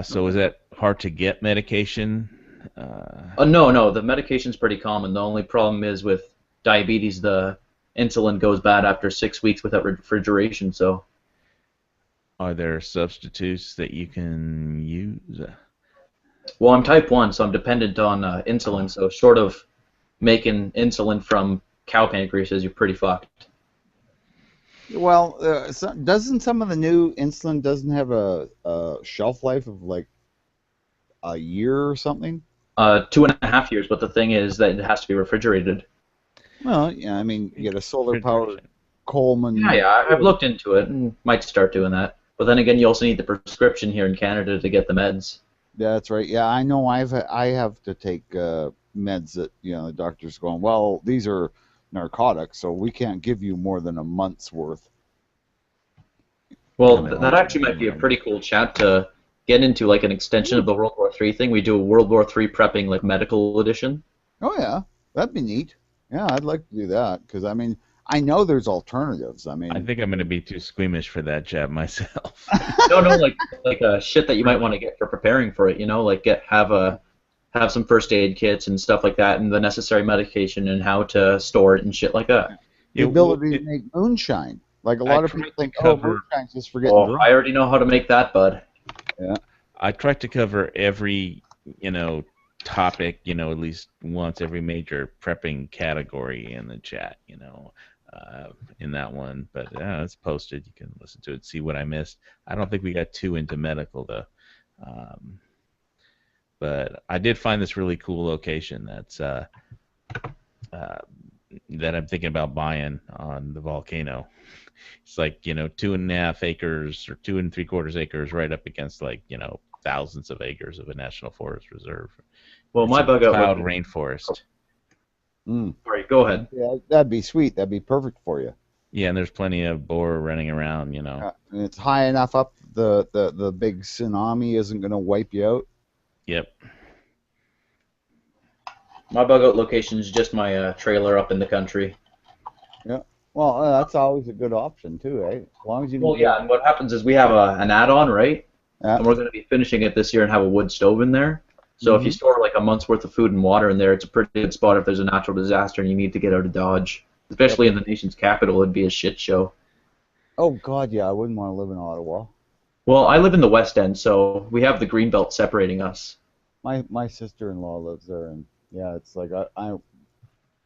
B: So is that hard to get medication?
F: No, the medication's pretty common. The only problem is with diabetes, the insulin goes bad after 6 weeks without refrigeration, so...
B: Are there substitutes that you can use?
F: Well, I'm type 1, so I'm dependent on insulin, so short of making insulin from cow pancreases, you're pretty fucked.
H: Well, doesn't some of the new insulin doesn't have a shelf life of like a year or something?
F: 2.5 years, but the thing is that it has to be refrigerated.
H: Well, yeah, I mean, you get a solar-powered Coleman.
F: Yeah, I've looked into it and might start doing that. But then again, you also need the prescription here in Canada to get the meds.
H: Yeah, that's right. Yeah, I know. I have to take meds that the doctor's going, well, these are narcotics, so we can't give you more than a month's worth.
F: Well, that actually might be a pretty cool chat to get into, like an extension of the World War III thing. We do a World War III prepping, like medical edition.
H: Oh yeah, that'd be neat. Yeah, I'd like to do that because I mean, I know there's alternatives. I mean,
B: I think I'm going to be too squeamish for that jab myself.
F: No, like shit that you might want to get for preparing for it. Like have some first aid kits and stuff like that, and the necessary medication and how to store it and shit like that.
H: The ability to make moonshine. Like a lot of people think, moonshine's just for getting drunk.
F: I already know how to make that, bud.
H: Yeah.
B: I try to cover every topic at least once every major prepping category in the chat. In that one, but it's posted. You can listen to it, see what I missed. I don't think we got too into medical though, but I did find this really cool location that's that I'm thinking about buying on the volcano. It's like 2.5 acres or 2 3/4 acres, right up against thousands of acres of a national forest reserve.
F: Well,
B: it's
F: my bug out
B: cloud rainforest.
F: Sorry, go ahead.
H: Yeah, that'd be sweet. That'd be perfect for you.
B: Yeah, and there's plenty of boar running around,
H: And it's high enough up the big tsunami isn't going to wipe you out.
B: Yep.
F: My bug out location is just my trailer up in the country.
H: Yeah. Well, that's always a good option too, right? As long as you.
F: Well, yeah. And what happens is we have an add-on, right?
H: Yeah.
F: And we're going to be finishing it this year and have a wood stove in there. So if you store like a month's worth of food and water in there, it's a pretty good spot if there's a natural disaster and you need to get out of Dodge. Especially in the nation's capital, it'd be a shit show.
H: Oh, God, yeah, I wouldn't want to live in Ottawa.
F: Well, I live in the West End, so we have the Greenbelt separating us.
H: My sister-in-law lives there, and yeah, it's like I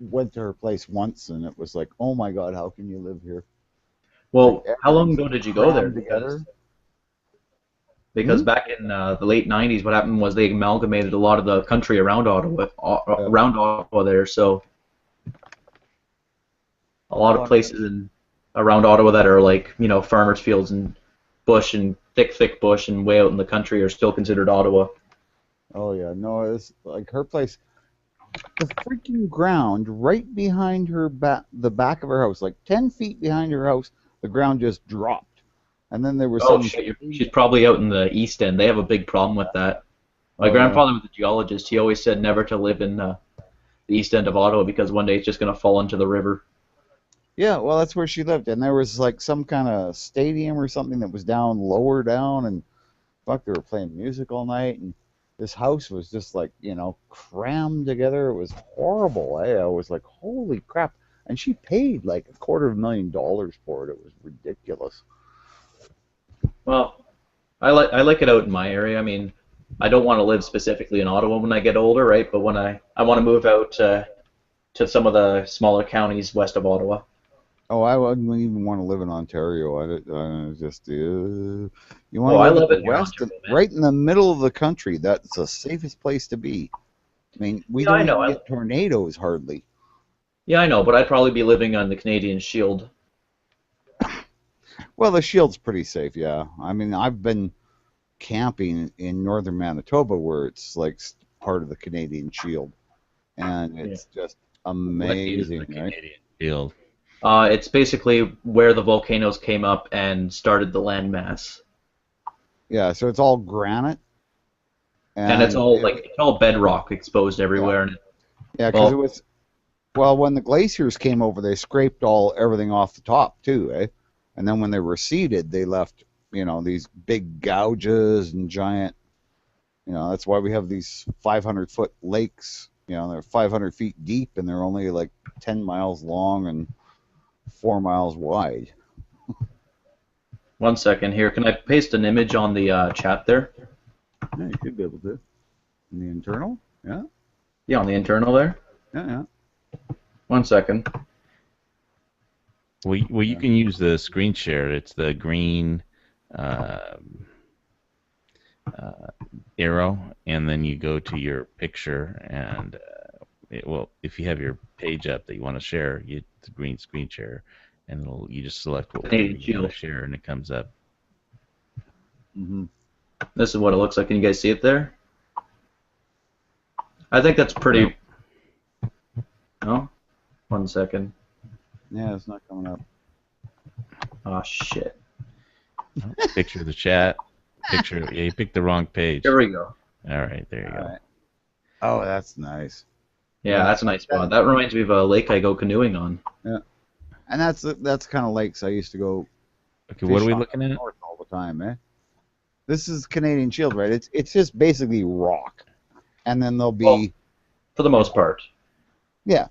H: went to her place once, and it was like, oh my God, how can you live here?
F: Well, how long ago did you go there? Because
H: Hmm?
F: back in the late 90s, what happened was they amalgamated a lot of the country around Ottawa there, so a lot of places around Ottawa that are like, farmers' fields and bush and thick bush and way out in the country are still considered Ottawa.
H: Oh, yeah, no, it's like her place, the freaking ground right behind her the back of her house, like 10 feet behind her house, the ground just dropped. And then there was
F: Oh, shit, she's probably out in the East End. They have a big problem with that. My grandfather was a geologist. He always said never to live in the East End of Ottawa because one day it's just going to fall into the river.
H: Yeah, well, that's where she lived, and there was like some kind of stadium or something that was lower down, and fuck, they were playing music all night, and this house was just like, crammed together. It was horrible. I was like, holy crap. And she paid like $250,000 for it. It was ridiculous.
F: Well, I like it out in my area. I mean, I don't want to live specifically in Ottawa when I get older, right? But when I want to move out to some of the smaller counties west of Ottawa.
H: Oh, I wouldn't even want to live in Ontario. You want
F: Oh,
H: to
F: I
H: live
F: love
H: in
F: it
H: the
F: here in
H: west,
F: Ontario, man.
H: right in the middle of the country. That's the safest place to be. I mean, we
F: Yeah, I
H: don't
F: know.
H: even get tornadoes hardly.
F: Yeah, I know, but I'd probably be living on the Canadian Shield.
H: Well, the Shield's pretty safe, yeah. I mean, I've been camping in northern Manitoba where it's like part of the Canadian Shield, and it's just
B: What is
H: amazing,
B: the
H: right?
B: Canadian Shield?
F: It's basically where the volcanoes came up and started the landmass,
H: Yeah, so it's all granite,
F: and it's all bedrock exposed everywhere. And
H: yeah, because
F: well,
H: it was when the glaciers came over, they scraped everything off the top too, eh? And then when they receded, they left these big gouges and giant. That's why we have these 500-foot lakes. They're 500 feet deep and they're only like 10 miles long and 4 miles wide.
F: 1 second here. Can I paste an image on the chat there?
H: Yeah, you should be able to. In the internal, yeah.
F: Yeah, on the internal there.
H: Yeah.
F: 1 second.
B: Well, you can use the screen share. It's the green arrow, and then you go to your picture, and if you have your page up that you want to share, the green screen share, and you just select what you want to share, and it comes up.
H: Mm-hmm.
F: This is what it looks like. Can you guys see it there? I think that's pretty. No? 1 second.
H: Yeah, it's not coming up.
F: Oh, shit.
B: Picture of the chat. Yeah, you picked the wrong page.
F: There we go.
B: All right, there you go.
H: Right. Oh, that's nice.
F: Yeah, that's a nice spot. That reminds me of a lake I go canoeing on.
H: Yeah, and that's kind of lakes I used to go.
B: Okay, what are we looking at?
H: North all the time, eh? This is Canadian Shield, right? It's just basically rock, and then there'll be,
F: for the most part.
H: Yeah,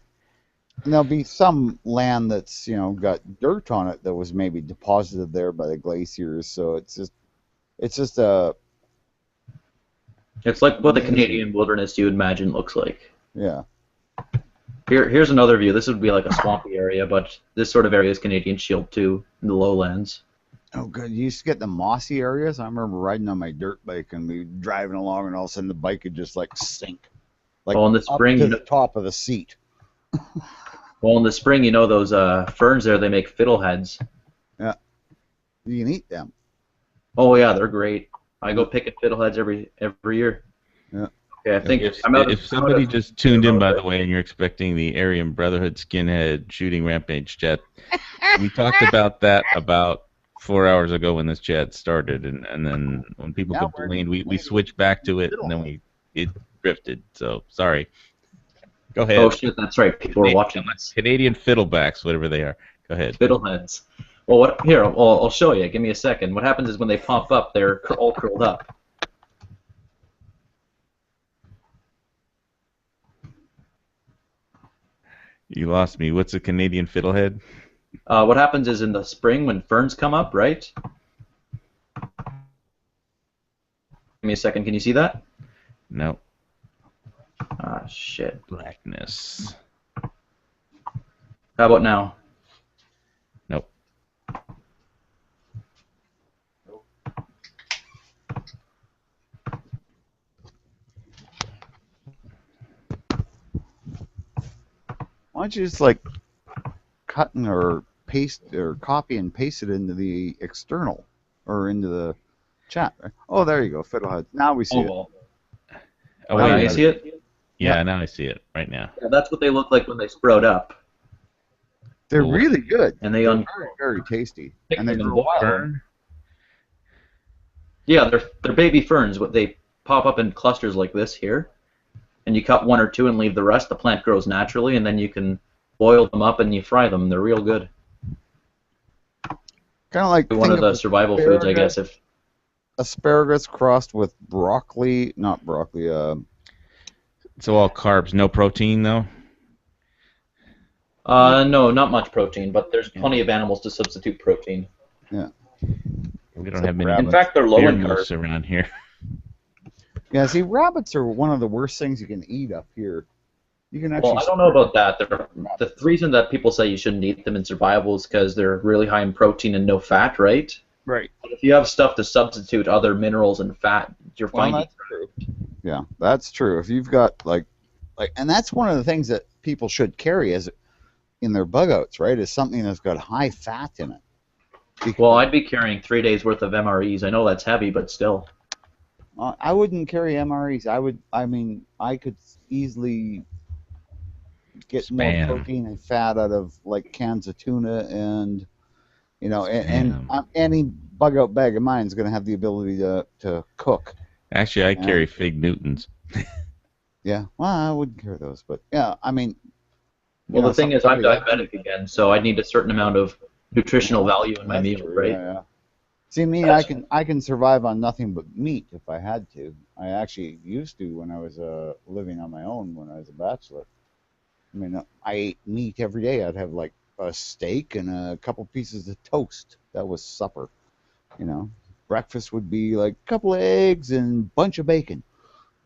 H: and there'll be some land that's got dirt on it that was maybe deposited there by the glaciers. So it's
F: like what the Canadian wilderness you imagine looks like.
H: Yeah.
F: Here's another view. This would be like a swampy area, but this sort of area is Canadian Shield too, in the lowlands.
H: Oh, good. You used to get the mossy areas. I remember riding on my dirt bike and we driving along, and all of a sudden the bike would just like sink, like
F: in the spring,
H: up to the top of the seat.
F: Well, in the spring, those ferns there, they make fiddleheads.
H: Yeah. You can eat them.
F: Oh yeah, they're great. I go picking fiddleheads every year.
H: Yeah.
F: Okay, I think
B: if somebody just tuned in, by the way, and you're expecting the Arayan Brotherhood Skinhead shooting Rampage chat, we talked about that about 4 hours ago when this chat started, and then when people complained, we switched back to it, and then it drifted. So sorry. Go ahead.
F: Oh shit, that's right. People are watching this.
B: Canadian fiddlebacks, whatever they are. Go ahead.
F: Fiddleheads. Well, I'll show you. Give me a second. What happens is when they pop up, they're all curled up.
B: You lost me. What's a Canadian fiddlehead?
F: What happens is in the spring when ferns come up, right? Give me a second. Can you see that?
B: No.
F: Ah, shit.
B: Blackness.
F: How about now?
B: Nope.
H: Why don't you just like cut or paste or copy and paste it into the external or into the chat? Oh, there you go, fiddlehead. Now we see it.
F: Well.
B: Oh,
F: now you see it?
B: Yeah, now I see it right now.
F: Yeah, that's what they look like when they sprout up.
H: They're really good.
F: And they're
H: very, very tasty. And they grow wild.
F: Yeah, they're baby ferns. They pop up in clusters like this here. And you cut one or two and leave the rest. The plant grows naturally, and then you can boil them up and you fry them. They're real good.
H: Kind of like
F: one of the survival foods, I guess. If
H: asparagus crossed with broccoli, not broccoli.
B: So all carbs, no protein though.
F: No, not much protein, but there's plenty of animals to substitute protein.
H: Yeah.
B: We don't have many
H: rabbits.
F: In fact, they're low
B: beer
F: in
B: moose
F: carbs.
B: around here.
H: Yeah, see, rabbits are one of the worst things you can eat up here. You can actually.
F: Well, I don't know about that. The reason that people say you shouldn't eat them in survival is because they're really high in protein and no fat, right?
H: Right.
F: But if you have stuff to substitute other minerals and fat, you're fine.
H: That's true. Yeah, that's true. If you've got and that's one of the things that people should carry as in their bug outs, right? Is something that's got high fat in it.
F: Well, I'd be carrying 3 days worth of MREs. I know that's heavy, but still.
H: I wouldn't carry MREs. I could easily get more protein and fat out of like cans of tuna and any bug out bag of mine is going to have the ability to cook.
B: Actually, I carry Fig Newtons.
H: Yeah, well, I wouldn't carry those, but yeah, I mean.
F: Well, the thing is, I'm diabetic again, so I need a certain amount of nutritional value in my meal, right?
H: Yeah. See, me, I can survive on nothing but meat if I had to. I actually used to when I was living on my own when I was a bachelor. I mean, I ate meat every day. I'd have like a steak and a couple pieces of toast. That was supper. Breakfast would be like a couple of eggs and a bunch of bacon.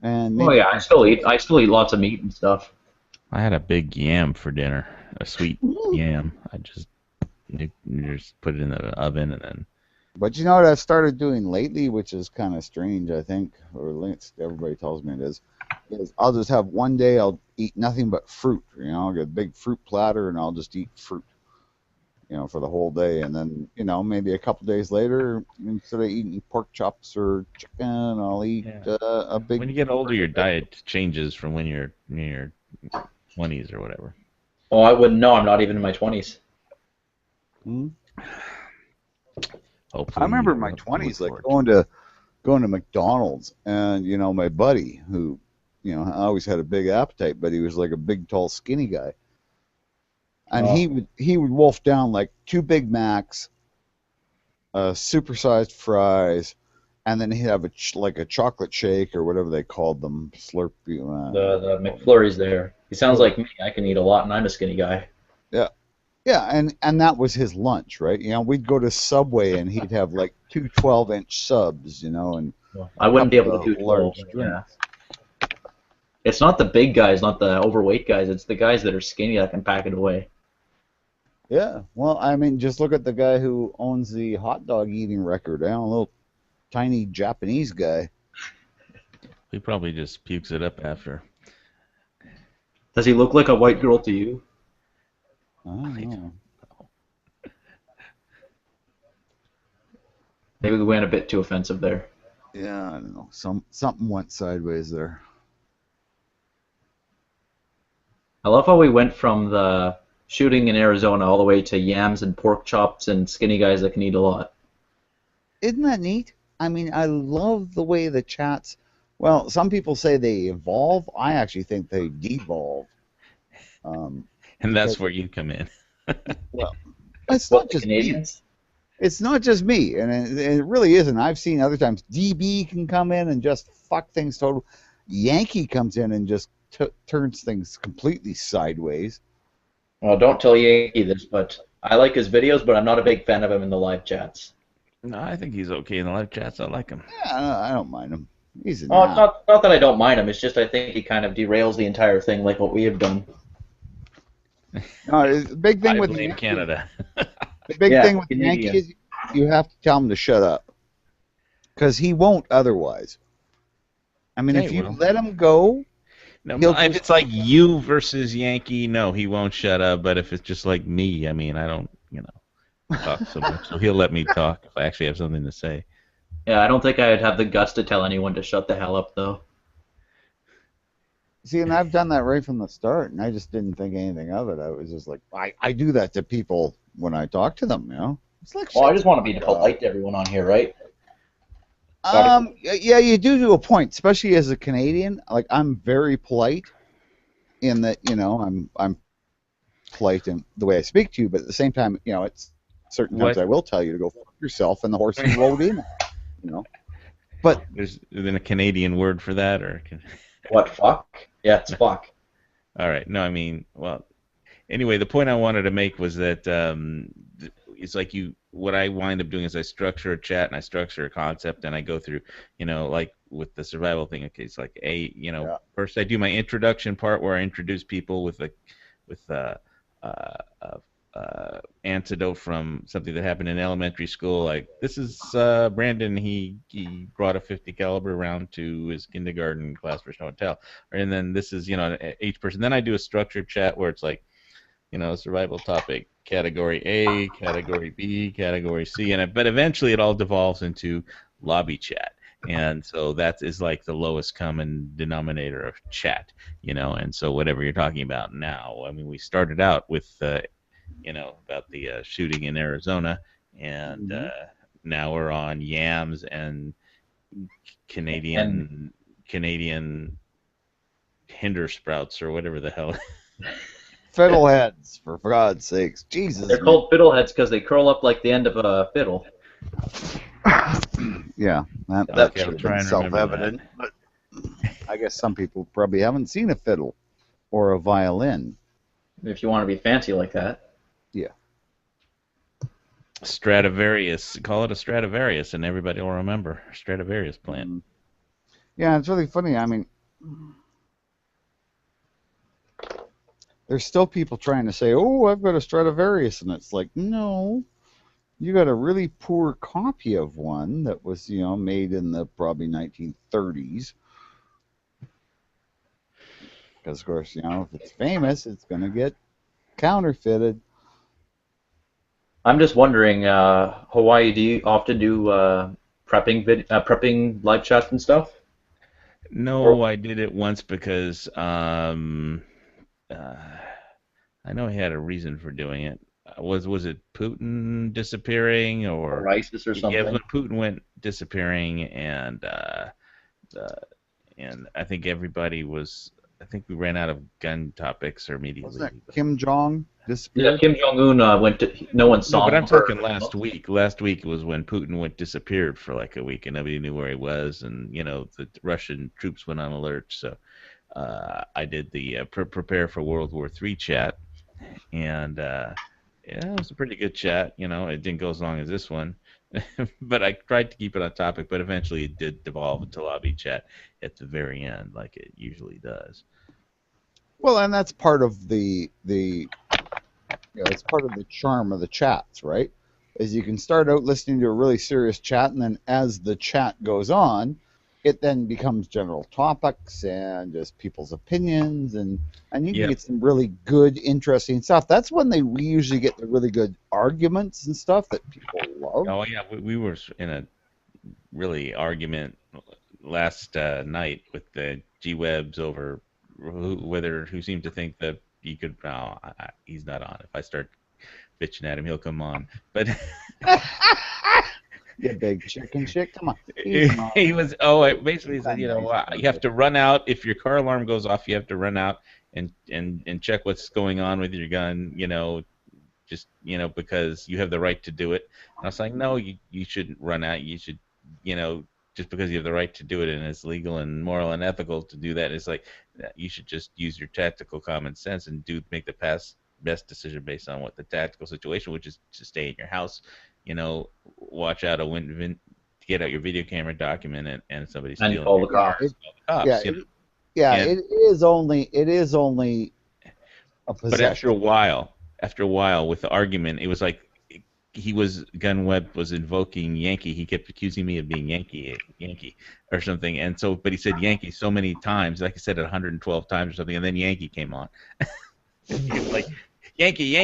H: And
F: yeah, I still eat lots of meat and stuff.
B: I had a big yam for dinner, a sweet yam. I just put it in the oven and then.
H: But you know what I've started doing lately, which is kind of strange, I think, or at least everybody tells me it is I'll just have one day I'll eat nothing but fruit. I'll get a big fruit platter and I'll just eat fruit, for the whole day. And then, maybe a couple days later, instead of eating pork chops or chicken, I'll eat a big.
B: When you get older, your diet changes from when you're in your 20s or whatever.
F: Oh, I wouldn't know. I'm not even in my 20s.
B: Hopefully
H: I remember in my 20s, like going to McDonald's, and my buddy who, I always had a big appetite, but he was like a big, tall, skinny guy, and he would wolf down like 2 Big Macs, supersized fries, and then he'd have a chocolate shake or whatever they called them, Slurpee.
F: The McFlurries there. He sounds like me. I can eat a lot, and I'm a skinny guy.
H: Yeah. Yeah, and that was his lunch, right? We'd go to Subway and he'd have like 2 12-inch subs, and
F: I wouldn't be able to do large drinks. It's not the big guys, not the overweight guys. It's the guys that are skinny that can pack it away.
H: Yeah, well, I mean, just look at the guy who owns the hot dog eating record. A little tiny Japanese guy.
B: He probably just pukes it up after.
F: Does he look like a white girl to you?
H: I don't know.
F: Maybe we went a bit too offensive there.
H: Yeah, I don't know. Something went sideways there.
F: I love how we went from the shooting in Arizona all the way to yams and pork chops and skinny guys that can eat a lot.
H: Isn't that neat? I mean, I love the way the chats. Well, some people say they evolve. I actually think they devolve.
B: And that's where you come in.
H: Well, it's not just
F: Canadians?
H: me. It's not just me, and it really isn't. I've seen other times DB can come in and just fuck things total. Yankee comes in and just turns things completely sideways.
F: Well, don't tell Yankee this, but I like his videos, but I'm not a big fan of him in the live chats.
B: No, I think he's okay in the live chats. I like him.
H: Yeah, I don't mind him. He's
F: it's not that I don't mind him. It's just I think he kind of derails the entire thing, like what we have done.
H: No, the big thing
B: I
H: with
B: blame
H: Yankee,
B: Canada.
H: the big thing with Yankee is you have to tell him to shut up, because he won't otherwise. I mean, if you let him go,
B: no. If it's like you versus Yankee, no, he won't shut up. But if it's just like me, I mean, I don't, talk so much, so he'll let me talk if I actually have something to say.
F: Yeah, I don't think I'd have the guts to tell anyone to shut the hell up, though.
H: See, and I've done that right from the start, and I just didn't think anything of it. I was just like, I do that to people when I talk to them, It's like,
F: well, I just want to be polite to everyone on here, right?
H: Yeah, you do to a point, especially as a Canadian. Like, I'm very polite in that, I'm polite in the way I speak to you, but at the same time, it's certain times I will tell you to go fuck yourself, and the horse you rode in, But
B: there's a Canadian word for that, or
F: what, fuck? Yeah, it's fuck.
B: All right. No, I mean, well, anyway, the point I wanted to make was that it's like what I wind up doing is I structure a chat and I structure a concept and I go through, like with the survival thing. Okay, it's like first I do my introduction part where I introduce people with antidote from something that happened in elementary school. Like, this is Brandon. He brought a 50 caliber round to his kindergarten class for show and tell. And then this is each person. Then I do a structured chat where it's like, survival topic, category A, category B, category C, but eventually it all devolves into lobby chat. And so that is like the lowest common denominator of chat, and so whatever you're talking about now. I mean, we started out with, about the shooting in Arizona, and now we're on yams and Canadian hinder sprouts or whatever the hell.
H: Fiddleheads, for God's sakes. Jesus.
F: They're called fiddleheads because they curl up like the end of a fiddle.
H: Yeah, that should have been self-evident. But I guess some people probably haven't seen a fiddle or a violin.
F: If you want to be fancy like that.
H: Yeah.
B: Stradivarius. Call it a Stradivarius, and everybody will remember Stradivarius plant.
H: Yeah, it's really funny. I mean, there's still people trying to say, "Oh, I've got a Stradivarius," and it's like, no, you got a really poor copy of one that was, made in the probably 1930s. Because of course, if it's famous, it's going to get counterfeited.
F: I'm just wondering, Hawaii, do you often do prepping live chats and stuff?
B: No, I did it once because I know he had a reason for doing it. Was it Putin disappearing or
F: ISIS or something?
B: Yeah, when Putin went disappearing, and I think everybody was. I think we ran out of gun topics immediately.
H: Wasn't that Kim Jong disappeared?
F: Yeah, Kim Jong-un went to. No one saw him.
B: But I'm talking last week. Last week was when Putin disappeared for like a week, and nobody knew where he was, and the Russian troops went on alert. So I did the prepare for World War III chat, and it was a pretty good chat. It didn't go as long as this one, but I tried to keep it on topic. But eventually, it did devolve into lobby chat at the very end, like it usually does.
H: Well, and that's part of it's part of the charm of the chats, right? Is you can start out listening to a really serious chat, and then as the chat goes on, it then becomes general topics and just people's opinions, and you can get some really good, interesting stuff. That's when we usually get the really good arguments and stuff that people love.
B: Oh yeah, we were in a really argument last night with the G-Webs over who seemed to think that he could. No, he's not on. If I start bitching at him, he'll come on. But
H: you big chicken shit, come on.
B: He was. Basically said, you have to run out if your car alarm goes off. You have to run out and check what's going on with your gun. Just because you have the right to do it. And I was like, no, you shouldn't run out. You should, just because you have the right to do it and it's legal and moral and ethical to do that, it's like you should just use your tactical common sense and make the best decision based on what the tactical situation, which is to stay in your house, watch out get out your video camera, document it, and somebody's stealing
F: call the cops.
H: It is only a possession.
B: But after a while with the argument, it was like Gunweb was invoking Yankee. He kept accusing me of being Yankee or something, and so, but he said Yankee so many times, like I said, 112 times or something, and then Yankee came on. He was like, Yankee.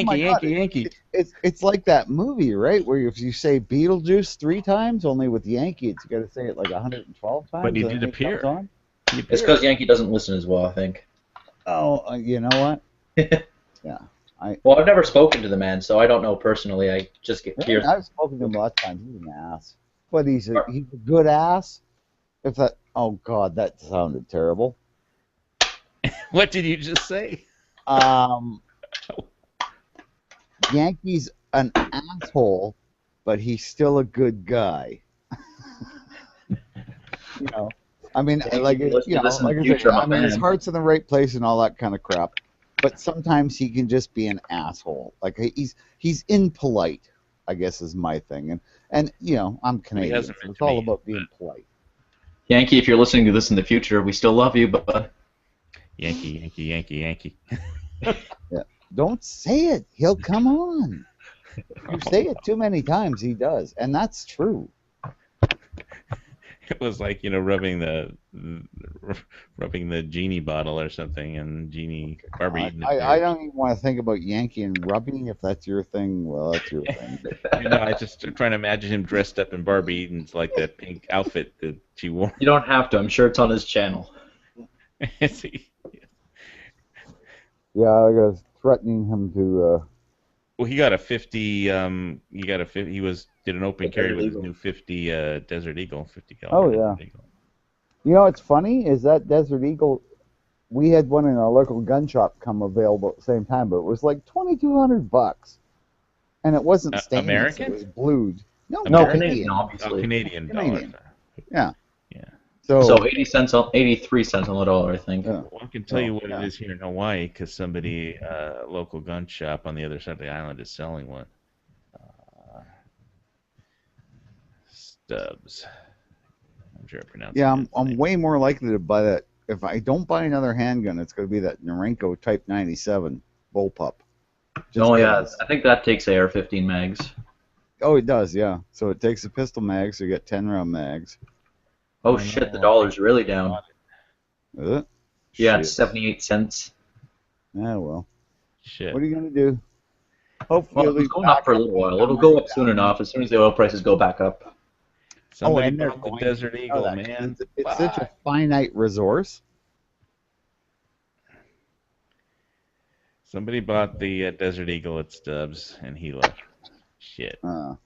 H: It's like that movie, right? Where if you say Beetlejuice 3 times, only with Yankee, you got to say it like 112 times.
B: But he did appear.
F: It's because Yankee doesn't listen as well, I think.
H: Oh, you know what? Yeah.
F: Well, I've never spoken to the man, so I don't know personally. I just get curious.
H: I've spoken to him a lot of times. He's an ass, but he's a good ass. Oh God, that sounded terrible.
B: What did you just say?
H: Yankee's an asshole, but he's still a good guy. I mean, his heart's in the right place and all that kind of crap. But sometimes he can just be an asshole. Like he's impolite. I guess, is my thing. And you know, I'm Canadian,
B: hasn't
H: so
B: been
H: it's
B: to
H: all
B: me,
H: about being polite.
F: Yankee, if you're listening to this in the future, we still love you, but
B: Yankee, Yankee, Yankee, Yankee.
H: Yeah. Don't say it. He'll come on. You say it too many times, he does, and that's true.
B: It was like, you know, rubbing the genie bottle or something, and genie Barbie eating the
H: I
B: beer.
H: don't even want to think about Yankee and rubbing. If that's your thing, well, that's your thing.
B: You know, I just trying to imagine him dressed up in Barbie Eden's like that pink outfit that she wore.
F: you don't have to. I'm sure it's on his channel.
B: See?
H: Yeah, I was threatening him to.
B: Well, he got a 50. He did an open carry
F: Desert
B: with his
F: Eagle.
B: new 50 Desert Eagle, 50
H: Oh,
B: caliber
H: yeah.
B: Desert Eagle.
H: You know what's funny is that Desert Eagle. We had one in our local gun shop come available at the same time, but it was like $2,200, and it wasn't stainless.
B: American?
H: It was blued. No,
F: No,
B: American?
F: Canadian,
B: Oh,
F: obviously.
B: Canadian
H: Canadian.
B: dollars.
H: Yeah.
B: Yeah.
F: So 83 cents on the dollar, I think.
H: Yeah.
B: Well, I can tell you what
H: yeah.
B: it is here in Hawaii because somebody, a local gun shop on the other side of the island, is selling one. Stubbs. I'm sure I pronounced
H: Yeah,
B: it.
H: I'm way more likely to buy that. If I don't buy another handgun, it's going to be that Norenko Type 97 bullpup.
F: Oh, yeah. I think that takes AR-15 mags.
H: Oh, it does, yeah. So it takes a pistol mag, so you get 10-round mags.
F: Oh, shit, the dollar's really down.
H: Is it?
F: Yeah,
H: Shit.
F: it's 78 cents.
H: Yeah, well.
B: Shit.
H: What are you going to do? Hopefully
F: Well, it's going up for a little while. It'll go up soon enough as soon as the oil prices go back up.
B: Somebody
H: and they're
B: bought the
H: going
B: Desert
H: to-
B: Eagle,
H: oh,
B: man.
H: It's such a finite resource.
B: Somebody bought the Desert Eagle at Stubbs, and he left. Shit.
H: Yeah,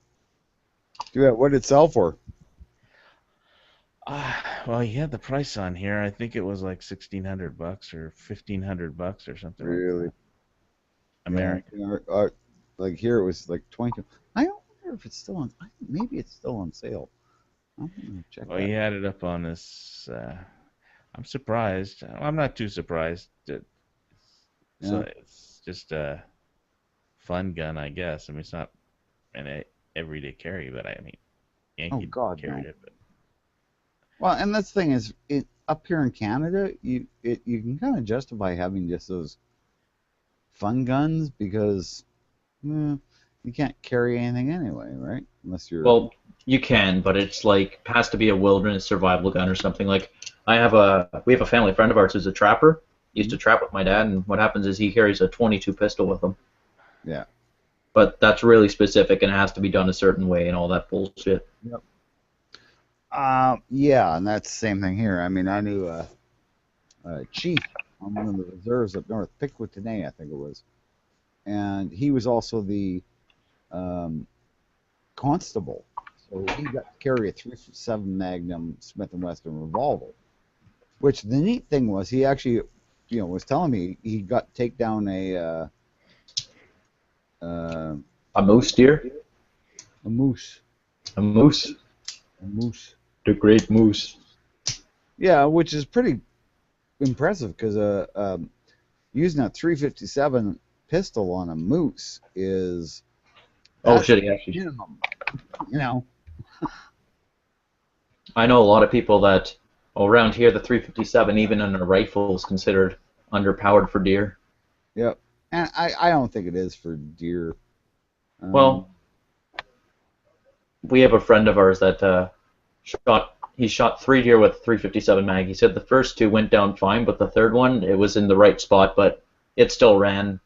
H: what did it sell for?
B: Well, he had the price on here. I think it was like $1,600 or $1,500 or something.
H: Really?
B: Like that. American.
H: Yeah, like here it was like 22. I don't wonder if it's still on. Maybe it's still on sale. I'm gonna check
B: Well,
H: that.
B: he had it up on this. I'm surprised. I'm not too surprised. So it's just a fun gun, I guess. I mean, it's not an everyday carry, but I mean, Yankee carried
H: no.
B: it. But
H: Well, and that's the thing is, up here in Canada, you can kind of justify having just those fun guns because you can't carry anything anyway, right? Unless you're
F: Well, you can, but it's like has to be a wilderness survival gun or something. Like we have a family friend of ours who's a trapper. He used to trap with my dad, and what happens is he carries a 22 pistol with him.
H: Yeah.
F: But that's really specific, and it has to be done a certain way, and all that bullshit.
H: Yep. Yeah, and that's the same thing here. I mean, I knew a chief on one of the reserves up north, Pickwitanay, I think it was, and he was also the constable. So he got to carry a .357 Magnum Smith & Wesson revolver. Which the neat thing was, he actually, was telling me he got to take down a
F: moose deer.
H: A moose.
F: A moose.
H: A moose.
F: The great moose.
H: Yeah, which is pretty impressive because using a .357 pistol on a moose is
F: minimum. I know a lot of people that around here the .357 even in a rifle is considered underpowered for deer.
H: Yep, and I don't think it is for deer.
F: Well, we have a friend of ours that shot 3 deer with .357 mag. He said the first 2 went down fine, but the third one, it was in the right spot, but it still ran.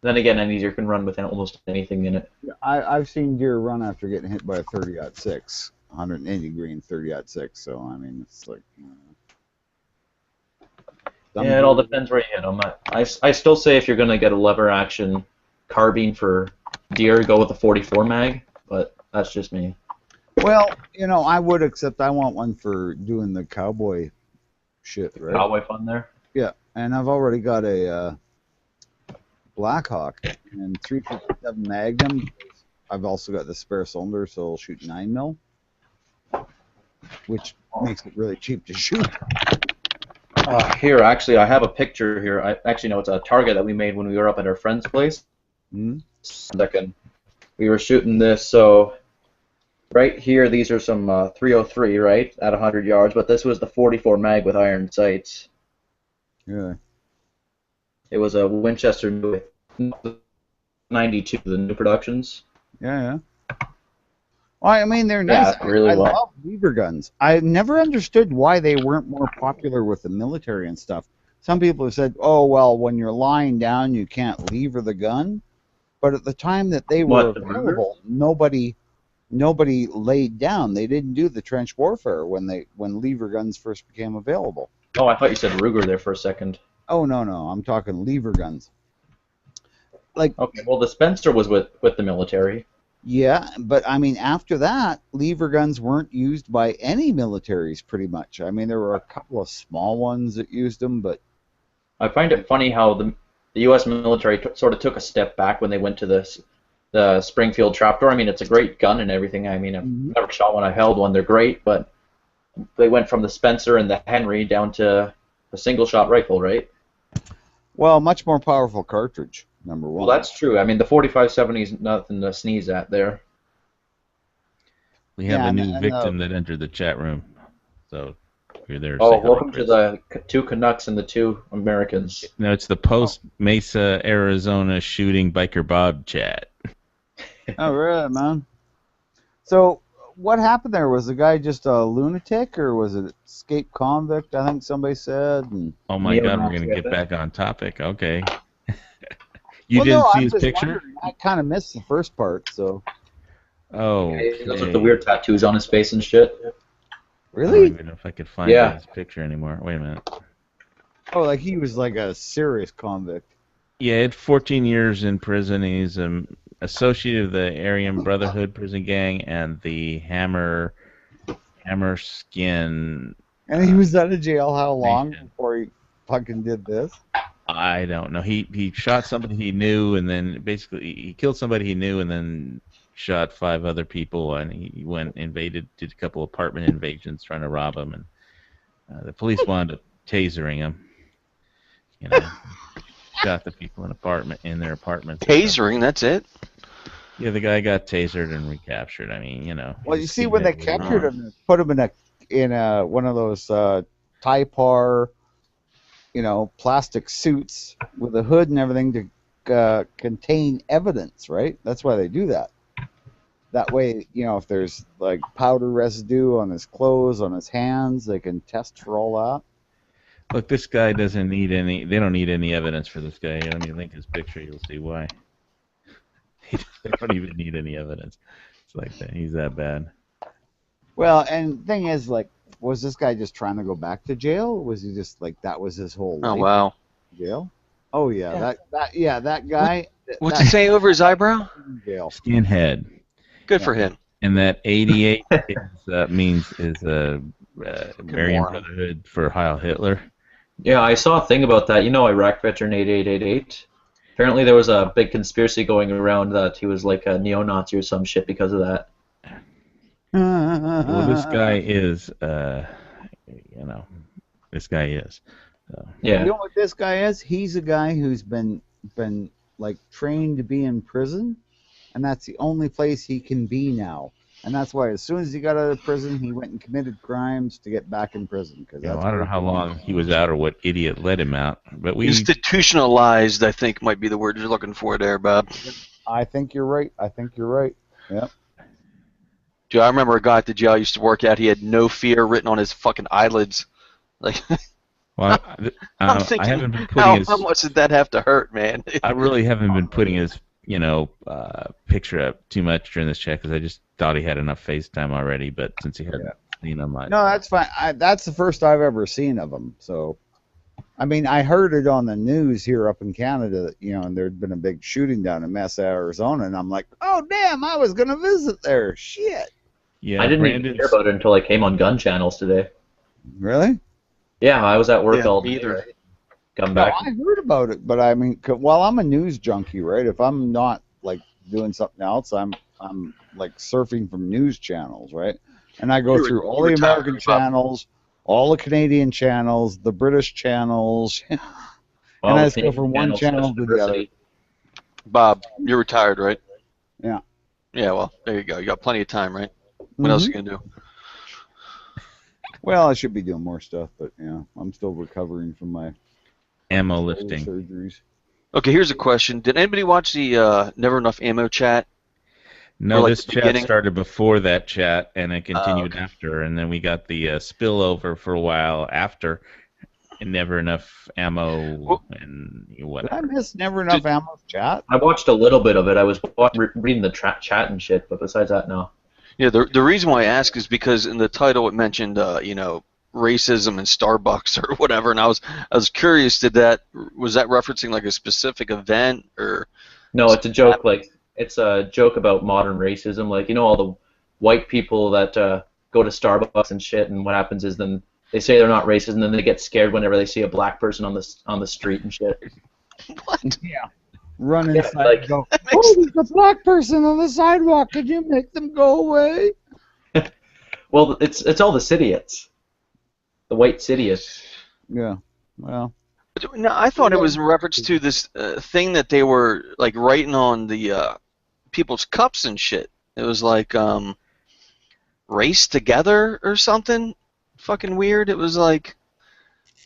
F: Then again, any deer can run with almost anything in it.
H: I've seen deer run after getting hit by a 30-06, 180 grain 30-06. So I mean, it's like.
F: Yeah, it all depends where you hit them. I still say if you're gonna get a lever action carbine for deer, go with a 44 mag, but that's just me.
H: Well, I would, except I want one for doing the cowboy shit, right?
F: Cowboy fun there.
H: Yeah, and I've already got a Blackhawk and .357 Magnum. I've also got the spare cylinder, so it'll shoot 9mm, which makes it really cheap to shoot.
F: Here, actually, I have a picture here. It's a target that we made when we were up at our friend's place.
H: Mm-hmm.
F: Second, we were shooting this, so right here, these are some 303, right, at 100 yards, but this was the 44 mag with iron sights.
H: Yeah.
F: It was a Winchester 92, the new productions.
H: Yeah. Well, I mean, they're nice.
F: Yeah, really
H: I
F: well.
H: love lever guns. I never understood why they weren't more popular with the military and stuff. Some people have said, oh, well, when you're lying down, you can't lever the gun. But at the time that they were available, nobody laid down. They didn't do the trench warfare when lever guns first became available.
F: Oh, I thought you said Ruger there for a second.
H: Oh, no. I'm talking lever guns. Like,
F: okay, well, the Spencer was with the military.
H: Yeah, but I mean, after that, lever guns weren't used by any militaries pretty much. I mean, there were a couple of small ones that used them, but...
F: I find it funny how the U.S. military sort of took a step back when they went to the Springfield trapdoor. I mean, it's a great gun and everything. I mean, I've never shot one. I held one. They're great, but they went from the Spencer and the Henry down to a single-shot rifle, right?
H: Well, much more powerful cartridge, number one.
F: Well, that's true. I mean, the 45-70 is nothing to sneeze at there.
B: We have a new victim that entered the chat room. So, if you're there,
F: oh, welcome to the 2 Canucks and the 2 Americans.
B: No, it's the post-Mesa, Arizona shooting Biker Bob chat.
H: Oh, really, man? So, what happened there? Was the guy just a lunatic, or was it escaped convict, I think somebody said? And...
B: Oh, my God, we're going to get back on topic. Okay. You didn't see his picture?
H: I kind of missed the first part, so...
B: Oh,
F: okay. He does with the weird tattoos on his face and shit.
H: Really?
B: I don't even know if I could find his picture anymore. Wait a minute.
H: Oh, like he was like a serious convict.
B: Yeah, he had 14 years in prison. He's associate of the Arayan Brotherhood prison gang and the Hammer Skin.
H: And he was out of jail how long before he fucking did this?
B: I don't know. He shot somebody he knew, and then basically he killed somebody he knew, and then shot 5 other people, and he did a couple apartment invasions trying to rob them, and the police wound up tasering him. You know, shot the people in their apartments.
I: Tasering, that's it?
B: Yeah, the guy got tasered and recaptured. I mean, you know.
H: Well, you see, when they captured him, put him in one of those Typar, plastic suits with a hood and everything to contain evidence, right? That's why they do that. That way, if there's like powder residue on his clothes, on his hands, they can test for all that.
B: Look, this guy doesn't need any. They don't need any evidence for this guy. Let me link his picture. You'll see why. They don't even need any evidence. It's like that. He's that bad.
H: Well, and the thing is, like, was this guy just trying to go back to jail? Or was he just like that was his whole life?
I: Oh wow.
H: Jail. Oh yeah, that guy.
I: What's it say over his eyebrow?
H: Jail.
B: Skinhead.
I: Good for him.
B: And that 88 is Arayan Brotherhood for Heil Hitler.
F: Yeah, I saw a thing about that. Iraq veteran 8888. Apparently there was a big conspiracy going around that he was like a neo-Nazi or some shit because of that.
B: Well, this guy is, this guy is. So.
F: Yeah.
H: You know what this guy is? He's a guy who's been like trained to be in prison. And that's the only place he can be now. And that's why as soon as he got out of prison, he went and committed crimes to get back in prison.
B: I don't know how long he was out or what idiot let him out. But
I: Institutionalized, I think, might be the word you're looking for there, Bob.
H: I think you're right. Yep.
I: Dude, I remember a guy at the jail I used to work at. He had no fear written on his fucking eyelids. Like,
B: well,
I: I'm thinking,
B: I haven't been putting
I: how much did that have to hurt, man?
B: I really haven't been putting his picture up too much during this chat because I just thought he had enough FaceTime already. But since he hadn't seen him,
H: no, that's fine. That's the first I've ever seen of him. So, I mean, I heard it on the news here up in Canada, and there'd been a big shooting down in Mesa, Arizona, and I'm like, oh damn, I was gonna visit there. Shit.
B: Yeah,
F: I didn't even hear about it until I came on gun channels today.
H: Really?
F: Yeah, I was at work all day.
I: Either.
F: Come back.
H: I heard about it, but I mean, I'm a news junkie, right? If I'm not like doing something else, I'm like surfing from news channels, right? And I go through all the American channels, all the Canadian channels, the British channels, and I just go from one channel to the other.
I: Bob, you're retired, right?
H: Yeah.
I: Yeah, well, there you go. You got plenty of time, right? What else are you gonna do?
H: Well, I should be doing more stuff, but I'm still recovering from my
B: Ammo lifting.
H: surgeries.
I: Okay, here's a question. Did anybody watch the Never Enough Ammo chat?
B: No,
I: like
B: this
I: the
B: chat
I: beginning?
B: started before that chat, and it continued
I: Okay.
B: after, and then we got the spillover for a while after, and never enough ammo
I: Well,
B: and
H: Did I
B: whatever.
H: miss Never Enough Ammo chat?
F: I watched a little bit of it. I was reading the chat and shit, but besides that, no.
I: Yeah, the reason why I ask is because in the title it mentioned racism in Starbucks or whatever, and I was curious. Was that referencing like a specific event or?
F: No, it's a joke. Like it's a joke about modern racism. Like all the white people that go to Starbucks and shit, and what happens is then they say they're not racist, and then they get scared whenever they see a black person on the street and shit.
I: What?
H: Yeah. Run
F: Yeah,
H: inside
F: like-
H: and go, oh, there's a black person on the sidewalk. Could you make them go away?
F: Well, it's all the Sidiots, the white Sidiots.
H: Yeah. Well.
I: No, I thought it was in reference to this thing that they were like writing on the people's cups and shit. It was like race together or something. Fucking weird. It was like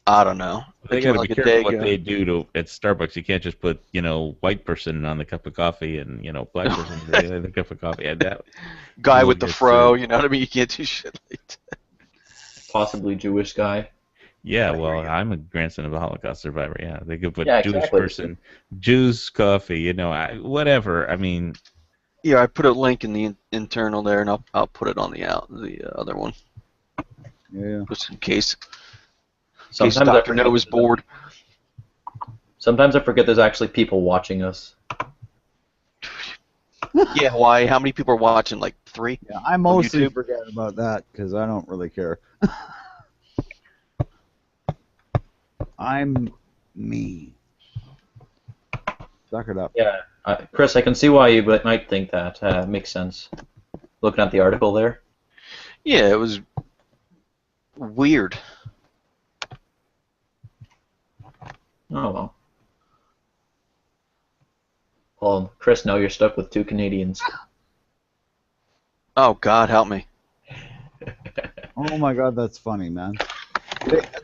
I: I don't know.
B: They
I: It came
B: got to
I: like
B: be
I: a
B: careful
I: day
B: what
I: ago.
B: they do at Starbucks. You can't just put white person on the cup of coffee and black person on the cup of coffee. And that
I: Guy
B: will
I: with the
B: get
I: fro,
B: sued.
I: you know what I mean? You can't do shit like that.
F: Possibly Jewish guy.
B: Yeah, well, I'm a grandson of a Holocaust survivor. Yeah, they could put
F: Yeah,
B: Jewish
F: exactly.
B: person, Jews coffee. Whatever. I mean,
I: Yeah, I put a link in the internal there, and I'll put it on the other one,
H: Yeah.
I: just in case.
F: Sometimes
I: in
F: I
I: case Dr.
F: forget
I: No is bored.
F: Sometimes I forget there's actually people watching us.
I: Yeah, why? How many people are watching? Like 3?
H: Yeah, I mostly
I: YouTube?
H: forget about that because I don't really care. I'm me. Suck it up.
F: Yeah, Chris, I can see why you might think that. Makes sense. Looking at the article there.
I: Yeah, it was weird.
F: Oh well. Well, Chris, now you're stuck with 2 Canadians.
I: Oh, God, help me.
H: Oh my God, that's funny, man.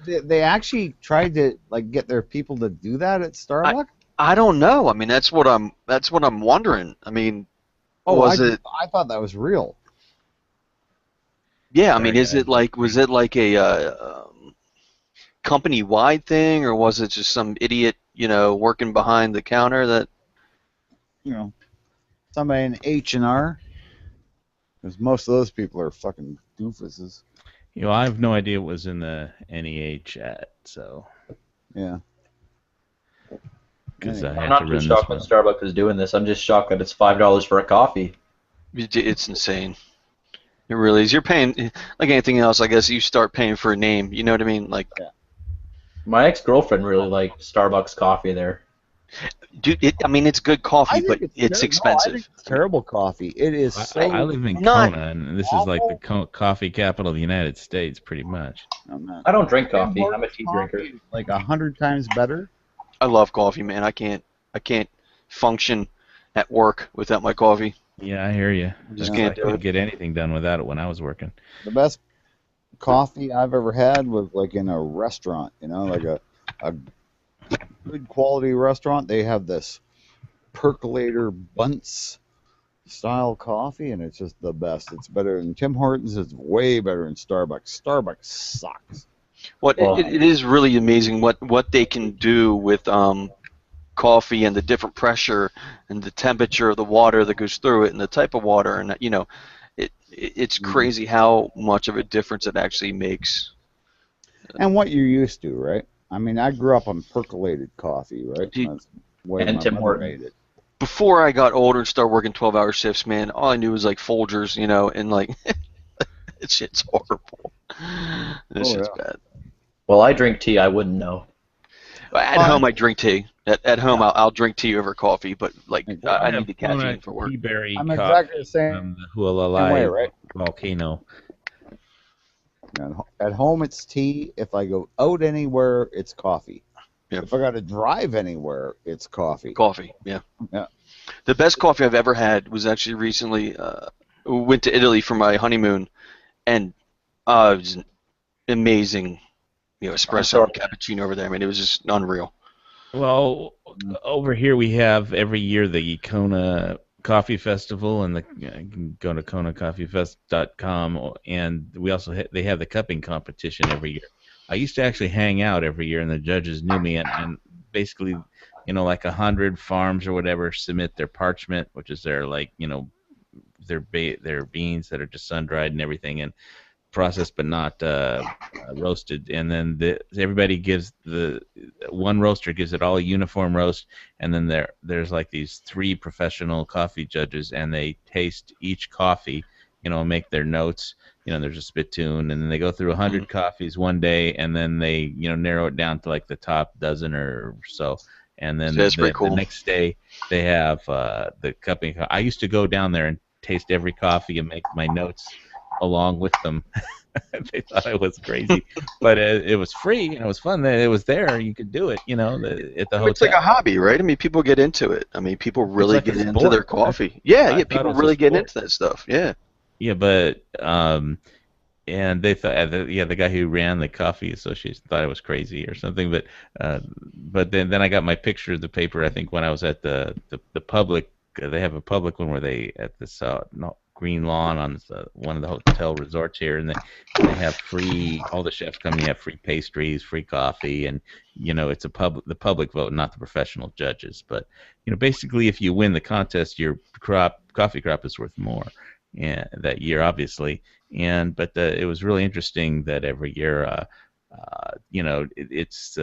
H: They actually tried to get their people to do that at Starbucks.
I: I don't know. I mean, that's what I'm wondering. I mean,
H: I thought that was real.
I: Yeah, I mean, was it like a company-wide thing, or was it just some idiot, working behind the counter that?
H: Somebody in H&R. Because most of those people are fucking doofuses.
B: I have no idea what was in the NEA chat, so.
H: Yeah.
B: Because
F: I'm not too shocked that Starbucks is doing this. I'm just shocked that it's $5 for a coffee.
I: It's insane. It really is. You're paying, like anything else, I guess you start paying for a name. You know what I mean? Like,
F: my ex-girlfriend really liked Starbucks coffee there.
I: Dude, it's good coffee, but it's expensive.
H: I think it's terrible coffee. It is so...
B: I live in Kona, and this is like the coffee capital of the United States, pretty much.
F: I don't drink coffee. I'm a tea drinker.
H: Like 100 times better.
I: I love coffee, man. I can't function at work without my coffee.
B: Yeah, I hear you.
I: Just
B: can't get anything done without it when I was working.
H: The best coffee I've ever had was like in a restaurant, like a good quality restaurant. They have this percolator bunts style coffee, and it's just the best. It's better than Tim Hortons. It's way better than Starbucks. Starbucks sucks.
I: It is really amazing what they can do with coffee and the different pressure and the temperature of the water that goes through it and the type of water, and it's crazy how much of a difference it actually makes.
H: And what you're used to, right? I mean, I grew up on percolated coffee, right? That's the way
F: and
H: my
F: Tim
H: mother
F: Hortons.
H: made it.
I: Before I got older and started working 12-hour shifts, man, all I knew was like Folgers, and like that shit's horrible. This shit's bad.
F: Well, I drink tea. I wouldn't know.
I: At home, I drink tea. At home, I'll drink tea over coffee, but like I need the caffeine for work.
B: Teaberry
H: I'm
B: coffee
H: exactly the same
B: from the Hualalai
H: way, right?
B: volcano.
H: At home, it's tea. If I go out anywhere, it's coffee.
I: Yep.
H: If I got to drive anywhere, it's coffee.
I: Coffee, yeah.
H: Yeah.
I: The best coffee I've ever had was actually recently. Went to Italy for my honeymoon, and it was an amazing, espresso and cappuccino over there. I mean, it was just unreal.
B: Well, over here we have every year the Kona Coffee Festival, and you can go to konacoffeefest.com, and we also they have the cupping competition every year. I used to actually hang out every year, and the judges knew me, and basically, like 100 farms or whatever submit their parchment, which is their their beans that are just sun dried and everything, and processed but not roasted, and then everybody gives one roaster gives it all a uniform roast, and then there's like these 3 professional coffee judges, and they taste each coffee, make their notes, there's a spittoon, and then they go through 100 coffees one day, and then they narrow it down to like the top dozen or so, and then
I: that's pretty cool.
B: The next day they have the cupping. I used to go down there and taste every coffee and make my notes along with them. They thought I was crazy, but it was free and it was fun. It was there. You could do it, at the hotel.
I: It's like a hobby, right? I mean, people get into it. I mean, people really get into their coffee. Yeah, people really get into that stuff. Yeah.
B: Yeah, but and they thought, the guy who ran the coffee association thought I was crazy or something. But then I got my picture of the paper. I think when I was at the public, they have a public one where they at this green lawn on one of the hotel resorts here, and they have free, all the chefs come, you have free pastries, free coffee, and it's the public vote, not the professional judges. But basically, if you win the contest, your coffee crop is worth more, that year, obviously. But it was really interesting that every year, it's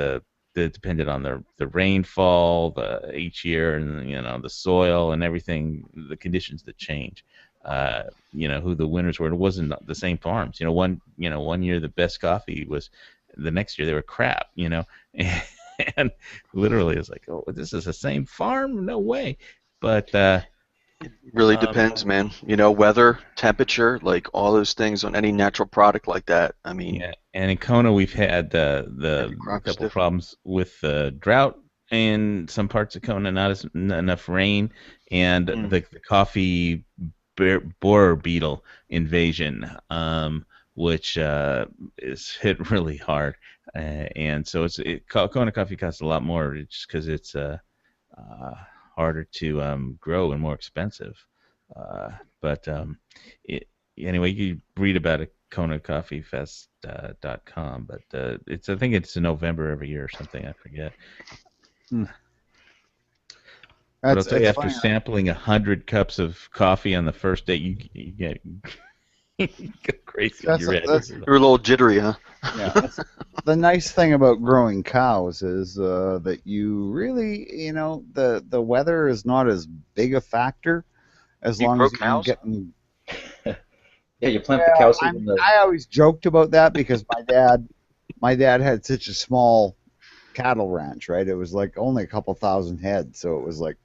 B: depended on the rainfall each year, and the soil and everything, the conditions that change. Who the winners were. It wasn't the same farms. One year the best coffee was, the next year they were crap. And literally it's like, oh, this is the same farm? No way. But it
I: really depends, man. Weather, temperature, like all those things on any natural product like that. I mean,
B: yeah. And in Kona we've had the couple of problems with drought in some parts of Kona, not enough rain, and the coffee borer beetle invasion, which is hit really hard, and so Kona coffee costs a lot more just because it's harder to grow and more expensive. But anyway, you read about it, konacoffeefest.com, but I think it's in November every year or something. I forget. But I'll tell you, after sampling 100 cups of coffee on the first day, you get go crazy. You're a
I: little jittery, huh?
H: Yeah. The nice thing about growing cows is that you really, the weather is not as big a factor as long as you're getting.
F: Yeah, you plant the cow seed in the.
H: I always joked about that because my dad had such a small cattle ranch, right? It was like only a couple thousand head, so it was like,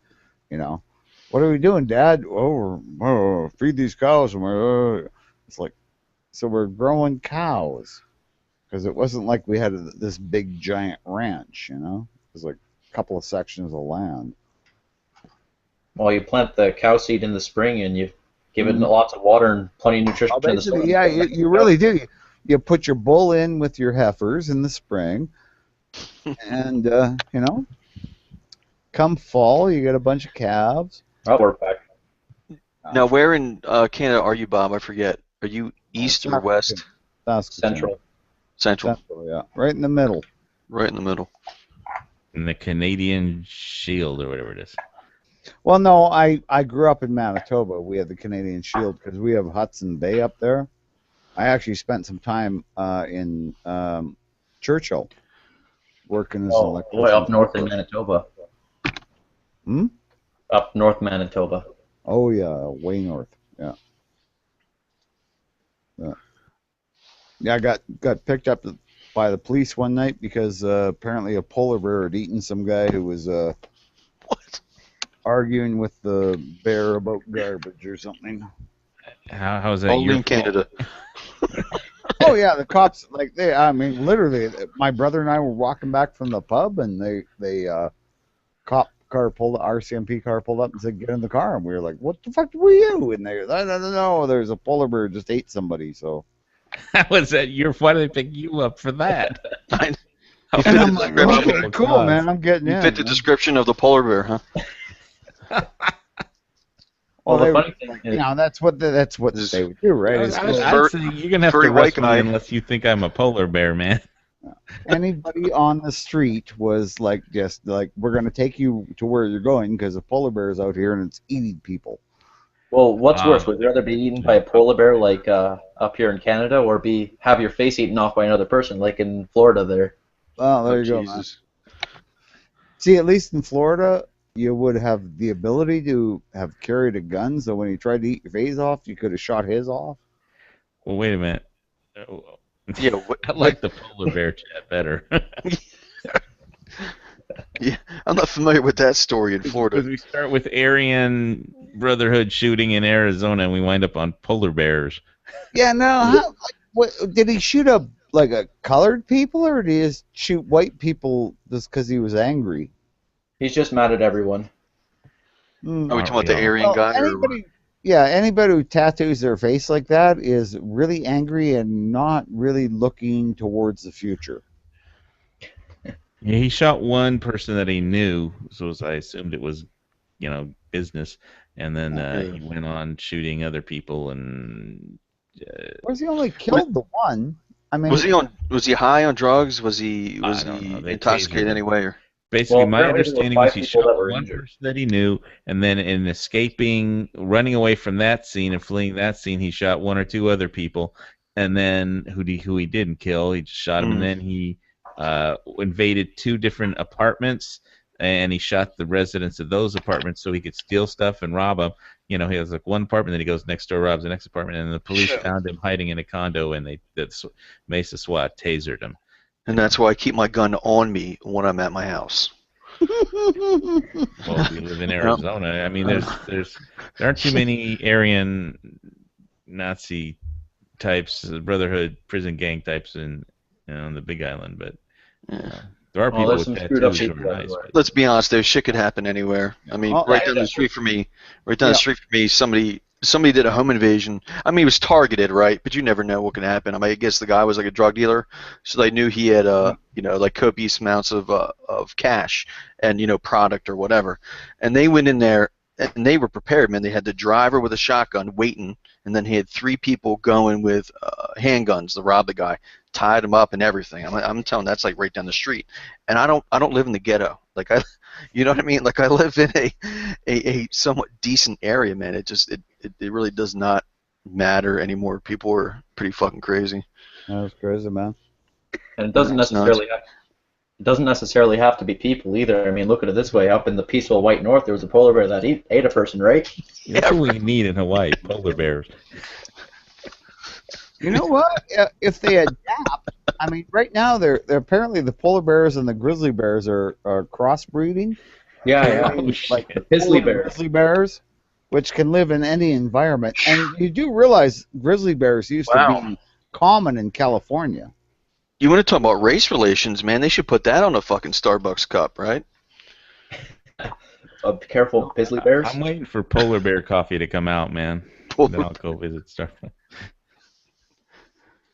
H: what are we doing, Dad? Oh, we're feed these cows. It's like, so we're growing cows because it wasn't like we had this big giant ranch, It was like a couple of sections of land.
F: Well, you plant the cow seed in the spring and you give it lots of water and plenty of nutrition in the soil.
H: Yeah, you really do. You put your bull in with your heifers in the spring, and come fall, you get a bunch of calves.
F: I'll work back.
I: Now, where in Canada are you, Bob? I forget. Are you east or west?
F: Central.
I: Central,
H: yeah. Right in the middle.
I: Right in the middle.
B: In the Canadian Shield or whatever it is.
H: Well, no, I grew up in Manitoba. We have the Canadian Shield because we have Hudson Bay up there. I actually spent some time in Churchill working as an electrician.
F: Way up north in Manitoba. Up north Manitoba.
H: Oh, yeah, way north. Yeah. Yeah, I got picked up by the police one night because apparently a polar bear had eaten some guy who was arguing with the bear about garbage or something.
B: How's that?
I: Only in Canada.
H: Oh yeah, the cops literally, my brother and I were walking back from the pub, and they cop RCMP car pulled up and said, "Get in the car." And we were like, "What the fuck were you?" And they, no, there's a polar bear just ate somebody. So
B: How was that? Why did they pick you up for that?
H: and I'm like, "Okay, cool, man. I'm getting in."
I: You fit the description of the polar bear, huh?
F: Well, the
H: they,
F: funny thing is,
H: that's what they would do, right?
B: I'd say you're gonna have
I: furry
B: to
I: white
B: arrest me
I: guy.
B: unless you think I'm a polar bear, man.
H: Anybody on the street was like, just like, we're going to take you to where you're going because a polar bear is out here and it's eating people.
F: well, what's worse? Would you rather be eaten by a polar bear like up here in Canada, or have your face eaten off by another person like in Florida there?
H: Well, there you go, man. See, at least in Florida, you would have the ability to have carried a gun, so when he tried to eat your face off, you could have shot his off.
B: Well, wait a minute.
I: Yeah,
B: I like the polar bear chat better.
I: Yeah, I'm not familiar with that story in Florida.
B: Because we start with Arayan Brotherhood shooting in Arizona, and we wind up on polar bears.
H: Yeah, no. What did he shoot up like a colored people, or did he just shoot white people just because he was angry?
F: He's just mad at everyone.
I: Are we talking about the Aryan guy?
H: Anybody who tattoos their face like that is really angry and not really looking towards the future.
B: Yeah, he shot one person that he knew, so I assumed it was, business, and then he went on shooting other people, and
H: Was he only killed the one? I mean,
I: was he high on drugs? Was he intoxicated anyway? Or?
B: Basically, my understanding was he shot one person that he knew, and then in running away from that scene and fleeing that scene, he shot one or two other people, and then who he didn't kill, he just shot him, and then he invaded two different apartments, and he shot the residents of those apartments so he could steal stuff and rob them. He has like one apartment, then he goes next door, robs the next apartment, and the police found him hiding in a condo, and the Mesa SWAT tasered him.
I: And that's why I keep my gun on me when I'm at my house.
B: Well, we live in Arizona. I mean, there aren't too many Aryan Nazi types, Brotherhood prison gang types in the Big Island, but there are people with tattoos who are nice.
I: Let's be honest, there shit could happen anywhere. I mean, right down the street from me, somebody did a home invasion. I mean, it was targeted, right? But you never know what can happen. I mean, I guess the guy was like a drug dealer, so they knew he had like copious amounts of cash and product or whatever. And they went in there and they were prepared, man. They had the driver with a shotgun waiting, and then he had 3 people going with handguns to rob the guy, tied him up and everything. I'm telling you, that's like right down the street. And I don't live in the ghetto. Like you know what I mean? Like I live in a somewhat decent area, man. It really does not matter anymore. People are pretty fucking crazy.
H: That's crazy, man.
F: And it doesn't necessarily have to be people either. I mean, look at it this way: up in the peaceful white north, there was a polar bear that ate a person, right?
B: That's what we need in Hawaii: polar bears.
H: You know what? If they adapt, I mean, right now they're apparently the polar bears and the grizzly bears are crossbreeding.
F: Yeah.
H: Like the
F: grizzly
H: bears, which can live in any environment. And you do realize grizzly bears used to be common in California.
I: You want to talk about race relations, man? They should put that on a fucking Starbucks cup, right?
F: Be careful, grizzly bears.
B: I'm waiting for polar bear coffee to come out, man. Then I'll go visit Starbucks.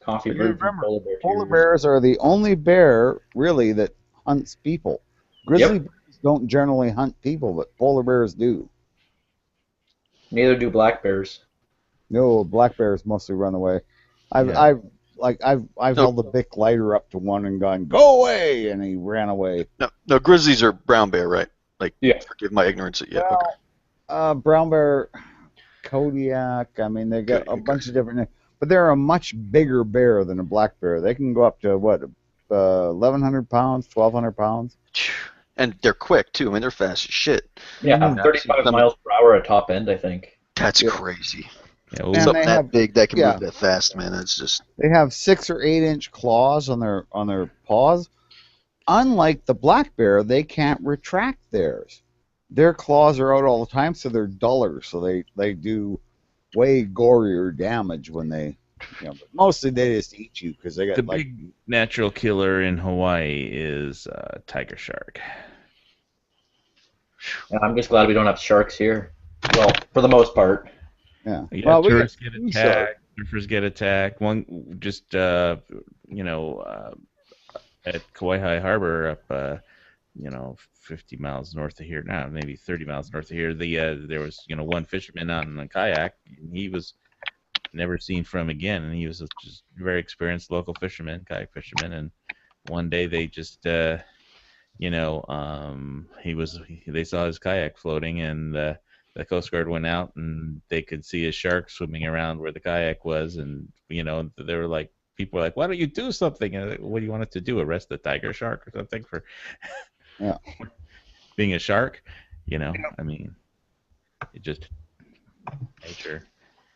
F: Coffee.
H: Remember, polar bears are the only bear really that hunts people. Grizzly bears don't generally hunt people, but polar bears do.
F: Neither do black bears.
H: No, black bears mostly run away. I've held the Bic lighter up to one and gone, "Go away!" and he ran away.
I: No, grizzlies are brown bear, right? Like, forgive my ignorance. Yeah.
H: Well, brown bear, Kodiak. I mean, they got a bunch of different. But they're a much bigger bear than a black bear. They can go up to 1,100 pounds, 1,200 pounds.
I: And they're quick too. I mean, they're fast as shit.
F: Yeah, 35 miles per hour at top end, I think.
I: That's crazy.
B: Yeah,
I: something that big that can move that fast, man. That's just.
H: They have 6 or 8 inch claws on their paws. Unlike the black bear, they can't retract theirs. Their claws are out all the time, so they're duller. So they do way gorier damage when they, but mostly they just eat you because they got
B: the big natural killer in Hawaii is tiger shark.
F: And I'm just glad we don't have sharks here. Well, for the most part.
H: Yeah.
B: Yeah,
H: Well, we
B: tourists
H: got
B: get
H: sea shark.
B: attacked, surfers get attacked. One just at Kauai Harbor up 50 miles north of here now, maybe 30 miles north of here. There was one fisherman out in a kayak. And he was never seen from again, and he was just very experienced local fisherman, kayak fisherman. And one day they just they saw his kayak floating, and the Coast Guard went out, and they could see a shark swimming around where the kayak was, and they were like, people were like, "Why don't you do something?" And what do you want it to do? Arrest the tiger shark or something for
H: Yeah.
B: being a shark? I mean, it just nature.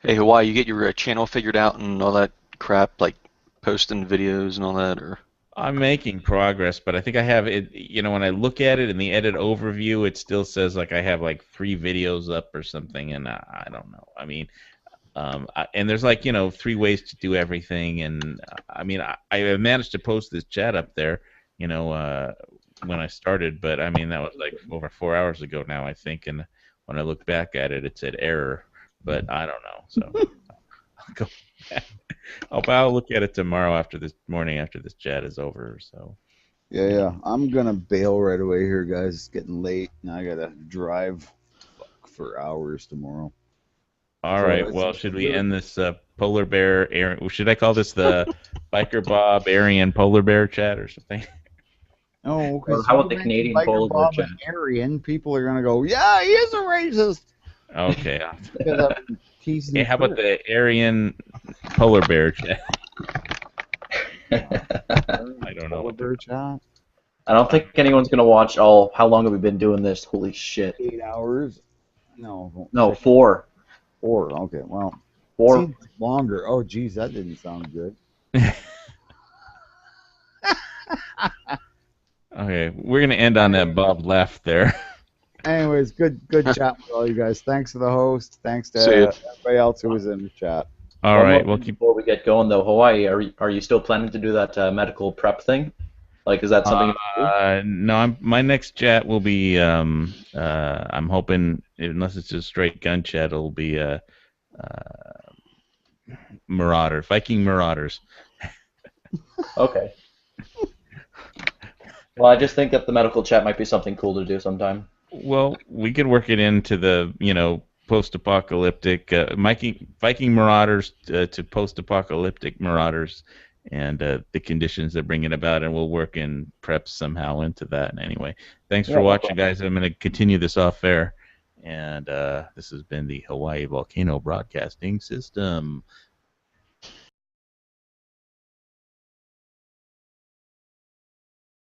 I: Hey, Hawaii, you get your channel figured out and all that crap, like posting videos and all that, or?
B: I'm making progress, but I think I have it. When I look at it in the edit overview, it still says like I have like 3 videos up or something, and I don't know. I mean, and there's like 3 ways to do everything, and I mean, I managed to post this chat up there, when I started, but I mean that was like over 4 hours ago now, I think, and when I look back at it, it said error, but I don't know, so I'll go back. I'll look at it tomorrow after this chat is over. So.
H: Yeah. I'm gonna bail right away here, guys. It's getting late, and I gotta drive for hours tomorrow.
B: All right. Well, should we end this polar bear? Should I call this the Biker Bob Aryan polar bear chat or something?
H: No, because
F: how about the Canadian polar bear chat?
H: Aryan, people are gonna go, yeah, he is a racist.
B: Okay.
H: Hey,
B: how about the Aryan polar bear chat? I don't know.
H: Polar bear chat?
F: I don't think anyone's gonna watch all. How long have we been doing this? Holy shit!
H: 8 hours? No,
F: 4.
H: 4. Okay, well,
F: 4.
H: seems longer. Oh, geez, that didn't sound good.
B: Okay, we're gonna end on that Bob left there.
H: Anyways, good chat with all you guys. Thanks to the host. Thanks to everybody else who was in the chat.
B: All right, we'll keep.
F: Before we get going though, Hawaii, are you still planning to do that medical prep thing? Like, is that something?
B: No, my next chat will be. I'm hoping, unless it's a straight gun chat, it'll be Viking Marauders.
F: Okay. Well, I just think that the medical chat might be something cool to do sometime.
B: Well, we could work it into the post-apocalyptic Viking Marauders to post-apocalyptic Marauders, and the conditions they're bringing about, and we'll work in prep somehow into that. And anyway, thanks for watching, guys. I'm going to continue this off air, and this has been the Hawaii Volcano Broadcasting System.